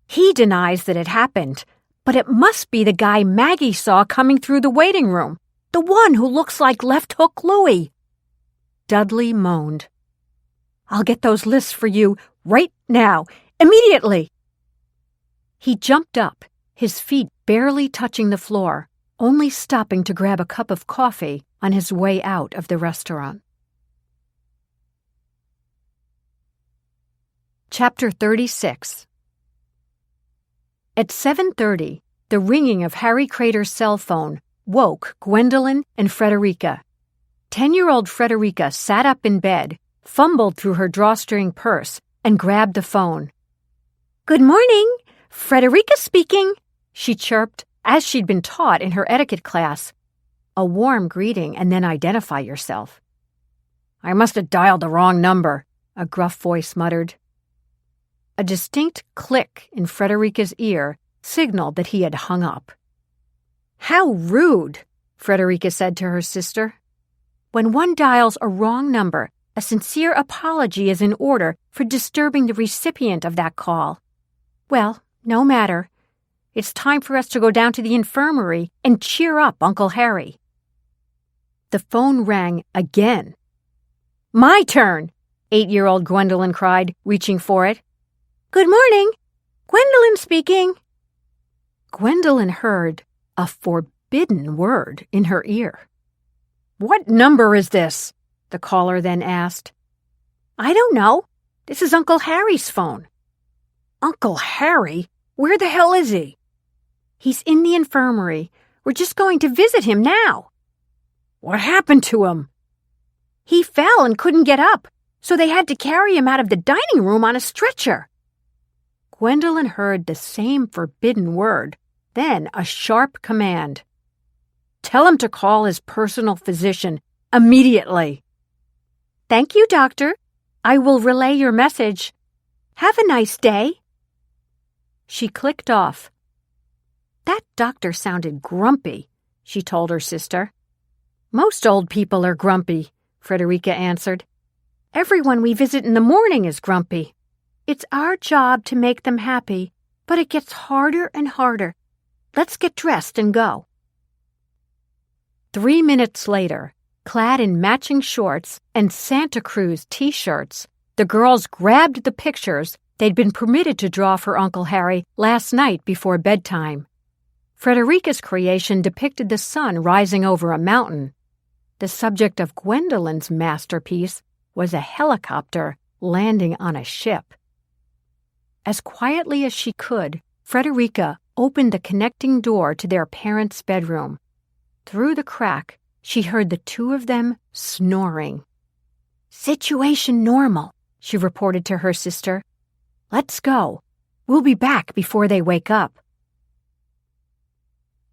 He denies that it happened, but it must be the guy Maggie saw coming through the waiting room, the one who looks like Left Hook Louie. Dudley moaned. I'll get those lists for you right now, immediately. He jumped up, his feet barely touching the floor, only stopping to grab a cup of coffee on his way out of the restaurant. Chapter 36. At 7:30, the ringing of Harry Crater's cell phone woke Gwendolyn and Frederica. 10-year-old Frederica sat up in bed, fumbled through her drawstring purse, and grabbed the phone. Good morning, Frederica speaking, she chirped, as she'd been taught in her etiquette class. A warm greeting and then identify yourself. I must have dialed the wrong number, a gruff voice muttered. A distinct click in Frederica's ear signaled that he had hung up. How rude, Frederica said to her sister. When one dials a wrong number, a sincere apology is in order for disturbing the recipient of that call. Well, no matter. It's time for us to go down to the infirmary and cheer up Uncle Harry. The phone rang again. My turn, 8-year-old Gwendolyn cried, reaching for it. Good morning. Gwendolyn speaking. Gwendolyn heard a forbidden word in her ear. What number is this? The caller then asked. I don't know. This is Uncle Harry's phone. Uncle Harry? Where the hell is he? He's in the infirmary. We're just going to visit him now. What happened to him? He fell and couldn't get up, so they had to carry him out of the dining room on a stretcher. Gwendolyn heard the same forbidden word, then a sharp command. Tell him to call his personal physician immediately. Thank you, doctor. I will relay your message. Have a nice day. She clicked off. That doctor sounded grumpy, she told her sister. Most old people are grumpy, Frederica answered. Everyone we visit in the morning is grumpy. It's our job to make them happy, but it gets harder and harder. Let's get dressed and go. 3 minutes later, clad in matching shorts and Santa Cruz t-shirts, the girls grabbed the pictures they'd been permitted to draw for Uncle Harry last night before bedtime. Frederica's creation depicted the sun rising over a mountain. The subject of Gwendolyn's masterpiece was a helicopter landing on a ship. As quietly as she could, Frederica opened the connecting door to their parents' bedroom. Through the crack, she heard the two of them snoring. Situation normal, she reported to her sister. Let's go. We'll be back before they wake up.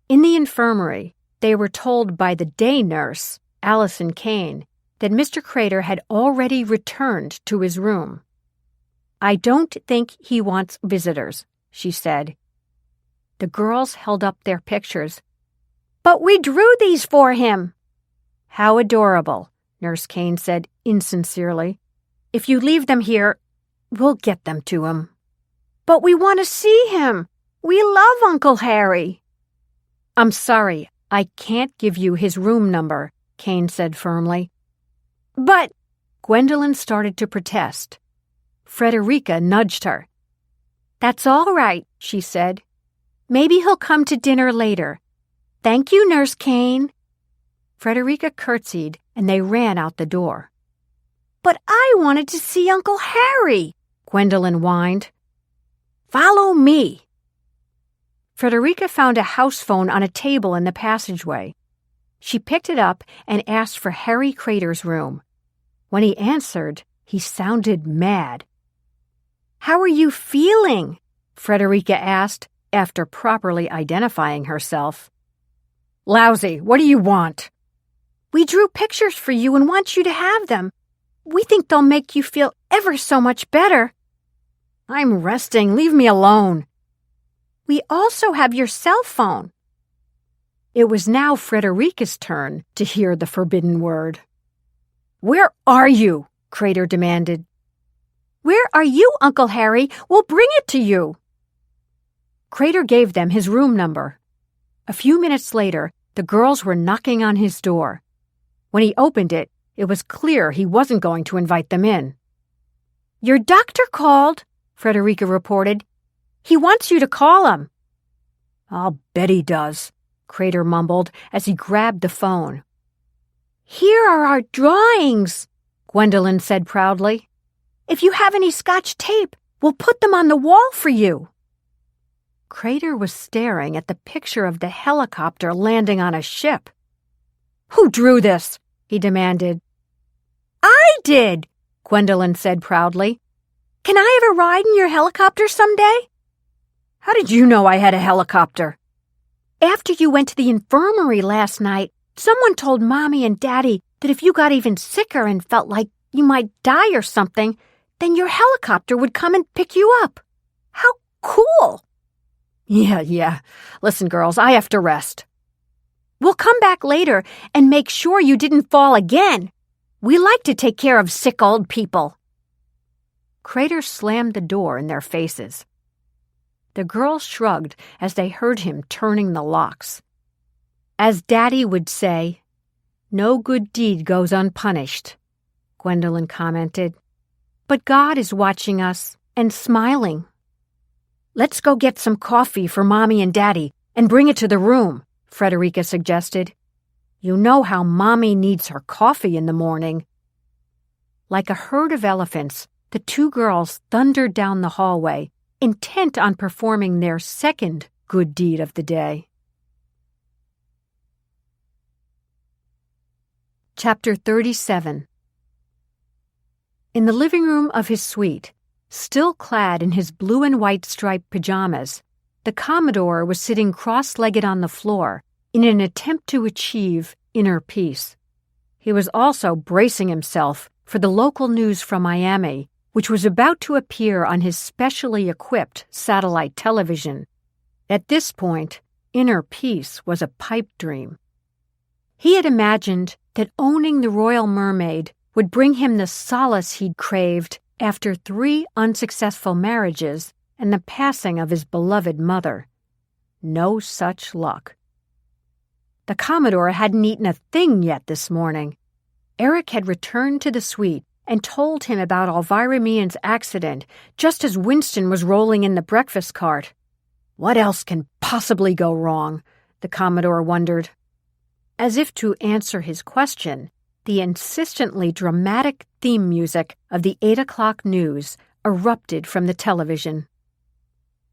In the infirmary, they were told by the day nurse, Allison Kane, that Mr. Crater had already returned to his room. I don't think he wants visitors, she said. The girls held up their pictures. But we drew these for him. How adorable, Nurse Kane said insincerely. If you leave them here, we'll get them to him. But we want to see him. We love Uncle Harry. I'm sorry, I can't give you his room number, Kane said firmly. But Gwendolyn started to protest. Frederica nudged her. That's all right, she said. Maybe he'll come to dinner later. Thank you, Nurse Kane. Frederica curtsied, and they ran out the door. But I wanted to see Uncle Harry, Gwendolyn whined. Follow me. Frederica found a house phone on a table in the passageway. She picked it up and asked for Harry Crater's room. When he answered, he sounded mad. "How are you feeling?" Frederica asked, after properly identifying herself. "Lousy. What do you want?" "We drew pictures for you and want you to have them. We think they'll make you feel ever so much better." "I'm resting. Leave me alone." "We also have your cell phone." It was now Frederica's turn to hear the forbidden word. "Where are you?" Crater demanded. "Where are you, Uncle Harry? We'll bring it to you." Crater gave them his room number. A few minutes later, the girls were knocking on his door. When he opened it, it was clear he wasn't going to invite them in. "Your doctor called," Frederica reported. "He wants you to call him." "I'll bet he does," Crater mumbled as he grabbed the phone. "Here are our drawings," Gwendolyn said proudly. "If you have any Scotch tape, we'll put them on the wall for you." Crater was staring at the picture of the helicopter landing on a ship. "Who drew this?" he demanded. "I did," Gwendolyn said proudly. "Can I have a ride in your helicopter someday?" "How did you know I had a helicopter?" "After you went to the infirmary last night, someone told Mommy and Daddy that if you got even sicker and felt like you might die or something, then your helicopter would come and pick you up. How cool!" Yeah. Listen, girls, I have to rest." "We'll come back later and make sure you didn't fall again. We like to take care of sick old people." Crater slammed the door in their faces. The girls shrugged as they heard him turning the locks. As Daddy would say, "No good deed goes unpunished," Gwendolyn commented. "But God is watching us and smiling." "Let's go get some coffee for Mommy and Daddy and bring it to the room," Frederica suggested. "You know how Mommy needs her coffee in the morning." Like a herd of elephants, the two girls thundered down the hallway, intent on performing their second good deed of the day. Chapter 37. In the living room of his suite, still clad in his blue and white striped pajamas, the Commodore was sitting cross-legged on the floor in an attempt to achieve inner peace. He was also bracing himself for the local news from Miami, which was about to appear on his specially equipped satellite television. At this point, inner peace was a pipe dream. He had imagined that owning the Royal Mermaid would bring him the solace he'd craved after 3 unsuccessful marriages and the passing of his beloved mother. No such luck. The Commodore hadn't eaten a thing yet this morning. Eric had returned to the suite and told him about Alvirah Willy's accident just as Winston was rolling in the breakfast cart. What else can possibly go wrong? The Commodore wondered. As if to answer his question, the insistently dramatic theme music of the 8 o'clock news erupted from the television.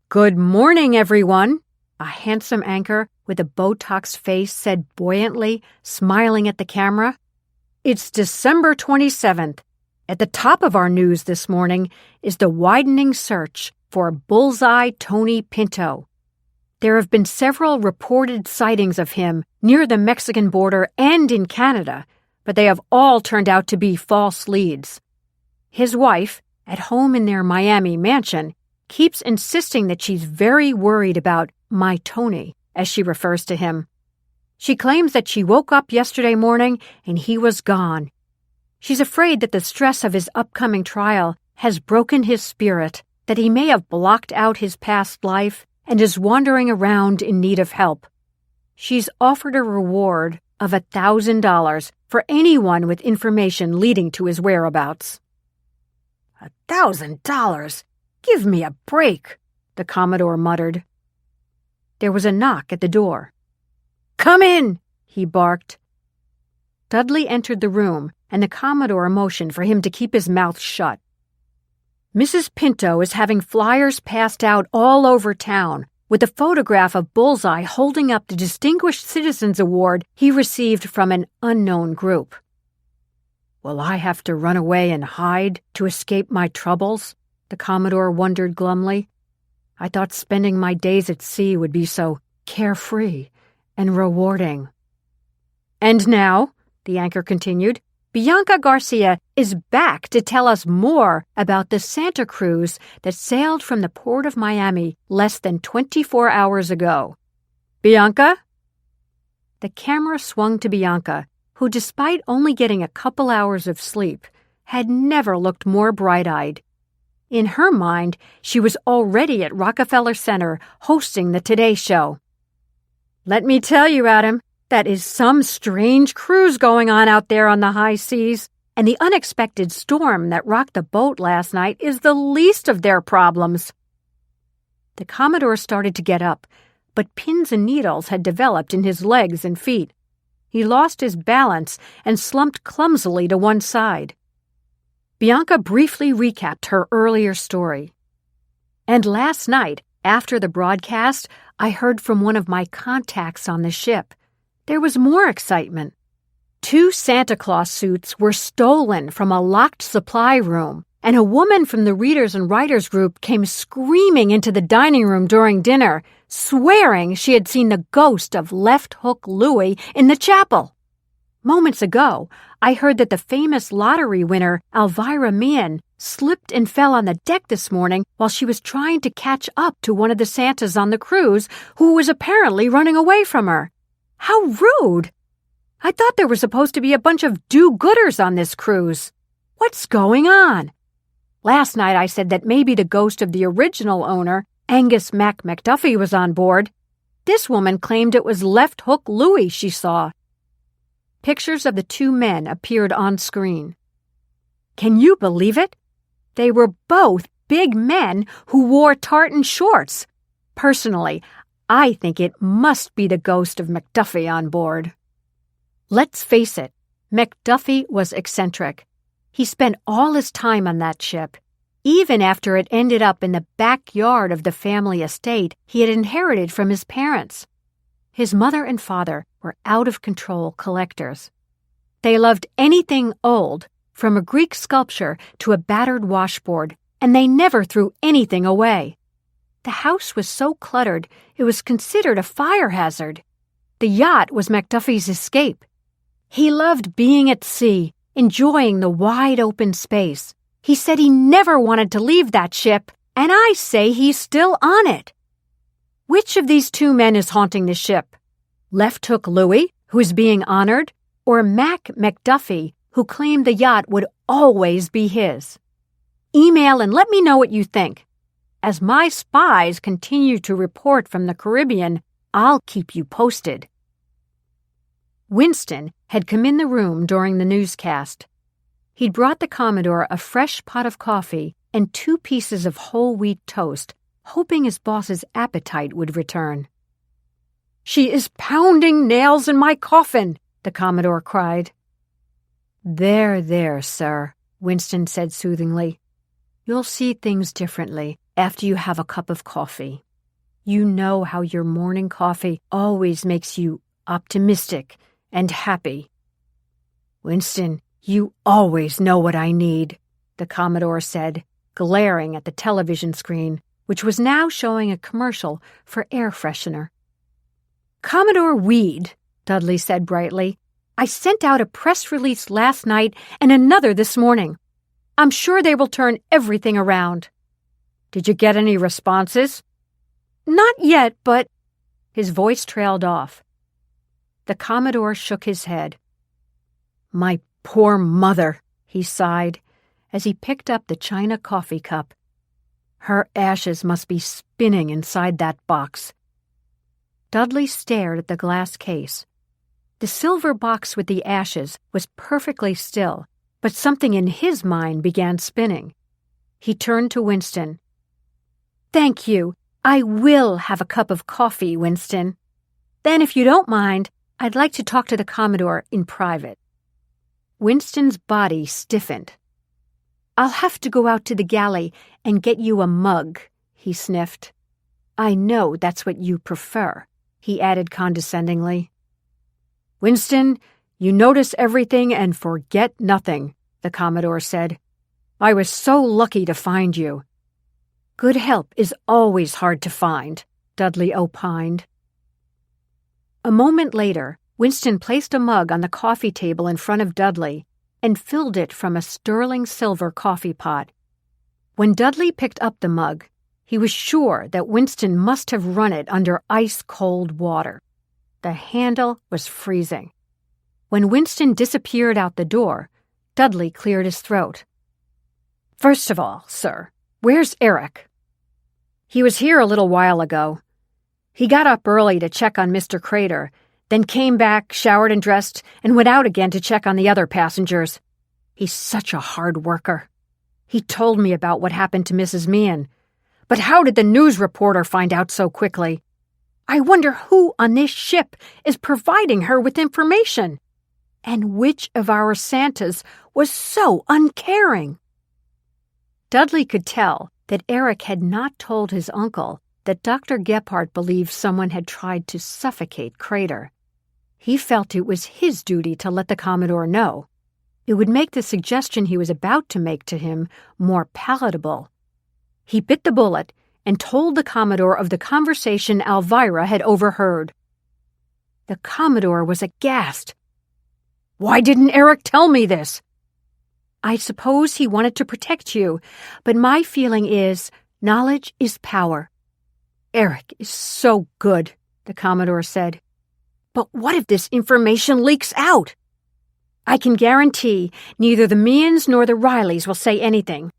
"Good morning, everyone," a handsome anchor with a Botox face said buoyantly, smiling at the camera. "It's December 27th. At the top of our news this morning is the widening search for Bullseye Tony Pinto. There have been several reported sightings of him near the Mexican border and in Canada, but they have all turned out to be false leads. His wife, at home in their Miami mansion, keeps insisting that she's very worried about my Tony, as she refers to him. She claims that she woke up yesterday morning and he was gone. She's afraid that the stress of his upcoming trial has broken his spirit, that he may have blocked out his past life and is wandering around in need of help. She's offered a reward of $1,000 for anyone with information leading to his whereabouts." $1,000? Give me a break, the Commodore muttered. There was a knock at the door. "Come in," he barked. Dudley entered the room, and the Commodore motioned for him to keep his mouth shut. "Mrs. Pinto is having flyers passed out all over town with a photograph of Bullseye holding up the Distinguished Citizens Award he received from an unknown group." Will I have to run away and hide to escape my troubles? The Commodore wondered glumly. I thought spending my days at sea would be so carefree and rewarding. And now, the anchor continued, Bianca Garcia is back to tell us more about the Santa Cruz that sailed from the port of Miami less than 24 hours ago. Bianca? The camera swung to Bianca, who, despite only getting a couple hours of sleep, had never looked more bright-eyed. In her mind, she was already at Rockefeller Center hosting the Today Show. Let me tell you, Adam, that is some strange cruise going on out there on the high seas, and the unexpected storm that rocked the boat last night is the least of their problems. The Commodore started to get up, but pins and needles had developed in his legs and feet. He lost his balance and slumped clumsily to one side. Bianca briefly recapped her earlier story. And last night, after the broadcast, I heard from one of my contacts on the ship. There was more excitement. 2 Santa Claus suits were stolen from a locked supply room, and a woman from the Readers and Writers group came screaming into the dining room during dinner, swearing she had seen the ghost of Left Hook Louie in the chapel. Moments ago, I heard that the famous lottery winner, Alvirah Willy, slipped and fell on the deck this morning while she was trying to catch up to one of the Santas on the cruise, who was apparently running away from her. How rude! I thought there were supposed to be a bunch of do-gooders on this cruise. What's going on? Last night I said that maybe the ghost of the original owner, Angus Mac McDuffie, was on board. This woman claimed it was Left Hook Louie she saw. Pictures of the 2 men appeared on screen. Can you believe it? They were both big men who wore tartan shorts. Personally, I think it must be the ghost of McDuffie on board. Let's face it, McDuffie was eccentric. He spent all his time on that ship, even after it ended up in the backyard of the family estate he had inherited from his parents. His mother and father were out-of-control collectors. They loved anything old, from a Greek sculpture to a battered washboard, and they never threw anything away. The house was so cluttered it was considered a fire hazard. The yacht was McDuffie's escape. He loved being at sea, enjoying the wide-open space. He said he never wanted to leave that ship, and I say he's still on it. Which of these 2 men is haunting the ship? Left Hook Louie, who is being honored, or Mac McDuffie, who claimed the yacht would always be his? Email and let me know what you think. As my spies continue to report from the Caribbean, I'll keep you posted. Winston had come in the room during the newscast. He'd brought the Commodore a fresh pot of coffee and 2 pieces of whole wheat toast, hoping his boss's appetite would return. She is pounding nails in my coffin, the Commodore cried. There, sir, Winston said soothingly. You'll see things differently after you have a cup of coffee. You know how your morning coffee always makes you optimistic and happy. Winston, you always know what I need, the Commodore said, glaring at the television screen, which was now showing a commercial for air freshener. Commodore Weed, Dudley said brightly, I sent out a press release last night and another this morning. I'm sure they will turn everything around. Did you get any responses? Not yet, but... His voice trailed off. The Commodore shook his head. My poor mother, he sighed, as he picked up the china coffee cup. Her ashes must be spinning inside that box. Dudley stared at the glass case. The silver box with the ashes was perfectly still, but something in his mind began spinning. He turned to Winston. Thank you. I will have a cup of coffee, Winston. Then, if you don't mind, I'd like to talk to the Commodore in private. Winston's body stiffened. I'll have to go out to the galley and get you a mug, he sniffed. I know that's what you prefer, he added condescendingly. Winston, You notice everything and forget nothing, the Commodore said. I was so lucky to find you. Good help is always hard to find, Dudley opined. A moment later, Winston placed a mug on the coffee table in front of Dudley and filled it from a sterling silver coffee pot. When Dudley picked up the mug, he was sure that Winston must have run it under ice-cold water. The handle was freezing. When Winston disappeared out the door, Dudley cleared his throat. First of all, sir, where's Eric? He was here a little while ago. He got up early to check on Mr. Crater, then came back, showered and dressed, and went out again to check on the other passengers. He's such a hard worker. He told me about what happened to Mrs. Meehan. But how did the news reporter find out so quickly? I wonder who on this ship is providing her with information. And which of our Santas was so uncaring? Dudley could tell that Eric had not told his uncle that Dr. Gephardt believed someone had tried to suffocate Crater. He felt it was his duty to let the Commodore know. It would make the suggestion he was about to make to him more palatable. He bit the bullet and told the Commodore of the conversation Alvirah had overheard. The Commodore was aghast. Why didn't Eric tell me this? I suppose he wanted to protect you, but my feeling is knowledge is power. Eric is so good, the Commodore said. But what if this information leaks out? I can guarantee neither the Meehans nor the Rileys will say anything.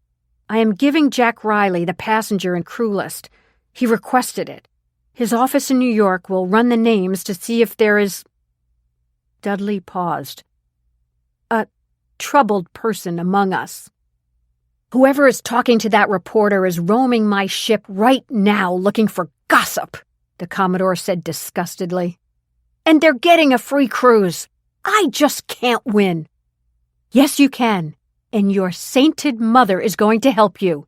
I am giving Jack Riley the passenger and crew list. He requested it. His office in New York will run the names to see if there is... Dudley paused. A troubled person among us. Whoever is talking to that reporter is roaming my ship right now looking for gossip, the Commodore said disgustedly. And they're getting a free cruise. I just can't win. Yes, you can, and your sainted mother is going to help you.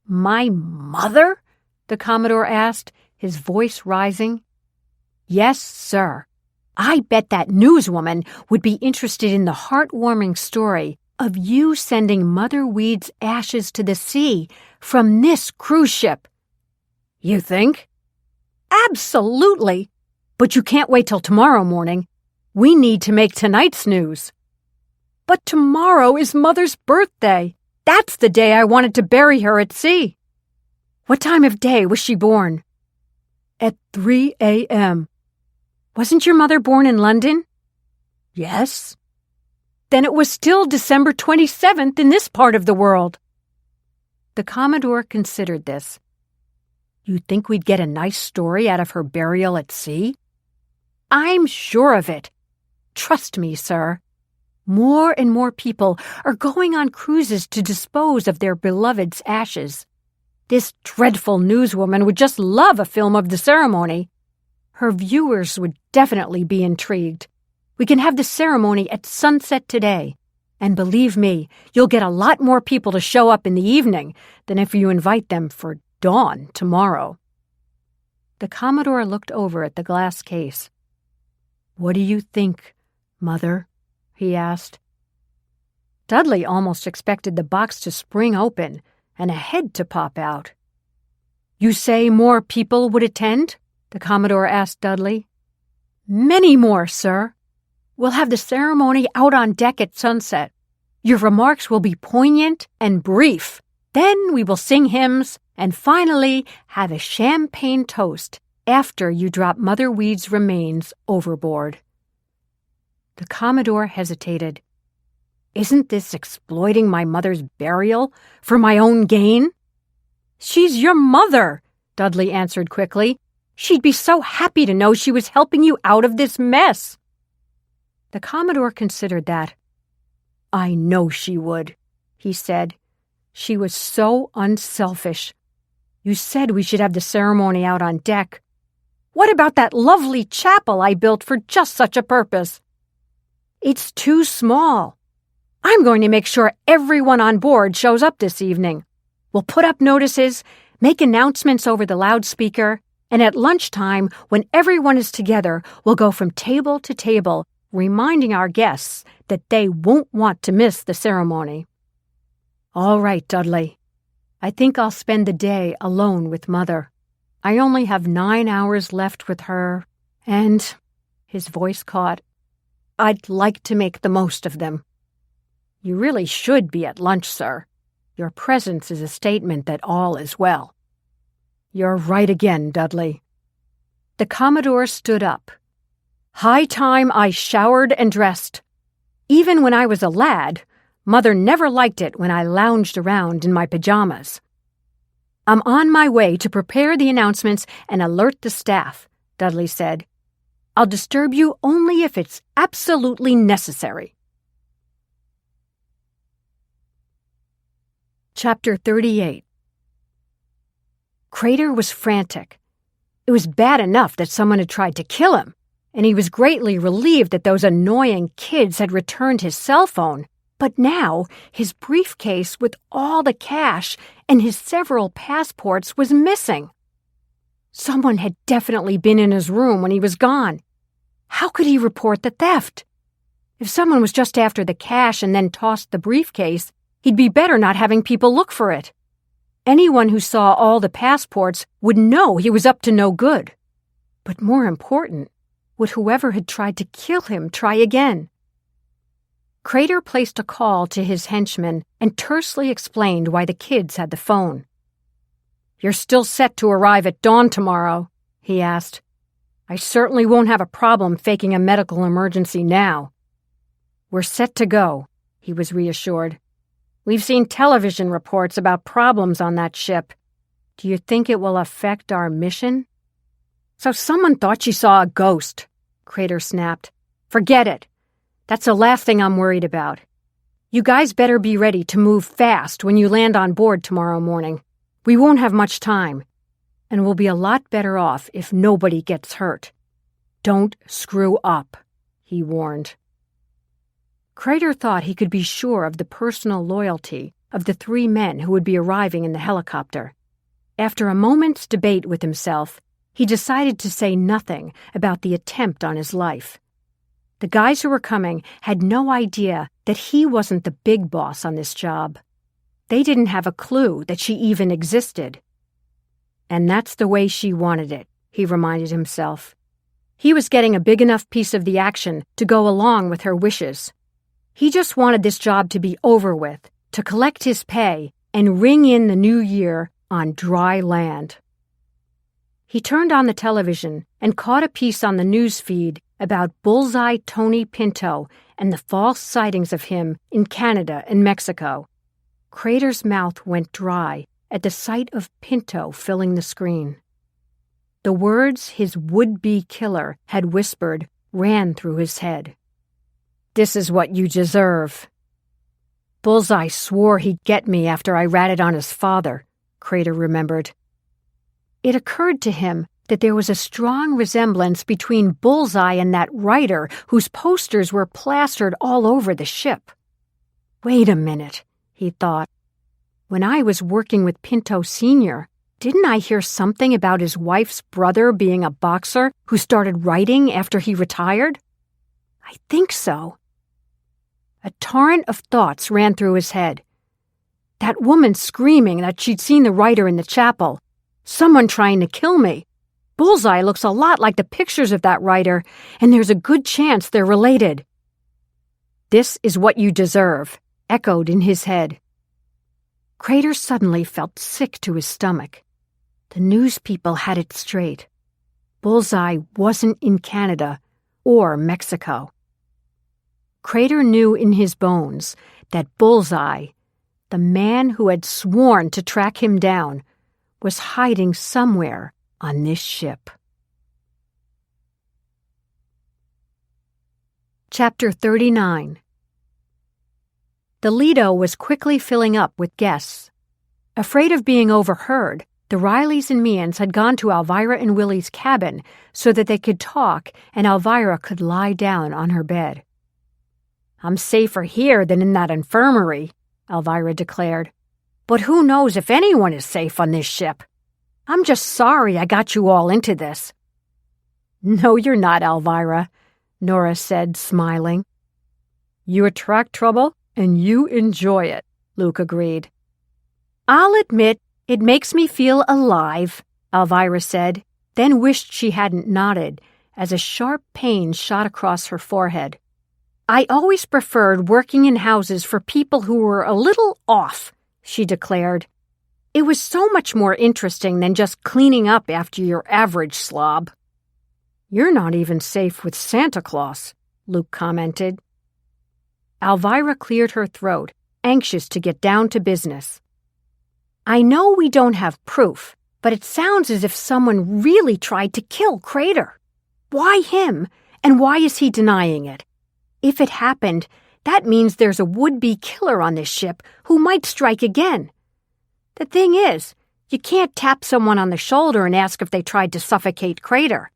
My mother? The Commodore asked, his voice rising. Yes, sir. I bet that newswoman would be interested in the heartwarming story of you sending Mother Weed's ashes to the sea from this cruise ship. You think? Absolutely. But you can't wait till tomorrow morning. We need to make tonight's news. But tomorrow is Mother's birthday. That's the day I wanted to bury her at sea. What time of day was she born? At 3 a.m. Wasn't your mother born in London? Yes. Then it was still December 27th in this part of the world. The Commodore considered this. You think we'd get a nice story out of her burial at sea? I'm sure of it. Trust me, sir. More and more people are going on cruises to dispose of their beloved's ashes. This dreadful newswoman would just love a film of the ceremony. Her viewers would definitely be intrigued. We can have the ceremony at sunset today. And believe me, you'll get a lot more people to show up in the evening than if you invite them for dawn tomorrow. The Commodore looked over at the glass case. What do you think, Mother? He asked. Dudley almost expected the box to spring open and a head to pop out. You say more people would attend? The Commodore asked Dudley. Many more, sir. We'll have the ceremony out on deck at sunset. Your remarks will be poignant and brief. Then we will sing hymns and finally have a champagne toast after you drop Mother Weed's remains overboard. The Commodore hesitated. Isn't this exploiting my mother's burial for my own gain? She's your mother, Dudley answered quickly. She'd be so happy to know she was helping you out of this mess. The Commodore considered that. I know she would, he said. She was so unselfish. You said we should have the ceremony out on deck. What about that lovely chapel I built for just such a purpose? It's too small. I'm going to make sure everyone on board shows up this evening. We'll put up notices, make announcements over the loudspeaker, and at lunchtime, when everyone is together, we'll go from table to table reminding our guests that they won't want to miss the ceremony. "All right, Dudley. I think I'll spend the day alone with Mother. I only have 9 hours left with her, and," his voice caught, "I'd like to make the most of them." "You really should be at lunch, sir. Your presence is a statement that all is well." "You're right again, Dudley." The Commodore stood up. "High time I showered and dressed. Even when I was a lad, Mother never liked it when I lounged around in my pajamas." "I'm on my way to prepare the announcements and alert the staff," Dudley said. "I'll disturb you only if it's absolutely necessary." Chapter 38. Crater was frantic. It was bad enough that someone had tried to kill him, and he was greatly relieved that those annoying kids had returned his cell phone. But now his briefcase with all the cash and his several passports was missing. Someone had definitely been in his room when he was gone. How could he report the theft? If someone was just after the cash and then tossed the briefcase, he'd be better not having people look for it. Anyone who saw all the passports would know he was up to no good. But more important, would whoever had tried to kill him try again? Crater placed a call to his henchman and tersely explained why the kids had the phone. "You're still set to arrive at dawn tomorrow?" he asked. "I certainly won't have a problem faking a medical emergency now." "We're set to go," he was reassured. "We've seen television reports about problems on that ship. Do you think it will affect our mission?" "So someone thought she saw a ghost," Crater snapped. "Forget it. That's the last thing I'm worried about. You guys better be ready to move fast when you land on board tomorrow morning. We won't have much time, and we'll be a lot better off if nobody gets hurt. Don't screw up," he warned. Crater thought he could be sure of the personal loyalty of the 3 men who would be arriving in the helicopter. After a moment's debate with himself, he decided to say nothing about the attempt on his life. The guys who were coming had no idea that he wasn't the big boss on this job. They didn't have a clue that she even existed. And that's the way she wanted it, he reminded himself. He was getting a big enough piece of the action to go along with her wishes. He just wanted this job to be over with, to collect his pay, and ring in the new year on dry land. He turned on the television and caught a piece on the news feed about Bullseye Tony Pinto and the false sightings of him in Canada and Mexico. Crater's mouth went dry at the sight of Pinto filling the screen. The words his would-be killer had whispered ran through his head. "This is what you deserve." "Bullseye swore he'd get me after I ratted on his father," Crater remembered. It occurred to him that there was a strong resemblance between Bullseye and that writer whose posters were plastered all over the ship. "Wait a minute," he thought. "When I was working with Pinto Sr., didn't I hear something about his wife's brother being a boxer who started writing after he retired? I think so." A torrent of thoughts ran through his head. That woman screaming that she'd seen the writer in the chapel. Someone trying to kill me. Bullseye looks a lot like the pictures of that writer, and there's a good chance they're related. "This is what you deserve," echoed in his head. Crater suddenly felt sick to his stomach. The news people had it straight. Bullseye wasn't in Canada or Mexico. Crater knew in his bones that Bullseye, the man who had sworn to track him down, was hiding somewhere on this ship. Chapter 39. The Lido was quickly filling up with guests. Afraid of being overheard, the Rileys and Meehan's had gone to Alvirah and Willy's cabin so that they could talk and Alvirah could lie down on her bed. "I'm safer here than in that infirmary," Alvirah declared. "But who knows if anyone is safe on this ship? I'm just sorry I got you all into this." "No, you're not, Alvirah," Nora said, smiling. You attract trouble, and you enjoy it, Luke agreed. I'll admit it makes me feel alive, Alvirah said, then wished she hadn't nodded as a sharp pain shot across her forehead. I always preferred working in houses for people who were a little off, she declared. It was so much more interesting than just cleaning up after your average slob. You're not even safe with Santa Claus, Luke commented. Alvirah cleared her throat, anxious to get down to business. I know we don't have proof, but it sounds as if someone really tried to kill Crater. Why him, and why is he denying it? If it happened, that means there's a would-be killer on this ship who might strike again. The thing is, you can't tap someone on the shoulder and ask if they tried to suffocate Crater.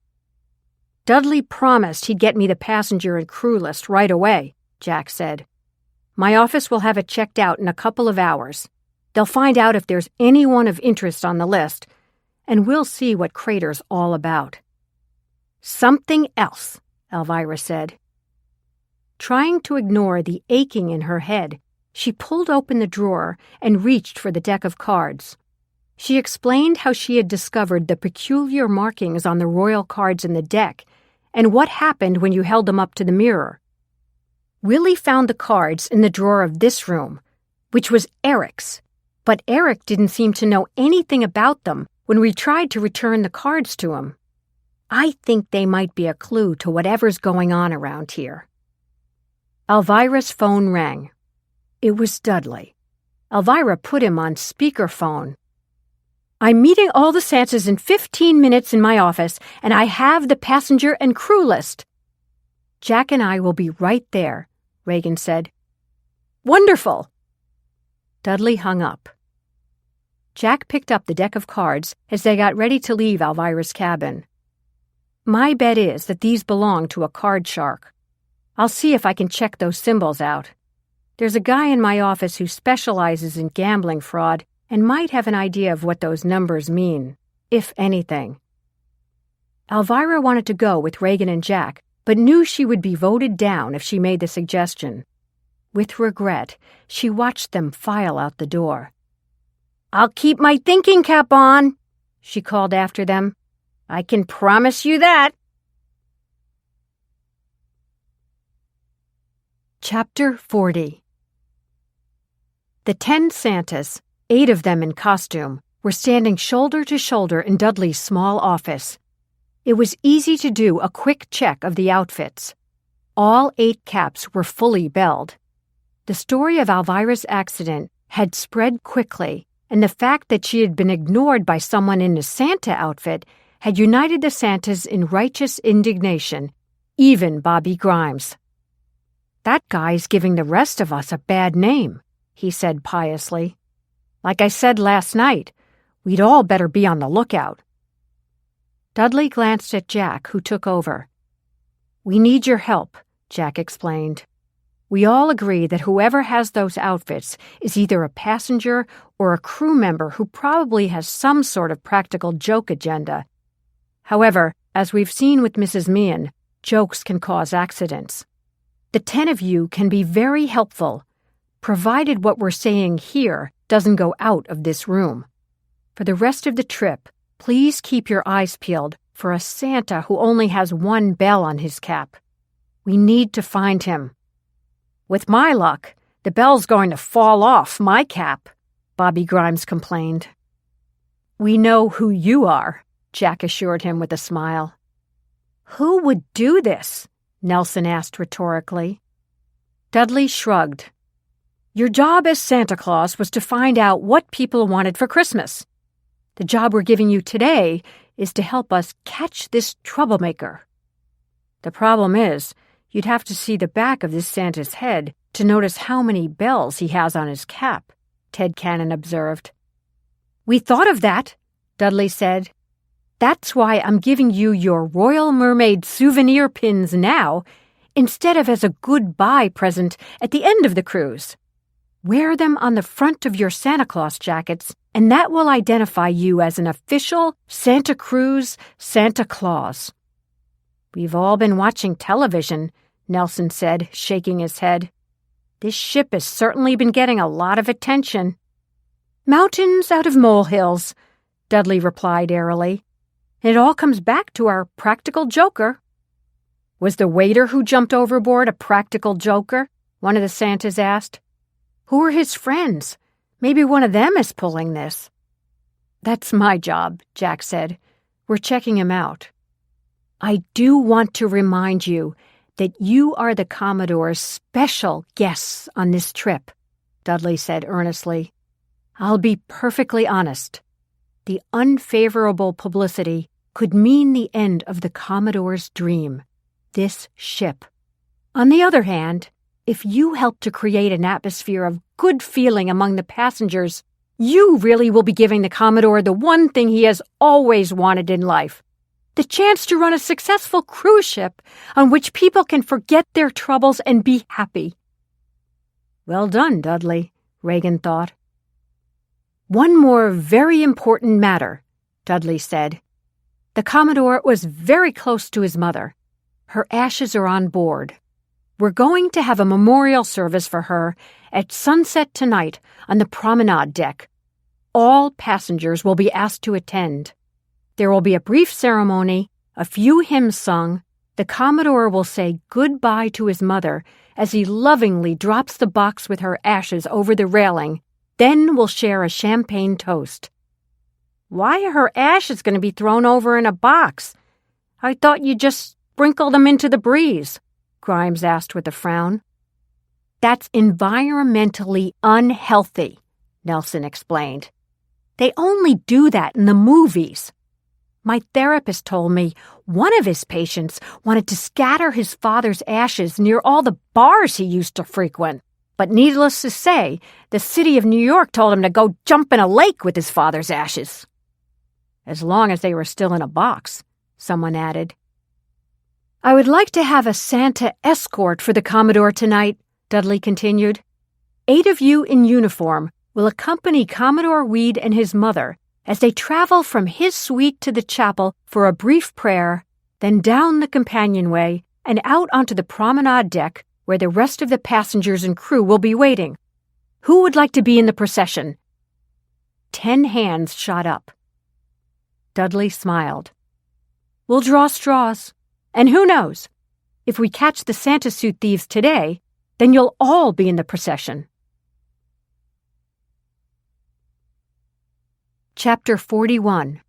Dudley promised he'd get me the passenger and crew list right away, Jack said. My office will have it checked out in a couple of hours. They'll find out if there's anyone of interest on the list, and we'll see what Crater's all about. Something else, Alvirah said. Trying to ignore the aching in her head, she pulled open the drawer and reached for the deck of cards. She explained how she had discovered the peculiar markings on the royal cards in the deck and what happened when you held them up to the mirror. Willy found the cards in the drawer of this room, which was Eric's, but Eric didn't seem to know anything about them when we tried to return the cards to him. I think they might be a clue to whatever's going on around here. Alvirah's phone rang. It was Dudley. Alvirah put him on speakerphone. I'm meeting all the Santas in 15 minutes in my office, and I have the passenger and crew list. Jack and I will be right there, Reagan said. Wonderful! Dudley hung up. Jack picked up the deck of cards as they got ready to leave Alvirah's cabin. My bet is that these belong to a card shark. I'll see if I can check those symbols out. There's a guy in my office who specializes in gambling fraud and might have an idea of what those numbers mean, if anything. Alvirah wanted to go with Reagan and Jack, but knew she would be voted down if she made the suggestion. With regret, she watched them file out the door. I'll keep my thinking cap on, she called after them. I can promise you that. Chapter 40. The 10 Santas, 8 of them in costume, were standing shoulder to shoulder in Dudley's small office. It was easy to do a quick check of the outfits. All 8 caps were fully belled. The story of Alvirah's accident had spread quickly, and the fact that she had been ignored by someone in a Santa outfit had united the Santas in righteous indignation, even Bobby Grimes. That guy's giving the rest of us a bad name, he said piously. Like I said last night, we'd all better be on the lookout. Dudley glanced at Jack, who took over. We need your help, Jack explained. We all agree that whoever has those outfits is either a passenger or a crew member who probably has some sort of practical joke agenda. However, as we've seen with Mrs. Meehan, jokes can cause accidents. The 10 of you can be very helpful, provided what we're saying here doesn't go out of this room. For the rest of the trip, please keep your eyes peeled for a Santa who only has 1 bell on his cap. We need to find him. With my luck, the bell's going to fall off my cap, Bobby Grimes complained. We know who you are, Jack assured him with a smile. Who would do this? Nelson asked rhetorically. Dudley shrugged. Your job as Santa Claus was to find out what people wanted for Christmas. The job we're giving you today is to help us catch this troublemaker. The problem is, you'd have to see the back of this Santa's head to notice how many bells he has on his cap, Ted Cannon observed. We thought of that, Dudley said. That's why I'm giving you your Royal Mermaid souvenir pins now, instead of as a goodbye present at the end of the cruise. Wear them on the front of your Santa Claus jackets, and that will identify you as an official Santa Cruz Santa Claus. "We've all been watching television," Nelson said, shaking his head. "This ship has certainly been getting a lot of attention." "Mountains out of molehills," Dudley replied airily. "It all comes back to our practical joker." "Was the waiter who jumped overboard a practical joker?" one of the Santas asked. "Who are his friends? Maybe one of them is pulling this." "That's my job," Jack said. "We're checking him out." "I do want to remind you that you are the Commodore's special guests on this trip," Dudley said earnestly. "I'll be perfectly honest. The unfavorable publicity could mean the end of the Commodore's dream, this ship. On the other hand, if you help to create an atmosphere of good feeling among the passengers, you really will be giving the Commodore the one thing he has always wanted in life, the chance to run a successful cruise ship on which people can forget their troubles and be happy." "Well done, Dudley," Reagan thought. "One more very important matter," Dudley said. "The Commodore was very close to his mother. Her ashes are on board. We're going to have a memorial service for her at sunset tonight on the promenade deck. All passengers will be asked to attend. There will be a brief ceremony, a few hymns sung. The Commodore will say goodbye to his mother as he lovingly drops the box with her ashes over the railing. Then we'll share a champagne toast." "Why are her ashes going to be thrown over in a box? I thought you just sprinkled them into the breeze," Grimes asked with a frown. "That's environmentally unhealthy," Nelson explained. "They only do that in the movies. My therapist told me one of his patients wanted to scatter his father's ashes near all the bars he used to frequent. But needless to say, the city of New York told him to go jump in a lake with his father's ashes." "As long as they were still in a box," someone added. "I would like to have a Santa escort for the Commodore tonight," Dudley continued. 8 of you in uniform will accompany Commodore Weed and his mother as they travel from his suite to the chapel for a brief prayer, then down the companionway and out onto the promenade deck where the rest of the passengers and crew will be waiting. Who would like to be in the procession?" 10 hands shot up. Dudley smiled. "We'll draw straws. And who knows? If we catch the Santa suit thieves today, then you'll all be in the procession." Chapter 41.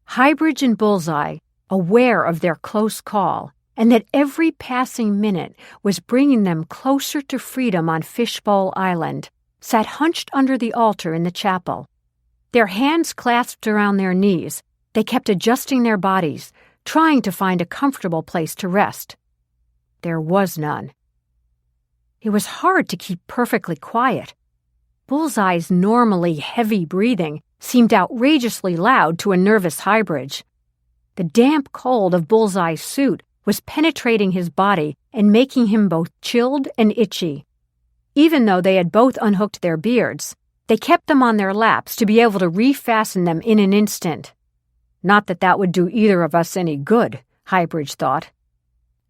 Highbridge and Bullseye, aware of their close call and that every passing minute was bringing them closer to freedom on Fishbowl Island, sat hunched under the altar in the chapel. Their hands clasped around their knees, they kept adjusting their bodies, trying to find a comfortable place to rest. There was none. It was hard to keep perfectly quiet. Bullseye's normally heavy breathing seemed outrageously loud to a nervous Highbridge. The damp cold of Bullseye's suit was penetrating his body and making him both chilled and itchy. Even though they had both unhooked their beards, they kept them on their laps to be able to refasten them in an instant. Not that that would do either of us any good, Highbridge thought.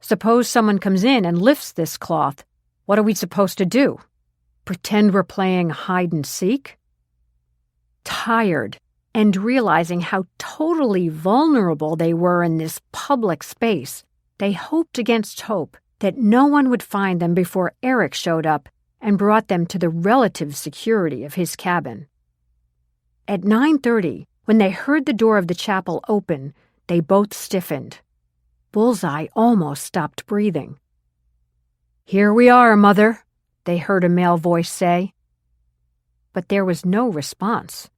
Suppose someone comes in and lifts this cloth. What are we supposed to do? Pretend we're playing hide and seek? Tired, and realizing how totally vulnerable they were in this public space, they hoped against hope that no one would find them before Eric showed up and brought them to the relative security of his cabin. At 9:30, when they heard the door of the chapel open, they both stiffened. Bullseye almost stopped breathing. "Here we are, Mother," they heard a male voice say. But there was no response.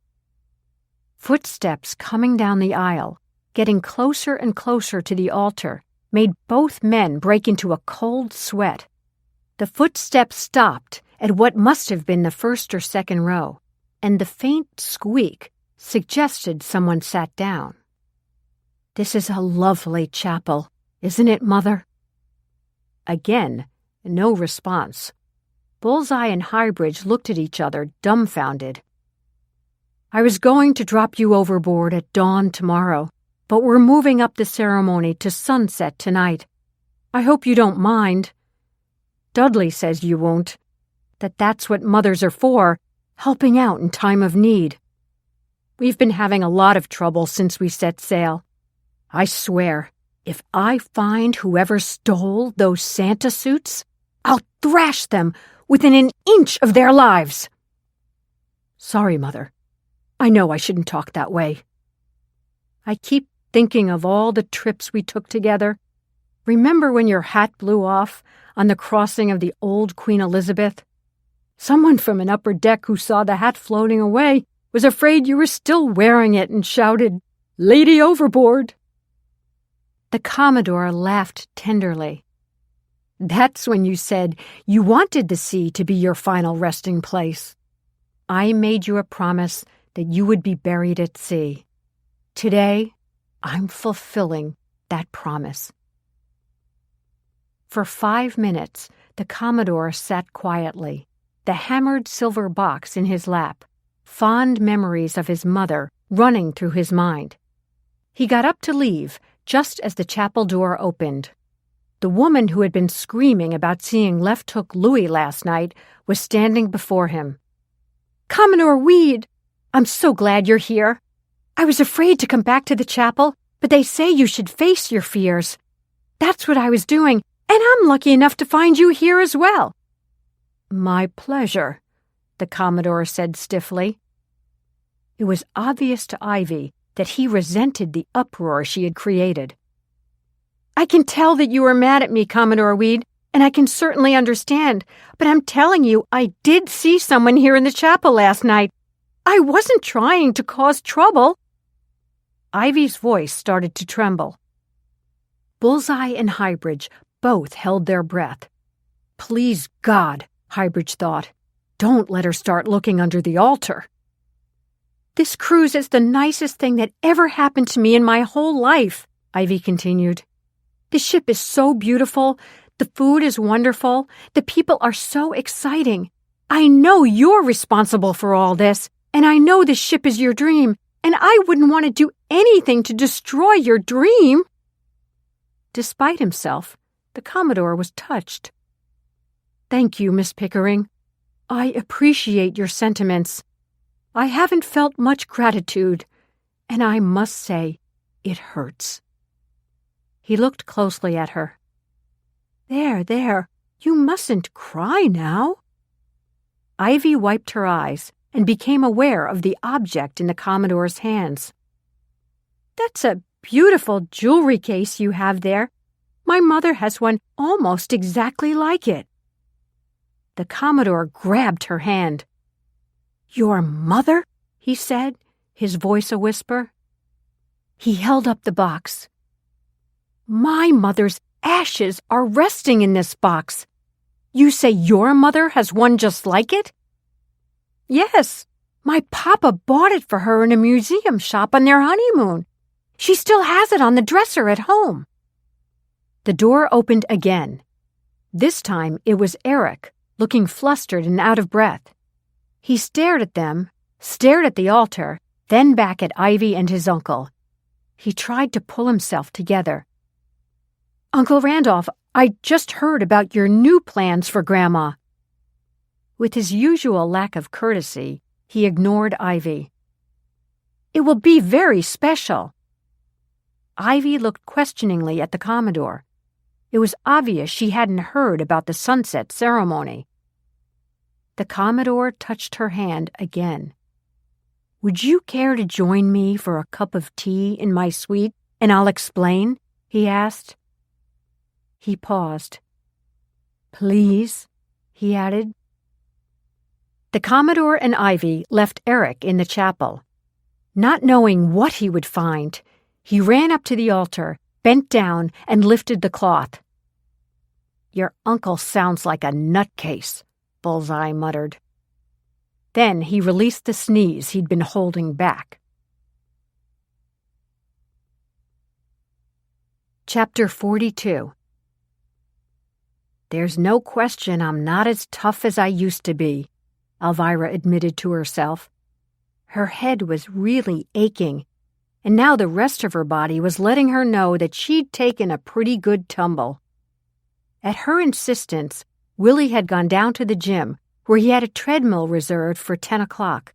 Footsteps coming down the aisle, getting closer and closer to the altar, made both men break into a cold sweat. The footsteps stopped at what must have been the first or second row, and the faint squeak suggested someone sat down. "This is a lovely chapel, isn't it, Mother?" Again, no response. Bullseye and Highbridge looked at each other, dumbfounded. "I was going to drop you overboard at dawn tomorrow," but we're moving up the ceremony to sunset tonight. I hope you don't mind. Dudley says you won't, that that's what mothers are for, helping out in time of need. We've been having a lot of trouble since we set sail. I swear, if I find whoever stole those Santa suits, I'll thrash them within an inch of their lives. Sorry, Mother. I know I shouldn't talk that way. I keep thinking of all the trips we took together. Remember when your hat blew off on the crossing of the old Queen Elizabeth? Someone from an upper deck who saw the hat floating away was afraid you were still wearing it and shouted, "Lady overboard!" The Commodore laughed tenderly. That's when you said you wanted the sea to be your final resting place. I made you a promise that you would be buried at sea. Today, I'm fulfilling that promise. For 5 minutes, the Commodore sat quietly, the hammered silver box in his lap, fond memories of his mother running through his mind. He got up to leave just as the chapel door opened. The woman who had been screaming about seeing Left Hook Louis last night was standing before him. "Commodore Weed, I'm so glad you're here. I was afraid to come back to the chapel, but they say you should face your fears. That's what I was doing, and I'm lucky enough to find you here as well." "My pleasure," the Commodore said stiffly. It was obvious to Ivy that he resented the uproar she had created. "I can tell that you are mad at me, Commodore Weed, and I can certainly understand, but I'm telling you I did see someone here in the chapel last night. I wasn't trying to cause trouble." Ivy's voice started to tremble. Bullseye and Highbridge both held their breath. Please God, Highbridge thought, don't let her start looking under the altar. "This cruise is the nicest thing that ever happened to me in my whole life," Ivy continued. "The ship is so beautiful, the food is wonderful, the people are so exciting. I know you're responsible for all this, and I know this ship is your dream, and I wouldn't want to do anything to destroy your dream." Despite himself, the Commodore was touched. "Thank you, Miss Pickering. I appreciate your sentiments. I haven't felt much gratitude, and I must say, it hurts." He looked closely at her. There, you mustn't cry now." Ivy wiped her eyes and became aware of the object in the Commodore's hands. "That's a beautiful jewelry case you have there. My mother has one almost exactly like it." The Commodore grabbed her hand. "Your mother?" he said, his voice a whisper. He held up the box. "My mother's ashes are resting in this box. You say your mother has one just like it?" "Yes, my papa bought it for her in a museum shop on their honeymoon. She still has it on the dresser at home." The door opened again. This time it was Eric, looking flustered and out of breath. He stared at them, stared at the altar, then back at Ivy and his uncle. He tried to pull himself together. "Uncle Randolph, I just heard about your new plans for Grandma." With his usual lack of courtesy, he ignored Ivy. "It will be very special." Ivy looked questioningly at the Commodore. It was obvious she hadn't heard about the sunset ceremony. The Commodore touched her hand again. "Would you care to join me for a cup of tea in my suite, and I'll explain?" he asked. He paused. "Please," he added. The Commodore and Ivy left Eric in the chapel. Not knowing what he would find, he ran up to the altar, bent down, and lifted the cloth. "Your uncle sounds like a nutcase," Bullseye muttered. Then he released the sneeze he'd been holding back. Chapter 42. "There's no question I'm not as tough as I used to be," Alvirah admitted to herself. Her head was really aching, and now the rest of her body was letting her know that she'd taken a pretty good tumble. At her insistence, Willie had gone down to the gym, where he had a treadmill reserved for 10 o'clock.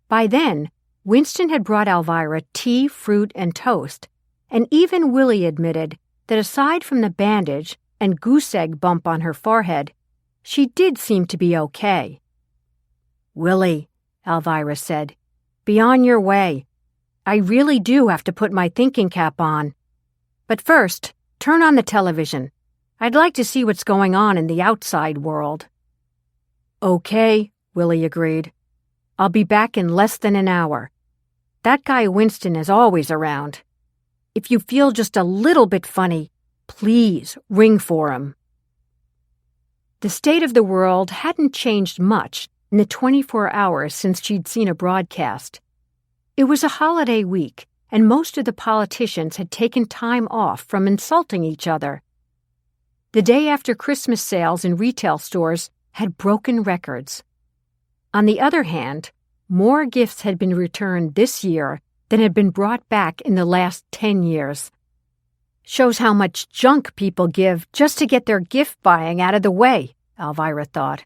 By then, Winston had brought Alvirah tea, fruit, and toast, and even Willie admitted that aside from the bandage and goose egg bump on her forehead, she did seem to be okay. "Willie," Alvirah said, "be on your way. I really do have to put my thinking cap on. But first, turn on the television. I'd like to see what's going on in the outside world." "Okay," Willie agreed. "I'll be back in less than an hour. That guy Winston is always around. If you feel just a little bit funny, please ring for him." The state of the world hadn't changed much in the 24 hours since she'd seen a broadcast. It was a holiday week, and most of the politicians had taken time off from insulting each other. The day after Christmas sales in retail stores had broken records. On the other hand, more gifts had been returned this year than had been brought back in the last 10 years. Shows how much junk people give just to get their gift buying out of the way, Alvirah thought.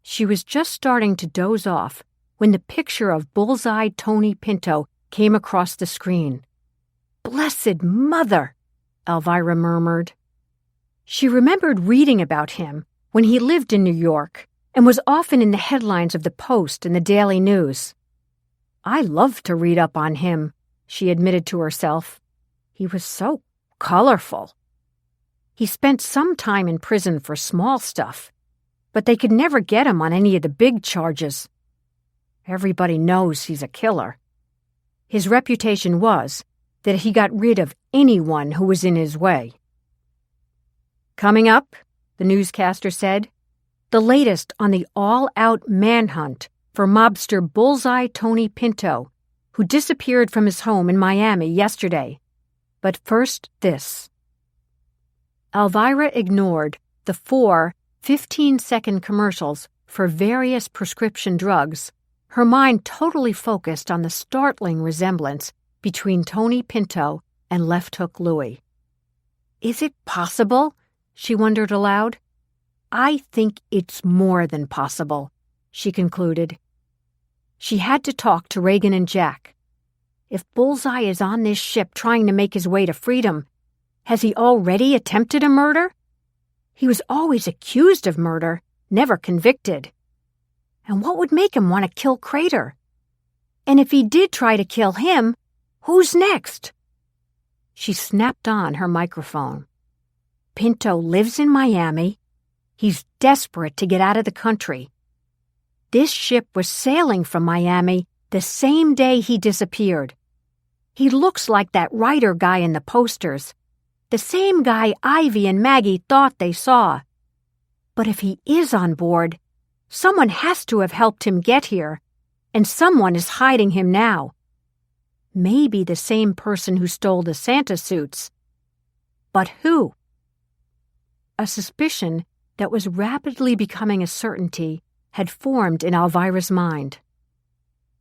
She was just starting to doze off when the picture of bullseye Tony Pinto came across the screen. "Blessed Mother," Alvirah murmured. She remembered reading about him when he lived in New York and was often in the headlines of the Post and the Daily News. "I love to read up on him," she admitted to herself. "He was so colorful." He spent some time in prison for small stuff, but they could never get him on any of the big charges. Everybody knows he's a killer. His reputation was that he got rid of anyone who was in his way. "Coming up," the newscaster said, "the latest on the all-out manhunt for mobster Bullseye Tony Pinto, who disappeared from his home in Miami yesterday. But first, this." Alvirah ignored the 4 15-second commercials for various prescription drugs, her mind totally focused on the startling resemblance between Tony Pinto and Left Hook Louie. "Is it possible?" she wondered aloud. "I think it's more than possible," she concluded. She had to talk to Reagan and Jack. If Bullseye is on this ship trying to make his way to freedom, has he already attempted a murder? He was always accused of murder, never convicted. And what would make him want to kill Crater? And if he did try to kill him, who's next? She snapped on her microphone. Pinto lives in Miami. He's desperate to get out of the country. This ship was sailing from Miami the same day he disappeared. He looks like that writer guy in the posters, the same guy Ivy and Maggie thought they saw. But if he is on board, someone has to have helped him get here, and someone is hiding him now. Maybe the same person who stole the Santa suits. But who? A suspicion that was rapidly becoming a certainty had formed in Alvirah's mind.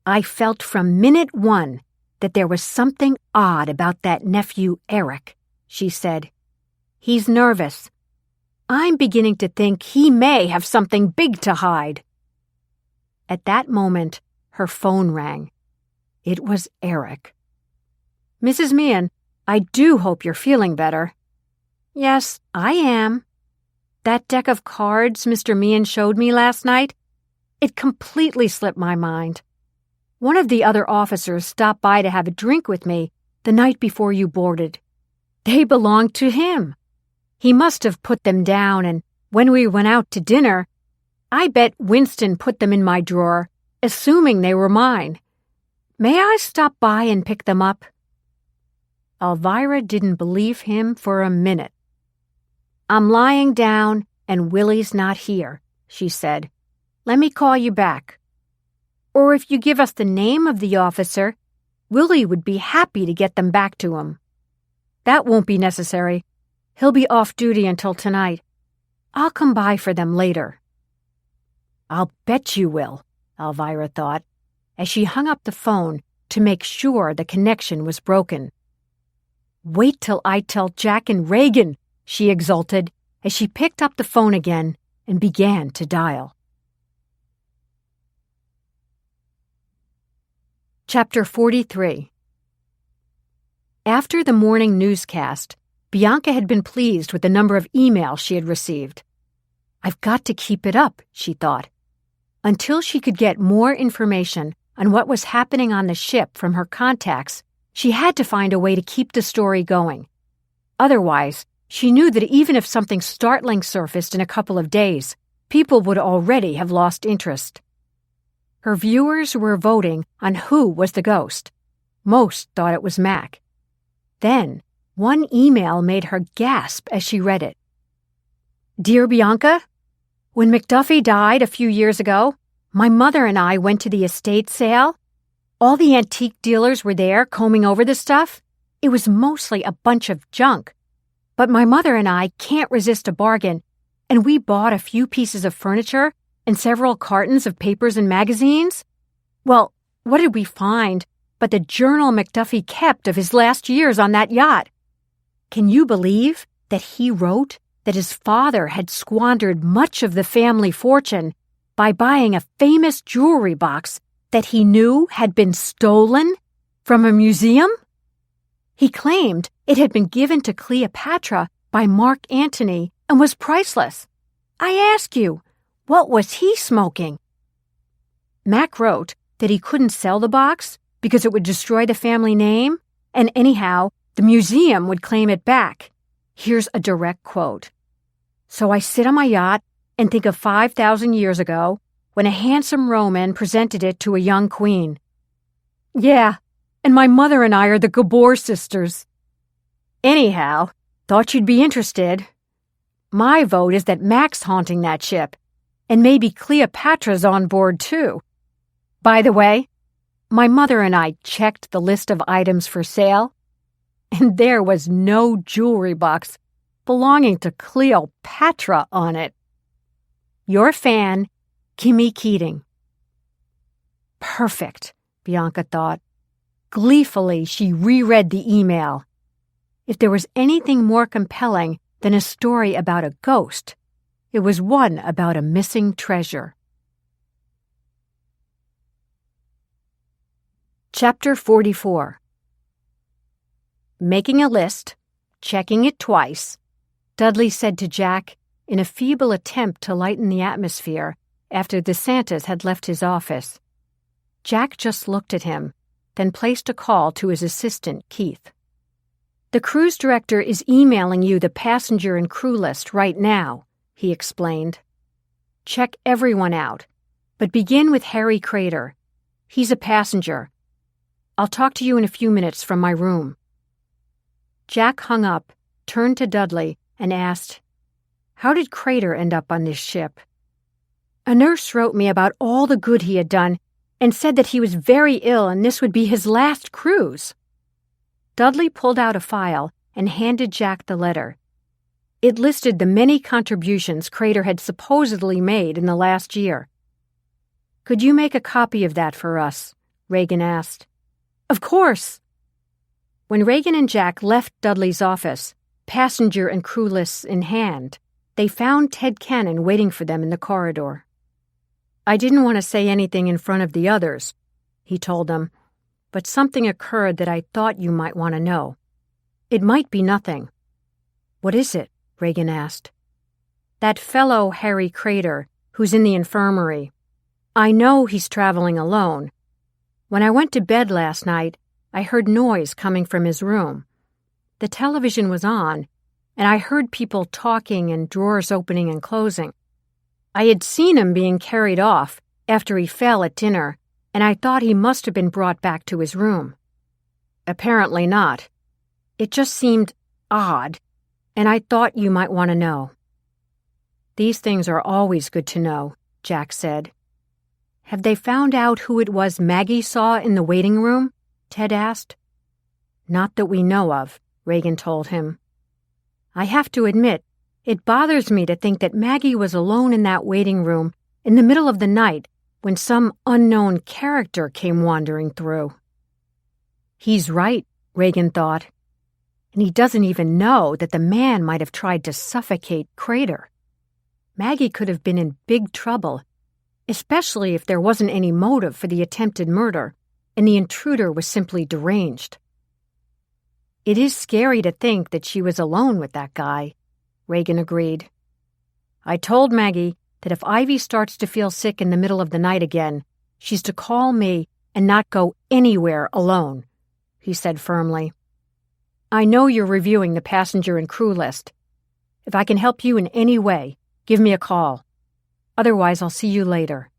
"I felt from minute one that there was something odd about that nephew Eric," she said. "He's nervous. I'm beginning to think he may have something big to hide." At that moment, her phone rang. It was Eric. "Mrs. Meehan, I do hope you're feeling better." "Yes, I am. That deck of cards Mr. Meehan showed me last night, it completely slipped my mind. One of the other officers stopped by to have a drink with me the night before you boarded. They belonged to him. He must have put them down, and when we went out to dinner, I bet Winston put them in my drawer, assuming they were mine. May I stop by and pick them up?" Alvirah didn't believe him for a minute. "I'm lying down, and Willie's not here," she said. "Let me call you back. Or if you give us the name of the officer, Willie would be happy to get them back to him." "That won't be necessary. He'll be off duty until tonight. I'll come by for them later." "I'll bet you will," Alvirah thought, as she hung up the phone to make sure the connection was broken. "Wait till I tell Jack and Reagan," she exulted as she picked up the phone again and began to dial. Chapter 43. After the morning newscast, Bianca had been pleased with the number of emails she had received. "I've got to keep it up," she thought. Until she could get more information on what was happening on the ship from her contacts, she had to find a way to keep the story going. Otherwise, she knew that even if something startling surfaced in a couple of days, people would already have lost interest. Her viewers were voting on who was the ghost. Most thought it was Mac. Then, one email made her gasp as she read it. "Dear Bianca, when McDuffie died a few years ago, my mother and I went to the estate sale. All the antique dealers were there combing over the stuff. It was mostly a bunch of junk. But my mother and I can't resist a bargain, and we bought a few pieces of furniture and several cartons of papers and magazines. Well, what did we find but the journal McDuffie kept of his last years on that yacht? Can you believe that he wrote that his father had squandered much of the family fortune by buying a famous jewelry box that he knew had been stolen from a museum? He claimed it had been given to Cleopatra by Mark Antony and was priceless. I ask you, what was he smoking?" Mac wrote that he couldn't sell the box because it would destroy the family name, and anyhow, the museum would claim it back. Here's a direct quote. "So I sit on my yacht and think of 5,000 years ago when a handsome Roman presented it to a young queen. Yeah, and my mother and I are the Gabor sisters. Anyhow, thought you'd be interested. My vote is that Mac's haunting that ship, and maybe Cleopatra's on board too. By the way, my mother and I checked the list of items for sale, and there was no jewelry box belonging to Cleopatra on it. Your fan, Kimmy Keating." Perfect, Bianca thought. Gleefully, she reread the email. If there was anything more compelling than a story about a ghost, it was one about a missing treasure. Chapter 44. Making a list, checking it twice, Dudley said to Jack in a feeble attempt to lighten the atmosphere after the Santas had left his office. Jack just looked at him, then placed a call to his assistant, Keith. "The cruise director is emailing you the passenger and crew list right now," he explained. "Check everyone out, but begin with Harry Crater. He's a passenger. I'll talk to you in a few minutes from my room." Jack hung up, turned to Dudley, and asked, "How did Crater end up on this ship?" "A nurse wrote me about all the good he had done and said that he was very ill and this would be his last cruise." Dudley pulled out a file and handed Jack the letter. It listed the many contributions Crater had supposedly made in the last year. "Could you make a copy of that for us?" Reagan asked. "Of course." When Reagan and Jack left Dudley's office, passenger and crew lists in hand, they found Ted Cannon waiting for them in the corridor. "I didn't want to say anything in front of the others," he told them, "but something occurred that I thought you might want to know. It might be nothing." "What is it?" Reagan asked. "That fellow Harry Crater, who's in the infirmary. I know he's traveling alone. When I went to bed last night, I heard noise coming from his room. The television was on, and I heard people talking and drawers opening and closing. I had seen him being carried off after he fell at dinner, and I thought he must have been brought back to his room. Apparently not. It just seemed odd, and I thought you might want to know." "These things are always good to know," Jack said. "Have they found out who it was Maggie saw in the waiting room?" Ted asked. "Not that we know of," Reagan told him. "I have to admit, it bothers me to think that Maggie was alone in that waiting room in the middle of the night when some unknown character came wandering through." He's right, Reagan thought. And he doesn't even know that the man might have tried to suffocate Crater. Maggie could have been in big trouble, especially if there wasn't any motive for the attempted murder, and the intruder was simply deranged. It is scary to think that she was alone with that guy, Reagan agreed. I told Maggie that if Ivy starts to feel sick in the middle of the night again, she's to call me and not go anywhere alone, he said firmly. I know you're reviewing the passenger and crew list. If I can help you in any way, give me a call. Otherwise, I'll see you later.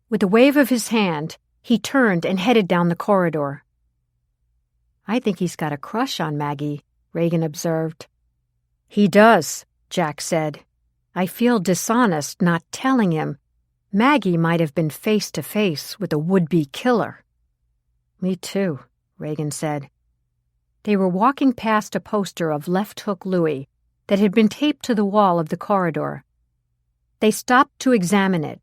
With a wave of his hand, he turned and headed down the corridor. I think he's got a crush on Maggie, Reagan observed. He does, Jack said. I feel dishonest not telling him. Maggie might have been face to face with a would-be killer. Me too, Reagan said. They were walking past a poster of Left Hook Louie that had been taped to the wall of the corridor. They stopped to examine it,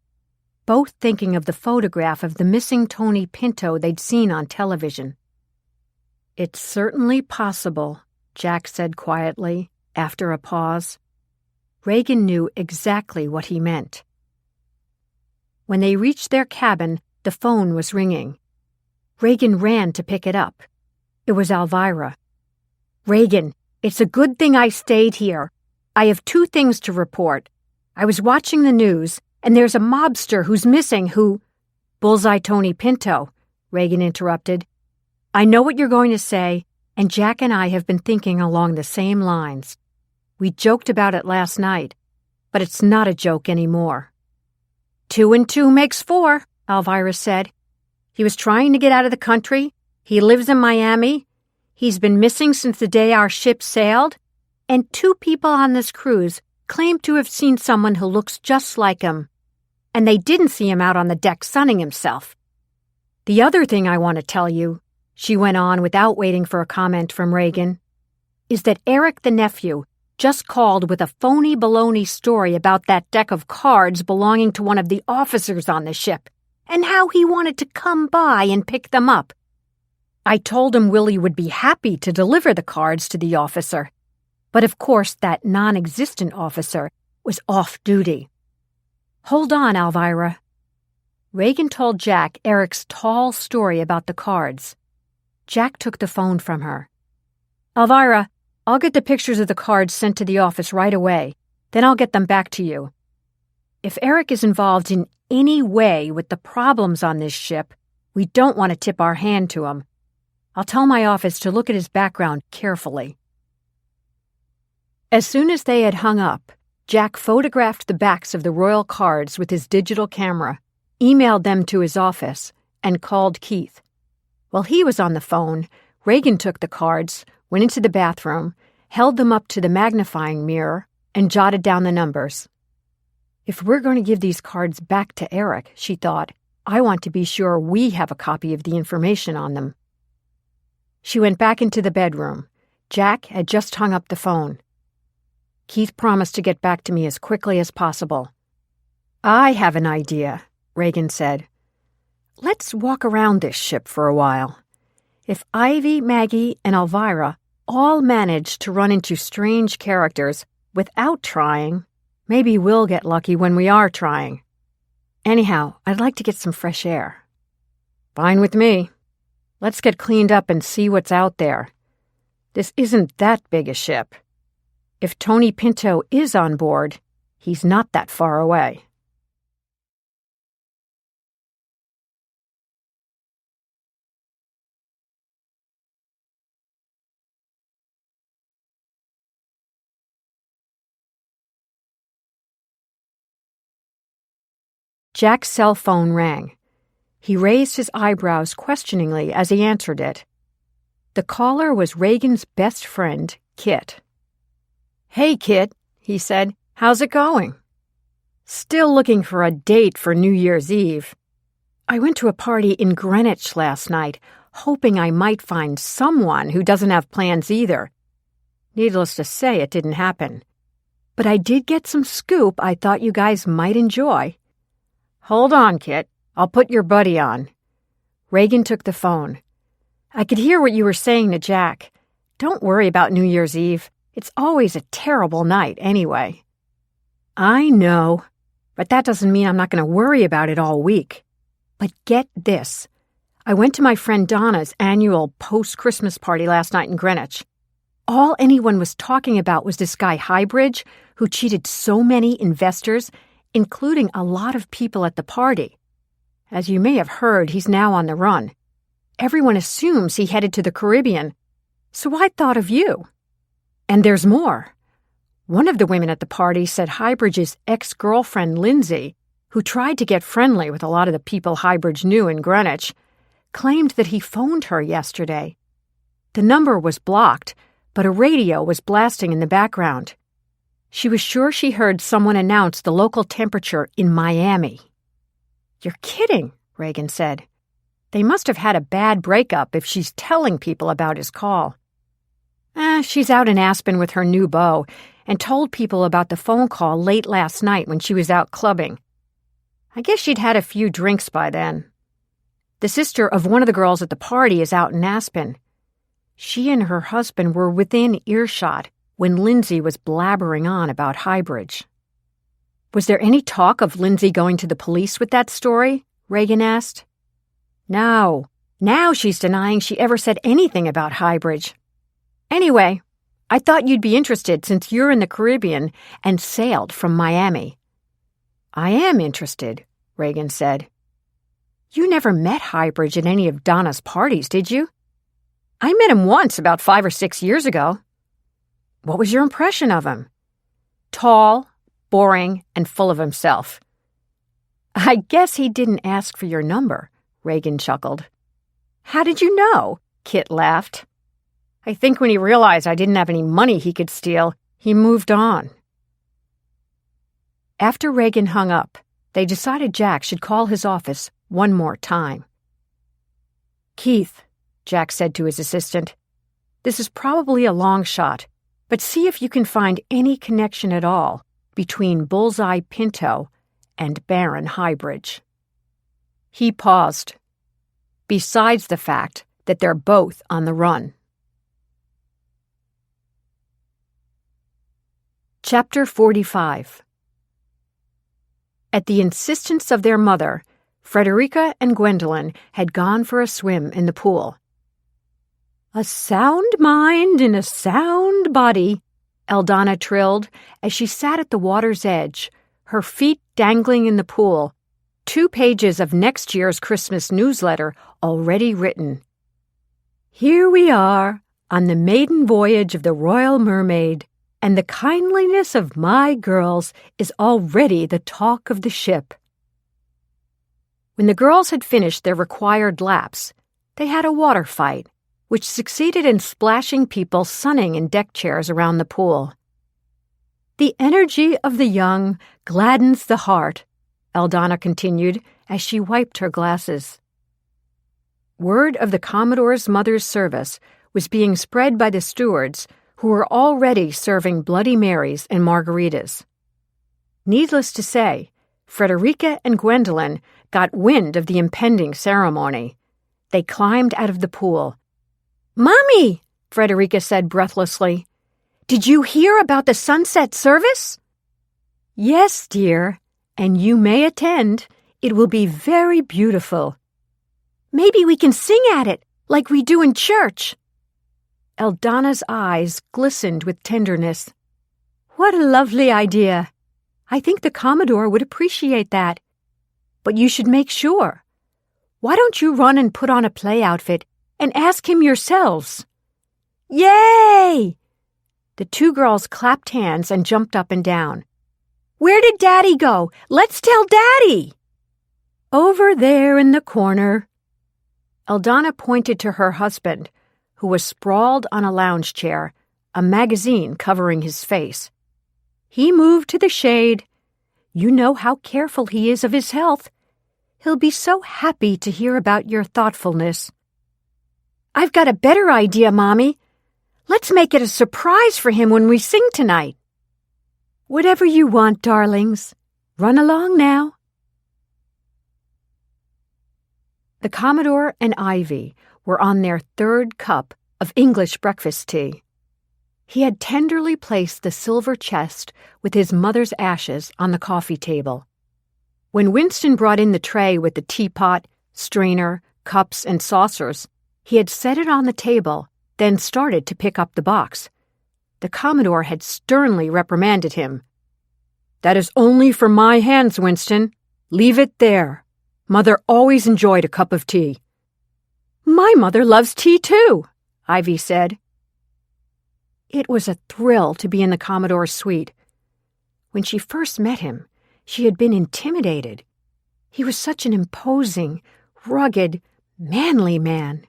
both thinking of the photograph of the missing Tony Pinto they'd seen on television. It's certainly possible, Jack said quietly, after a pause. Reagan knew exactly what he meant. When they reached their cabin, the phone was ringing. Reagan ran to pick it up. It was Alvirah. Reagan, it's a good thing I stayed here. I have 2 things to report. I was watching the news, and there's a mobster who's missing who— Bullseye Tony Pinto, Reagan interrupted. I know what you're going to say, and Jack and I have been thinking along the same lines. We joked about it last night, but it's not a joke anymore. 2 and 2 makes 4, Alvirah said. He was trying to get out of the country. He lives in Miami. He's been missing since the day our ship sailed, and 2 people on this cruise claim to have seen someone who looks just like him, and they didn't see him out on the deck sunning himself. The other thing I want to tell you, she went on without waiting for a comment from Reagan, is that Eric the nephew just called with a phony baloney story about that deck of cards belonging to one of the officers on the ship, and how he wanted to come by and pick them up. I told him Willie would be happy to deliver the cards to the officer, but of course that non-existent officer was off duty. Hold on, Alvirah. Reagan told Jack Eric's tall story about the cards. Jack took the phone from her. Alvirah, I'll get the pictures of the cards sent to the office right away. Then I'll get them back to you. If Eric is involved in any way with the problems on this ship, we don't want to tip our hand to him. I'll tell my office to look at his background carefully. As soon as they had hung up, Jack photographed the backs of the royal cards with his digital camera, emailed them to his office, and called Keith. While he was on the phone, Reagan took the cards, went into the bathroom, held them up to the magnifying mirror, and jotted down the numbers. If we're going to give these cards back to Eric, she thought, I want to be sure we have a copy of the information on them. She went back into the bedroom. Jack had just hung up the phone. Keith promised to get back to me as quickly as possible. I have an idea, Reagan said. Let's walk around this ship for a while. If Ivy, Maggie, and Alvirah all manage to run into strange characters without trying, maybe we'll get lucky when we are trying. Anyhow, I'd like to get some fresh air. Fine with me. Let's get cleaned up and see what's out there. This isn't that big a ship. If Tony Pinto is on board, he's not that far away. Jack's cell phone rang. He raised his eyebrows questioningly as he answered it. The caller was Reagan's best friend, Kit. Hey, Kit, he said. How's it going? Still looking for a date for New Year's Eve. I went to a party in Greenwich last night, hoping I might find someone who doesn't have plans either. Needless to say, it didn't happen. But I did get some scoop I thought you guys might enjoy. Hold on, Kit. I'll put your buddy on. Reagan took the phone. I could hear what you were saying to Jack. Don't worry about New Year's Eve. It's always a terrible night anyway. I know, but that doesn't mean I'm not going to worry about it all week. But get this. I went to my friend Donna's annual post-Christmas party last night in Greenwich. All anyone was talking about was this guy Highbridge, who cheated so many investors, including a lot of people at the party. As you may have heard, he's now on the run. Everyone assumes he headed to the Caribbean, so I thought of you. And there's more. One of the women at the party said Highbridge's ex-girlfriend, Lindsay, who tried to get friendly with a lot of the people Highbridge knew in Greenwich, claimed that he phoned her yesterday. The number was blocked, but a radio was blasting in the background. She was sure she heard someone announce the local temperature in Miami. You're kidding, Reagan said. They must have had a bad breakup if she's telling people about his call. She's out in Aspen with her new beau and told people about the phone call late last night when she was out clubbing. I guess she'd had a few drinks by then. The sister of one of the girls at the party is out in Aspen. She and her husband were within earshot when Lindsay was blabbering on about Highbridge. Was there any talk of Lindsay going to the police with that story? Reagan asked. No. Now she's denying she ever said anything about Highbridge. Anyway, I thought you'd be interested since you're in the Caribbean and sailed from Miami. I am interested, Reagan said. You never met Highbridge at any of Donna's parties, did you? I met him once about 5 or 6 years ago. What was your impression of him? Tall, boring, and full of himself. I guess he didn't ask for your number, Reagan chuckled. How did you know? Kit laughed. I think when he realized I didn't have any money he could steal, he moved on. After Reagan hung up, they decided Jack should call his office one more time. Keith, Jack said to his assistant, this is probably a long shot, but see if you can find any connection at all between Bullseye Pinto and Baron Highbridge. He paused, besides the fact that they're both on the run. Chapter 45. At the insistence of their mother, Frederica and Gwendolyn had gone for a swim in the pool. A sound mind in a sound body, Eldana trilled as she sat at the water's edge, her feet dangling in the pool, 2 pages of next year's Christmas newsletter already written. Here we are, on the maiden voyage of the Royal Mermaid, and the kindliness of my girls is already the talk of the ship. When the girls had finished their required laps, they had a water fight, which succeeded in splashing people sunning in deck chairs around the pool. The energy of the young gladdens the heart, Eldana continued as she wiped her glasses. Word of the Commodore's mother's service was being spread by the stewards, who were already serving Bloody Marys and margaritas. Needless to say, Frederica and Gwendolyn got wind of the impending ceremony. They climbed out of the pool. "Mommy," Frederica said breathlessly, "did you hear about the sunset service?" "Yes, dear, and you may attend. It will be very beautiful." "Maybe we can sing at it, like we do in church." Eldana's eyes glistened with tenderness. "What a lovely idea. I think the Commodore would appreciate that. But you should make sure. Why don't you run and put on a play outfit and ask him yourselves?" "Yay!" The 2 girls clapped hands and jumped up and down. "Where did Daddy go? Let's tell Daddy!" "Over there in the corner." Eldana pointed to her husband, who was sprawled on a lounge chair, a magazine covering his face. "He moved to the shade. You know how careful he is of his health. He'll be so happy to hear about your thoughtfulness." "I've got a better idea, Mommy. Let's make it a surprise for him when we sing tonight." "Whatever you want, darlings. Run along now." The Commodore and Ivy were on their third cup of English breakfast tea. He had tenderly placed the silver chest with his mother's ashes on the coffee table. When Winston brought in the tray with the teapot, strainer, cups, and saucers, he had set it on the table, then started to pick up the box. The Commodore had sternly reprimanded him. "That is only for my hands, Winston. Leave it there. Mother always enjoyed a cup of tea." "My mother loves tea, too," Ivy said. It was a thrill to be in the Commodore's suite. When she first met him, she had been intimidated. He was such an imposing, rugged, manly man.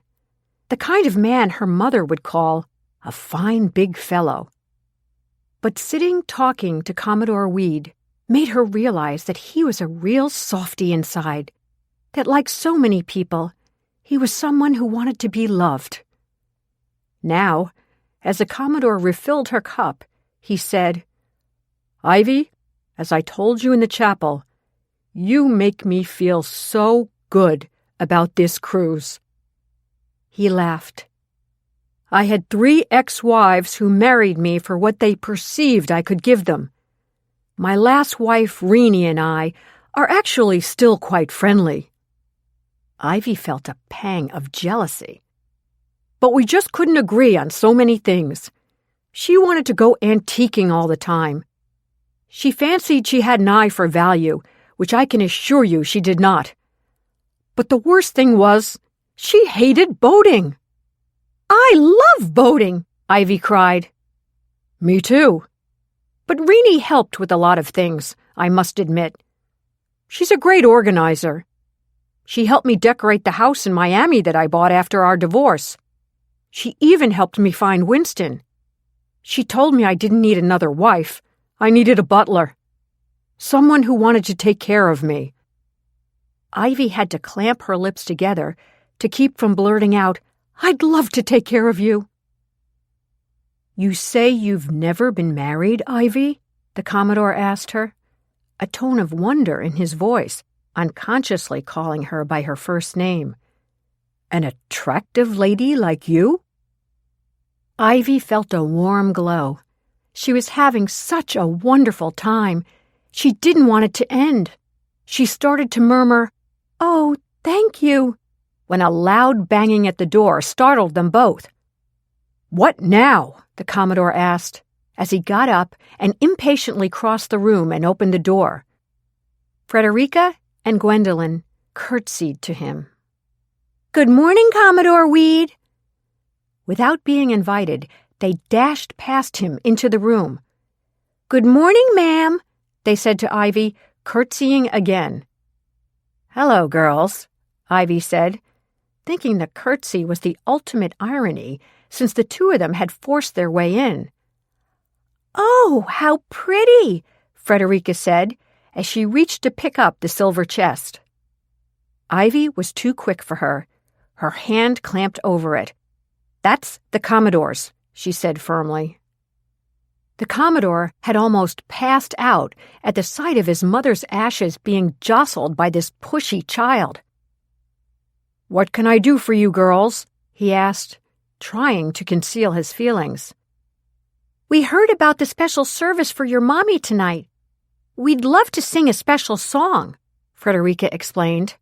The kind of man her mother would call a fine big fellow. But sitting talking to Commodore Weed made her realize that he was a real softy inside, that like so many people, he was someone who wanted to be loved. Now, as the Commodore refilled her cup, he said, "Ivy, as I told you in the chapel, you make me feel so good about this cruise." He laughed. "I had 3 ex-wives who married me for what they perceived I could give them. My last wife, Renee, and I are actually still quite friendly." Ivy felt a pang of jealousy. "But we just couldn't agree on so many things. She wanted to go antiquing all the time. She fancied she had an eye for value, which I can assure you she did not. But the worst thing was, she hated boating." "I love boating!" Ivy cried. "Me too. But Renee helped with a lot of things, I must admit. She's a great organizer. She helped me decorate the house in Miami that I bought after our divorce. She even helped me find Winston. She told me I didn't need another wife. I needed a butler. Someone who wanted to take care of me." Ivy had to clamp her lips together to keep from blurting out, "I'd love to take care of you." "You say you've never been married, Ivy?" the Commodore asked her, a tone of wonder in his voice, unconsciously calling her by her first name. "An attractive lady like you?" Ivy felt a warm glow. She was having such a wonderful time. She didn't want it to end. She started to murmur, "Oh, thank you," when a loud banging at the door startled them both. "What now?" the Commodore asked, as he got up and impatiently crossed the room and opened the door. Frederica and Gwendolyn curtsied to him. "Good morning, Commodore Weed." Without being invited, they dashed past him into the room. "Good morning, ma'am," they said to Ivy, curtsying again. "Hello, girls," Ivy said, thinking the curtsy was the ultimate irony since the two of them had forced their way in. "Oh, how pretty," Frederica said as she reached to pick up the silver chest. Ivy was too quick for her. Her hand clamped over it. "That's the Commodore's," she said firmly. The Commodore had almost passed out at the sight of his mother's ashes being jostled by this pushy child. "What can I do for you, girls?" he asked, trying to conceal his feelings. "We heard about the special service for your mommy tonight. We'd love to sing a special song," Frederica explained.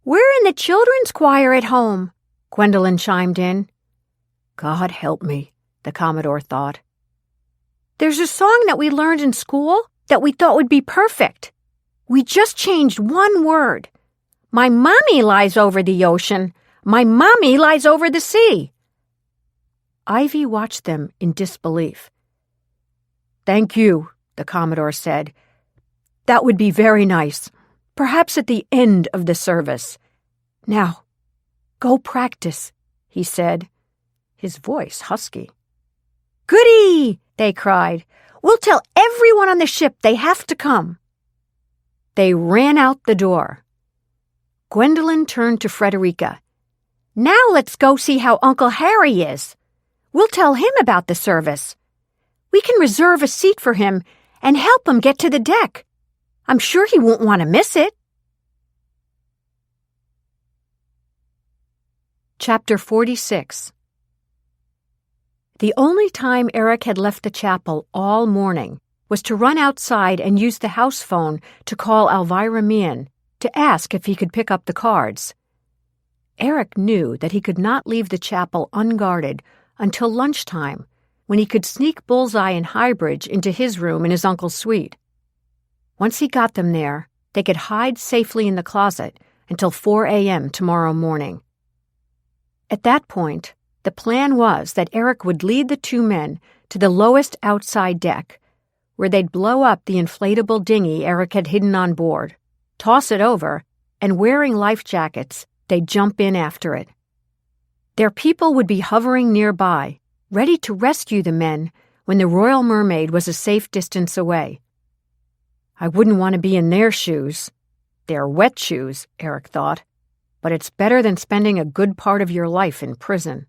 "We're in the children's choir at home," Gwendolyn chimed in. God help me, the Commodore thought. "There's a song that we learned in school that we thought would be perfect. We just changed one word. My mommy lies over the ocean. My mommy lies over the sea." Ivy watched them in disbelief. "Thank you," the Commodore said. "That would be very nice, perhaps at the end of the service. Now, go practice," he said, his voice husky. "Goody!" they cried. "We'll tell everyone on the ship they have to come." They ran out the door. Gwendolyn turned to Frederica. "Now let's go see how Uncle Harry is. We'll tell him about the service. We can reserve a seat for him and help him get to the deck. I'm sure he won't want to miss it." Chapter 46. The only time Eric had left the chapel all morning was to run outside and use the house phone to call Alvirah Willy to ask if he could pick up the cards. Eric knew that he could not leave the chapel unguarded until lunchtime, when he could sneak Bullseye and Highbridge into his room in his uncle's suite. Once he got them there, they could hide safely in the closet until 4 a.m. tomorrow morning. At that point, the plan was that Eric would lead the two men to the lowest outside deck, where they'd blow up the inflatable dinghy Eric had hidden on board, toss it over, and wearing life jackets, they'd jump in after it. Their people would be hovering nearby, ready to rescue the men when the Royal Mermaid was a safe distance away. I wouldn't want to be in their shoes. They're wet shoes, Eric thought, but it's better than spending a good part of your life in prison.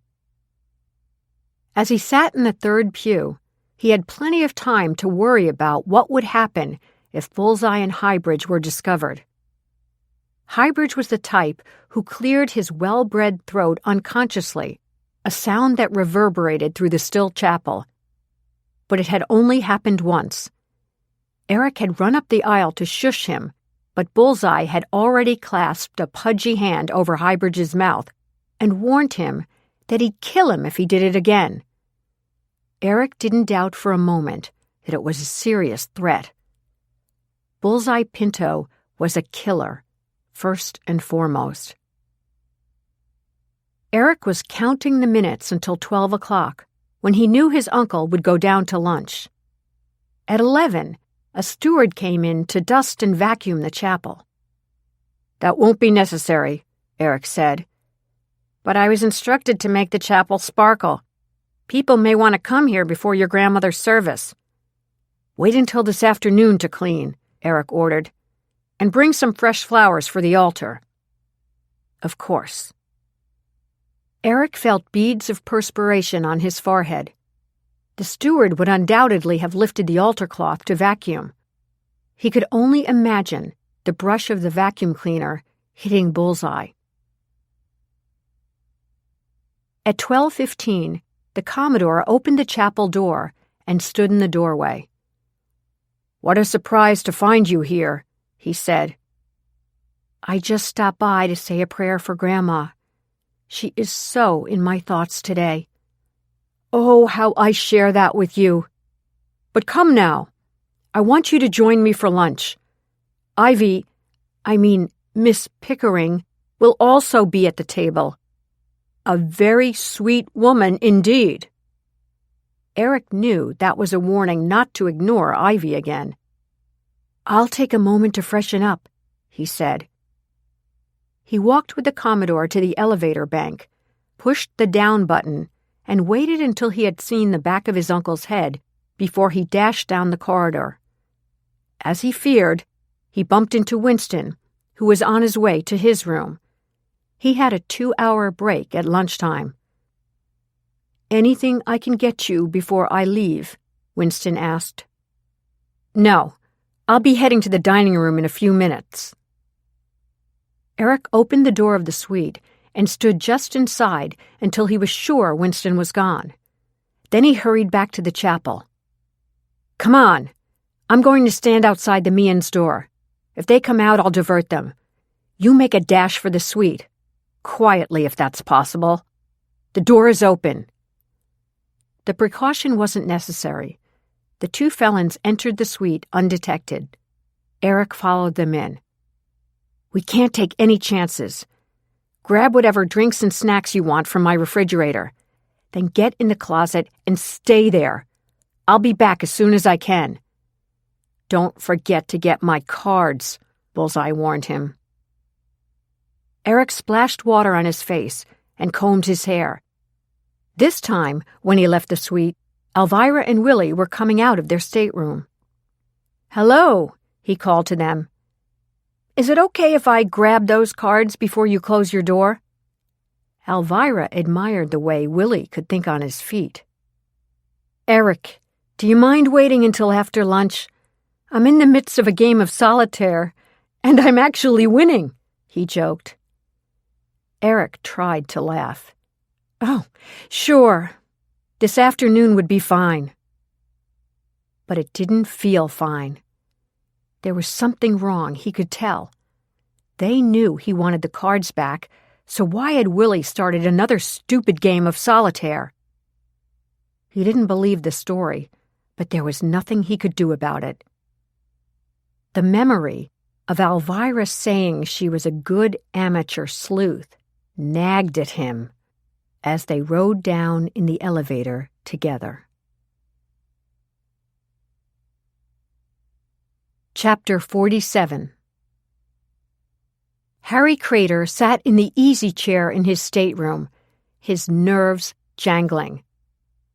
As he sat in the third pew, he had plenty of time to worry about what would happen if Bullseye and Highbridge were discovered. Highbridge was the type who cleared his well-bred throat unconsciously, a sound that reverberated through the still chapel. But it had only happened once. Eric had run up the aisle to shush him, but Bullseye had already clasped a pudgy hand over Highbridge's mouth and warned him that he'd kill him if he did it again. Eric didn't doubt for a moment that it was a serious threat. Bullseye Pinto was a killer, first and foremost. Eric was counting the minutes until 12 o'clock, when he knew his uncle would go down to lunch. At 11, a steward came in to dust and vacuum the chapel. "That won't be necessary," Eric said. "But I was instructed to make the chapel sparkle. People may want to come here before your grandmother's service." "Wait until this afternoon to clean," Eric ordered. "And bring some fresh flowers for the altar." Of course. Eric felt beads of perspiration on his forehead. The steward would undoubtedly have lifted the altar cloth to vacuum. He could only imagine the brush of the vacuum cleaner hitting Bullseye. At 12:15, the Commodore opened the chapel door and stood in the doorway. "What a surprise to find you here," he said. "I just stopped by to say a prayer for Grandma. She is so in my thoughts today." "Oh, how I share that with you. But come now. I want you to join me for lunch. Miss Pickering, will also be at the table. A very sweet woman indeed." Eric knew that was a warning not to ignore Ivy again. "I'll take a moment to freshen up," he said. He walked with the Commodore to the elevator bank, pushed the down button, and waited until he had seen the back of his uncle's head before he dashed down the corridor. As he feared, he bumped into Winston, who was on his way to his room. He had a 2-hour break at lunchtime. "Anything I can get you before I leave?" Winston asked. "No, I'll be heading to the dining room in a few minutes." Eric opened the door of the suite and stood just inside until he was sure Winston was gone. Then he hurried back to the chapel. "Come on. I'm going to stand outside the Meehan's door. If they come out, I'll divert them. You make a dash for the suite. Quietly, if that's possible. The door is open." The precaution wasn't necessary. The two felons entered the suite undetected. Eric followed them in. "We can't take any chances. Grab whatever drinks and snacks you want from my refrigerator. Then get in the closet and stay there. I'll be back as soon as I can." "Don't forget to get my cards," Bullseye warned him. Eric splashed water on his face and combed his hair. This time, when he left the suite, Alvirah and Willy were coming out of their stateroom. "Hello," he called to them. "Is it okay if I grab those cards before you close your door?" Alvirah admired the way Willy could think on his feet. "Eric, do you mind waiting until after lunch? I'm in the midst of a game of solitaire, and I'm actually winning," he joked. Eric tried to laugh. "Oh, sure. This afternoon would be fine." But it didn't feel fine. There was something wrong, he could tell. They knew he wanted the cards back, so why had Willy started another stupid game of solitaire? He didn't believe the story, but there was nothing he could do about it. The memory of Alvirah saying she was a good amateur sleuth nagged at him as they rode down in the elevator together. Chapter 47. Harry Crater sat in the easy chair in his stateroom, his nerves jangling.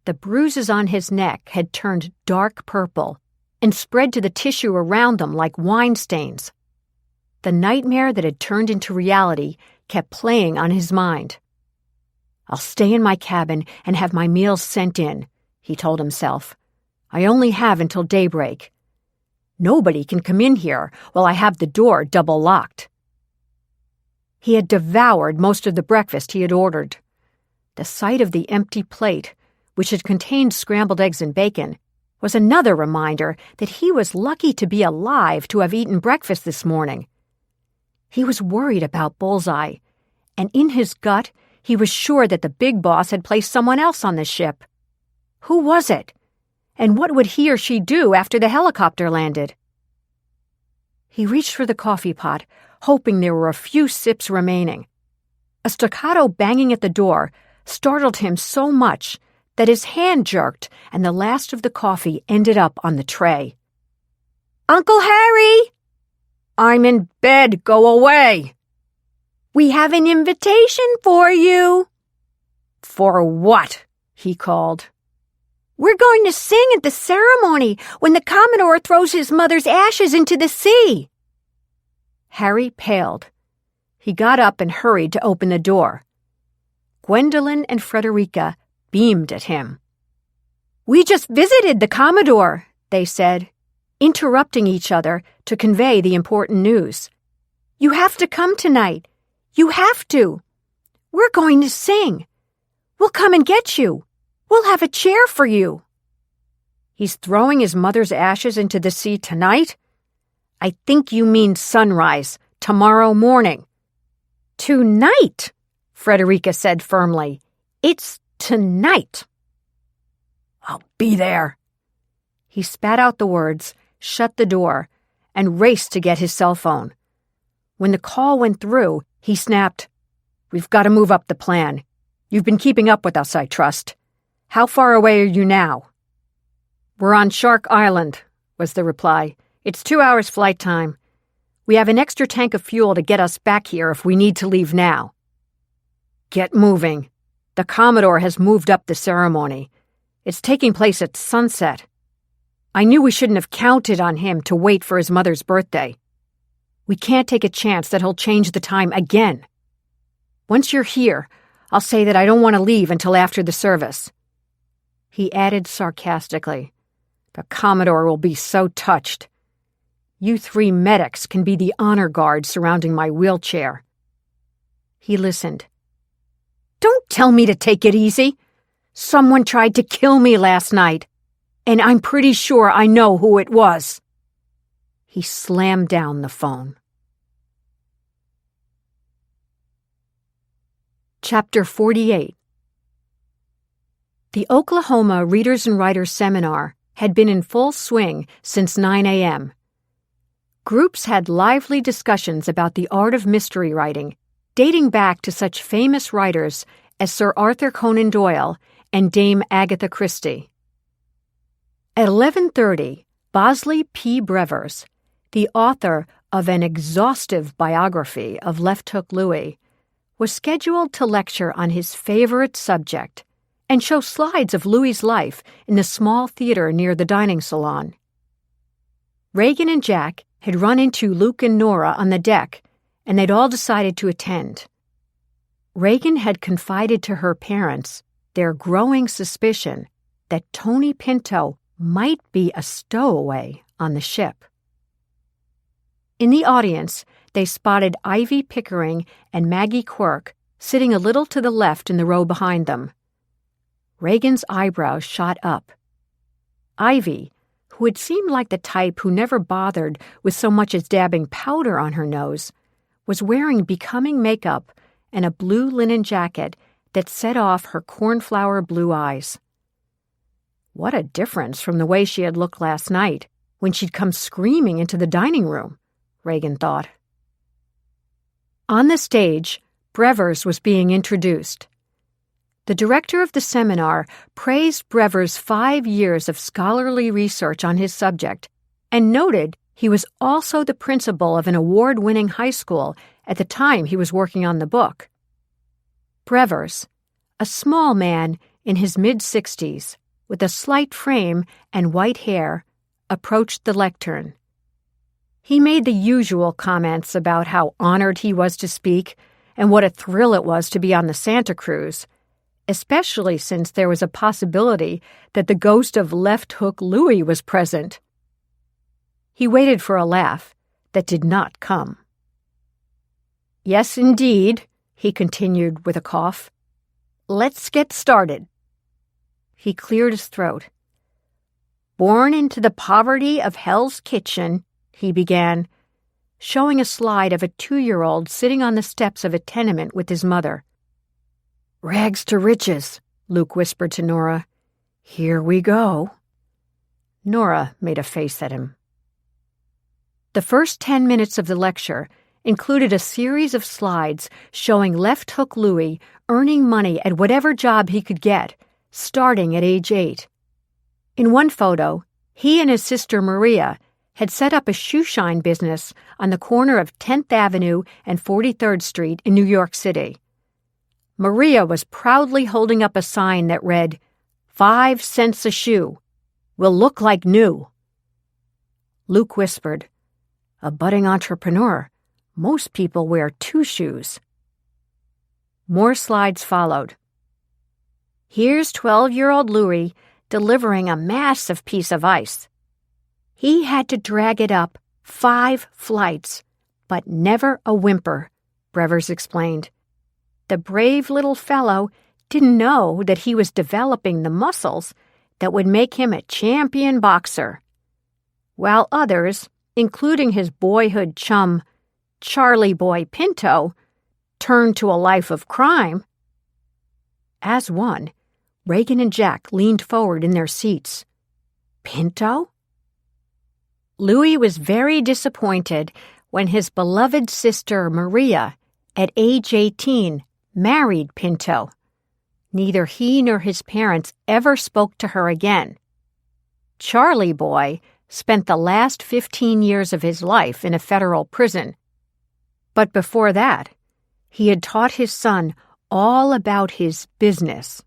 The bruises on his neck had turned dark purple and spread to the tissue around them like wine stains. The nightmare that had turned into reality kept playing on his mind. "I'll stay in my cabin and have my meals sent in," he told himself. "I only have until daybreak. Nobody can come in here while I have the door double locked." He had devoured most of the breakfast he had ordered. The sight of the empty plate, which had contained scrambled eggs and bacon, was another reminder that he was lucky to be alive to have eaten breakfast this morning. He was worried about Bullseye, and in his gut he was sure that the big boss had placed someone else on the ship. Who was it? And what would he or she do after the helicopter landed? He reached for the coffee pot, hoping there were a few sips remaining. A staccato banging at the door startled him so much that his hand jerked and the last of the coffee ended up on the tray. "Uncle Harry!" "I'm in bed. Go away." "We have an invitation for you." "For what?" he called. "We're going to sing at the ceremony when the Commodore throws his mother's ashes into the sea." Harry paled. He got up and hurried to open the door. Gwendolyn and Frederica beamed at him. "We just visited the Commodore," they said, interrupting each other to convey the important news. "You have to come tonight. You have to. We're going to sing. We'll come and get you. We'll have a chair for you." "He's throwing his mother's ashes into the sea tonight?" "I think you mean sunrise, tomorrow morning." "Tonight," Frederica said firmly. "It's tonight." "I'll be there." He spat out the words, shut the door, and raced to get his cell phone. When the call went through, he snapped, "We've got to move up the plan. You've been keeping up with us, I trust. How far away are you now?" "We're on Shark Island," was the reply. "It's 2 hours flight time. We have an extra tank of fuel to get us back here if we need to leave now." "Get moving. The Commodore has moved up the ceremony. It's taking place at sunset. I knew we shouldn't have counted on him to wait for his mother's birthday. We can't take a chance that he'll change the time again. Once you're here, I'll say that I don't want to leave until after the service." He added sarcastically, "The Commodore will be so touched. You 3 medics can be the honor guard surrounding my wheelchair." He listened. "Don't tell me to take it easy. Someone tried to kill me last night, and I'm pretty sure I know who it was." He slammed down the phone. Chapter 48. The Oklahoma Readers and Writers Seminar had been in full swing since 9 a.m. Groups had lively discussions about the art of mystery writing, dating back to such famous writers as Sir Arthur Conan Doyle and Dame Agatha Christie. At 11:30, Bosley P. Brevers, the author of an exhaustive biography of Left Hook Louie, was scheduled to lecture on his favorite subject and show slides of Louie's life in the small theater near the dining salon. Reagan and Jack had run into Luke and Nora on the deck, and they'd all decided to attend. Reagan had confided to her parents their growing suspicion that Tony Pinto might be a stowaway on the ship. In the audience, they spotted Ivy Pickering and Maggie Quirk sitting a little to the left in the row behind them. Reagan's eyebrows shot up. Ivy, who had seemed like the type who never bothered with so much as dabbing powder on her nose, was wearing becoming makeup and a blue linen jacket that set off her cornflower blue eyes. What a difference from the way she had looked last night when she'd come screaming into the dining room, Reagan thought. On the stage, Brevers was being introduced. The director of the seminar praised Brevers' 5 years of scholarly research on his subject and noted he was also the principal of an award-winning high school at the time he was working on the book. Brevers, a small man in his mid-60s, with a slight frame and white hair, approached the lectern. He made the usual comments about how honored he was to speak and what a thrill it was to be on the Santa Cruz, especially since there was a possibility that the ghost of Left Hook Louie was present. He waited for a laugh that did not come. "Yes, indeed," he continued with a cough. "Let's get started." He cleared his throat. "Born into the poverty of Hell's Kitchen," he began, showing a slide of a 2-year-old sitting on the steps of a tenement with his mother. "Rags to riches," Luke whispered to Nora. "Here we go." Nora made a face at him. The first 10 minutes of the lecture included a series of slides showing Left Hook Louie earning money at whatever job he could get, starting at age 8. In one photo, he and his sister Maria had set up a shoe shine business on the corner of 10th Avenue and 43rd Street in New York City. Maria was proudly holding up a sign that read, "5 cents a shoe. Will look like new." Luke whispered, "A budding entrepreneur. Most people wear 2 shoes." More slides followed. Here's 12-year-old Louie delivering a massive piece of ice. He had to drag it up 5 flights, but never a whimper, Brevers explained. The brave little fellow didn't know that he was developing the muscles that would make him a champion boxer. While others, including his boyhood chum, Charlie Boy Pinto, turned to a life of crime. As one, Reagan and Jack leaned forward in their seats. Pinto? Louie was very disappointed when his beloved sister Maria, at age 18, married Pinto. Neither he nor his parents ever spoke to her again. Charlie Boy spent the last 15 years of his life in a federal prison. But before that, he had taught his son all about his business.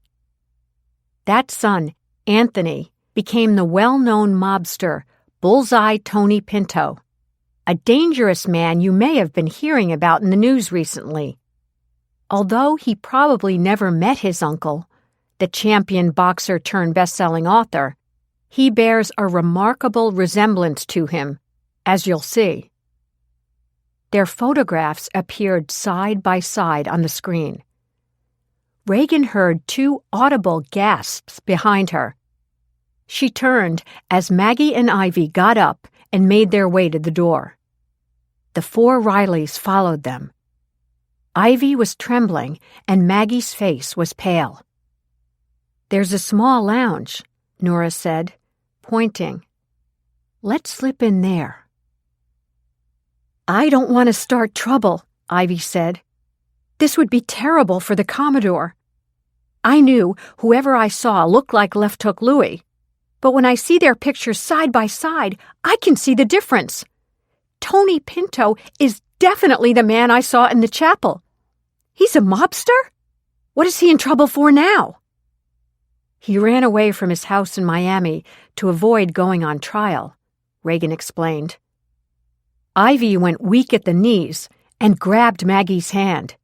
That son, Anthony, became the well-known mobster Bullseye Tony Pinto, a dangerous man you may have been hearing about in the news recently. Although he probably never met his uncle, the champion boxer turned best-selling author, he bears a remarkable resemblance to him, as you'll see. Their photographs appeared side by side on the screen. Reagan heard 2 audible gasps behind her. She turned as Maggie and Ivy got up and made their way to the door. The 4 Rileys followed them. Ivy was trembling, and Maggie's face was pale. "There's a small lounge," Nora said, pointing. "Let's slip in there." "I don't want to start trouble," Ivy said. "This would be terrible for the Commodore. I knew whoever I saw looked like Left Hook Louie, but when I see their pictures side by side, I can see the difference. Tony Pinto is definitely the man I saw in the chapel. He's a mobster? What is he in trouble for now?" "He ran away from his house in Miami to avoid going on trial," Reagan explained. Ivy went weak at the knees and grabbed Maggie's hand.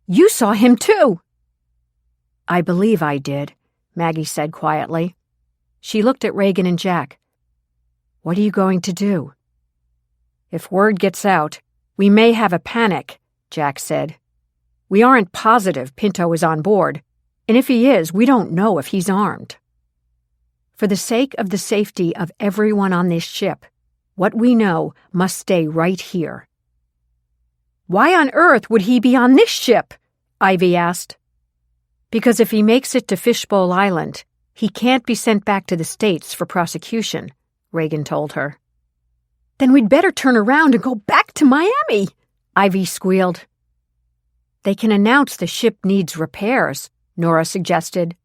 "You saw him too!" "I believe I did," Maggie said quietly. She looked at Reagan and Jack. "What are you going to do?" "If word gets out, we may have a panic," Jack said. We aren't positive Pinto is on board, and if he is, we don't know if he's armed. For the sake of the safety of everyone on this ship, what we know must stay right here." "Why on earth would he be on this ship?" Ivy asked. "Because if he makes it to Fishbowl Island, he can't be sent back to the States for prosecution," Reagan told her. "Then we'd better turn around and go back to Miami," Ivy squealed. "They can announce the ship needs repairs," Nora suggested.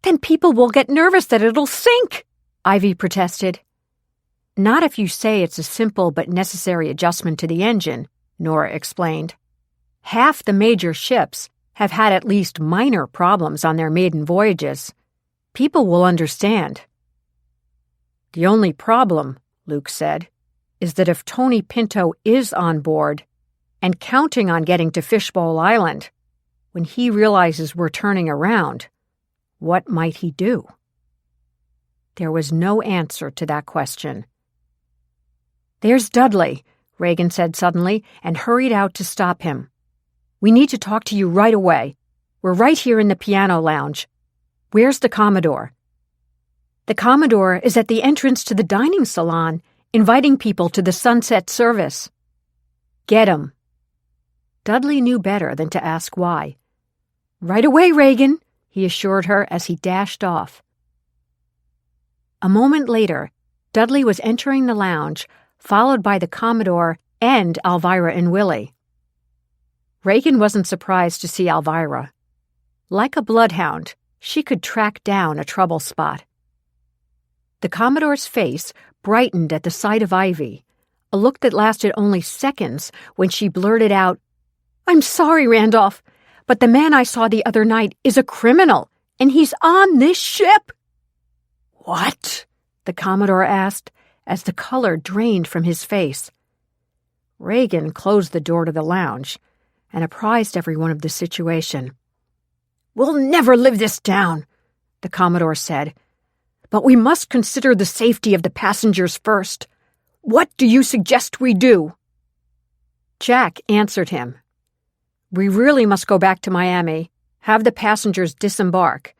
"Then people will get nervous that it'll sink," Ivy protested. "Not if you say it's a simple but necessary adjustment to the engine," Nora explained. "Half the major ships have had at least minor problems on their maiden voyages. People will understand." "The only problem," Luke said, "is that if Tony Pinto is on board and counting on getting to Fishbowl Island, when he realizes we're turning around, what might he do?" There was no answer to that question. "There's Dudley," Reagan said suddenly, and hurried out to stop him. "We need to talk to you right away. We're right here in the piano lounge. Where's the Commodore?" "The Commodore is at the entrance to the dining salon, inviting people to the sunset service." "Get him." Dudley knew better than to ask why. "Right away, Reagan," he assured her as he dashed off. A moment later, Dudley was entering the lounge, followed by the Commodore and Alvirah and Willy. Reagan wasn't surprised to see Alvirah. Like a bloodhound, she could track down a trouble spot. The Commodore's face brightened at the sight of Ivy, a look that lasted only seconds when she blurted out, "I'm sorry, Randolph, but the man I saw the other night is a criminal, and he's on this ship." "What?" the Commodore asked, as the color drained from his face. Reagan closed the door to the lounge and apprised everyone of the situation. "We'll never live this down," the Commodore said, "but we must consider the safety of the passengers first. What do you suggest we do?" Jack answered him. "We really must go back to Miami, have the passengers disembark,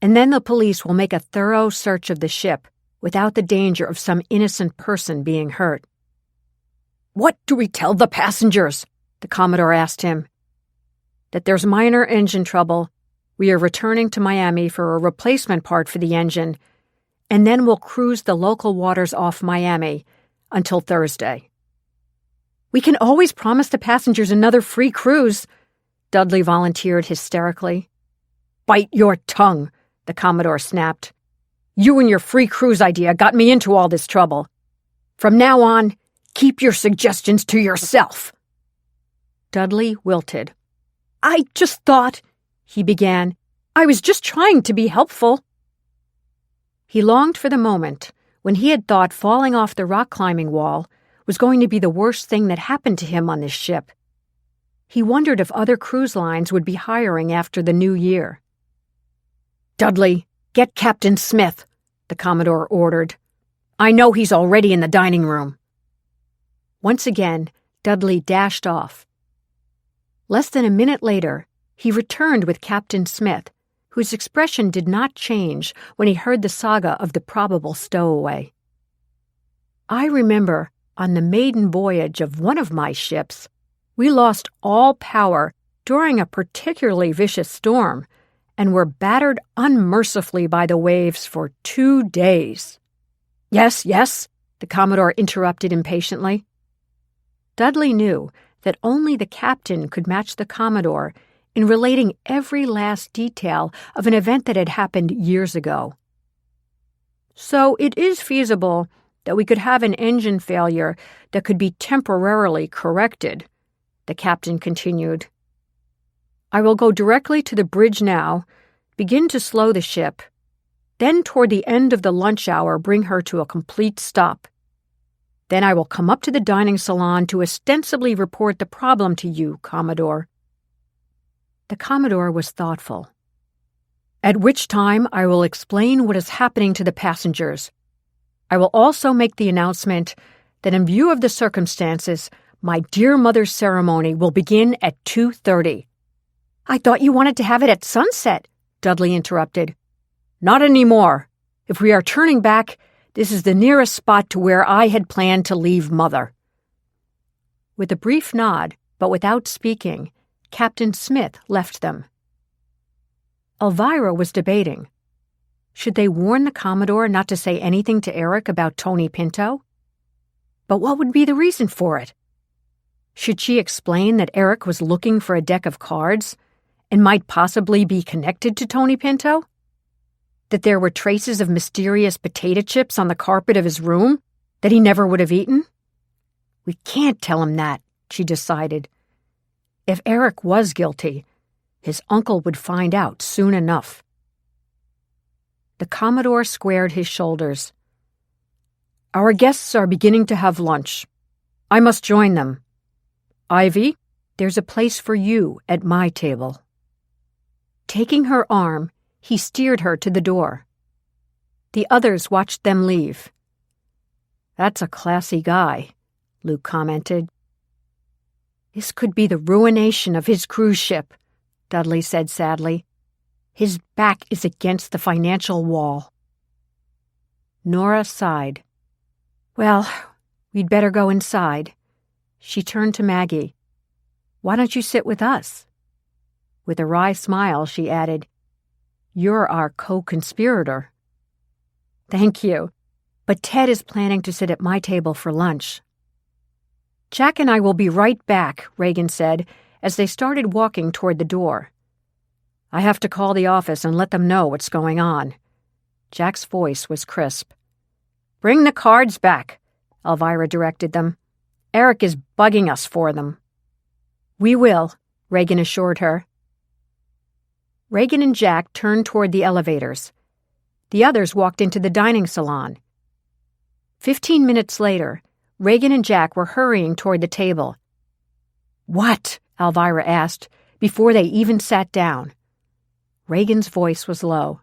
and then the police will make a thorough search of the ship without the danger of some innocent person being hurt." "What do we tell the passengers?" the Commodore asked him. "That there's minor engine trouble, we are returning to Miami for a replacement part for the engine, and then we'll cruise the local waters off Miami until Thursday." "We can always promise the passengers another free cruise," Dudley volunteered hysterically. "Bite your tongue," the Commodore snapped. "You and your free cruise idea got me into all this trouble. From now on, keep your suggestions to yourself." Dudley wilted. "I just thought," he began. "I was just trying to be helpful." He longed for the moment when he had thought falling off the rock-climbing wall was going to be the worst thing that happened to him on this ship. He wondered if other cruise lines would be hiring after the new year. "Dudley, get Captain Smith," the Commodore ordered. "I know he's already in the dining room." Once again, Dudley dashed off. Less than a minute later, he returned with Captain Smith, whose expression did not change when he heard the saga of the probable stowaway. "I remember, on the maiden voyage of one of my ships, we lost all power during a particularly vicious storm and were battered unmercifully by the waves for 2 days. "Yes, yes," the Commodore interrupted impatiently. Dudley knew that only the captain could match the Commodore in relating every last detail of an event that had happened years ago. "So it is feasible that we could have an engine failure that could be temporarily corrected," the captain continued. "I will go directly to the bridge now, begin to slow the ship, then toward the end of the lunch hour bring her to a complete stop. Then I will come up to the dining salon to ostensibly report the problem to you, Commodore." The Commodore was thoughtful. "At which time I will explain what is happening to the passengers. I will also make the announcement that in view of the circumstances, My dear mother's ceremony will begin at 2:30. I thought you wanted to have it at sunset, Dudley interrupted. Not anymore. If we are turning back, this is the nearest spot to where I had planned to leave Mother. With a brief nod, but without speaking, Captain Smith left them. Alvirah was debating. Should they warn the Commodore not to say anything to Eric about Tony Pinto? But what would be the reason for it? Should she explain that Eric was looking for a deck of cards and might possibly be connected to Tony Pinto? That there were traces of mysterious potato chips on the carpet of his room that he never would have eaten? We can't tell him that, she decided. If Eric was guilty, his uncle would find out soon enough. The Commodore squared his shoulders. Our guests are beginning to have lunch. I must join them. Ivy, there's a place for you at my table. Taking her arm, he steered her to the door. The others watched them leave. That's a classy guy, Luke commented. This could be the ruination of his cruise ship, Dudley said sadly. His back is against the financial wall. Nora sighed. Well, we'd better go inside. She turned to Maggie. Why don't you sit with us? With a wry smile, she added, You're our co-conspirator. Thank you, but Ted is planning to sit at my table for lunch. Jack and I will be right back, Reagan said, as they started walking toward the door. I have to call the office and let them know what's going on. Jack's voice was crisp. Bring the cards back, Alvirah directed them. Eric is bugging us for them. We will, Reagan assured her. Reagan and Jack turned toward the elevators. The others walked into the dining salon. 15 minutes later, Reagan and Jack were hurrying toward the table. What? Alvirah asked, before they even sat down. Reagan's voice was low.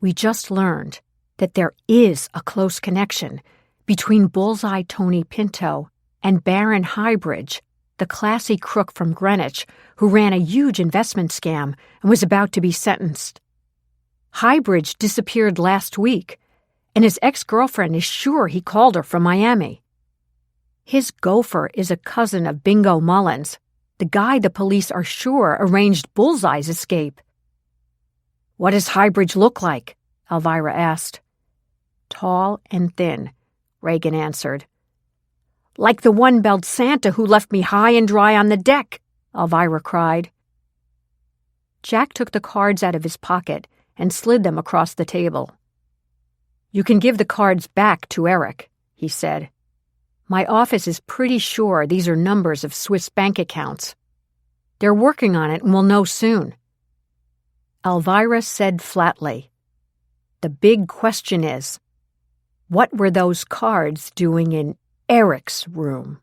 We just learned that there is a close connection between Bullseye Tony Pinto and Baron Highbridge, the classy crook from Greenwich who ran a huge investment scam and was about to be sentenced. Highbridge disappeared last week, and his ex-girlfriend is sure he called her from Miami. His gopher is a cousin of Bingo Mullins, the guy the police are sure arranged Bullseye's escape. What does Highbridge look like? Alvirah asked. Tall and thin, Reagan answered. Like the one-belled Santa who left me high and dry on the deck, Alvirah cried. Jack took the cards out of his pocket and slid them across the table. You can give the cards back to Eric, he said. My office is pretty sure these are numbers of Swiss bank accounts. They're working on it and we'll know soon. Alvirah said flatly, The big question is, what were those cards doing in Eric's room?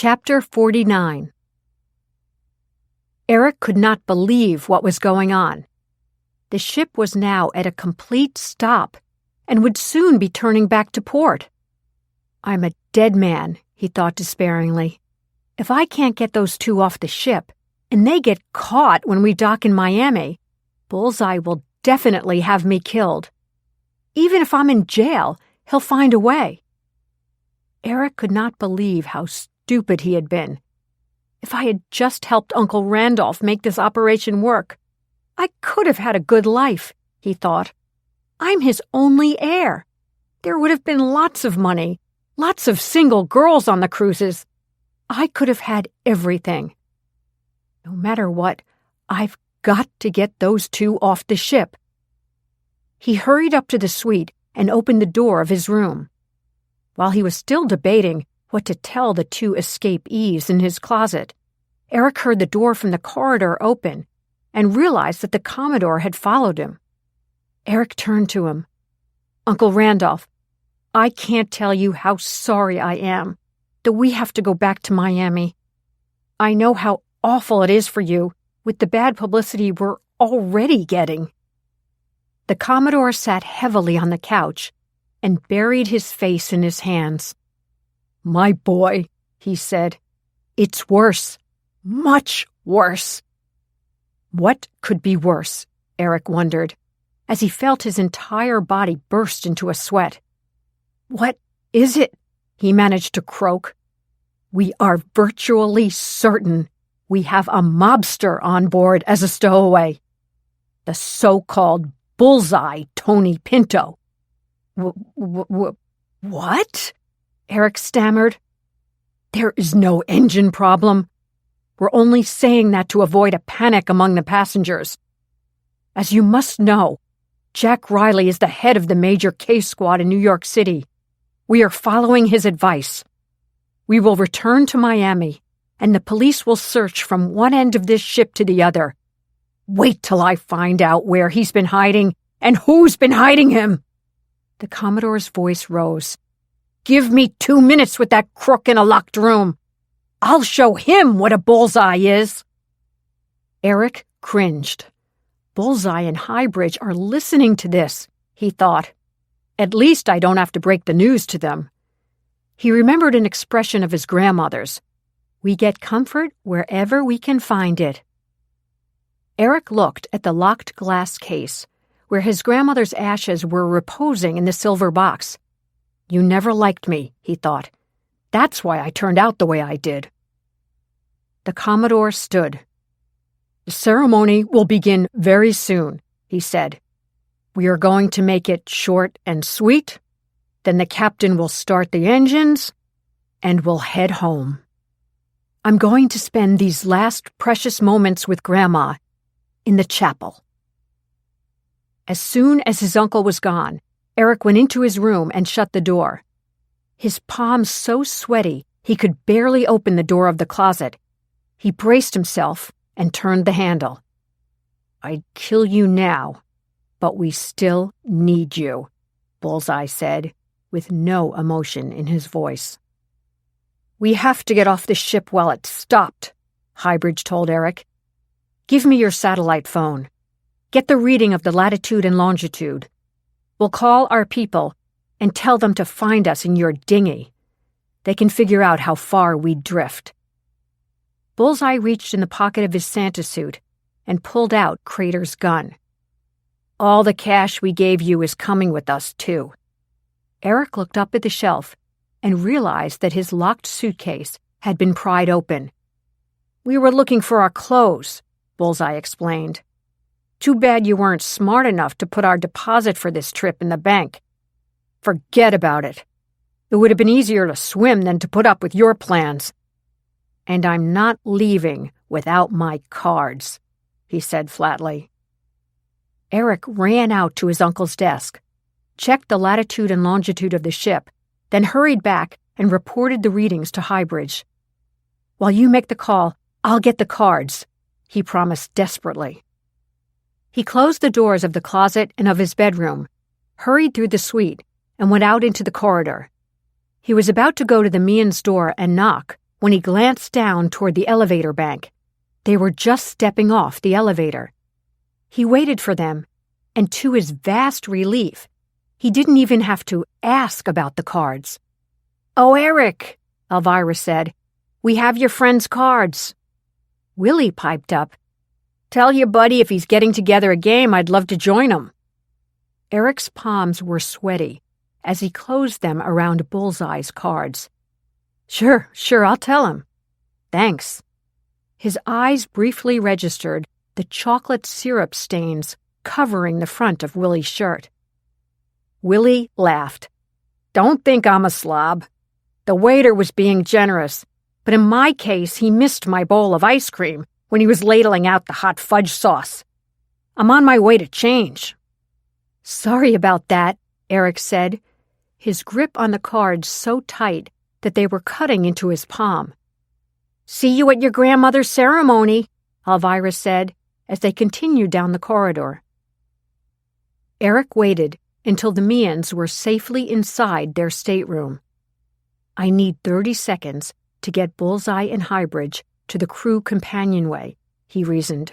Chapter 49. Eric could not believe what was going on. The ship was now at a complete stop and would soon be turning back to port. "I'm a dead man," he thought despairingly. "If I can't get those two off the ship, and they get caught when we dock in Miami, Bullseye will definitely have me killed. Even if I'm in jail, he'll find a way." Eric could not believe how stupid he had been. If I had just helped Uncle Randolph make this operation work, I could have had a good life, he thought. I'm his only heir. There would have been lots of money, lots of single girls on the cruises. I could have had everything. No matter what, I've got to get those two off the ship. He hurried up to the suite and opened the door of his room. While he was still debating what to tell the two escapees in his closet, Eric heard the door from the corridor open and realized that the Commodore had followed him. Eric turned to him. "Uncle Randolph, I can't tell you how sorry I am that we have to go back to Miami. I know how awful it is for you with the bad publicity we're already getting." The Commodore sat heavily on the couch and buried his face in his hands. "My boy," he said, "it's worse, much worse." What could be worse? Eric wondered, as he felt his entire body burst into a sweat. "What is it?" he managed to croak. "We are virtually certain we have a mobster on board as a stowaway. The so-called Bullseye Tony Pinto." What? Eric stammered. "There is no engine problem. We're only saying that to avoid a panic among the passengers. As you must know, Jack Riley is the head of the major case squad in New York City. We are following his advice. We will return to Miami, and the police will search from one end of this ship to the other. Wait till I find out where he's been hiding and who's been hiding him." The Commodore's voice rose. "Give me 2 minutes with that crook in a locked room. I'll show him what a bullseye is." Eric cringed. Bullseye and Highbridge are listening to this, he thought. At least I don't have to break the news to them. He remembered an expression of his grandmother's. We get comfort wherever we can find it. Eric looked at the locked glass case, where his grandmother's ashes were reposing in the silver box. You never liked me, he thought. That's why I turned out the way I did. The Commodore stood. The ceremony will begin very soon, he said. We are going to make it short and sweet. Then the captain will start the engines, and we'll head home. I'm going to spend these last precious moments with Grandma in the chapel. As soon as his uncle was gone, Eric went into his room and shut the door. His palms so sweaty he could barely open the door of the closet. He braced himself and turned the handle. I'd kill you now, but we still need you, Bullseye said, with no emotion in his voice. We have to get off the ship while it's stopped, Highbridge told Eric. Give me your satellite phone. Get the reading of the latitude and longitude. We'll call our people and tell them to find us in your dinghy. They can figure out how far we'd drift. Bullseye reached in the pocket of his Santa suit and pulled out Crater's gun. All the cash we gave you is coming with us, too. Eric looked up at the shelf and realized that his locked suitcase had been pried open. We were looking for our clothes, Bullseye explained. Too bad you weren't smart enough to put our deposit for this trip in the bank. Forget about it. It would have been easier to swim than to put up with your plans. And I'm not leaving without my cards, he said flatly. Eric ran out to his uncle's desk, checked the latitude and longitude of the ship, then hurried back and reported the readings to Highbridge. While you make the call, I'll get the cards, he promised desperately. He closed the doors of the closet and of his bedroom, hurried through the suite, and went out into the corridor. He was about to go to the Meehan's door and knock when he glanced down toward the elevator bank. They were just stepping off the elevator. He waited for them, and to his vast relief, he didn't even have to ask about the cards. "Oh, Eric," Alvirah said, "we have your friend's cards." Willy piped up, "Tell your buddy if he's getting together a game, I'd love to join him." Eric's palms were sweaty as he closed them around Bullseye's cards. Sure, I'll tell him. Thanks." His eyes briefly registered the chocolate syrup stains covering the front of Willy's shirt. Willy laughed. "Don't think I'm a slob. The waiter was being generous, but in my case he missed my bowl of ice cream when he was ladling out the hot fudge sauce. I'm on my way to change." "Sorry about that," Eric said, his grip on the cards so tight that they were cutting into his palm. "See you at your grandmother's ceremony," Alvirah said as they continued down the corridor. Eric waited until the Meehan's were safely inside their stateroom. "I need 30 seconds to get Bullseye and Highbridge to the crew companionway," he reasoned.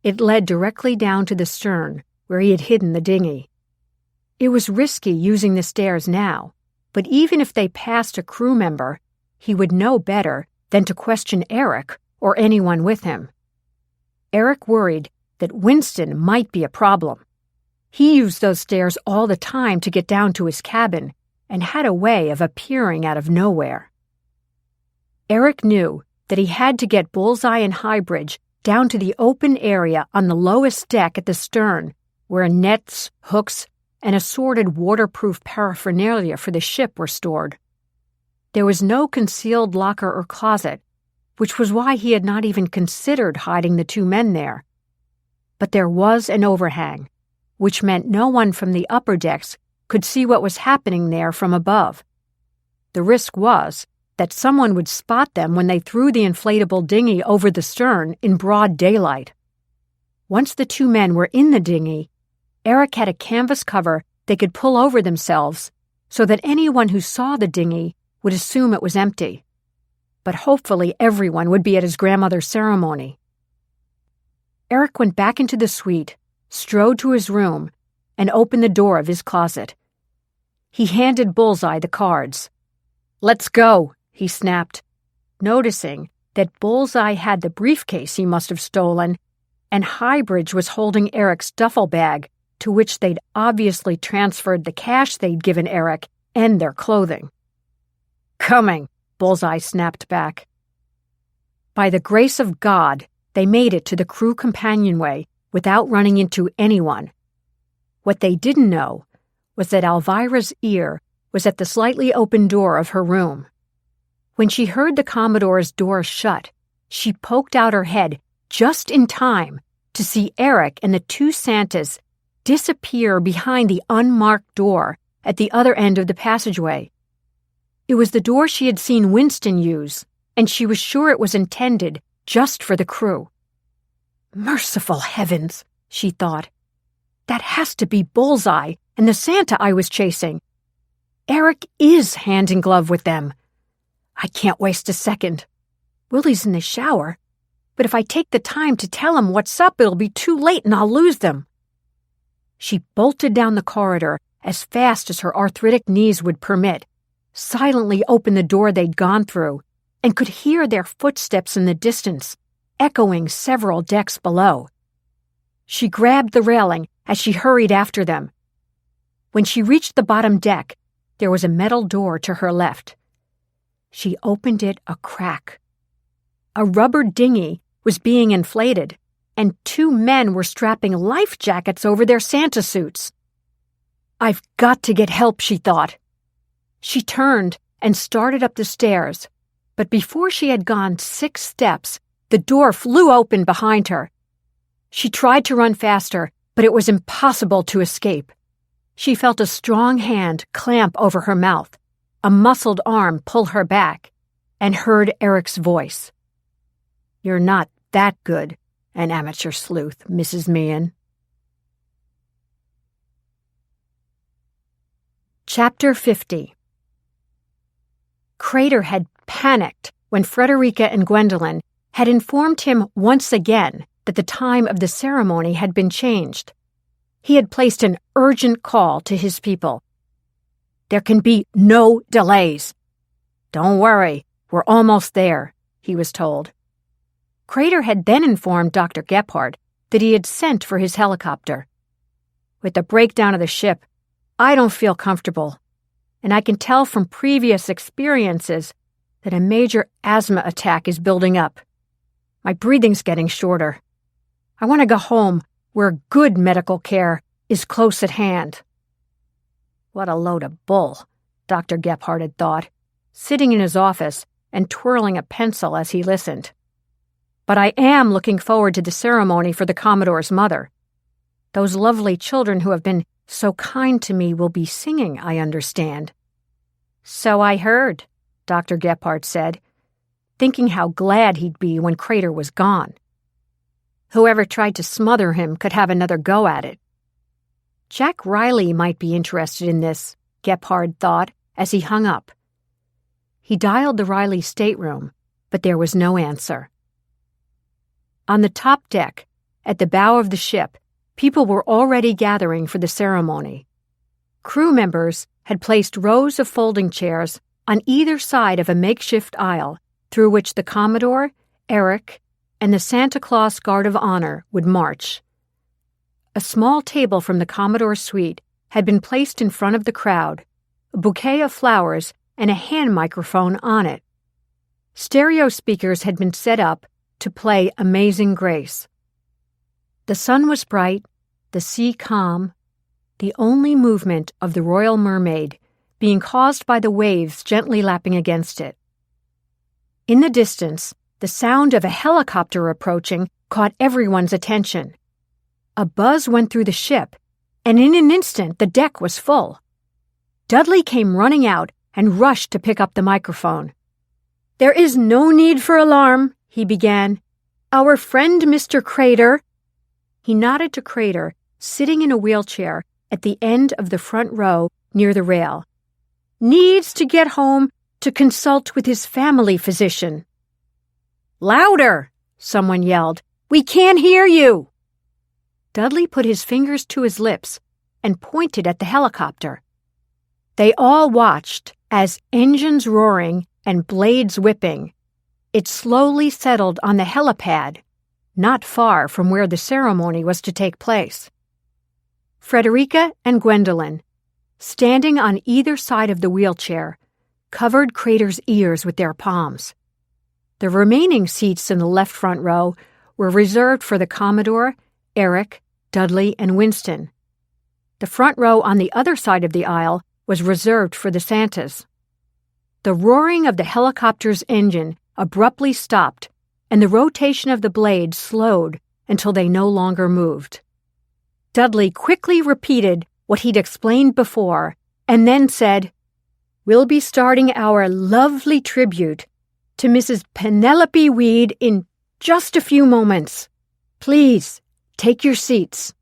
It led directly down to the stern where he had hidden the dinghy. It was risky using the stairs now, but even if they passed a crew member, he would know better than to question Eric or anyone with him. Eric worried that Winston might be a problem. He used those stairs all the time to get down to his cabin and had a way of appearing out of nowhere. Eric knew that he had to get Bullseye and Highbridge down to the open area on the lowest deck at the stern, where nets, hooks, and assorted waterproof paraphernalia for the ship were stored. There was no concealed locker or closet, which was why he had not even considered hiding the two men there. But there was an overhang, which meant no one from the upper decks could see what was happening there from above. The risk was that someone would spot them when they threw the inflatable dinghy over the stern in broad daylight. Once the two men were in the dinghy, Eric had a canvas cover they could pull over themselves so that anyone who saw the dinghy would assume it was empty. But hopefully everyone would be at his grandmother's ceremony. Eric went back into the suite, strode to his room, and opened the door of his closet. He handed Bullseye the cards. "Let's go," he snapped, noticing that Bullseye had the briefcase he must have stolen, and Highbridge was holding Eric's duffel bag, to which they'd obviously transferred the cash they'd given Eric and their clothing. "Coming," Bullseye snapped back. By the grace of God, they made it to the crew companionway without running into anyone. What they didn't know was that Alvirah's ear was at the slightly open door of her room. When she heard the Commodore's door shut, she poked out her head just in time to see Eric and the two Santas disappear behind the unmarked door at the other end of the passageway. It was the door she had seen Winston use, and she was sure it was intended just for the crew. Merciful heavens, she thought. That has to be Bullseye and the Santa I was chasing. Eric is hand in glove with them. I can't waste a second. Willie's in the shower, but if I take the time to tell him what's up, it'll be too late and I'll lose them. She bolted down the corridor as fast as her arthritic knees would permit, silently opened the door they'd gone through, and could hear their footsteps in the distance, echoing several decks below. She grabbed the railing as she hurried after them. When she reached the bottom deck, there was a metal door to her left. She opened it a crack. A rubber dinghy was being inflated, and two men were strapping life jackets over their Santa suits. I've got to get help, she thought. She turned and started up the stairs, but before she had gone 6 steps, the door flew open behind her. She tried to run faster, but it was impossible to escape. She felt a strong hand clamp over her mouth, a muscled arm pull her back, and heard Eric's voice. You're not that good, an amateur sleuth, Mrs. Meehan. Chapter 50. Crater had panicked when Frederica and Gwendolyn had informed him once again that the time of the ceremony had been changed. He had placed an urgent call to his people. "There can be no delays." "Don't worry, we're almost there," he was told. Crater had then informed Dr. Gebhardt that he had sent for his helicopter. "With the breakdown of the ship, I don't feel comfortable, and I can tell from previous experiences that a major asthma attack is building up. My breathing's getting shorter. I want to go home where good medical care is close at hand." What a load of bull, Dr. Gebhardt had thought, sitting in his office and twirling a pencil as he listened. "But I am looking forward to the ceremony for the Commodore's mother. Those lovely children who have been so kind to me will be singing, I understand." "So I heard," Dr. Gebhardt said, thinking how glad he'd be when Crater was gone. Whoever tried to smother him could have another go at it. Jack Riley might be interested in this, Gebhardt thought as he hung up. He dialed the Riley stateroom, but there was no answer. On the top deck, at the bow of the ship, people were already gathering for the ceremony. Crew members had placed rows of folding chairs on either side of a makeshift aisle through which the Commodore, Eric, and the Santa Claus Guard of Honor would march. A small table from the Commodore's suite had been placed in front of the crowd, a bouquet of flowers and a hand microphone on it. Stereo speakers had been set up to play Amazing Grace. The sun was bright, the sea calm, the only movement of the Royal Mermaid being caused by the waves gently lapping against it. In the distance, the sound of a helicopter approaching caught everyone's attention. A buzz went through the ship, and in an instant the deck was full. Dudley came running out and rushed to pick up the microphone. "There is no need for alarm," he began. "Our friend Mr. Crater—" He nodded to Crater, sitting in a wheelchair at the end of the front row near the rail. "Needs to get home to consult with his family physician." "Louder!" someone yelled. "We can't hear you!" Dudley put his fingers to his lips and pointed at the helicopter. They all watched as, engines roaring and blades whipping, it slowly settled on the helipad, not far from where the ceremony was to take place. Frederica and Gwendolyn, standing on either side of the wheelchair, covered Crater's ears with their palms. The remaining seats in the left front row were reserved for the Commodore, Eric, Dudley, and Winston. The front row on the other side of the aisle was reserved for the Santas. The roaring of the helicopter's engine abruptly stopped, and the rotation of the blades slowed until they no longer moved. Dudley quickly repeated what he'd explained before, and then said, "We'll be starting our lovely tribute to Mrs. Penelope Weed in just a few moments. Please, take your seats."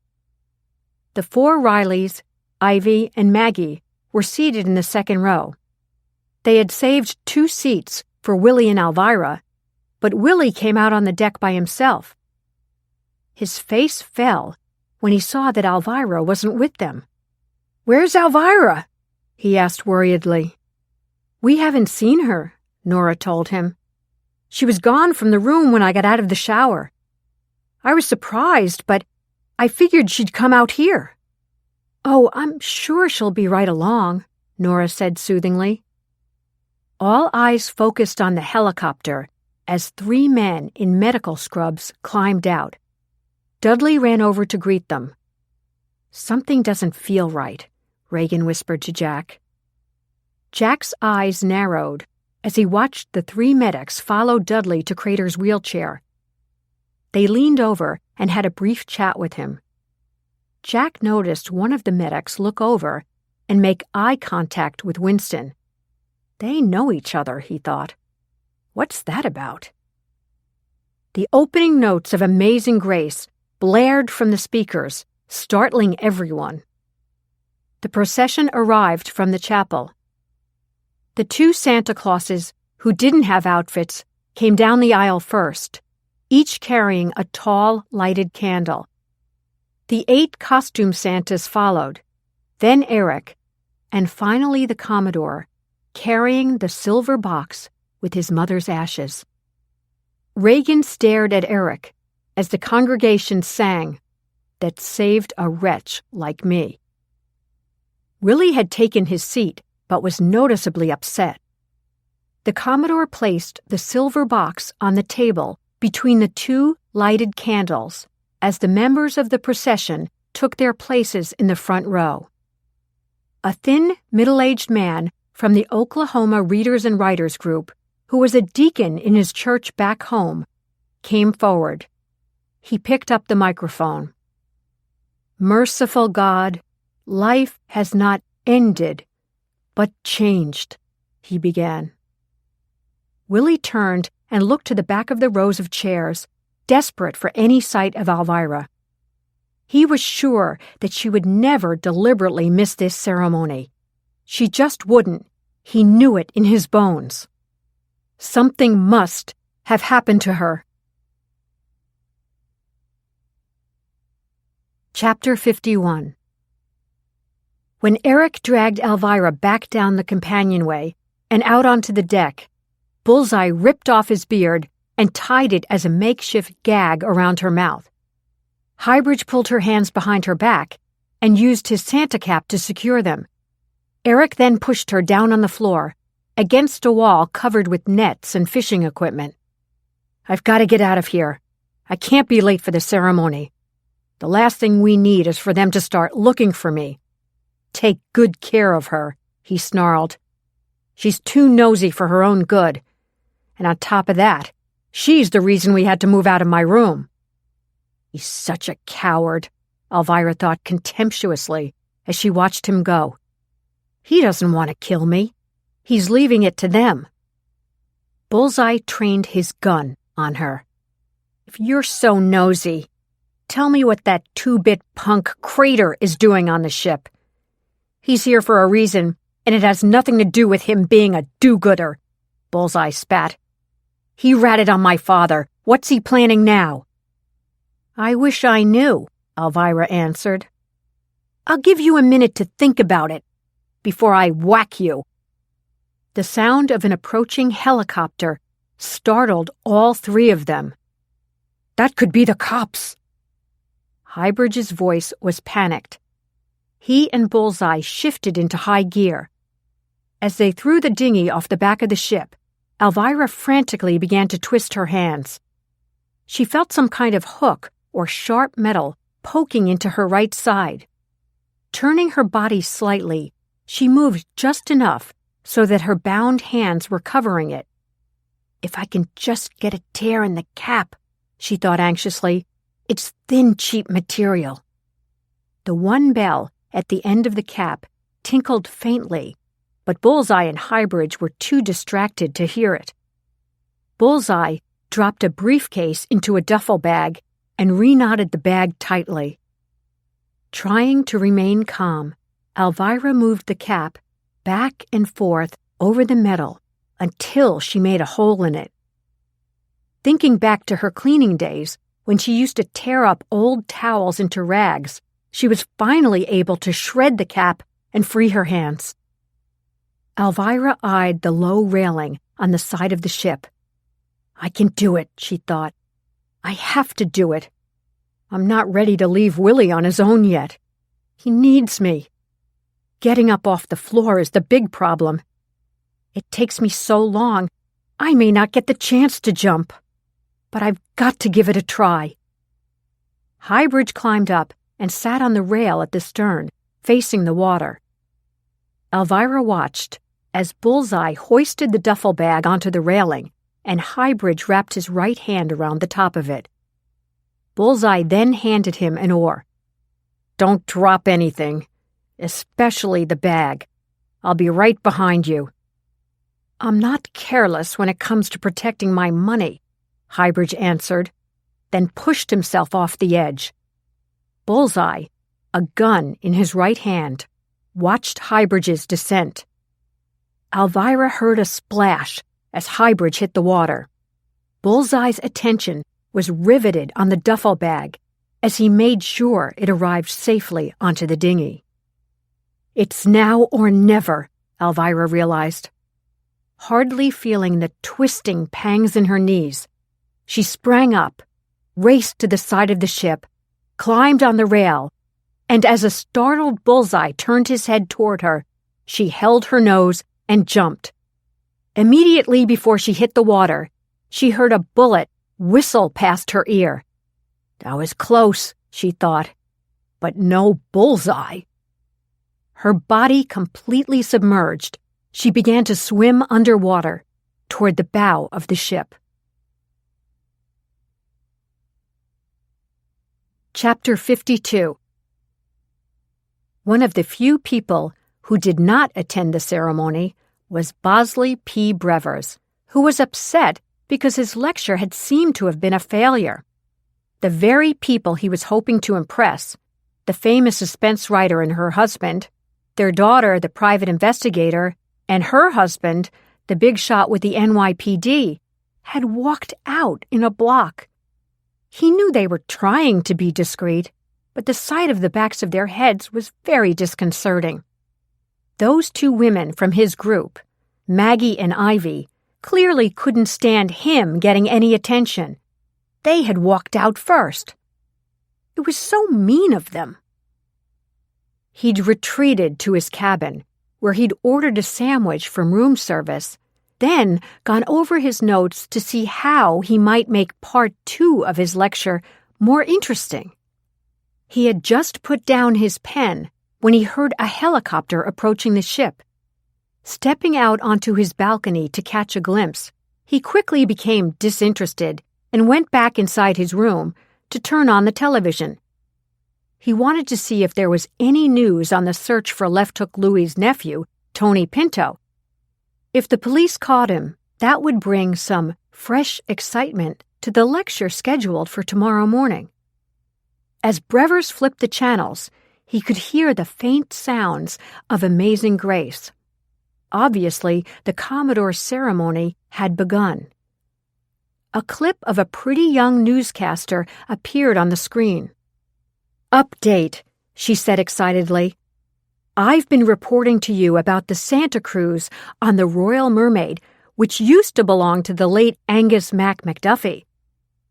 The four Rileys, Ivy, and Maggie were seated in the second row. They had saved 2 seats for Willie and Alvirah, but Willie came out on the deck by himself. His face fell when he saw that Alvirah wasn't with them. "Where's Alvirah?" he asked worriedly. "We haven't seen her," Nora told him. "She was gone from the room when I got out of the shower. I was surprised, but I figured she'd come out here." "Oh, I'm sure she'll be right along," Nora said soothingly. All eyes focused on the helicopter as 3 men in medical scrubs climbed out. Dudley ran over to greet them. "Something doesn't feel right," Reagan whispered to Jack. Jack's eyes narrowed as he watched the 3 medics follow Dudley to Crater's wheelchair. They leaned over and had a brief chat with him. Jack noticed one of the medics look over and make eye contact with Winston. They know each other, he thought. What's that about? The opening notes of Amazing Grace blared from the speakers, startling everyone. The procession arrived from the chapel. The 2 Santa Clauses who didn't have outfits, came down the aisle first, each carrying a tall, lighted candle. The 8 costume Santas followed, then Eric, and finally the Commodore, carrying the silver box with his mother's ashes. Reagan stared at Eric as the congregation sang, "That saved a wretch like me." Willy had taken his seat, but was noticeably upset. The Commodore placed the silver box on the table between the 2 lighted candles as the members of the procession took their places in the front row. A thin, middle-aged man from the Oklahoma Readers and Writers Group, who was a deacon in his church back home, came forward. He picked up the microphone. "Merciful God, life has not ended, but changed," he began. Willy turned and looked to the back of the rows of chairs, desperate for any sight of Alvirah. He was sure that she would never deliberately miss this ceremony. She just wouldn't. He knew it in his bones. Something must have happened to her. Chapter 51. When Eric dragged Alvirah back down the companionway and out onto the deck, Bullseye ripped off his beard and tied it as a makeshift gag around her mouth. Highbridge pulled her hands behind her back and used his Santa cap to secure them. Eric then pushed her down on the floor, against a wall covered with nets and fishing equipment. "I've got to get out of here. I can't be late for the ceremony. The last thing we need is for them to start looking for me." "Take good care of her," he snarled. "She's too nosy for her own good. And on top of that, she's the reason we had to move out of my room." "He's such a coward," Alvirah thought contemptuously as she watched him go. "He doesn't want to kill me. He's leaving it to them." Bullseye trained his gun on her. "If you're so nosy, tell me what that 2-bit punk Crater is doing on the ship. He's here for a reason, and it has nothing to do with him being a do-gooder," Bullseye spat. "He ratted on my father. What's he planning now?" "I wish I knew," Alvirah answered. "I'll give you a minute to think about it before I whack you." The sound of an approaching helicopter startled all 3 of them. "That could be the cops." Highbridge's voice was panicked. He and Bullseye shifted into high gear. As they threw the dinghy off the back of the ship, Alvirah frantically began to twist her hands. She felt some kind of hook or sharp metal poking into her right side. Turning her body slightly, she moved just enough so that her bound hands were covering it. "If I can just get a tear in the cap," she thought anxiously. "It's thin, cheap material." The one bell at the end of the cap tinkled faintly, but Bullseye and Highbridge were too distracted to hear it. Bullseye dropped a briefcase into a duffel bag and reknotted the bag tightly. Trying to remain calm, Alvirah moved the cap back and forth over the metal until she made a hole in it. Thinking back to her cleaning days, when she used to tear up old towels into rags, she was finally able to shred the cap and free her hands. Alvirah eyed the low railing on the side of the ship. "I can do it," she thought. "I have to do it. I'm not ready to leave Willy on his own yet. He needs me. Getting up off the floor is the big problem. It takes me so long, I may not get the chance to jump. But I've got to give it a try." Highbridge climbed up and sat on the rail at the stern, facing the water. Alvirah watched as Bullseye hoisted the duffel bag onto the railing and Highbridge wrapped his right hand around the top of it. Bullseye then handed him an oar. "Don't drop anything, especially the bag. I'll be right behind you." "I'm not careless when it comes to protecting my money," Highbridge answered, then pushed himself off the edge. Bullseye, a gun in his right hand, watched Highbridge's descent. Alvirah heard a splash as Highbridge hit the water. Bullseye's attention was riveted on the duffel bag as he made sure it arrived safely onto the dinghy. It's now or never, Alvirah realized. Hardly feeling the twisting pangs in her knees, she sprang up, raced to the side of the ship, climbed on the rail, and as a startled Bullseye turned his head toward her, she held her nose and jumped. Immediately before she hit the water, she heard a bullet whistle past her ear. That was close, she thought, but no Bullseye. Her body completely submerged, she began to swim underwater toward the bow of the ship. Chapter 52. One of the few people who did not attend the ceremony was Bosley P. Brevers, who was upset because his lecture had seemed to have been a failure. The very people he was hoping to impress, the famous suspense writer and her husband, their daughter, the private investigator, and her husband, the big shot with the NYPD, had walked out in a block. He knew they were trying to be discreet, but the sight of the backs of their heads was very disconcerting. Those two women from his group, Maggie and Ivy, clearly couldn't stand him getting any attention. They had walked out first. It was so mean of them. He'd retreated to his cabin, where he'd ordered a sandwich from room service, then gone over his notes to see how he might make part 2 of his lecture more interesting. He had just put down his pen when he heard a helicopter approaching the ship. Stepping out onto his balcony to catch a glimpse, he quickly became disinterested and went back inside his room to turn on the television. He wanted to see if there was any news on the search for Left Hook Louie's nephew, Tony Pinto. If the police caught him, that would bring some fresh excitement to the lecture scheduled for tomorrow morning. As Brevers flipped the channels, he could hear the faint sounds of Amazing Grace. Obviously, the Commodore's ceremony had begun. A clip of a pretty young newscaster appeared on the screen. "Update," she said excitedly. "I've been reporting to you about the Santa Cruz on the Royal Mermaid, which used to belong to the late Angus Mac McDuffie.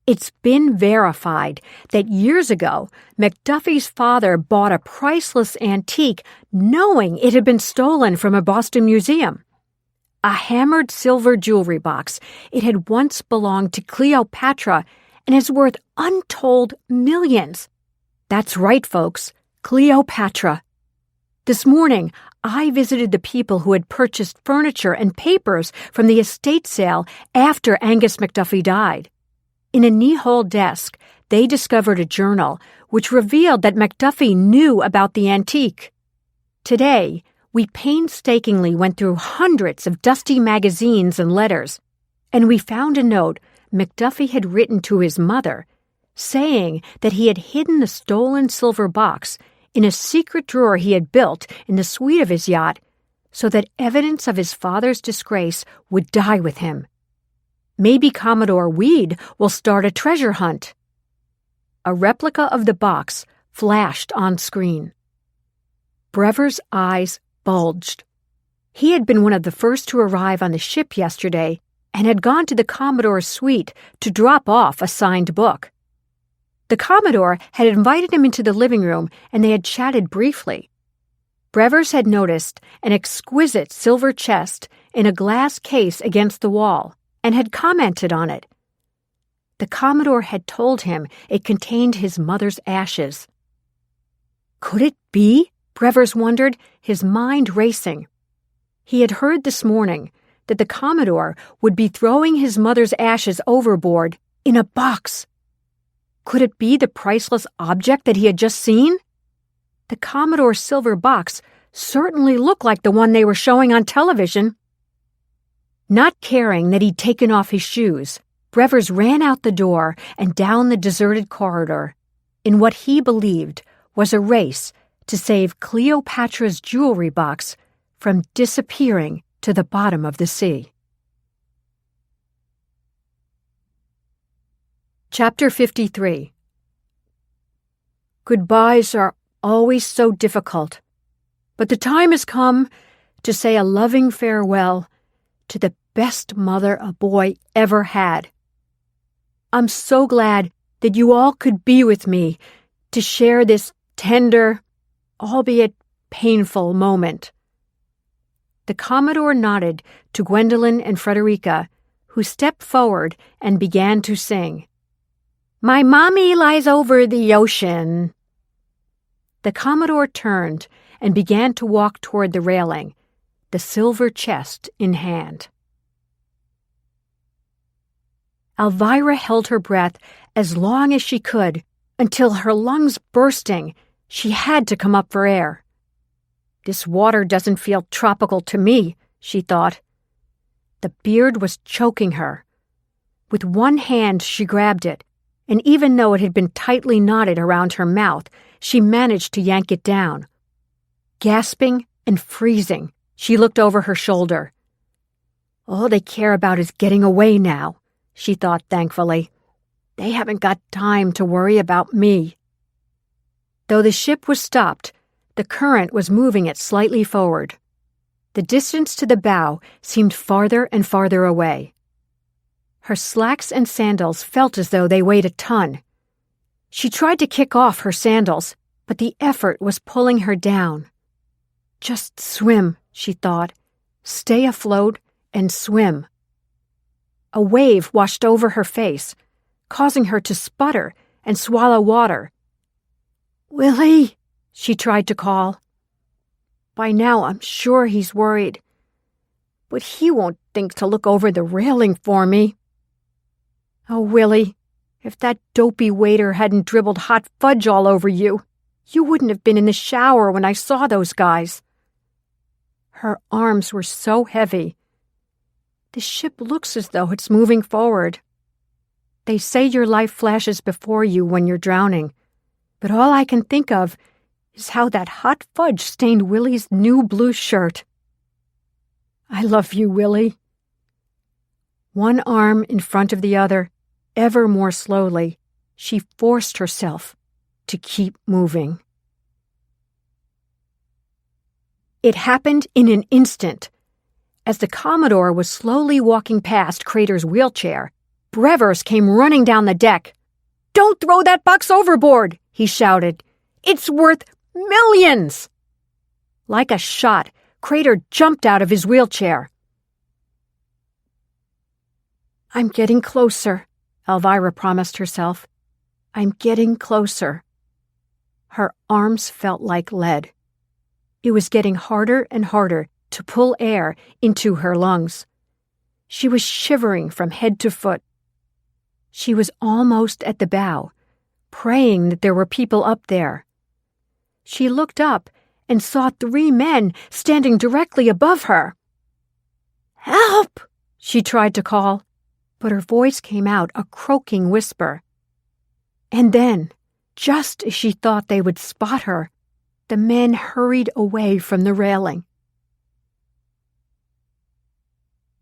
It's been verified that years ago, McDuffie's father bought a priceless antique knowing it had been stolen from a Boston museum. A hammered silver jewelry box. It had once belonged to Cleopatra and is worth untold millions. That's right, folks, Cleopatra. This morning, I visited the people who had purchased furniture and papers from the estate sale after Angus McDuffie died. In a knee-hole desk, they discovered a journal which revealed that McDuffie knew about the antique. Today, we painstakingly went through hundreds of dusty magazines and letters, and we found a note McDuffie had written to his mother, saying that he had hidden the stolen silver box in a secret drawer he had built in the suite of his yacht so that evidence of his father's disgrace would die with him. Maybe Commodore Weed will start a treasure hunt." A replica of the box flashed on screen. Brevers' eyes bulged. He had been one of the first to arrive on the ship yesterday and had gone to the Commodore's suite to drop off a signed book. The Commodore had invited him into the living room and they had chatted briefly. Brevers had noticed an exquisite silver chest in a glass case against the wall and had commented on it. The Commodore had told him it contained his mother's ashes. Could it be? Brevers wondered, his mind racing. He had heard this morning that the Commodore would be throwing his mother's ashes overboard in a box. Could it be the priceless object that he had just seen? The Commodore's silver box certainly looked like the one they were showing on television. Not caring that he'd taken off his shoes, Brevers ran out the door and down the deserted corridor in what he believed was a race to save Cleopatra's jewelry box from disappearing to the bottom of the sea. Chapter 53. Goodbyes are always so difficult, but the time has come to say a loving farewell to the best mother a boy ever had. I'm so glad that you all could be with me to share this tender, albeit painful moment. The Commodore nodded to Gwendolyn and Frederica, who stepped forward and began to sing. My mommy lies over the ocean. The Commodore turned and began to walk toward the railing, the silver chest in hand. Alvirah held her breath as long as she could, until her lungs bursting, she had to come up for air. This water doesn't feel tropical to me, she thought. The beard was choking her. With one hand she grabbed it, and even though it had been tightly knotted around her mouth, she managed to yank it down. Gasping and freezing, she looked over her shoulder. All they care about is getting away now, she thought thankfully. They haven't got time to worry about me. Though the ship was stopped, the current was moving it slightly forward. The distance to the bow seemed farther and farther away. Her slacks and sandals felt as though they weighed a ton. She tried to kick off her sandals, but the effort was pulling her down. Just swim, she thought. Stay afloat and swim. A wave washed over her face, causing her to sputter and swallow water. Willie, she tried to call. By now I'm sure he's worried, but he won't think to look over the railing for me. Oh, Willie, if that dopey waiter hadn't dribbled hot fudge all over you, you wouldn't have been in the shower when I saw those guys. Her arms were so heavy. The ship looks as though it's moving forward. They say your life flashes before you when you're drowning, but all I can think of is how that hot fudge stained Willie's new blue shirt. I love you, Willie. One arm in front of the other, ever more slowly, she forced herself to keep moving. It happened in an instant. As the Commodore was slowly walking past Crater's wheelchair, Brevers came running down the deck. Don't throw that box overboard, he shouted. It's worth millions! Like a shot, Crater jumped out of his wheelchair. I'm getting closer, Alvirah promised herself. I'm getting closer. Her arms felt like lead. It was getting harder and harder to pull air into her lungs. She was shivering from head to foot. She was almost at the bow, praying that there were people up there. She looked up and saw 3 men standing directly above her. Help! She tried to call, but her voice came out a croaking whisper. And then, just as she thought they would spot her, the men hurried away from the railing.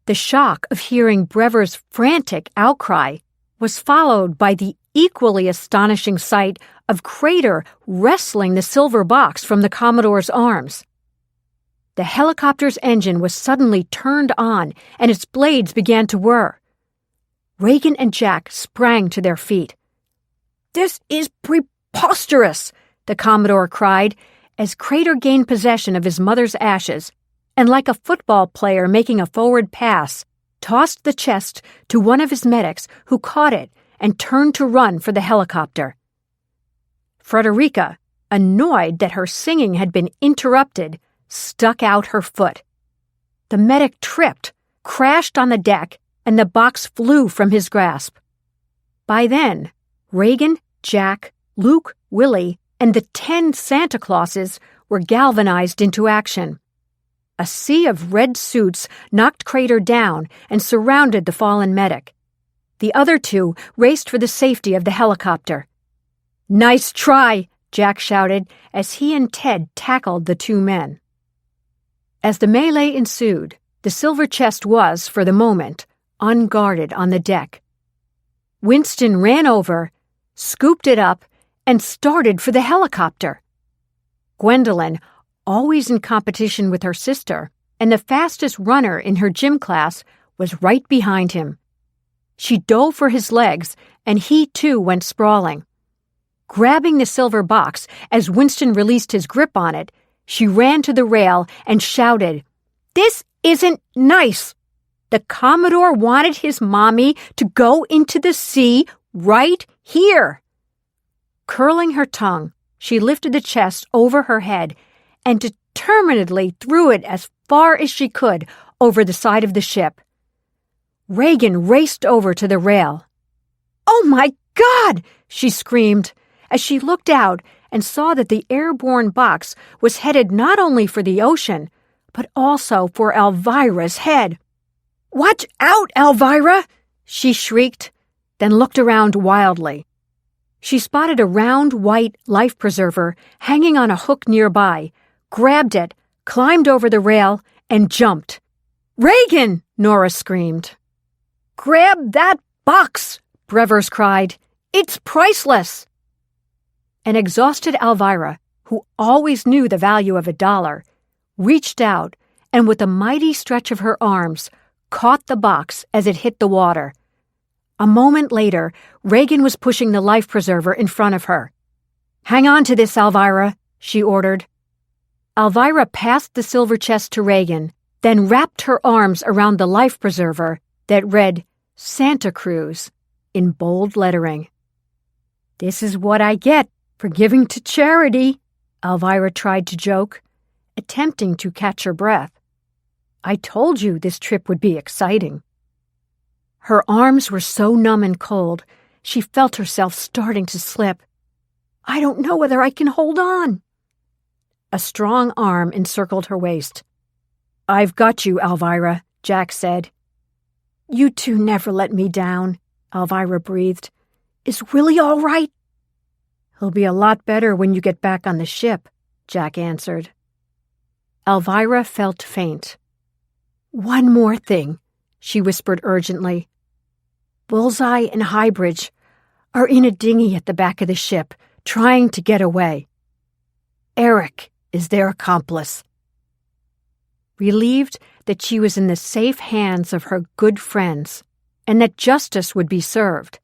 The shock of hearing Brevers' frantic outcry was followed by the equally astonishing sight of Crater wresting the silver box from the Commodore's arms. The helicopter's engine was suddenly turned on, and its blades began to whir. Reagan and Jack sprang to their feet. This is preposterous, the Commodore cried, as Crater gained possession of his mother's ashes, and like a football player making a forward pass, tossed the chest to one of his medics who caught it and turned to run for the helicopter. Frederica, annoyed that her singing had been interrupted, stuck out her foot. The medic tripped, crashed on the deck, and the box flew from his grasp. By then, Reagan, Jack, Luke, Willie, and the 10 Santa Clauses were galvanized into action. A sea of red suits knocked Crater down and surrounded the fallen medic. The other 2 raced for the safety of the helicopter. Nice try, Jack shouted as he and Ted tackled the 2 men. As the melee ensued, the silver chest was, for the moment, unguarded on the deck. Winston ran over, scooped it up, and started for the helicopter. Gwendolyn, always in competition with her sister, and the fastest runner in her gym class, was right behind him. She dove for his legs, and he too went sprawling. Grabbing the silver box as Winston released his grip on it, she ran to the rail and shouted, "This isn't nice! The Commodore wanted his mommy to go into the sea right here!" Curling her tongue, she lifted the chest over her head and determinedly threw it as far as she could over the side of the ship. Regan raced over to the rail. "Oh my God!" she screamed as she looked out and saw that the airborne box was headed not only for the ocean, but also for Alvirah's head. "Watch out, Alvirah!" she shrieked, then looked around wildly. She spotted a round white life preserver hanging on a hook nearby, grabbed it, climbed over the rail, and jumped. "Regan!" Nora screamed. "Grab that box!" Brevers cried. "It's priceless!" An exhausted Alvirah, who always knew the value of $1, reached out and with a mighty stretch of her arms, caught the box as it hit the water. A moment later, Regan was pushing the life preserver in front of her. "Hang on to this, Alvirah," she ordered. Alvirah passed the silver chest to Regan, then wrapped her arms around the life preserver that read Santa Cruz in bold lettering. "This is what I get for giving to charity," Alvirah tried to joke, attempting to catch her breath. "I told you this trip would be exciting." Her arms were so numb and cold, she felt herself starting to slip. "I don't know whether I can hold on." A strong arm encircled her waist. "I've got you, Alvirah," Jack said. "You two never let me down," Alvirah breathed. "Is Willie all right?" "He'll be a lot better when you get back on the ship," Jack answered. Alvirah felt faint. "One more thing," she whispered urgently. "Bullseye and Highbridge are in a dinghy at the back of the ship, trying to get away. Eric is their accomplice." Relieved that she was in the safe hands of her good friends and that justice would be served,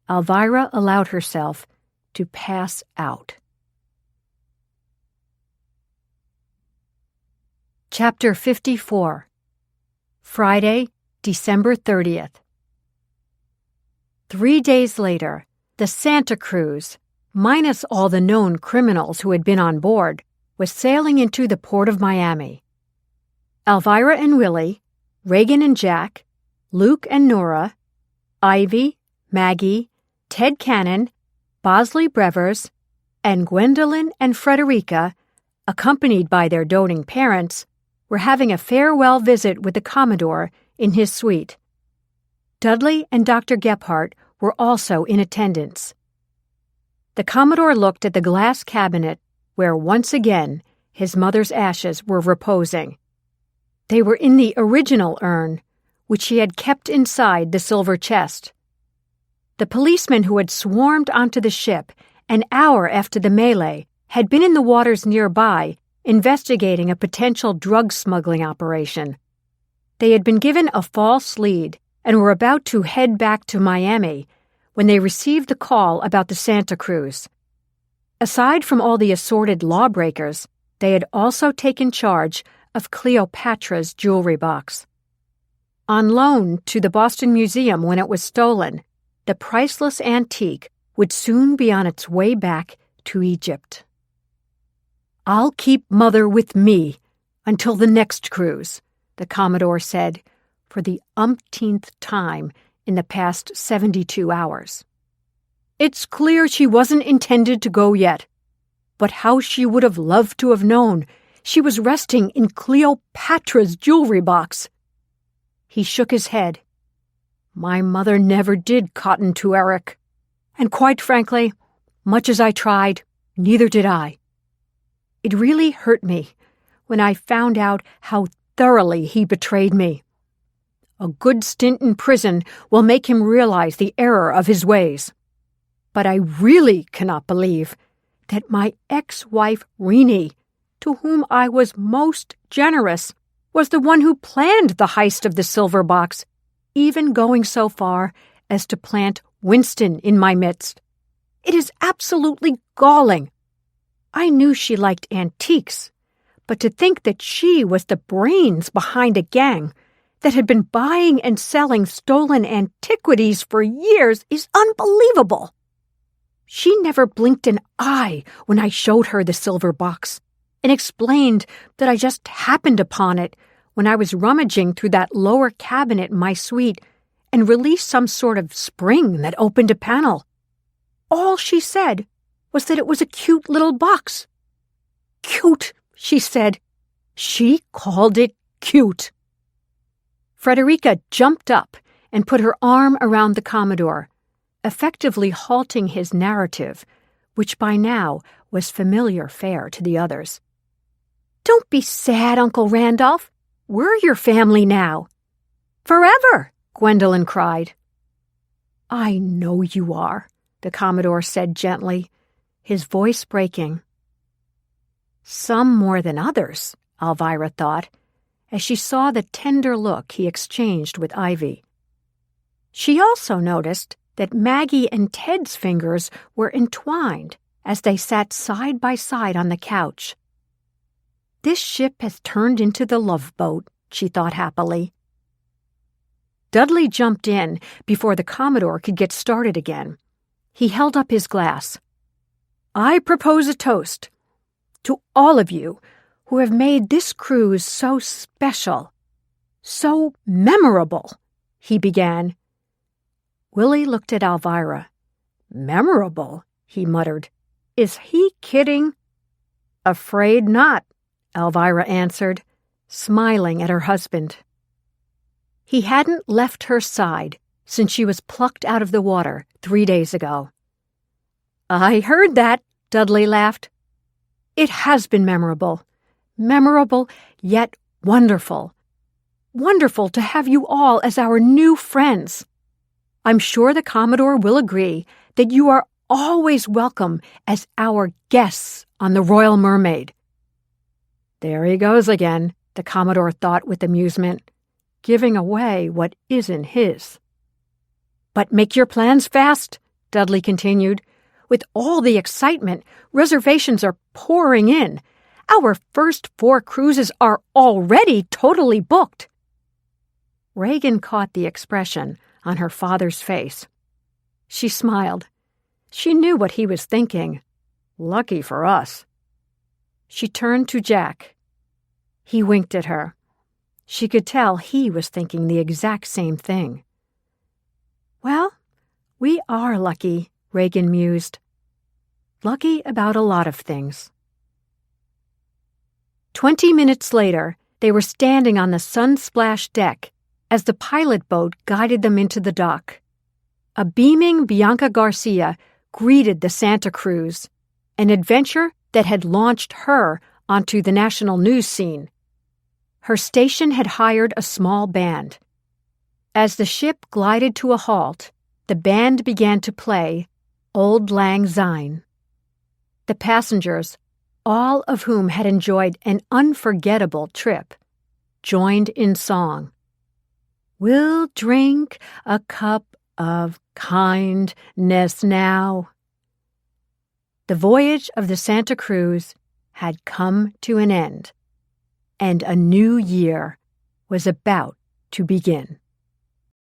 Alvirah allowed herself to pass out. Chapter 54. Friday, December 30th. 3 days later, the Santa Cruz, minus all the known criminals who had been on board, was sailing into the port of Miami. Alvirah and Willie, Regan and Jack, Luke and Nora, Ivy, Maggie, Ted Cannon, Bosley Brevers, and Gwendolyn and Frederica, accompanied by their doting parents, were having a farewell visit with the Commodore in his suite. Dudley and Dr. Gephardt were also in attendance. The Commodore looked at the glass cabinet where once again his mother's ashes were reposing. They were in the original urn, which he had kept inside the silver chest. The policemen who had swarmed onto the ship an hour after the melee had been in the waters nearby investigating a potential drug smuggling operation. They had been given a false lead and were about to head back to Miami when they received the call about the Santa Cruz. Aside from all the assorted lawbreakers, they had also taken charge of Cleopatra's jewelry box. On loan to the Boston Museum when it was stolen, the priceless antique would soon be on its way back to Egypt. "I'll keep Mother with me until the next cruise," the Commodore said for the umpteenth time in the past 72 hours. "It's clear she wasn't intended to go yet, but how she would have loved to have known she was resting in Cleopatra's jewelry box." He shook his head. "My mother never did cotton to Eric, and quite frankly, much as I tried, neither did I. It really hurt me when I found out how thoroughly he betrayed me. A good stint in prison will make him realize the error of his ways. But I really cannot believe that my ex-wife Rini, to whom I was most generous, was the one who planned the heist of the silver box, even going so far as to plant Winston in my midst. It is absolutely galling. I knew she liked antiques, but to think that she was the brains behind a gang that had been buying and selling stolen antiquities for years is unbelievable. She never blinked an eye when I showed her the silver box and explained that I just happened upon it when I was rummaging through that lower cabinet in my suite and released some sort of spring that opened a panel. All she said was that it was a cute little box. Cute, she said. She called it cute. Frederica jumped up and put her arm around the Commodore, effectively halting his narrative, which by now was familiar fare to the others. "Don't be sad, Uncle Randolph. We're your family now." "Forever," Gwendolyn cried. "I know you are," the Commodore said gently, his voice breaking. Some more than others, Alvirah thought, as she saw the tender look he exchanged with Ivy. She also noticed that Maggie and Ted's fingers were entwined as they sat side by side on the couch. This ship has turned into the Love Boat, she thought happily. Dudley jumped in before the Commodore could get started again. He held up his glass. "I propose a toast to all of you who have made this cruise so special, so memorable," he began. Willy looked at Alvirah. "Memorable?" he muttered. "Is he kidding?" "Afraid not," Alvirah answered, smiling at her husband. He hadn't left her side since she was plucked out of the water 3 days ago. "I heard that," Dudley laughed. "It has been memorable. Memorable, yet wonderful. Wonderful to have you all as our new friends. I'm sure the Commodore will agree that you are always welcome as our guests on the Royal Mermaid." There he goes again, the Commodore thought with amusement, giving away what isn't his. "But make your plans fast," Dudley continued. "With all the excitement, reservations are pouring in. Our first 4 cruises are already totally booked." Regan caught the expression on her father's face. She smiled. She knew what he was thinking. Lucky for us. She turned to Jack. He winked at her. She could tell he was thinking the exact same thing. "Well, we are lucky," Regan mused. "Lucky about a lot of things." 20 minutes later, they were standing on the sun-splashed deck as the pilot boat guided them into the dock. A beaming Bianca Garcia greeted the Santa Cruz, an adventure that had launched her onto the national news scene. Her station had hired a small band. As the ship glided to a halt, the band began to play Auld Lang Syne. The passengers, all of whom had enjoyed an unforgettable trip, joined in song. "We'll drink a cup of kindness now." The voyage of the Santa Cruz had come to an end, and a new year was about to begin.